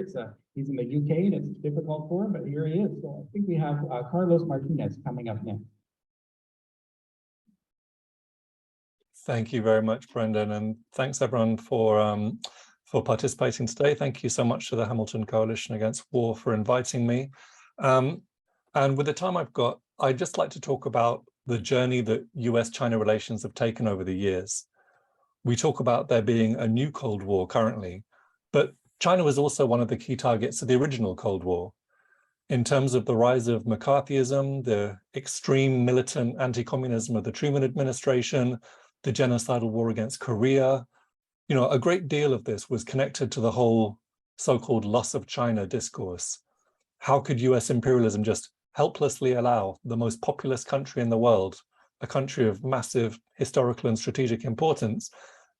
He's in the UK and it's difficult for him, but here he is. So I think we have Carlos Martinez coming up next. Thank you very much, Brendan, and thanks everyone for participating today. Thank you so much to the Hamilton Coalition Against War for inviting me. And with the time I've got, I'd just like to talk about the journey that US-China relations have taken over the years. We talk about there being a new Cold War currently, but China was also one of the key targets of the original Cold War. In terms of the rise of McCarthyism, the extreme militant anti-communism of the Truman administration, the genocidal war against Korea, you know, a great deal of this was connected to the whole so-called loss of China discourse. How could US imperialism just helplessly allow the most populous country in the world, a country of massive historical and strategic importance,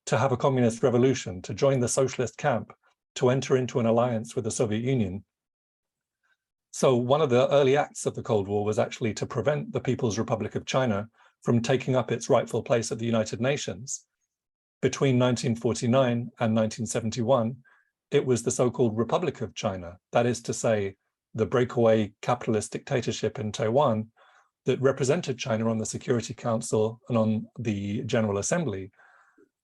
to have a communist revolution, to join the socialist camp, to enter into an alliance with the Soviet Union? So one of the early acts of the Cold War was actually to prevent the People's Republic of China from taking up its rightful place at the United Nations. Between 1949 and 1971, it was the so-called Republic of China, that is to say, the breakaway capitalist dictatorship in Taiwan that represented China on the Security Council and on the General Assembly.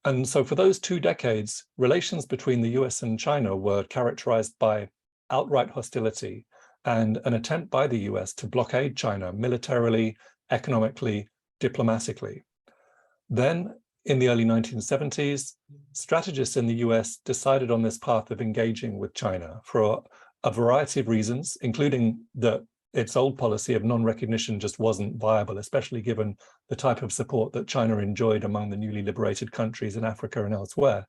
And so for those 2 decades, relations between the US and China were characterized by outright hostility and an attempt by the US to blockade China militarily, economically, diplomatically. Then, in the early 1970s, strategists in the US decided on this path of engaging with China for a variety of reasons, including that its old policy of non-recognition just wasn't viable, especially given the type of support that China enjoyed among the newly liberated countries in Africa and elsewhere.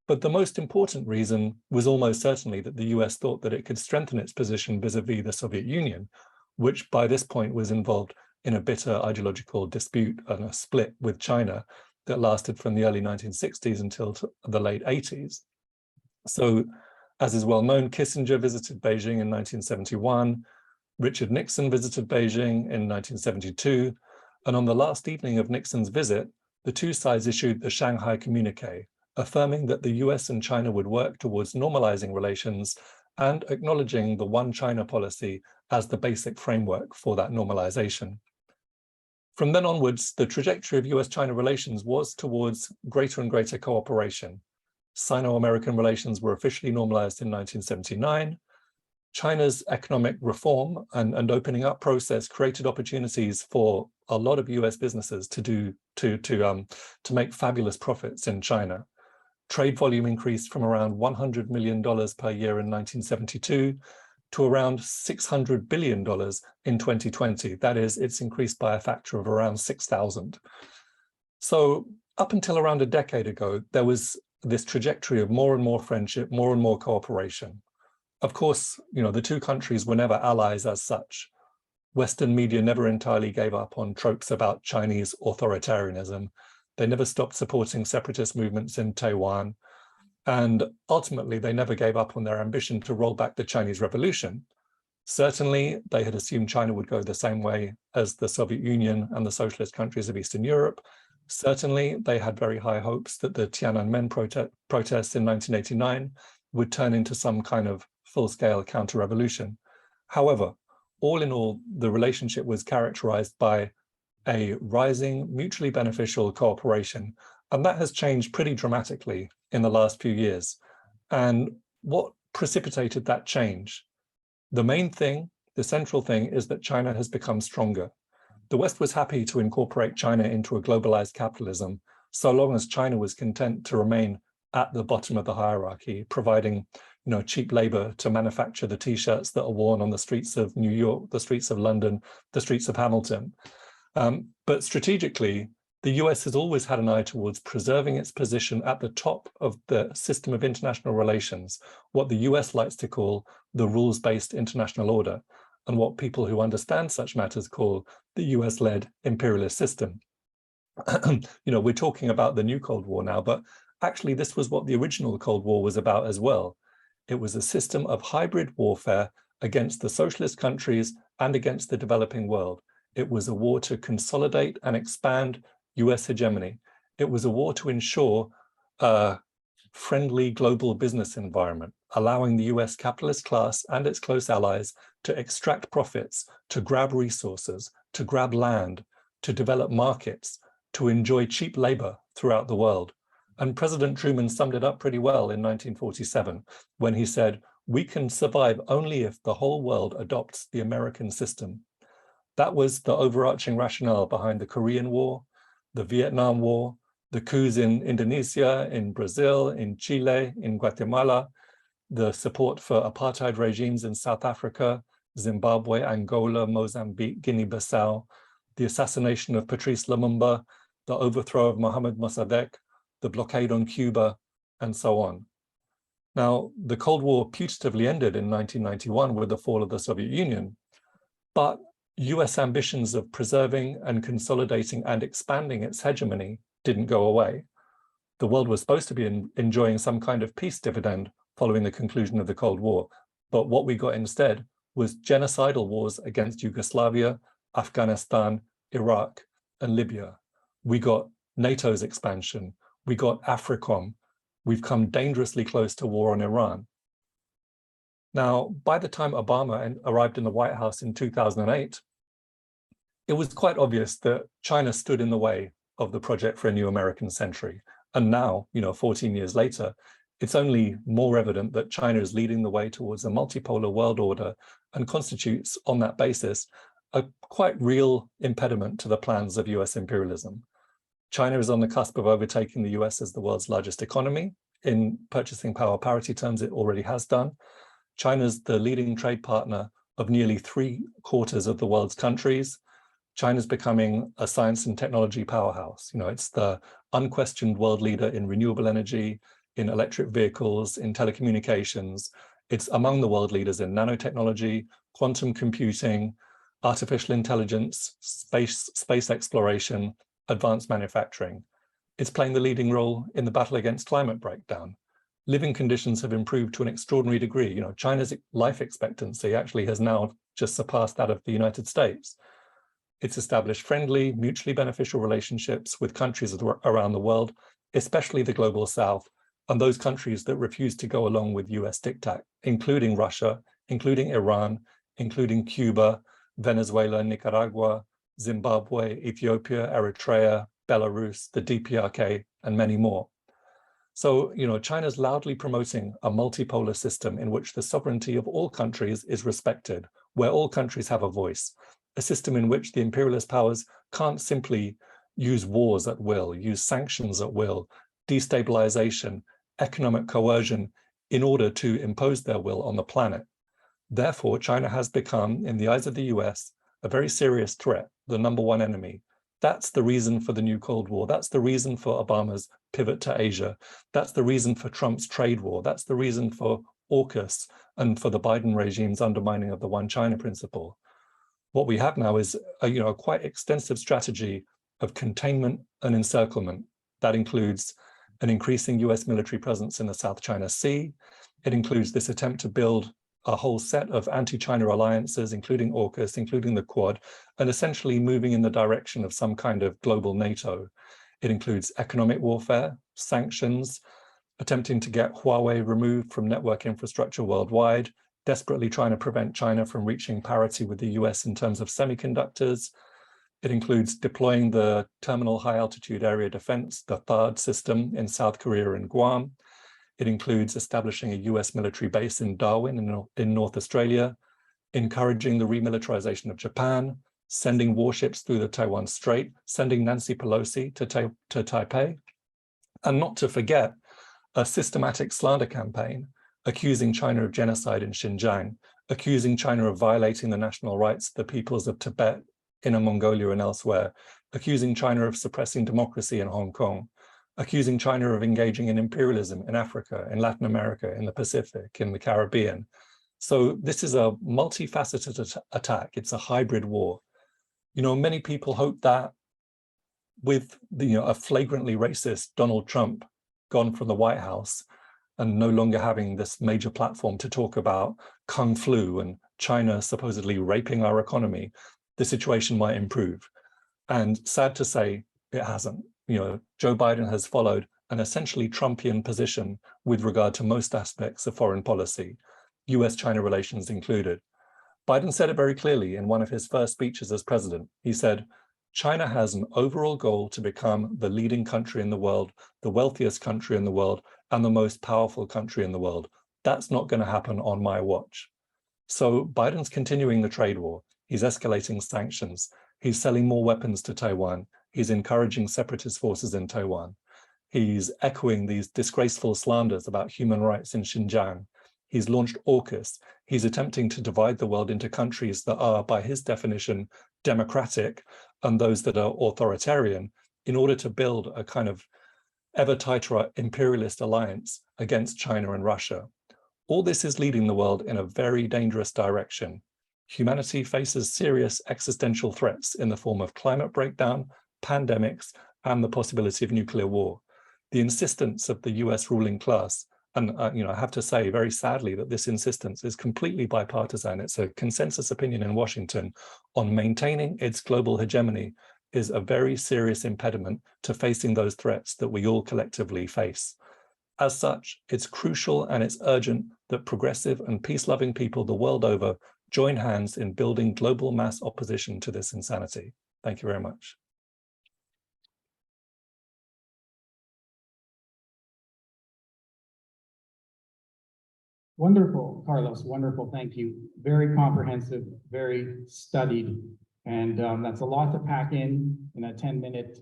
But the most important reason was almost certainly that the US thought that it could strengthen its position vis-a-vis the Soviet Union, which by this point was involved in a bitter ideological dispute and a split with China that lasted from the early 1960s until the late 80s. So, as is well known, Kissinger visited Beijing in 1971, Richard Nixon visited Beijing in 1972, and on the last evening of Nixon's visit, the two sides issued the Shanghai Communiqué, affirming that the US and China would work towards normalizing relations and acknowledging the One China policy as the basic framework for that normalization. From then onwards, the trajectory of US-China relations was towards greater and greater cooperation. Sino-American relations were officially normalized in 1979. China's economic reform and opening up process created opportunities for a lot of US businesses to make fabulous profits in China. Trade volume increased from around $100 million per year in 1972 to around $600 billion in 2020. That is, it's increased by a factor of around 6,000. So up until around a decade ago, there was this trajectory of more and more friendship, more and more cooperation. Of course, you know, the two countries were never allies as such. Western media never entirely gave up on tropes about Chinese authoritarianism. They never stopped supporting separatist movements in Taiwan. And ultimately, they never gave up on their ambition to roll back the Chinese Revolution. Certainly, they had assumed China would go the same way as the Soviet Union and the socialist countries of Eastern Europe. Certainly, they had very high hopes that the Tiananmen protests in 1989 would turn into some kind of full-scale counter-revolution. However, all in all, the relationship was characterized by a rising, mutually beneficial cooperation, and that has changed pretty dramatically in the last few years. And what precipitated that change? The main thing, the central thing, is that China has become stronger. The West was happy to incorporate China into a globalized capitalism, so long as China was content to remain at the bottom of the hierarchy, providing cheap labor to manufacture the t-shirts that are worn on the streets of New York, the streets of London, the streets of Hamilton. But strategically, the US has always had an eye towards preserving its position at the top of the system of international relations, what the US likes to call the rules-based international order, and what people who understand such matters call the US-led imperialist system. We're talking about the new Cold War now, but actually this was what the original Cold War was about as well. It was a system of hybrid warfare against the socialist countries and against the developing world. It was a war to consolidate and expand US hegemony. It was a war to ensure a friendly global business environment, allowing the US capitalist class and its close allies to extract profits, to grab resources, to grab land, to develop markets, to enjoy cheap labor throughout the world. And President Truman summed it up pretty well in 1947 when he said, "We can survive only if the whole world adopts the American system." That was the overarching rationale behind the Korean War, the Vietnam War, the coups in Indonesia, in Brazil, in Chile, in Guatemala, the support for apartheid regimes in South Africa, Zimbabwe, Angola, Mozambique, Guinea-Bissau, the assassination of Patrice Lumumba, the overthrow of Mohammad Mossadegh, the blockade on Cuba, and so on. Now, the Cold War putatively ended in 1991 with the fall of the Soviet Union, but US ambitions of preserving and consolidating and expanding its hegemony didn't go away. The world was supposed to be enjoying some kind of peace dividend following the conclusion of the Cold War, but what we got instead was genocidal wars against Yugoslavia, Afghanistan, Iraq, and Libya. We got NATO's expansion, we got AFRICOM, we've come dangerously close to war on Iran. Now, by the time Obama arrived in the White House in 2008, it was quite obvious that China stood in the way of the project for a new American century. And now, 14 years later, it's only more evident that China is leading the way towards a multipolar world order and constitutes, on that basis, a quite real impediment to the plans of US imperialism. China is on the cusp of overtaking the US as the world's largest economy. In purchasing power parity terms, it already has done. China's the leading trade partner of nearly 3/4 of the world's countries. China's becoming a science and technology powerhouse. It's the unquestioned world leader in renewable energy, in electric vehicles, in telecommunications. It's among the world leaders in nanotechnology, quantum computing, artificial intelligence, space exploration, advanced manufacturing. It's playing the leading role in the battle against climate breakdown. Living conditions have improved to an extraordinary degree. China's life expectancy actually has now just surpassed that of the United States. It's established friendly, mutually beneficial relationships with countries around the world, especially the global South, and those countries that refuse to go along with US diktat, including Russia, including Iran, including Cuba, Venezuela, Nicaragua, Zimbabwe, Ethiopia, Eritrea, Belarus, the DPRK, and many more. So, China's loudly promoting a multipolar system in which the sovereignty of all countries is respected, where all countries have a voice, a system in which the imperialist powers can't simply use wars at will, use sanctions at will, destabilization, economic coercion in order to impose their will on the planet. Therefore, China has become, in the eyes of the US, a very serious threat, the #1 enemy. That's the reason for the new Cold War. That's the reason for Obama's pivot to Asia. That's the reason for Trump's trade war. That's the reason for AUKUS and for the Biden regime's undermining of the One China principle. What we have now is a quite extensive strategy of containment and encirclement. That includes an increasing US military presence in the South China Sea. It includes this attempt to build a whole set of anti-China alliances, including AUKUS, including the Quad, and essentially moving in the direction of some kind of global NATO. It includes economic warfare, sanctions, attempting to get Huawei removed from network infrastructure worldwide, desperately trying to prevent China from reaching parity with the US in terms of semiconductors. It includes deploying the Terminal High Altitude Area Defense, the THAAD system in South Korea and Guam. It includes establishing a US military base in Darwin in North Australia, encouraging the remilitarization of Japan, sending warships through the Taiwan Strait, sending Nancy Pelosi to Taipei, and not to forget a systematic slander campaign accusing China of genocide in Xinjiang, accusing China of violating the national rights of the peoples of Tibet, Inner Mongolia and elsewhere, accusing China of suppressing democracy in Hong Kong, accusing China of engaging in imperialism in Africa, in Latin America, in the Pacific, in the Caribbean. So this is a multifaceted attack. It's a hybrid war. Many people hope that with a flagrantly racist Donald Trump gone from the White House and no longer having this major platform to talk about Kung Flu and China supposedly raping our economy, the situation might improve. And sad to say, It hasn't. You know, Joe Biden has followed an essentially Trumpian position with regard to most aspects of foreign policy, US-China relations included. Biden said it very clearly in one of his first speeches as president. He said, China has an overall goal to become the leading country in the world, the wealthiest country in the world, and the most powerful country in the world. That's not going to happen on my watch. So Biden's continuing the trade war. He's escalating sanctions. He's selling more weapons to Taiwan. He's encouraging separatist forces in Taiwan. He's echoing these disgraceful slanders about human rights in Xinjiang. He's launched AUKUS. He's attempting to divide the world into countries that are, by his definition, democratic and those that are authoritarian in order to build a kind of ever tighter imperialist alliance against China and Russia. All this is leading the world in a very dangerous direction. Humanity faces serious existential threats in the form of climate breakdown, pandemics, and the possibility of nuclear war. The insistence of the US ruling class, and I have to say very sadly that this insistence is completely bipartisan. It's a consensus opinion in Washington on maintaining its global hegemony is a very serious impediment to facing those threats that we all collectively face. As such, it's crucial and it's urgent that progressive and peace-loving people the world over join hands in building global mass opposition to this insanity. Thank you very much. Wonderful, Carlos, wonderful, thank you. Very comprehensive, very studied, and that's a lot to pack in a 10-minute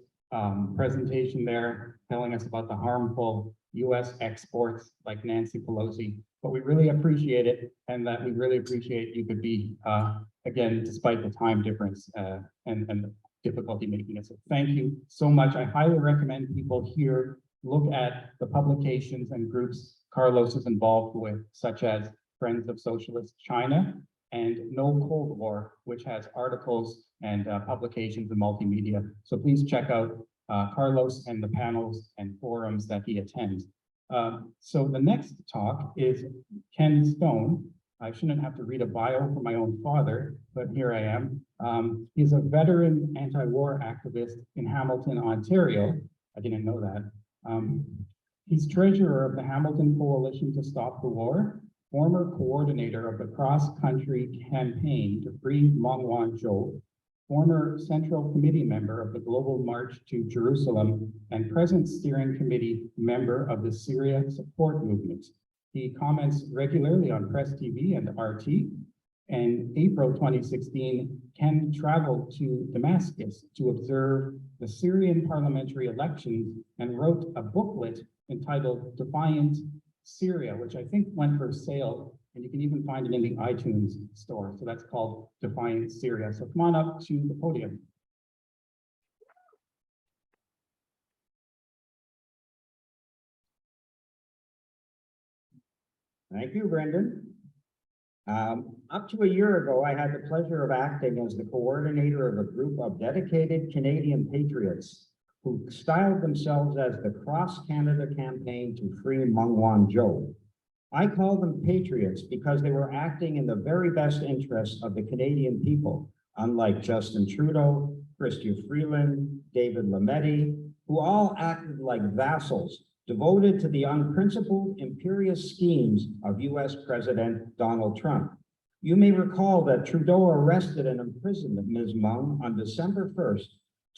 presentation there, telling us about the harmful US exports like Nancy Pelosi, but we really appreciate it, and that we really appreciate you could be, again, despite the time difference and the difficulty making it. So thank you so much. I highly recommend people here look at the publications and groups Carlos is involved with, such as Friends of Socialist China and No Cold War, which has articles and publications and multimedia. So please check out Carlos and the panels and forums that he attends. So the next talk is Ken Stone. I shouldn't have to read a bio for my own father, but here I am. He's a veteran anti-war activist in Hamilton, Ontario. I didn't know that. He's treasurer of the Hamilton Coalition to Stop the War, former coordinator of the cross-country campaign to free Meng Wanzhou, former Central Committee member of the Global March to Jerusalem, and present steering committee member of the Syria support movement. He comments regularly on Press TV and RT. In April 2016, Ken traveled to Damascus to observe the Syrian parliamentary elections and wrote a booklet entitled Defiant Syria, which I think went for sale, and you can even find it in the iTunes store. So that's called Defiant Syria. So come on up to the podium. Thank you, Brendan. Up to a year ago, I had the pleasure of acting as the coordinator of a group of dedicated Canadian patriots who styled themselves as the Cross Canada Campaign to Free Meng Wanzhou. I call them patriots because they were acting in the very best interests of the Canadian people, unlike Justin Trudeau, Chrystia Freeland, David Lametti, who all acted like vassals devoted to the unprincipled imperious schemes of US President Donald Trump. You may recall that Trudeau arrested and imprisoned Ms. Meng on December 1st,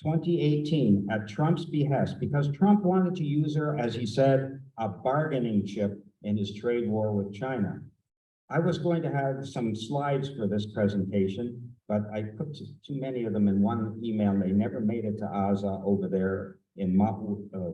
2018 at Trump's behest because Trump wanted to use her, as he said, a bargaining chip in his trade war with China. I was going to have some slides for this presentation, but I put too many of them in one email. They never made it to Aza over there in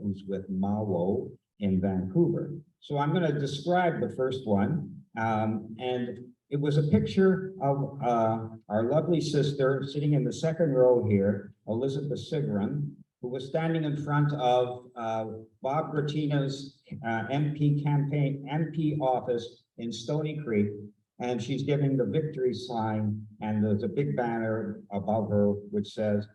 who's with Mawo in Vancouver. So I'm going to describe the first one. And it was a picture of our lovely sister sitting in the second row here, Elizabeth Sigran, who was standing in front of Bob Grattina's MP office in Stony Creek, and she's giving the victory sign, and there's a big banner above her which says,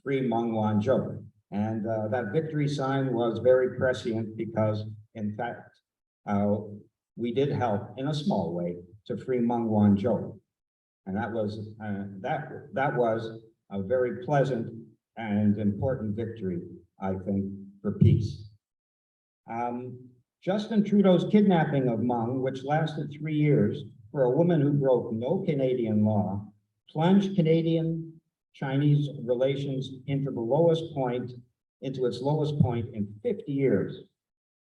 Free Meng Wanzhou. And that victory sign was very prescient because, in fact, we did help in a small way to free Meng Wanzhou. And that was a very pleasant and important victory, I think, for peace. Justin Trudeau's kidnapping of Meng, which lasted 3 years for a woman who broke no Canadian law, plunged Canadian-Chinese relations into its lowest point in 50 years.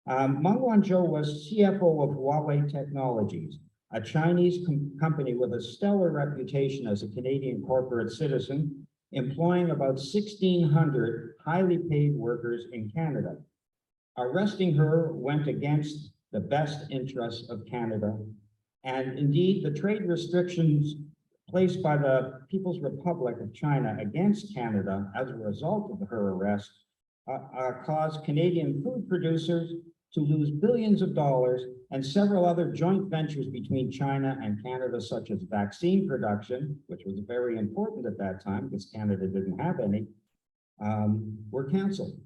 Meng Wanzhou was CFO of Huawei Technologies, a Chinese company with a stellar reputation as a Canadian corporate citizen, employing about 1,600 highly paid workers in Canada. Arresting her went against the best interests of Canada, and indeed the trade restrictions placed by the People's Republic of China against Canada as a result of her arrest caused Canadian food producers to lose billions of dollars, and several other joint ventures between China and Canada, such as vaccine production, which was very important at that time because Canada didn't have any, were canceled.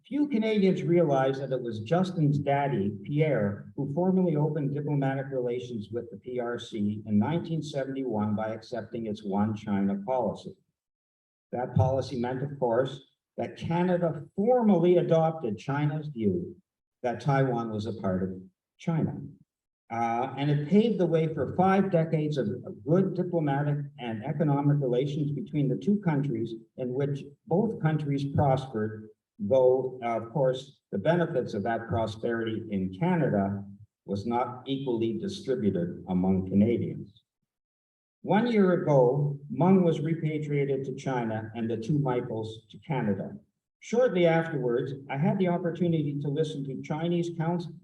Few Canadians realize that it was Justin's daddy, Pierre, who formally opened diplomatic relations with the PRC in 1971 by accepting its One China policy. That policy meant, of course, that Canada formally adopted China's view that Taiwan was a part of China. And it paved the way for 5 decades of good diplomatic and economic relations between the two countries, in which both countries prospered, though, of course, the benefits of that prosperity in Canada was not equally distributed among Canadians. 1 year ago, Meng was repatriated to China and the two Michaels to Canada. Shortly afterwards, I had the opportunity to listen to Chinese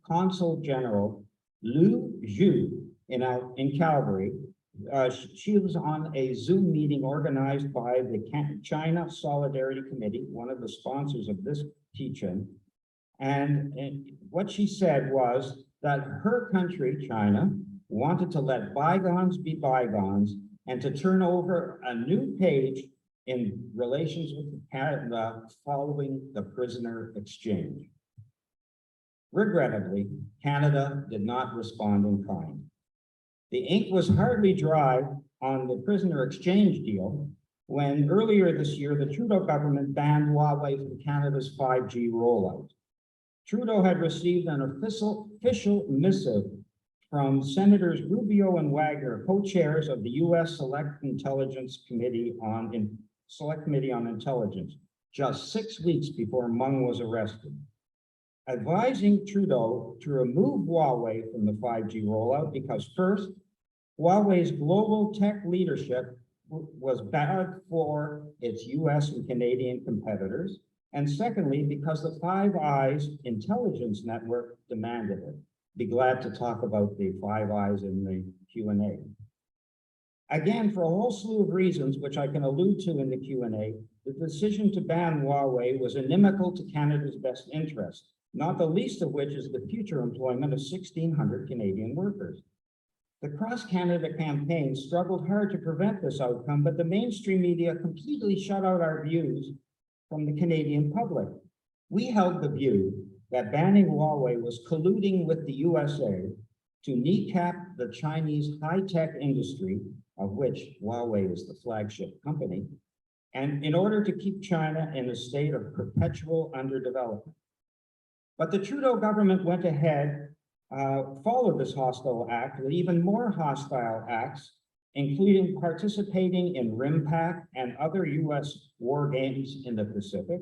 Consul General Liu Zhu in Calgary. She was on a Zoom meeting organized by the China Solidarity Committee, one of the sponsors of this teach-in. And what she said was that her country, China, wanted to let bygones be bygones and to turn over a new page in relations with Canada following the prisoner exchange. Regrettably, Canada did not respond in kind. The ink was hardly dry on the prisoner exchange deal when earlier this year, the Trudeau government banned Huawei from Canada's 5G rollout. Trudeau had received an official missive from Senators Rubio and Wagner, co-chairs of the U.S. Select Committee on Intelligence, just 6 weeks before Meng was arrested, advising Trudeau to remove Huawei from the 5G rollout because first, Huawei's global tech leadership was bad for its US and Canadian competitors, and secondly, because the Five Eyes intelligence network demanded it. Be glad to talk about the Five Eyes in the Q&A. Again, for a whole slew of reasons, which I can allude to in the Q&A, the decision to ban Huawei was inimical to Canada's best interest, not the least of which is the future employment of 1,600 Canadian workers. The Cross-Canada campaign struggled hard to prevent this outcome, but the mainstream media completely shut out our views from the Canadian public. We held the view that banning Huawei was colluding with the USA to kneecap the Chinese high-tech industry, of which Huawei is the flagship company, and in order to keep China in a state of perpetual underdevelopment. But the Trudeau government went ahead, followed this hostile act with even more hostile acts, including participating in RIMPAC and other US war games in the Pacific,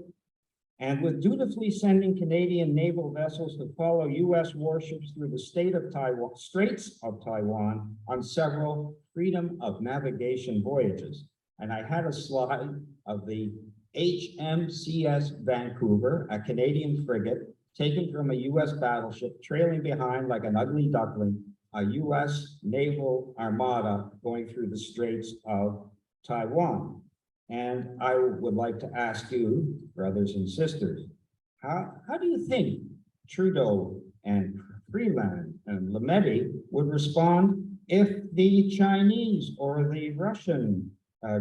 and with dutifully sending Canadian naval vessels to follow US warships through the Straits of Taiwan on several freedom of navigation voyages. And I had a slide of the HMCS Vancouver, a Canadian frigate, taken from a US battleship, trailing behind like an ugly duckling, a US naval armada going through the Straits of Taiwan. And I would like to ask you, brothers and sisters, how do you think Trudeau and Freeland and Lametti would respond if the Chinese or the Russian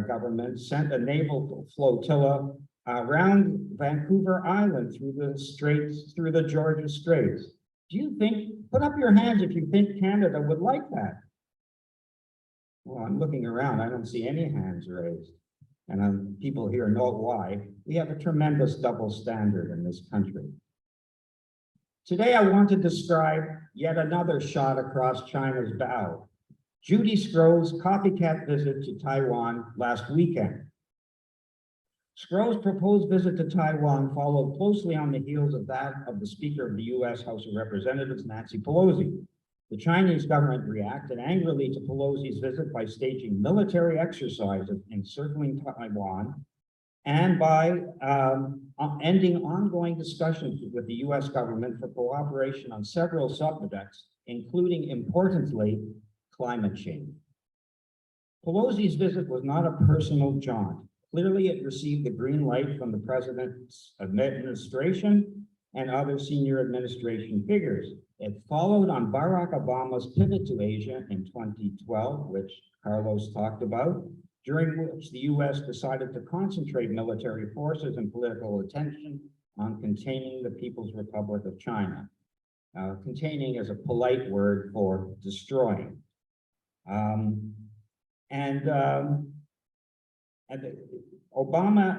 government sent a naval flotilla around Vancouver Island through the Straits, through the Georgia Straits? Do you think, put up your hands if you think Canada would like that? Well, I'm looking around, I don't see any hands raised. and people here know why, we have a tremendous double standard in this country. Today, I want to describe yet another shot across China's bow. Judy Sgro's copycat visit to Taiwan last weekend. Sgro's proposed visit to Taiwan followed closely on the heels of that of the Speaker of the U.S. House of Representatives, Nancy Pelosi. The Chinese government reacted angrily to Pelosi's visit by staging military exercises encircling Taiwan and by ending ongoing discussions with the U.S. government for cooperation on several subjects, including, importantly, climate change. Pelosi's visit was not a personal jaunt. Clearly, it received the green light from the president's administration and other senior administration figures. It followed on Barack Obama's pivot to Asia in 2012, which Carlos talked about, during which the U.S. decided to concentrate military forces and political attention on containing the People's Republic of China. Containing is a polite word for destroying. Obama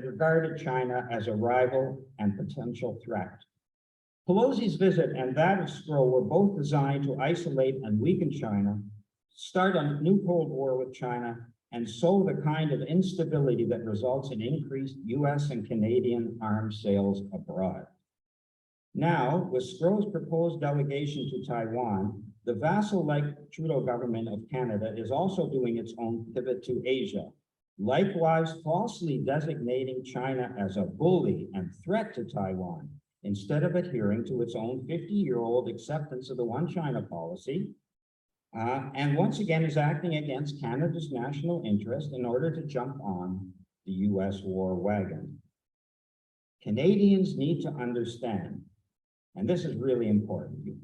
regarded China as a rival and potential threat. Pelosi's visit and that of Sgro were both designed to isolate and weaken China, start a new Cold War with China, and sow the kind of instability that results in increased U.S. and Canadian arms sales abroad. Now, with Sgro's proposed delegation to Taiwan, the vassal-like Trudeau government of Canada is also doing its own pivot to Asia, likewise falsely designating China as a bully and threat to Taiwan, instead of adhering to its own 50-year-old acceptance of the One China policy, and once again is acting against Canada's national interest in order to jump on the U.S. war wagon. Canadians need to understand, and this is really important,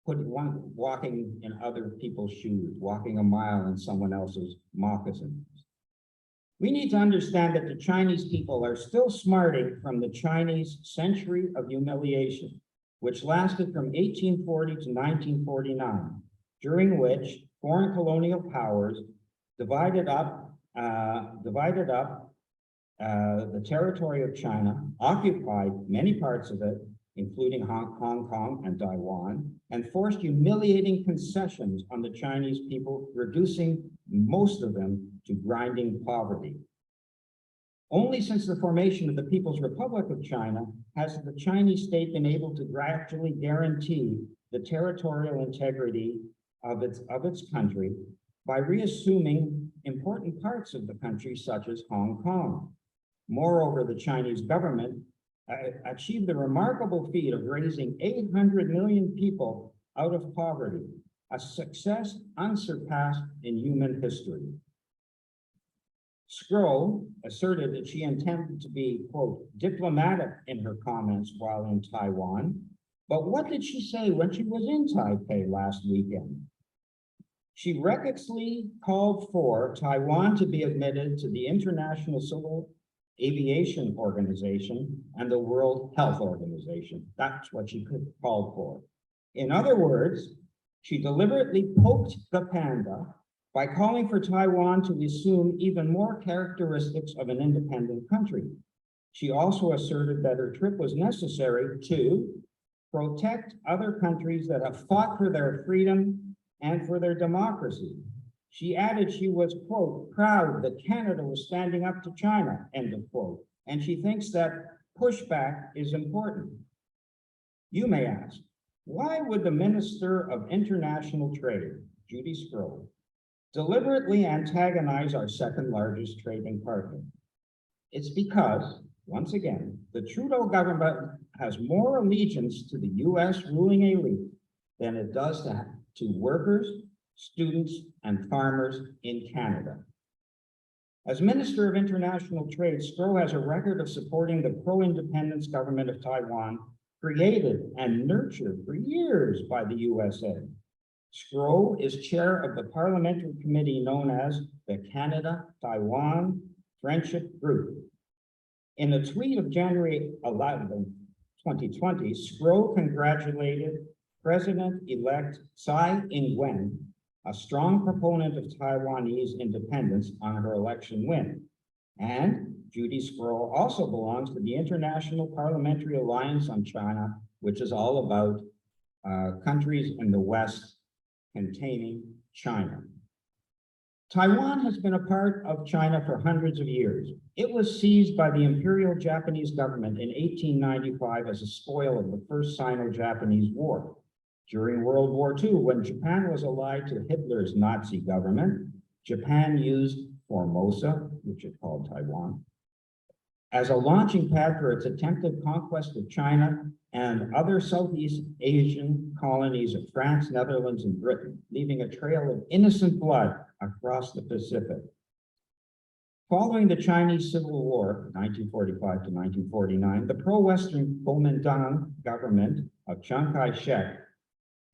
walking in other people's shoes, walking a mile in someone else's moccasins. We need to understand that the Chinese people are still smarting from the Chinese century of humiliation, which lasted from 1840 to 1949, during which foreign colonial powers divided up the territory of China, occupied many parts of it, including Hong Kong and Taiwan, and forced humiliating concessions on the Chinese people, reducing most of them to grinding poverty. Only since the formation of the People's Republic of China has the Chinese state been able to gradually guarantee the territorial integrity of its country by reassuming important parts of the country, such as Hong Kong. Moreover, the Chinese government achieved the remarkable feat of raising 800 million people out of poverty, a success unsurpassed in human history. Sgro asserted that she intended to be, quote, diplomatic in her comments while in Taiwan, but what did she say when she was in Taipei last weekend? She recklessly called for Taiwan to be admitted to the International Civil Aviation Organization and the World Health Organization. That's what she called for. In other words, she deliberately poked the panda by calling for Taiwan to assume even more characteristics of an independent country. She also asserted that her trip was necessary to protect other countries that have fought for their freedom and for their democracy. She added she was, quote, proud that Canada was standing up to China, end of quote, and she thinks that pushback is important. You may ask, why would the Minister of International Trade, Judy Sgro, deliberately antagonize our second largest trading partner? It's because, once again, the Trudeau government has more allegiance to the U.S. ruling elite than it does to workers, students, and farmers in Canada. As Minister of International Trade, Sgro has a record of supporting the pro-independence government of Taiwan, created and nurtured for years by the USA. Sgro is chair of the parliamentary committee known as the Canada-Taiwan Friendship Group. In a tweet of January 11, 2020, Sgro congratulated President-elect Tsai Ing-wen, a strong proponent of Taiwanese independence, on her election win. And Judy Sproul also belongs to the International Parliamentary Alliance on China, which is all about countries in the West containing China. Taiwan has been a part of China for hundreds of years. It was seized by the Imperial Japanese government in 1895 as a spoil of the First Sino-Japanese War. During World War II, when Japan was allied to Hitler's Nazi government, Japan used Formosa, which it called Taiwan, as a launching pad for its attempted conquest of China and other Southeast Asian colonies of France, Netherlands, and Britain, leaving a trail of innocent blood across the Pacific. Following the Chinese Civil War, 1945 to 1949, the pro-Western Kuomintang government of Chiang Kai-shek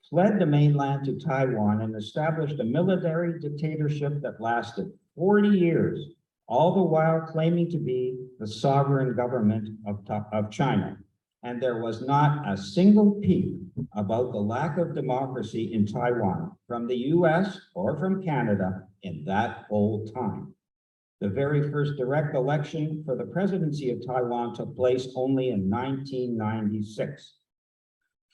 fled the mainland to Taiwan and established a military dictatorship that lasted 40 years, all the while claiming to be the sovereign government of China. And there was not a single peep about the lack of democracy in Taiwan from the US or from Canada in that whole time. The very first direct election for the presidency of Taiwan took place only in 1996.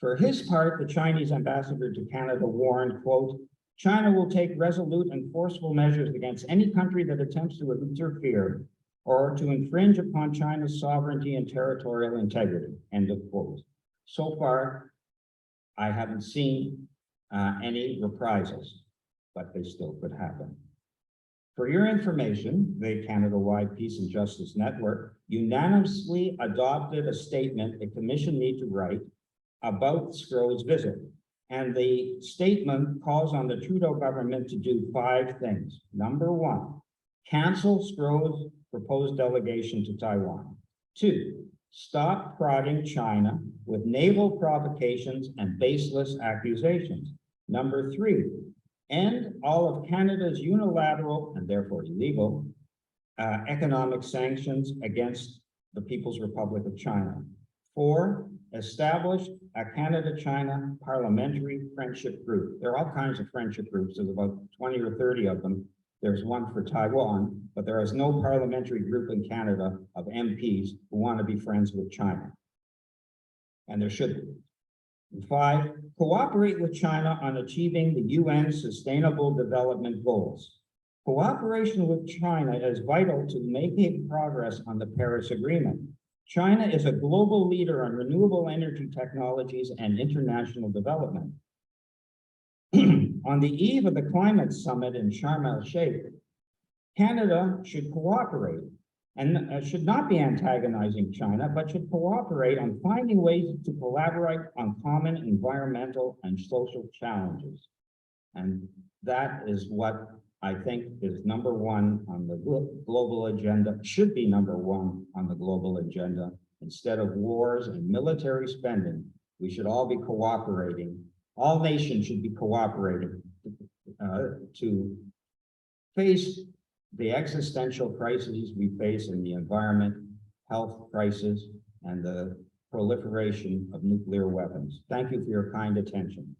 For his part, the Chinese ambassador to Canada warned, quote, China will take resolute and forceful measures against any country that attempts to interfere or to infringe upon China's sovereignty and territorial integrity, end of quote. So far, I haven't seen any reprisals, but they still could happen. For your information, the Canada-wide Peace and Justice Network unanimously adopted a statement the commission need to write about Stroh's visit. And the statement calls on the Trudeau government to do 5 things. Number 1, cancel Stroh's proposed delegation to Taiwan. 2, stop prodding China with naval provocations and baseless accusations. Number 3, end all of Canada's unilateral and therefore illegal economic sanctions against the People's Republic of China. 4, establish a Canada-China parliamentary friendship group. There are all kinds of friendship groups. There's about 20 or 30 of them. There's one for Taiwan, but there is no parliamentary group in Canada of MPs who want to be friends with China. And there should be. And 5, cooperate with China on achieving the UN Sustainable Development Goals. Cooperation with China is vital to making progress on the Paris Agreement. China is a global leader on renewable energy technologies and international development. On the eve of the climate summit in Sharm el-Sheikh, Canada should cooperate and should not be antagonizing China, but should cooperate on finding ways to collaborate on common environmental and social challenges. And that is what I think is number 1 on the global agenda, should be number 1 on the global agenda. Instead of wars and military spending, we should all be cooperating. All nations should be cooperating to face the existential crises we face in the environment, health crisis, and the proliferation of nuclear weapons. Thank you for your kind attention.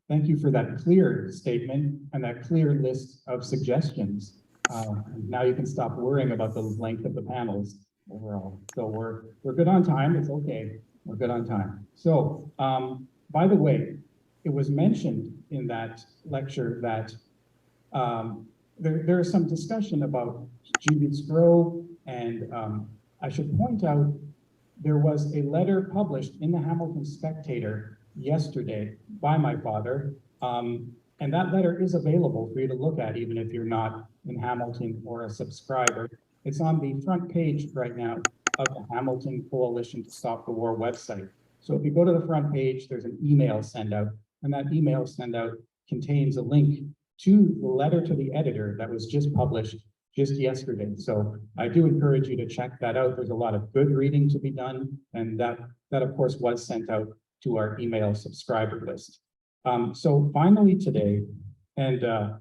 Thank you for that clear statement and that clear list of suggestions. Now you can stop worrying about the length of the panels overall. So we're good on time. It's okay. We're good on time. So by the way, it was mentioned in that lecture that there is some discussion about Judith Stroh, and I should point out there was a letter published in the Hamilton Spectator yesterday by my father, and that letter is available for you to look at even if you're not in Hamilton or a subscriber. It's on the front page right now of the Hamilton Coalition to Stop the War website. So if you go to the front page, there's an email send out, and that email send out contains a link to the letter to the editor that was just published just yesterday. So I do encourage you to check that out. There's a lot of good reading to be done, and that of course was sent out to our email subscriber list. So finally today, and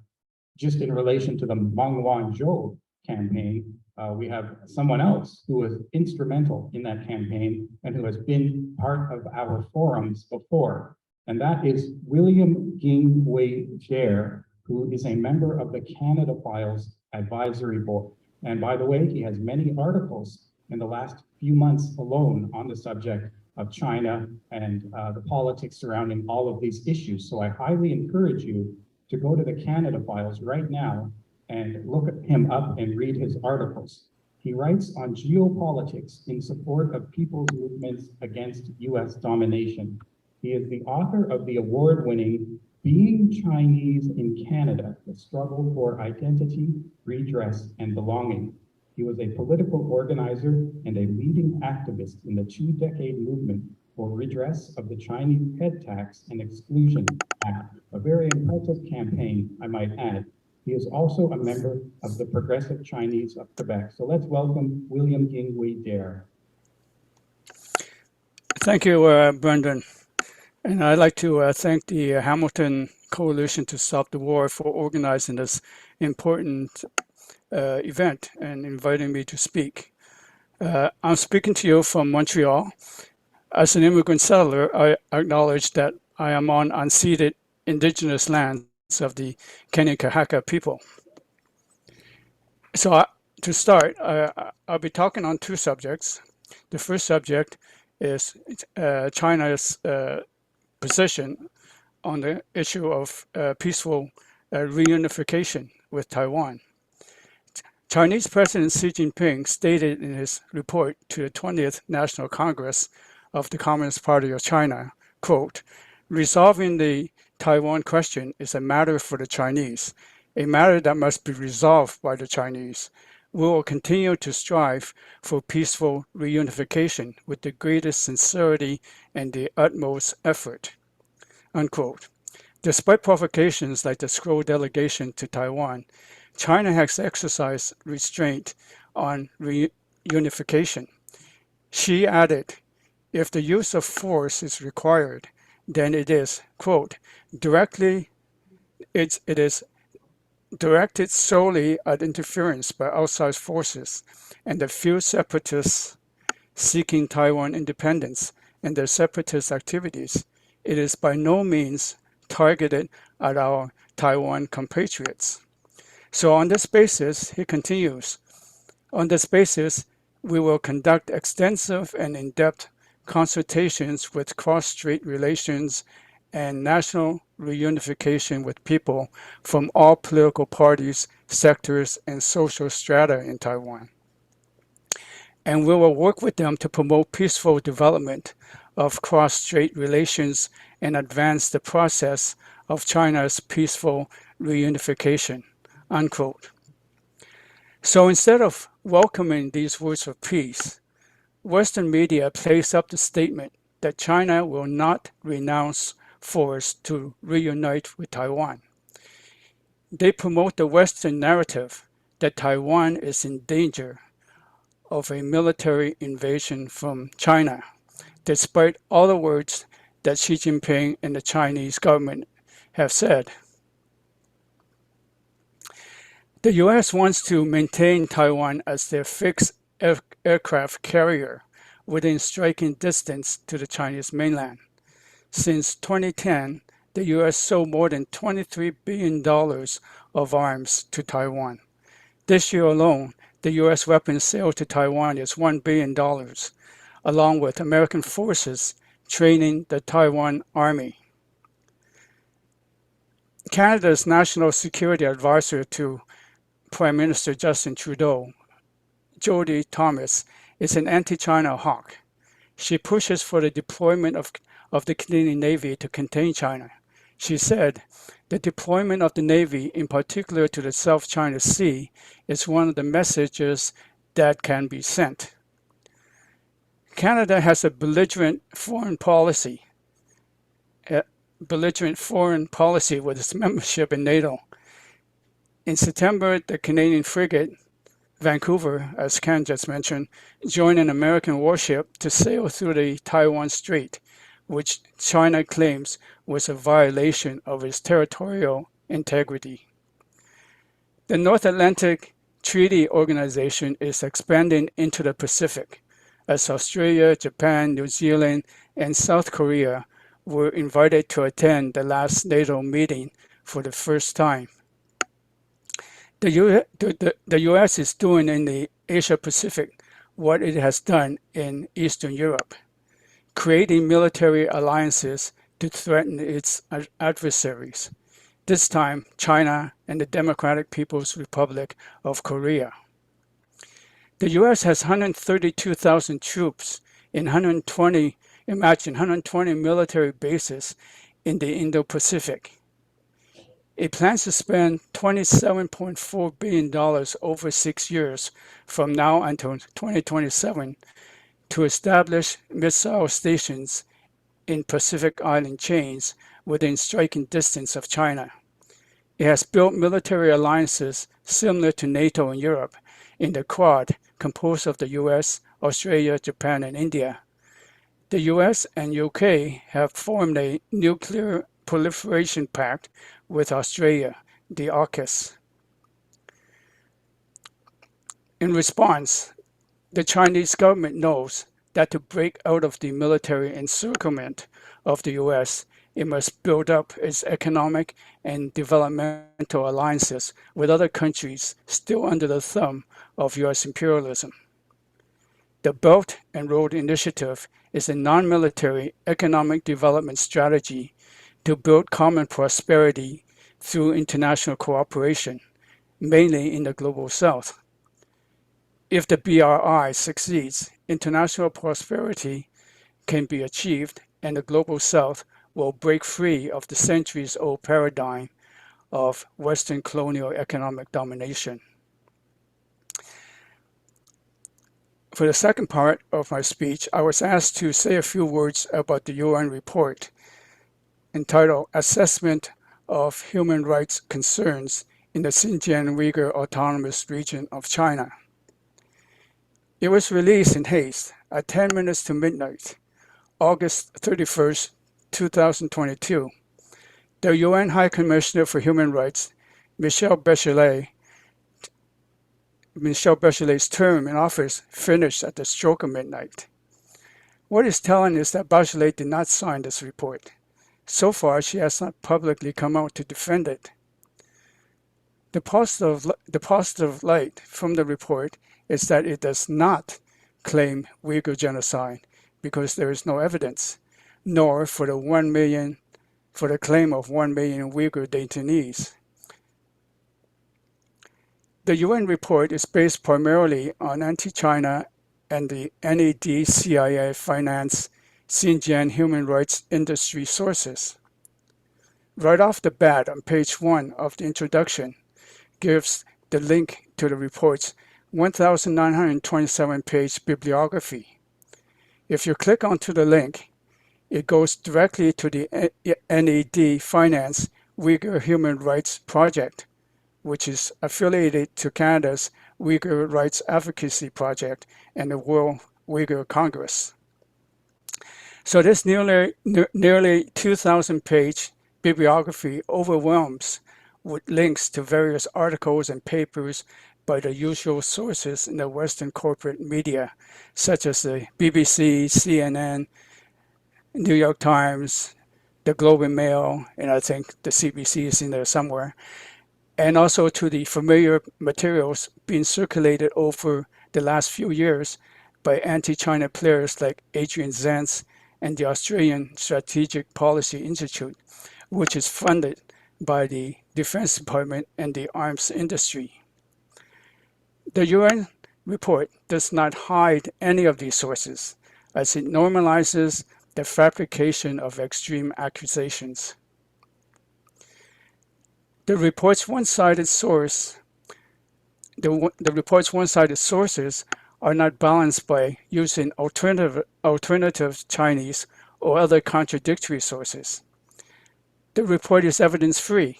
just in relation to the Meng Wanzhou campaign, We have someone else who was instrumental in that campaign and who has been part of our forums before. And that is William Ging-Wei Jer, who is a member of the Canada Files Advisory Board. And by the way, he has many articles in the last few months alone on the subject of China and the politics surrounding all of these issues. So I highly encourage you to go to the Canada Files right now and look him up and read his articles. He writes on geopolitics in support of people's movements against US domination. He is the author of the award-winning Being Chinese in Canada, the struggle for identity, redress, and belonging. He was a political organizer and a leading activist in the 2-decade movement for redress of the Chinese head tax and exclusion act, a very impressive campaign, I might add. He is also a member of the Progressive Chinese of Quebec. So let's welcome William Ging-Wei Jer. Thank you, Brendan. And I'd like to thank the Hamilton Coalition to Stop the War for organizing this important event and inviting me to speak. I'm speaking to you from Montreal. As an immigrant settler, I acknowledge that I am on unceded Indigenous lands of the Kanien'kehá:ka people. So to start, I'll be talking on 2 subjects. The first subject is China's position on the issue of peaceful reunification with Taiwan. Chinese President Xi Jinping stated in his report to the 20th National Congress of the Communist Party of China, quote, "Resolving the Taiwan question is a matter for the Chinese, a matter that must be resolved by the Chinese. We will continue to strive for peaceful reunification with the greatest sincerity and the utmost effort," unquote. Despite provocations like the Scroll delegation to Taiwan, China has exercised restraint on reunification. She added, "If the use of force is required, then it is, quote, it is directed solely at interference by outside forces and the few separatists seeking Taiwan independence and their separatist activities. It is by no means targeted at our Taiwan compatriots." So on this basis, he continues, "On this basis, we will conduct extensive and in-depth consultations with cross-strait relations and national reunification with people from all political parties, sectors, and social strata in Taiwan. And we will work with them to promote peaceful development of cross-strait relations and advance the process of China's peaceful reunification," unquote. So instead of welcoming these words of peace, Western media plays up the statement that China will not renounce force to reunite with Taiwan. They promote the Western narrative that Taiwan is in danger of a military invasion from China, despite all the words that Xi Jinping and the Chinese government have said. The US wants to maintain Taiwan as their fixed aircraft carrier within striking distance to the Chinese mainland. Since 2010, the US sold more than $23 billion of arms to Taiwan. This year alone, the US weapons sale to Taiwan is $1 billion, along with American forces training the Taiwan Army. Canada's National Security Advisor to Prime Minister Justin Trudeau, Jody Thomas, is an anti-China hawk. She pushes for the deployment of the Canadian Navy to contain China. She said, "The deployment of the Navy, in particular to the South China Sea, is one of the messages that can be sent." Canada has a belligerent foreign policy with its membership in NATO. In September, the Canadian frigate Vancouver, as Ken just mentioned, joined an American warship to sail through the Taiwan Strait, which China claims was a violation of its territorial integrity. The North Atlantic treaty organization is expanding into the Pacific, as Australia, Japan, New Zealand, and South Korea were invited to attend the last NATO meeting for the first time. The US is doing in the Asia Pacific what it has done in Eastern Europe, creating military alliances to threaten its adversaries, this time China and the Democratic People's Republic of Korea. The US has 132,000 troops in 120 military bases in the Indo-Pacific. It plans to spend $27.4 billion over 6 years from now until 2027 to establish missile stations in Pacific Island chains within striking distance of China. It has built military alliances similar to NATO in Europe in the Quad, composed of the US, Australia, Japan, and India. The US and UK have formed a nuclear proliferation pact with Australia, the AUKUS. In response, the Chinese government knows that to break out of the military encirclement of the US, it must build up its economic and developmental alliances with other countries still under the thumb of US imperialism. The Belt and Road Initiative is a non-military economic development strategy to build common prosperity through international cooperation, mainly in the Global South. If the BRI succeeds, international prosperity can be achieved and the Global South will break free of the centuries-old paradigm of Western colonial economic domination. For the second part of my speech, I was asked to say a few words about the UN report entitled Assessment of Human Rights Concerns in the Xinjiang Uyghur Autonomous Region of China. It was released in haste at 10 minutes to midnight, August 31st, 2022. The UN High Commissioner for Human Rights, Michelle Bachelet's term in office finished at the stroke of midnight. What is telling is that Bachelet did not sign this report. So far, she has not publicly come out to defend it. The positive light from the report is that it does not claim Uyghur genocide because there is no evidence, nor for the claim of 1 million Uyghur detainees. The UN report is based primarily on anti-China and the NAD-CIA financed Xinjiang human rights industry sources. Right off the bat on page 1 of the introduction gives the link to the report's 1,927-page bibliography. If you click onto the link, it goes directly to the NAD financed Uyghur Human Rights Project, which is affiliated to Canada's Uyghur Rights Advocacy Project and the World Uyghur Congress. So this nearly 2,000-page bibliography overwhelms with links to various articles and papers by the usual sources in the Western corporate media, such as the BBC, CNN, New York Times, the Globe and Mail, and I think the CBC is in there somewhere, and also to the familiar materials being circulated over the last few years by anti-China players like Adrian Zentz and the Australian Strategic Policy Institute, which is funded by the Defense Department and the arms industry. The UN report does not hide any of these sources, as it normalizes the fabrication of extreme accusations. The report's one-sided sources are not balanced by using alternative Chinese or other contradictory sources. The report is evidence-free.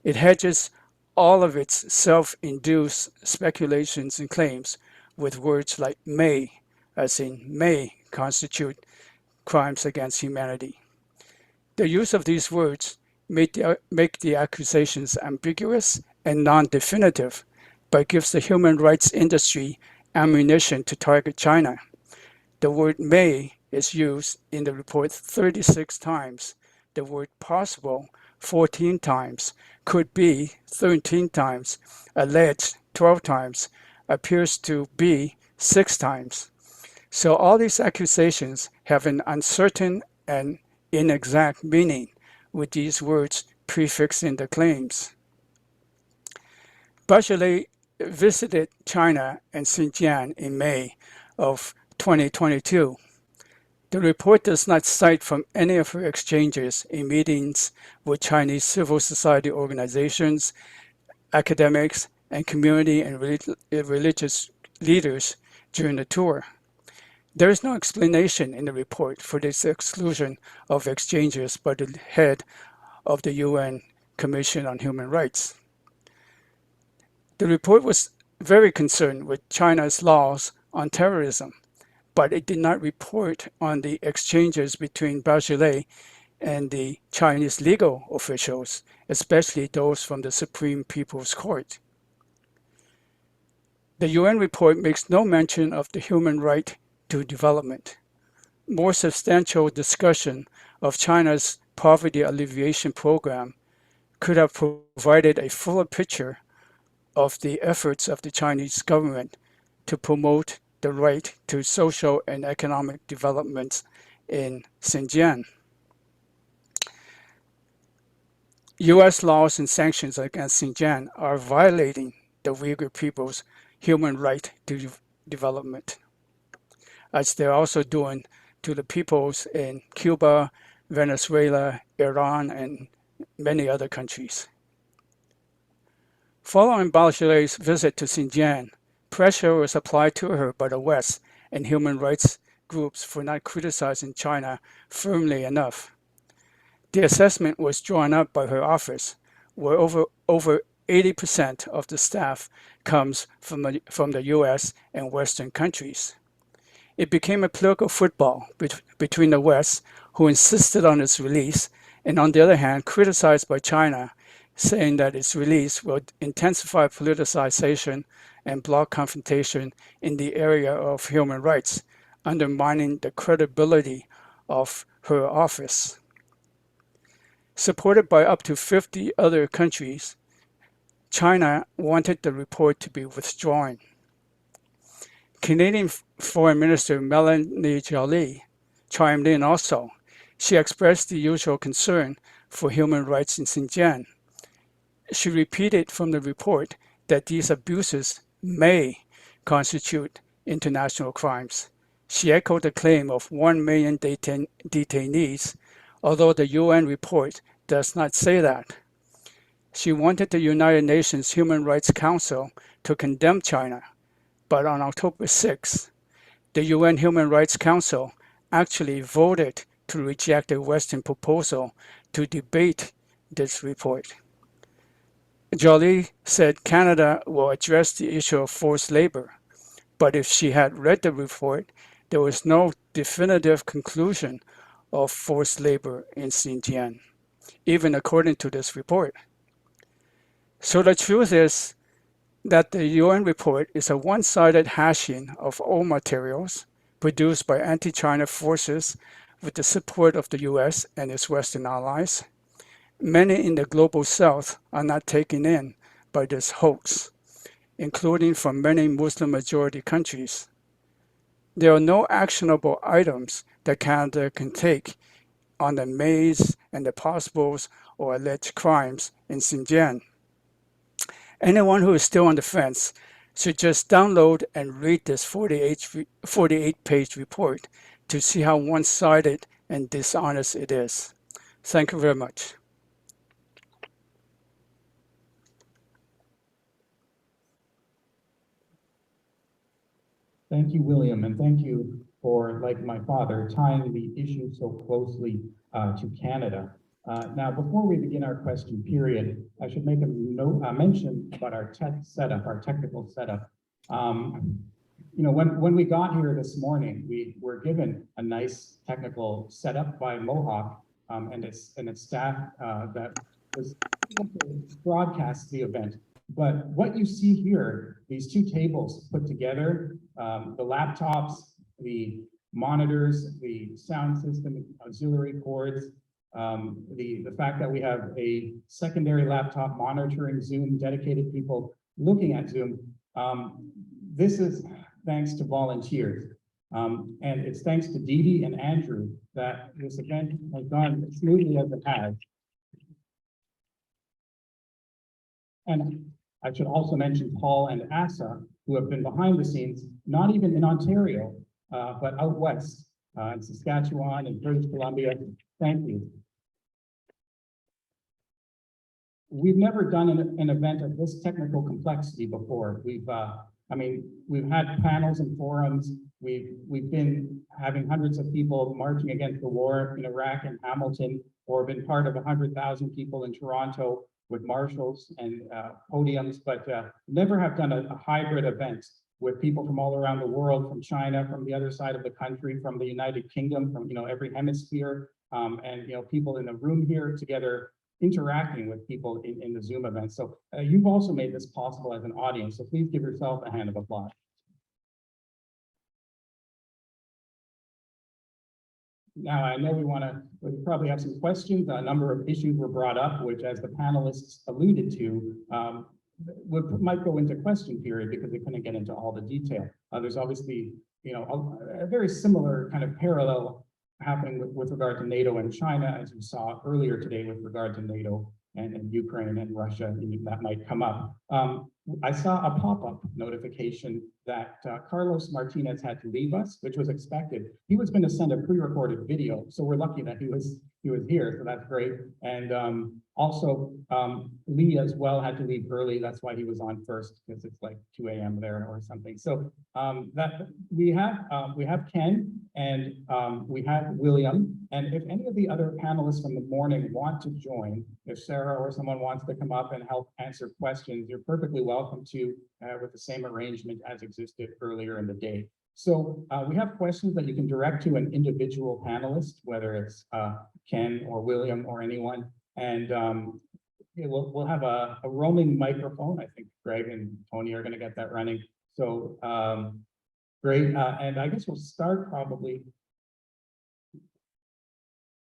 It hedges all of its self-induced speculations and claims with words like may, as in may constitute crimes against humanity. The use of these words make the accusations ambiguous and non-definitive, but gives the human rights industry ammunition to target China. The word may is used in the report 36 times, the word possible 14 times, could be 13 times, alleged 12 times, appears to be 6 times. So all these accusations have an uncertain and inexact meaning, with these words prefixing the claims. Bachelet visited China and Xinjiang in May of 2022. The report does not cite from any of her exchanges in meetings with Chinese civil society organizations, academics, and community and religious leaders during the tour. There is no explanation in the report for this exclusion of exchanges by the head of the UN Commission on Human Rights. The report was very concerned with China's laws on terrorism, but it did not report on the exchanges between Bachelet and the Chinese legal officials, especially those from the Supreme People's Court. The UN report makes no mention of the human right to development. More substantial discussion of China's poverty alleviation program could have provided a fuller picture of the efforts of the Chinese government to promote the right to social and economic development in Xinjiang. U.S. laws and sanctions against Xinjiang are violating the Uyghur people's human right to development, as they're also doing to the peoples in Cuba, Venezuela, Iran, and many other countries. Following Bachelet's visit to Xinjiang, pressure was applied to her by the West and human rights groups for not criticizing China firmly enough. The assessment was drawn up by her office, where over 80% of the staff comes from the US and Western countries. It became a political football between the West, who insisted on its release, and on the other hand, criticized by China, saying that its release would intensify politicization and block confrontation in the area of human rights, undermining the credibility of her office. Supported by up to 50 other countries, China wanted the report to be withdrawn. Canadian Foreign Minister Melanie Joly chimed in also. She expressed the usual concern for human rights in Xinjiang. She repeated from the report that these abuses may constitute international crimes. She echoed the claim of 1 million detainees, although the UN report does not say that. She wanted the United Nations Human Rights Council to condemn China, but on October 6, the UN Human Rights Council actually voted to reject a Western proposal to debate this report. Joly said Canada will address the issue of forced labor, but if she had read the report, there was no definitive conclusion of forced labor in Xinjiang, even according to this report. So the truth is that the UN report is a one-sided hashing of old materials produced by anti-China forces with the support of the US and its Western allies. Many in the global South are not taken in by this hoax, including from many Muslim-majority countries. There are no actionable items that Canada can take on the maze and the possibles or alleged crimes in Xinjiang. Anyone who is still on the fence should just download and read this 48-page report to see how one-sided and dishonest it is. Thank you very much. Thank you, William, and thank you for, like my father, tying the issue so closely to Canada. Now, before we begin our question period, I should make a mention about our technical setup. You know, when we got here this morning, we were given a nice technical setup by Mohawk and its staff that was able to broadcast the event But what you see here, these two tables put together, the laptops, the monitors, the sound system, auxiliary cords, the fact that we have a secondary laptop monitoring Zoom, dedicated people looking at Zoom. This is thanks to volunteers. And it's thanks to Dee Dee and Andrew that this event has gone as smoothly as it has. And I should also mention Paul and Asa, who have been behind the scenes, not even in Ontario, but out west, in Saskatchewan and British Columbia. Thank you. We've never done an event of this technical complexity before. We've had panels and forums. We've been having hundreds of people marching against the war in Iraq and Hamilton, or been part of 100,000 people in Toronto with marshals and podiums, but never have done a hybrid event with people from all around the world, from China, from the other side of the country, from the United Kingdom, from every hemisphere, and people in the room here together interacting with people in the Zoom event. So you've also made this possible as an audience, so please give yourself a hand of applause. Now, I know we probably have some questions. A number of issues were brought up, which, as the panelists alluded to, might go into question period because they couldn't get into all the detail. There's obviously, a very similar kind of parallel happening with regard to NATO and China, as you saw earlier today with regard to NATO and Ukraine and Russia, that might come up. I saw a pop-up notification that Carlos Martinez had to leave us, which was expected. He was going to send a pre-recorded video, so we're lucky that he was here, so that's great. And also, Lee as well had to leave early. That's why he was on first, because it's like 2 a.m. there or something. So that we have Ken and we have William. And if any of the other panelists from the morning want to join, if Sarah or someone wants to come up and help answer questions, you're perfectly welcome to, with the same arrangement as existed earlier in the day. So we have questions that you can direct to an individual panelist, whether it's Ken or William or anyone. And we'll have a roaming microphone. I think Greg and Tony are going to get that running. So great. And I guess we'll start probably.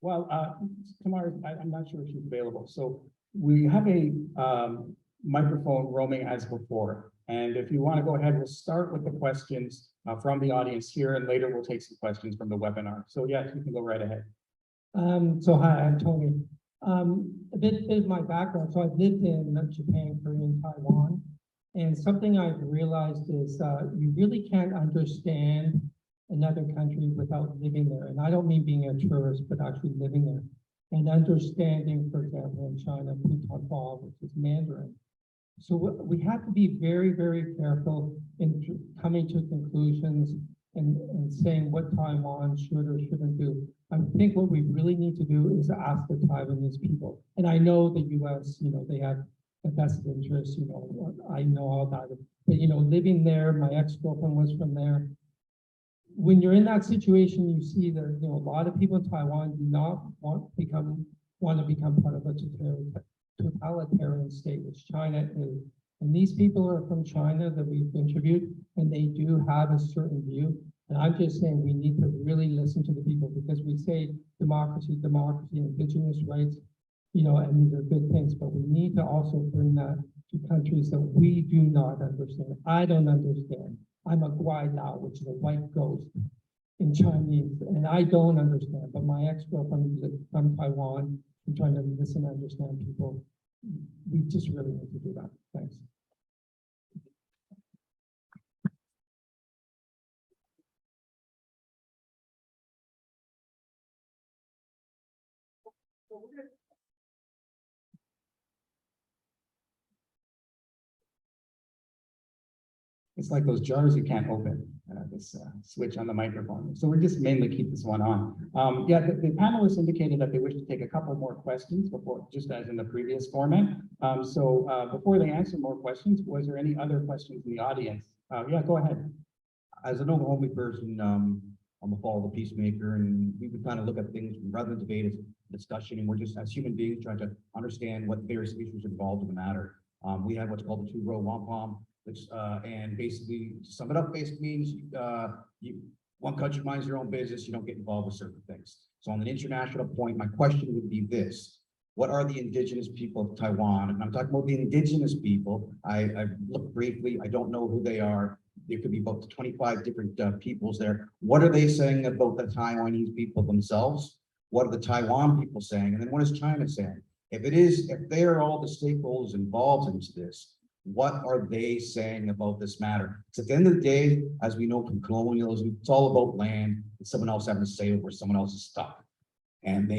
Well, Tamar, I'm not sure if she's available. So we have a microphone roaming as before. And if you want to go ahead, we'll start with the questions from the audience here, and later we'll take some questions from the webinar. So yes, you can go right ahead. So hi, I'm Tony. A bit of my background. So I've lived in Japan, Korea, and Taiwan. And something I've realized is you really can't understand another country without living there. And I don't mean being a tourist, but actually living there and understanding, for example, in China, which is Mandarin. So we have to be very, very careful in coming to conclusions and saying what Taiwan should or shouldn't do. I think what we really need to do is ask the Taiwanese people. And I know the US, they have a vested interest, I know all about it. But, living there, my ex-girlfriend was from there. When you're in that situation, you see that, a lot of people in Taiwan do not want to become part of a totalitarian state, which China is. And these people are from China that we've interviewed, and they do have a certain view. And I'm just saying we need to really listen to the people, because we say democracy, indigenous rights, and these are good things, but we need to also bring that to countries that we do not understand. I don't understand. I'm a Guai Lao, which is a white ghost in Chinese, and I don't understand, but my ex-girlfriend is from Taiwan. I'm trying to listen and understand people. We just really need to do that. Thanks. It's like those jars you can't open, this switch on the microphone. So we just mainly keep this one on. The panelists indicated that they wish to take a couple more questions before, just as in the previous format. Before they answer more questions, was there any other questions in the audience? Go ahead. As an Oklahoma person, I'm a follow the peacemaker, and we would kind of look at things rather than debate as discussion, and we're just, as human beings, trying to understand what various issues involved in the matter. We have what's called the two-row wampum, which, and basically, to sum it up, basically means, one country minds their own business, you don't get involved with certain things. So on an international point, my question would be this: what are the indigenous people of Taiwan? And I'm talking about the indigenous people. I looked briefly, I don't know who they are. There could be about 25 different peoples there. What are they saying about the Taiwanese people themselves? What are the Taiwan people saying? And then what is China saying? If they are all the stakeholders involved into this, what are they saying about this matter? Because at the end of the day, as we know from colonialism, it's all about land and someone else having to say over someone else's stuff. And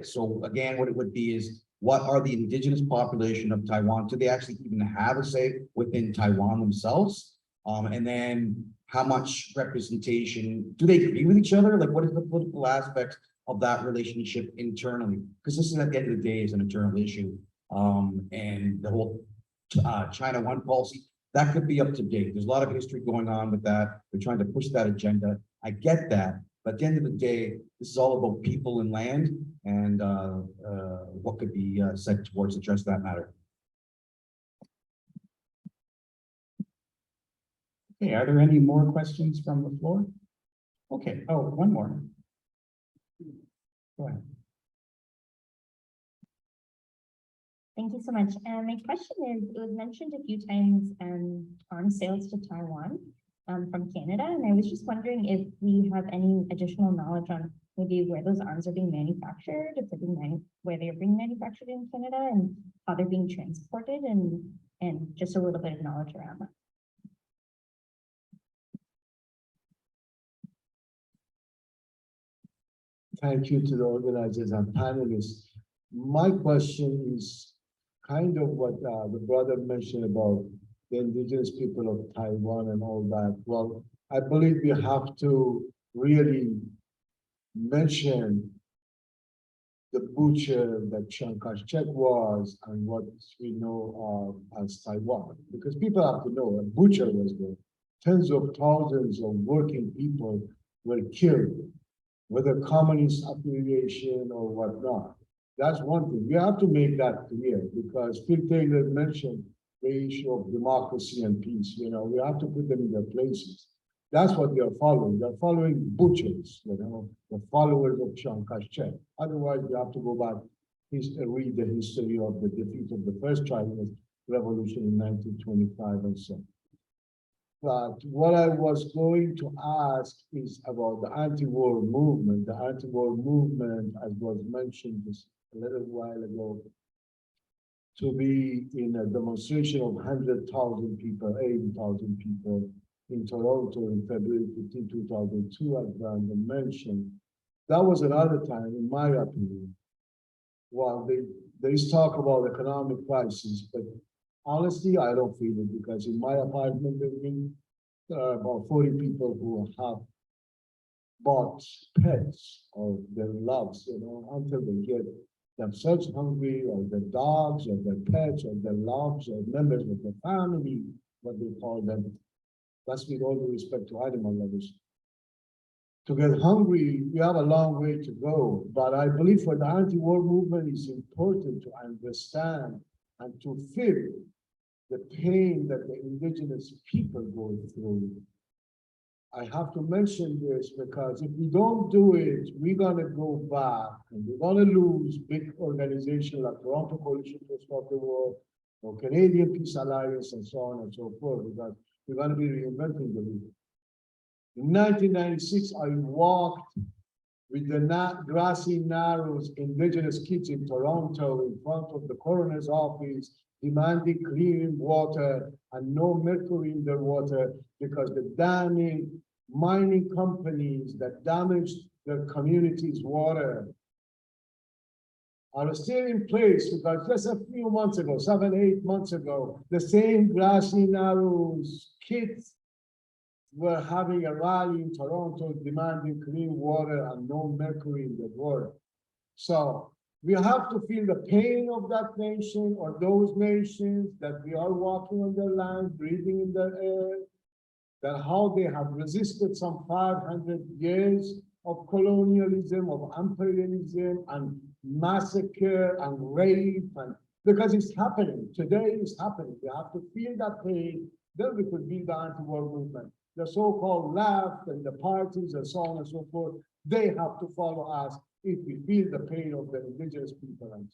so again, what it would be is, what are the indigenous population of Taiwan? Do they actually even have a say within Taiwan themselves? And then how much representation, do they agree with each other? Like, what is the political aspect of that relationship internally? Because this is, at the end of the day, is an internal issue. And the whole China One policy, that could be up to date. There's a lot of history going on with that. They're trying to push that agenda. I get that. But at the end of the day, this is all about people and land, and what could be said towards address that matter. Okay, are there any more questions from the floor? Okay, oh, one more. Go ahead. Thank you so much. My question is, it was mentioned a few times, arms sales to Taiwan from Canada, and I was just wondering if we have any additional knowledge on maybe where those arms are being manufactured, if they're being where they're being manufactured in Canada, and how they're being transported, and just a little bit of knowledge around that. Thank you to the organizers and panelists. My question is kind of what the brother mentioned about the indigenous people of Taiwan and all that. Well, I believe we have to really mention the butcher that Chiang Kai-shek was and what we know of as Taiwan. Because people have to know a butcher was there. Tens of thousands of working people were killed, whether communist affiliation or whatnot. That's one thing. We have to make that clear, because Phil Taylor mentioned the issue of democracy and peace. You know, we have to put them in their places. That's what they're following. They're following butchers, you know, the followers of Chiang Kai-shek. Otherwise, we have to go back, read the history of the defeat of the first Chinese revolution in 1925 and so on. But what I was going to ask is about the anti-war movement. The anti-war movement, as was mentioned just a little while ago, to be in a demonstration of 100,000 people, 80,000 people in Toronto in February 15, 2002, as Brandon mentioned. That was another time, in my opinion. Well, there is talk about economic crisis, but honestly, I don't feel it, because in my apartment building, there are about 40 people who have bought pets or their loves, you know, until they get themselves hungry, or their dogs, or their pets, or their loves, or members of the family, what they call them. That's with all due respect to animal lovers. To get hungry, we have a long way to go, but I believe for the anti-war movement, it's important to understand and to feel the pain that the indigenous people go through. I have to mention this because if we don't do it, we're gonna go back and we're gonna lose big organizations like Toronto Coalition to Stop the War, or Canadian Peace Alliance, and so on and so forth, because we're gonna be reinventing the wheel. In 1996, I walked with the Grassy Narrows indigenous kids in Toronto in front of the coroner's office, demanding clean water and no mercury in their water, because the damning mining companies that damaged their community's water are still in place, because just a few months ago, 7, 8 months ago, the same Grassy Narrows kids were having a rally in Toronto demanding clean water and no mercury in the water. So we have to feel the pain of that nation, or those nations, that we are walking on their land, breathing in their air, that how they have resisted some 500 years of colonialism, of imperialism, and massacre, and rape, and because it's happening. Today it's happening. We have to feel that pain. Then we could build the anti-war movement. The so-called left and the parties and so on and so forth, they have to follow us if we feel the pain of the indigenous people.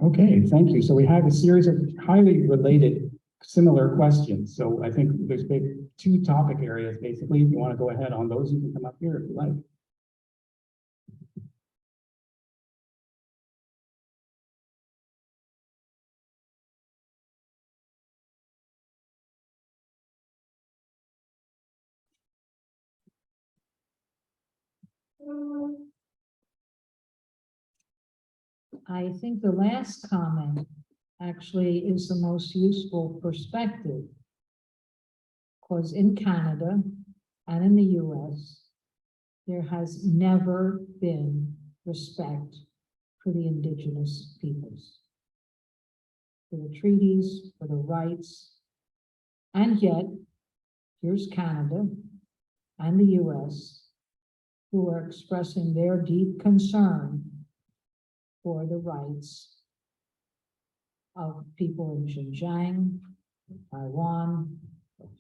Okay, thank you. So we have a series of highly related, similar questions. So I think there's been two topic areas, basically. If you want to go ahead on those, you can come up here if you like. I think the last comment actually is the most useful perspective. Because in Canada and in the US, there has never been respect for the Indigenous peoples, for the treaties, for the rights. And yet, here's Canada and the US who are expressing their deep concern for the rights of people in Xinjiang, Taiwan,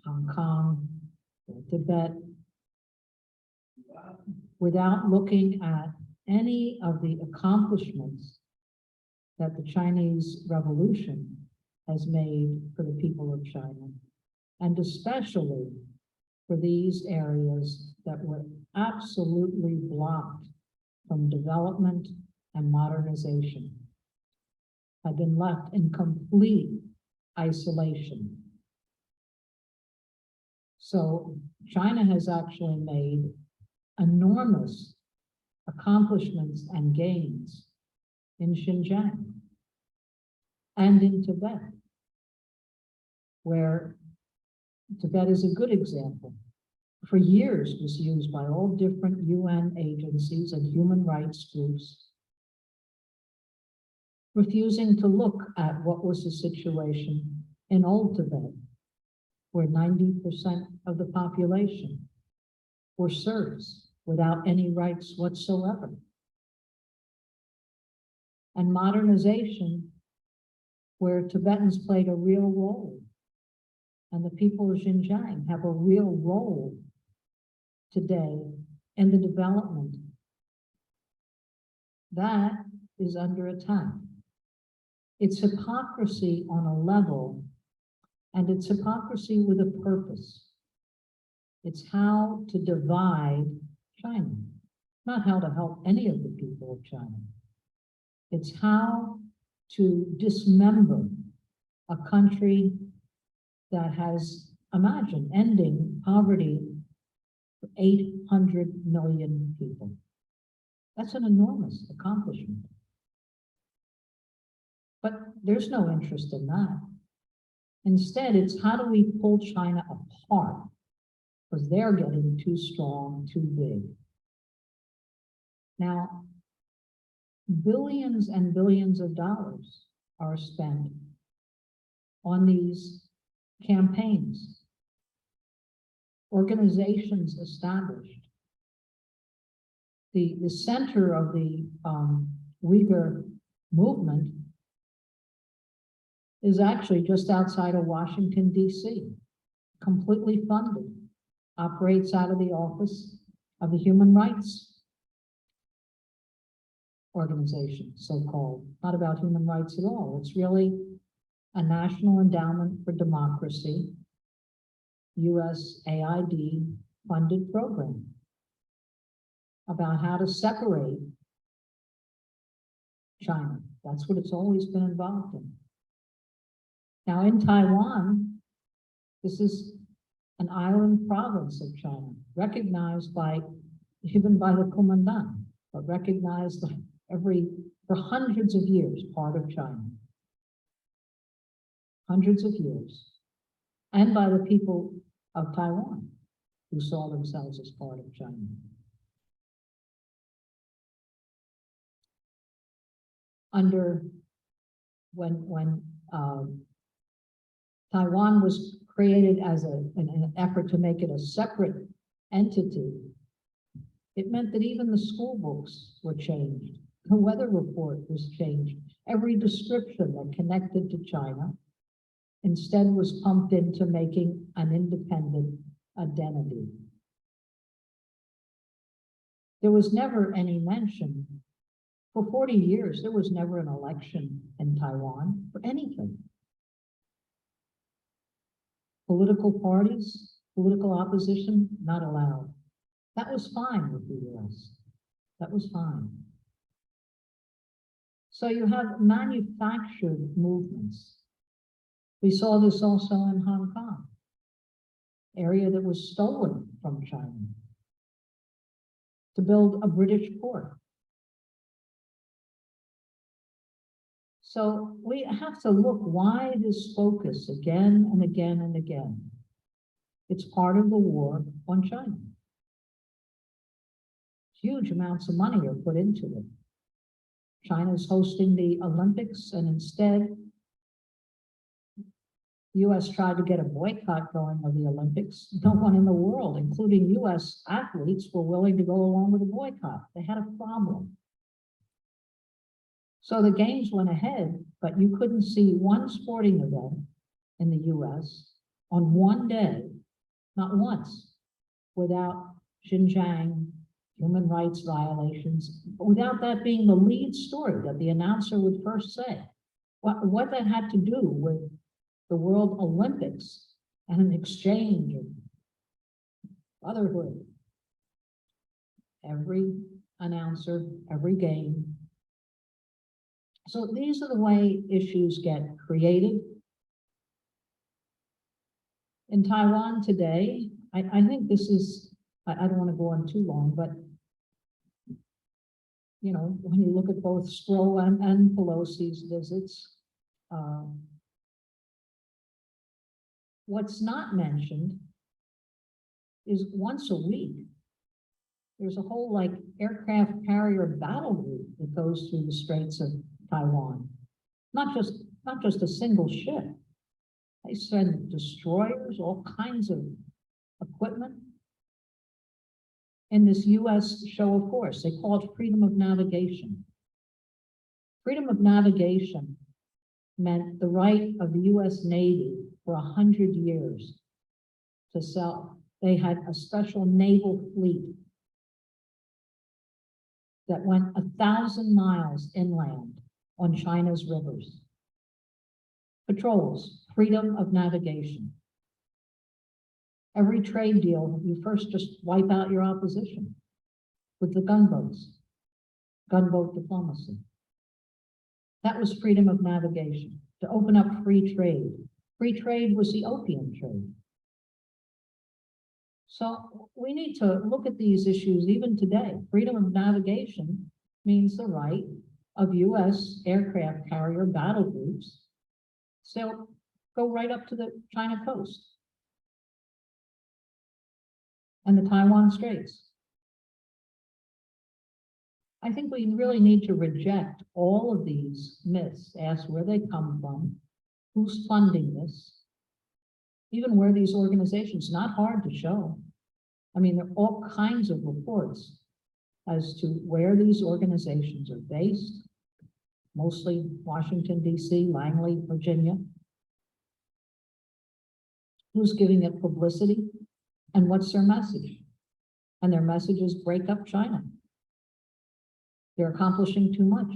Hong Kong, Tibet, without looking at any of the accomplishments that the Chinese Revolution has made for the people of China, and especially for these areas that were absolutely blocked from development and modernization, had been left in complete isolation. So China has actually made enormous accomplishments and gains in Xinjiang and in Tibet, where Tibet is a good example. For years was used by all different UN agencies and human rights groups, refusing to look at what was the situation in old Tibet, where 90% of the population were serfs without any rights whatsoever. And modernization, where Tibetans played a real role, and the people of Xinjiang have a real role today in the development. That is under attack. It's hypocrisy on a level, and it's hypocrisy with a purpose. It's how to divide China, not how to help any of the people of China. It's how to dismember a country that has, imagine, ending poverty for 800 million people. That's an enormous accomplishment. But there's no interest in that. Instead, it's how do we pull China apart? Because they're getting too strong, too big. Now, billions and billions of dollars are spent on these campaigns, organizations established. The center of the Uyghur movement is actually just outside of Washington, D.C., completely funded, operates out of the office of the Human Rights Organization, so-called. Not about human rights at all. It's really a National Endowment for Democracy, USAID funded program about how to separate China. That's what it's always been involved in. Now in Taiwan, this is an island province of China, recognized by, even by the commandant, but recognized for hundreds of years, part of China. Hundreds of years. And by the people of Taiwan, who saw themselves as part of China. When Taiwan was created as an effort to make it a separate entity, it meant that even the school books were changed. The weather report was changed. Every description that connected to China instead was pumped into making an independent identity. There was never any mention. For 40 years, there was never an election in Taiwan for anything. Political parties, political opposition, not allowed. That was fine with the US. That was fine. So you have manufactured movements. We saw this also in Hong Kong, area that was stolen from China to build a British port. So we have to look, why this focus again and again and again? It's part of the war on China. Huge amounts of money are put into it. China's hosting the Olympics, and instead, the US tried to get a boycott going of the Olympics. No one in the world, including US athletes, were willing to go along with the boycott. They had a problem. So the games went ahead, but you couldn't see one sporting event in the US on one day, not once, without Xinjiang, human rights violations, without that being the lead story that the announcer would first say. What that had to do with the World Olympics and an exchange of brotherhood. Every announcer, every game. So these are the way issues get created. In Taiwan today, I think this is, I don't want to go on too long, but you know, when you look at both Stroll and Pelosi's visits, what's not mentioned is once a week, there's a whole like aircraft carrier battle group that goes through the Straits of Taiwan. Not just a single ship. They send destroyers, all kinds of equipment. In this US show of force, they call it freedom of navigation. Freedom of navigation meant the right of the US Navy for 100 years to sell. They had a special naval fleet that went 1,000 miles inland on China's rivers. Patrols, freedom of navigation. Every trade deal, you first just wipe out your opposition with the gunboats, gunboat diplomacy. That was freedom of navigation, to open up free trade. Free trade was the opium trade. So we need to look at these issues even today. Freedom of navigation means the right of US aircraft carrier battle groups so go right up to the China coast and the Taiwan Straits. I think we really need to reject all of these myths, ask where they come from, who's funding this, even where these organizations, not hard to show. I mean, there are all kinds of reports as to where these organizations are based, mostly Washington, DC, Langley, Virginia. Who's giving it publicity and what's their message? And their message is break up China. They're accomplishing too much.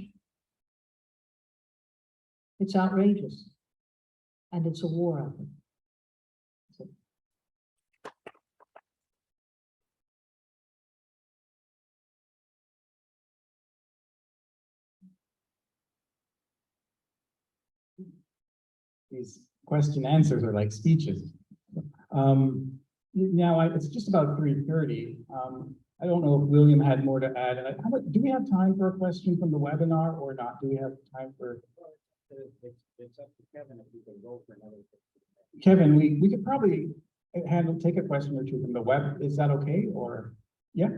It's outrageous. And it's a war effort. These question answers are like speeches. Now it's just about 3:30. I don't know if William had more to add. Do we have time for a question from the webinar or not? Do we have time for? It's up to Kevin if we can go for another. Kevin, we could probably take a question or two from the web. Is that okay? Or yeah.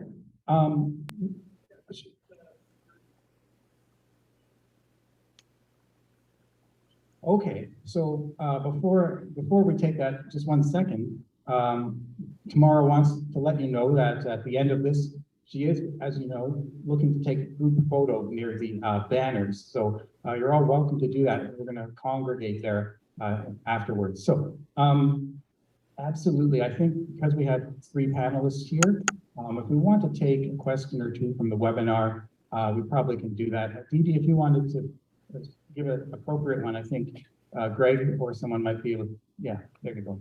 Okay, so before we take that, just 1 second, Tamara wants to let you know that at the end of this, She is, as you know, looking to take a group photo near the banners. So you're all welcome to do that. We're going to congregate there afterwards. So absolutely, I think because we have 3 panelists here, if we want to take a question or two from the webinar, we probably can do that. Dee, if you wanted to give an appropriate one, I think Greg or someone might be able to, yeah, there you go.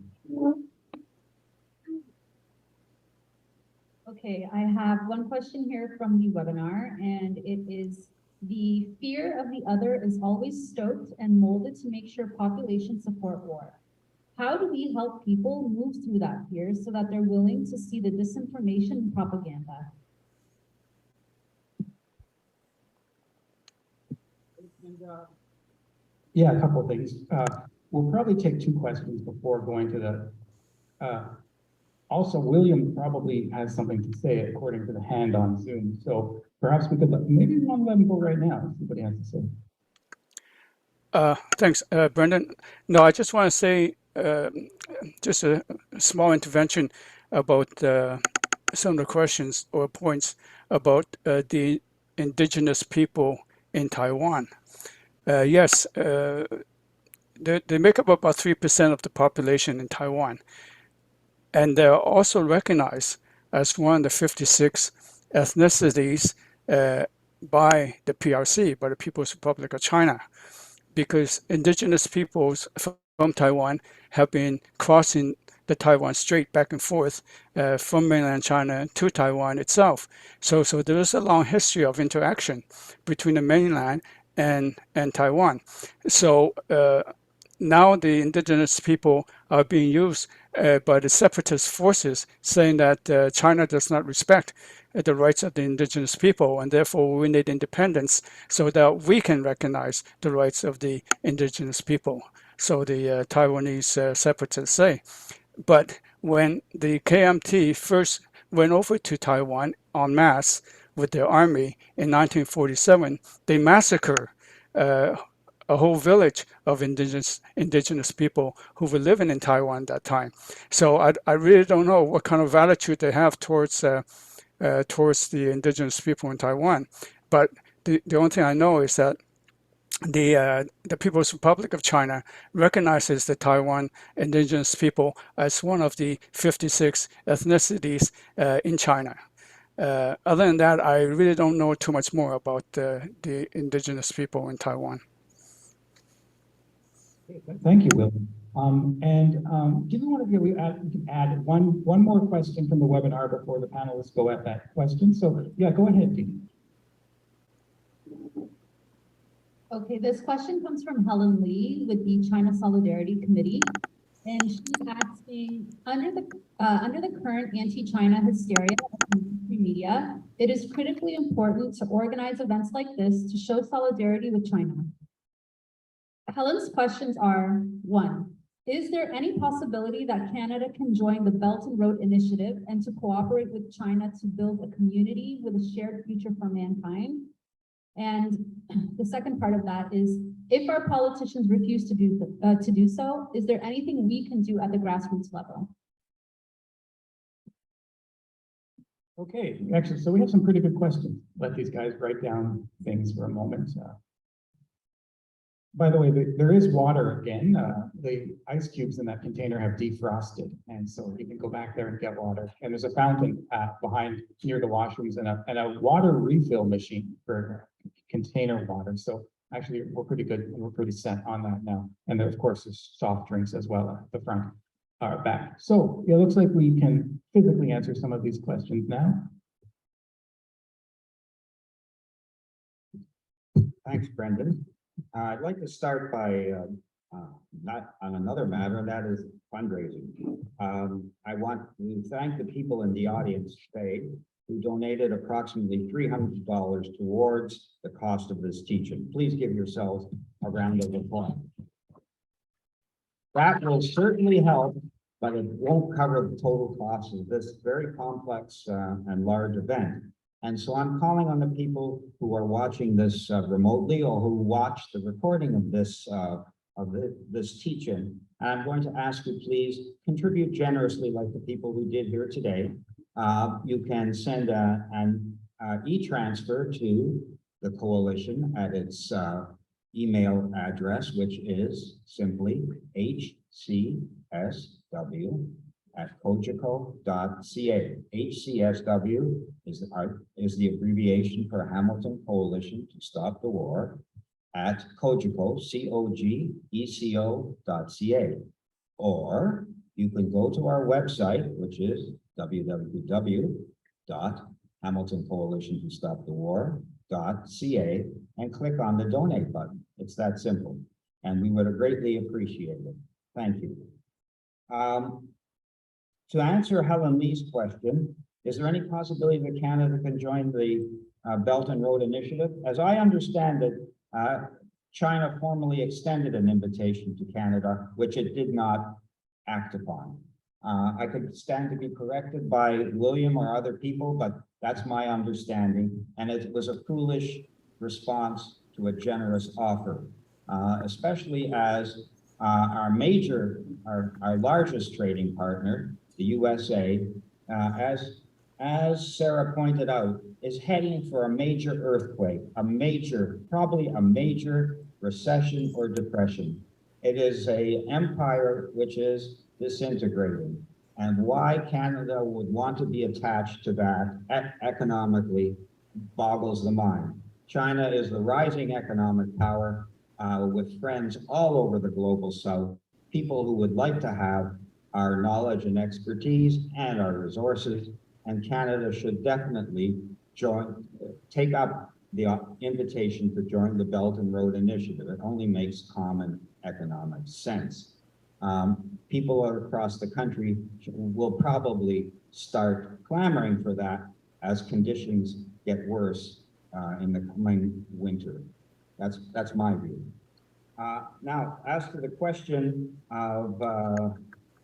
Okay, I have one question here from the webinar, and it is: the fear of the other is always stoked and molded to make sure populations support war. How do we help people move through that fear so that they're willing to see the disinformation and propaganda? Yeah, a couple of things. We'll probably take 2 questions before going to the also, William probably has something to say according to the hand on Zoom. So perhaps we could maybe one let him go right now, see what he has to say. Thanks, Brendan. No, I just want to say just a small intervention about some of the questions or points about the indigenous people in Taiwan. Yes, they make up about 3% of the population in Taiwan. And they're also recognized as one of the 56 ethnicities by the PRC, by the People's Republic of China, because indigenous peoples from Taiwan have been crossing the Taiwan Strait back and forth from mainland China to Taiwan itself. So there is a long history of interaction between the mainland and Taiwan. So now the indigenous people are being used by the separatist forces, saying that China does not respect the rights of the indigenous people, and therefore we need independence so that we can recognize the rights of the indigenous people. So the Taiwanese separatists say. But when the KMT first went over to Taiwan en masse with their army in 1947, they massacred a whole village of indigenous people who were living in Taiwan at that time. So I really don't know what kind of attitude they have towards the indigenous people in Taiwan. But the only thing I know is that the People's Republic of China recognizes the Taiwan indigenous people as one of the 56 ethnicities in China. Other than that, I really don't know too much more about the indigenous people in Taiwan. Thank you, Will. Given one of you, we can add one more question from the webinar before the panelists go at that question. So yeah, go ahead, Dee. Okay, this question comes from Helen Lee with the China Solidarity Committee. And she's asking, under the current anti-China hysteria of media, it is critically important to organize events like this to show solidarity with China. Helen's questions are: 1, is there any possibility that Canada can join the Belt and Road Initiative and to cooperate with China to build a community with a shared future for mankind? And the second part of that is, if our politicians refuse to do so, is there anything we can do at the grassroots level? Okay, actually, so we have some pretty good questions. Let these guys write down things for a moment. By the way, there is water again. The ice cubes in that container have defrosted, and so you can go back there and get water. And there's a fountain behind near the washrooms and a water refill machine for container water. So actually, we're pretty good. We're pretty set on that now. And there, of course, there's soft drinks as well at the front or back. So it looks like we can physically answer some of these questions now. Thanks, Brendan. I'd like to start by not on another matter, and that is fundraising. I want to thank the people in the audience today who donated approximately $300 towards the cost of this teaching. Please give yourselves a round of applause. That will certainly help, but it won't cover the total cost of this very complex and large event. And so I'm calling on the people who are watching this remotely or who watch the recording of this teaching. And I'm going to ask you, please contribute generously like the people who did here today. You can send an e-transfer to the coalition at its email address, which is simply hcsw@cogeco.ca. HCSW is the abbreviation for Hamilton Coalition to Stop the War at Cogeco, COGECO.ca. Or you can go to our website, which is www.hamiltoncoalition-to-stop-the-war.ca, and click on the donate button. It's that simple, and we would greatly appreciate it. Thank you. To answer Helen Lee's question, is there any possibility that Canada can join the Belt and Road Initiative? As I understand it, China formally extended an invitation to Canada, which it did not act upon. I could stand to be corrected by William or other people, but that's my understanding. And it was a foolish response to a generous offer, especially as our largest trading partner, the USA, as Sarah pointed out, is heading for a major earthquake, probably a major recession or depression. It is an empire which is disintegrating. And why Canada would want to be attached to that economically boggles the mind. China is the rising economic power with friends all over the global south, people who would like to have our knowledge and expertise and our resources, and Canada should definitely take up the invitation to join the Belt and Road Initiative. It only makes common economic sense. People across the country will probably start clamoring for that as conditions get worse in the coming winter. That's my view. Now, as to the question of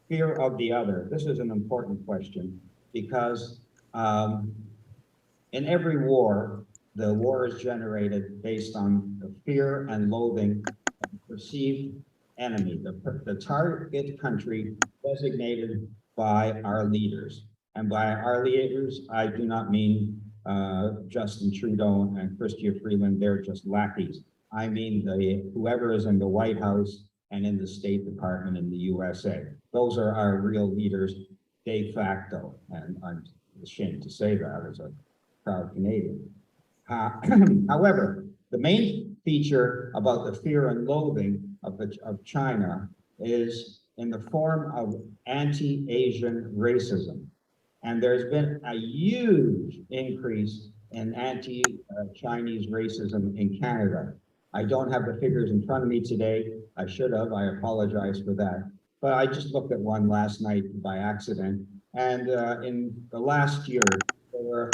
fear of the other, this is an important question because in every war, the war is generated based on the fear and loathing of the perceived enemy, the target country designated by our leaders. And by our leaders, I do not mean Justin Trudeau and Chrystia Freeland, they're just lackeys. I mean whoever is in the White House and in the State Department in the USA. Those are our real leaders de facto, and I'm ashamed to say that as a proud Canadian. However, the main feature about the fear and loathing of China is in the form of anti-Asian racism. And there's been a huge increase in anti-Chinese racism in Canada. I don't have the figures in front of me today. I should have, I apologize for that. But I just looked at one last night by accident. And in the last year, there were,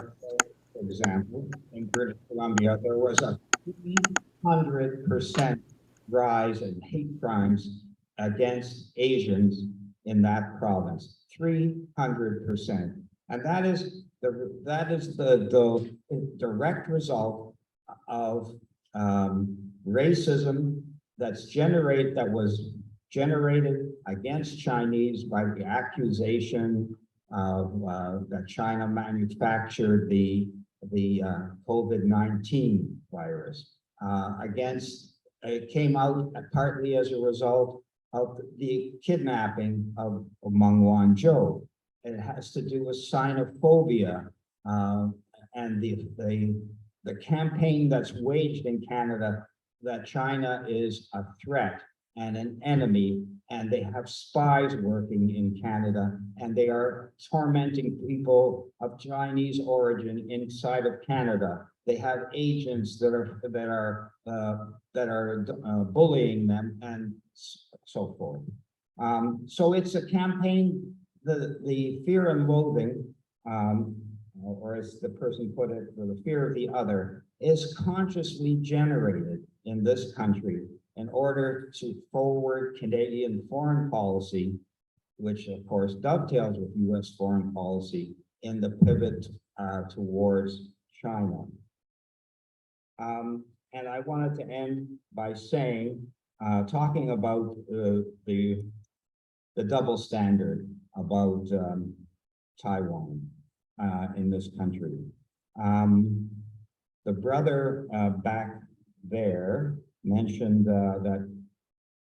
for example, in British Columbia, there was a 300% rise in hate crimes against Asians in that province. 300%. And that is the direct result of racism that was generated against Chinese by the accusation of that China manufactured the COVID-19 virus. It came out partly as a result of the kidnapping of Meng Wanzhou. It has to do with xenophobia and the campaign that's waged in Canada that China is a threat and an enemy, and they have spies working in Canada, and they are tormenting people of Chinese origin inside of Canada. They have agents that are bullying them and so forth. So it's a campaign. The fear and loathing, or as the person put it, the fear of the other, is consciously generated in this country in order to forward Canadian foreign policy, which of course dovetails with US foreign policy in the pivot towards China. And I wanted to end by saying, talking about the double standard about Taiwan. in this country. The brother back there mentioned that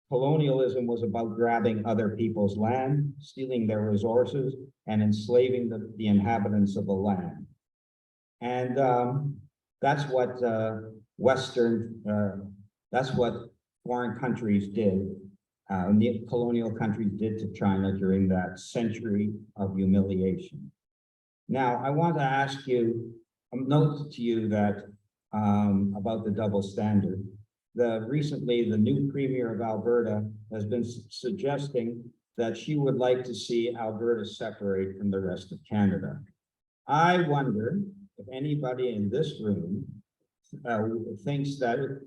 colonialism was about grabbing other people's land, stealing their resources, and enslaving the inhabitants of the land. And that's what that's what foreign countries did, the colonial countries did to China during that century of humiliation. Now, I want to ask you, note to you that about the double standard. Recently, the new premier of Alberta has been suggesting that she would like to see Alberta separate from the rest of Canada. I wonder if anybody in this room thinks that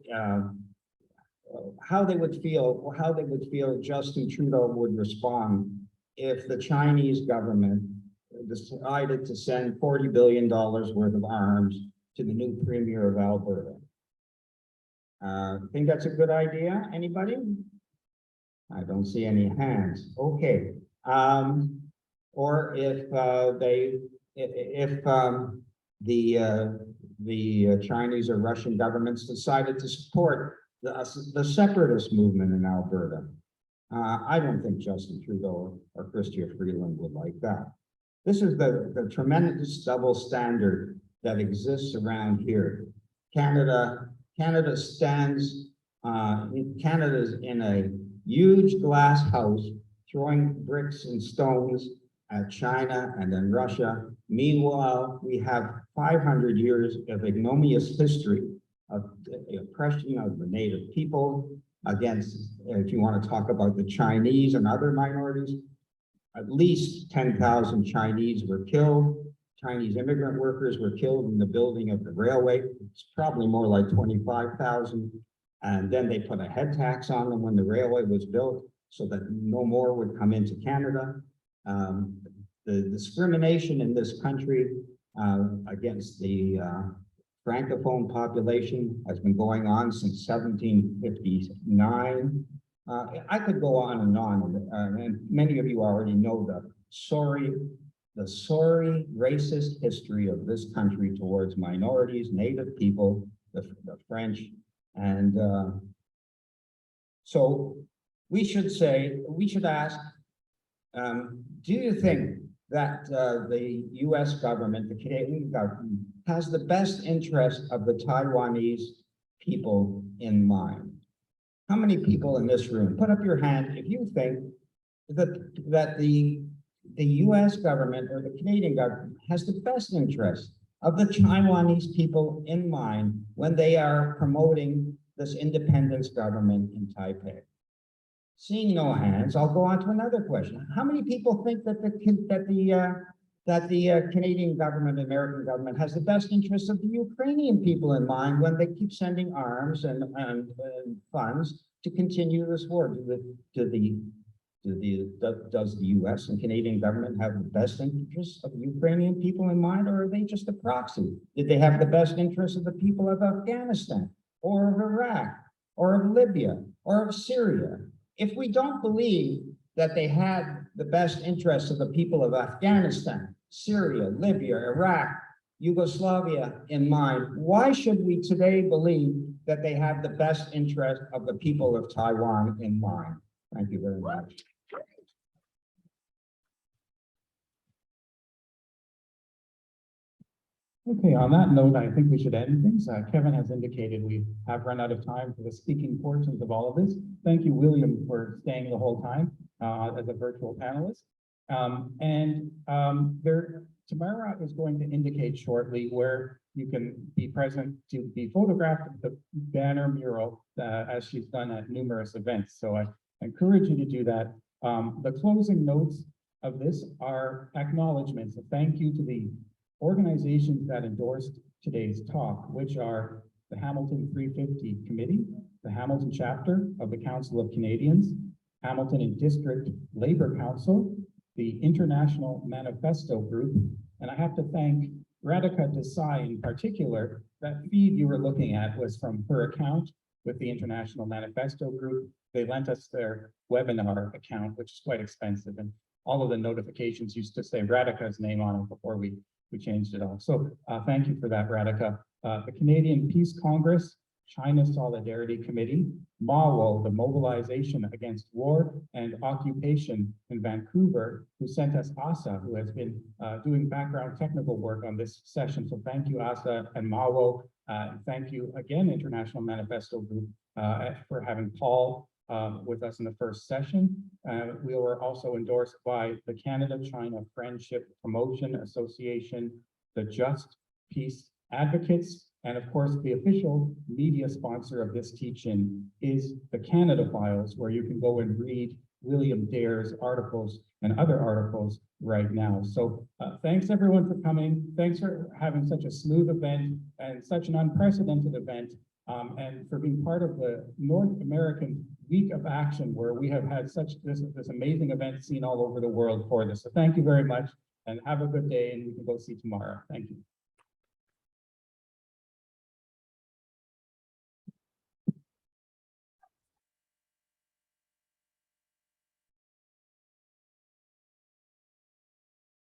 how they would feel Justin Trudeau would respond if the Chinese government decided to send $40 billion worth of arms to the new premier of Alberta. Think that's a good idea? Anybody? I don't see any hands. Okay. Or if the Chinese or Russian governments decided to support the separatist movement in Alberta. I don't think Justin Trudeau or Chrystia Freeland would like that. This is the tremendous double standard that exists around here. Canada stands, Canada's in a huge glass house throwing bricks and stones at China and then Russia. Meanwhile, we have 500 years of ignominious history of oppression of the native people against, if you want to talk about the Chinese and other minorities, at least 10,000 Chinese were killed. Chinese immigrant workers were killed in the building of the railway. It's probably more like 25,000. And then they put a head tax on them when the railway was built so that no more would come into Canada. The discrimination in this country against the Francophone population has been going on since 1759. I could go on, and many of you already know the sorry racist history of this country towards minorities, native people, the French, and so we should ask, do you think that the US government, the Canadian government, has the best interest of the Taiwanese people in mind? How many people in this room, put up your hand if you think that the US government or the Canadian government has the best interest of the Taiwanese people in mind when they are promoting this independence government in Taipei? Seeing no hands, I'll go on to another question. How many people think that the Canadian government, American government, has the best interests of the Ukrainian people in mind when they keep sending arms and funds to continue this war? Does the US and Canadian government have the best interests of the Ukrainian people in mind, or are they just a proxy? Did they have the best interests of the people of Afghanistan, or of Iraq, or of Libya, or of Syria? If we don't believe that they had the best interests of the people of Afghanistan, Syria, Libya, Iraq, Yugoslavia in mind, why should we today believe that they have the best interest of the people of Taiwan in mind? Thank you very much. Okay, on that note, I think we should end things. Kevin has indicated we have run out of time for the speaking portions of all of this. Thank you, William, for staying the whole time as a virtual panelist. Tamara is going to indicate shortly where you can be present to be photographed at the banner mural as she's done at numerous events. So I encourage you to do that. The closing notes of this are acknowledgements. A thank you to the organizations that endorsed today's talk, which are the Hamilton 350 Committee, the Hamilton Chapter of the Council of Canadians, Hamilton and District Labor Council, the International Manifesto Group, and I have to thank Radhika Desai in particular. That feed you were looking at was from her account with the International Manifesto Group. They lent us their webinar account, which is quite expensive, and all of the notifications used to say Radhika's name on it before we we changed it all. So thank you for that, Radhika. The Canadian Peace Congress, China Solidarity Committee, MAWO, the Mobilization Against War and Occupation in Vancouver, who sent us Asa, who has been doing background technical work on this session. So thank you, Asa and MAWO. Thank you again, International Manifesto Group, for having Paul with us in the first session. We were also endorsed by the Canada-China Friendship Promotion Association, the Just Peace Advocates, and of course, the official media sponsor of this teach-in is the Canada Files, where you can go and read William Dare's articles and other articles right now. So thanks everyone for coming. Thanks for having such a smooth event and such an unprecedented event, and for being part of the North American Week of Action, where we have had such this amazing event seen all over the world for this. So thank you very much and have a good day, and we can go see tomorrow. Thank you.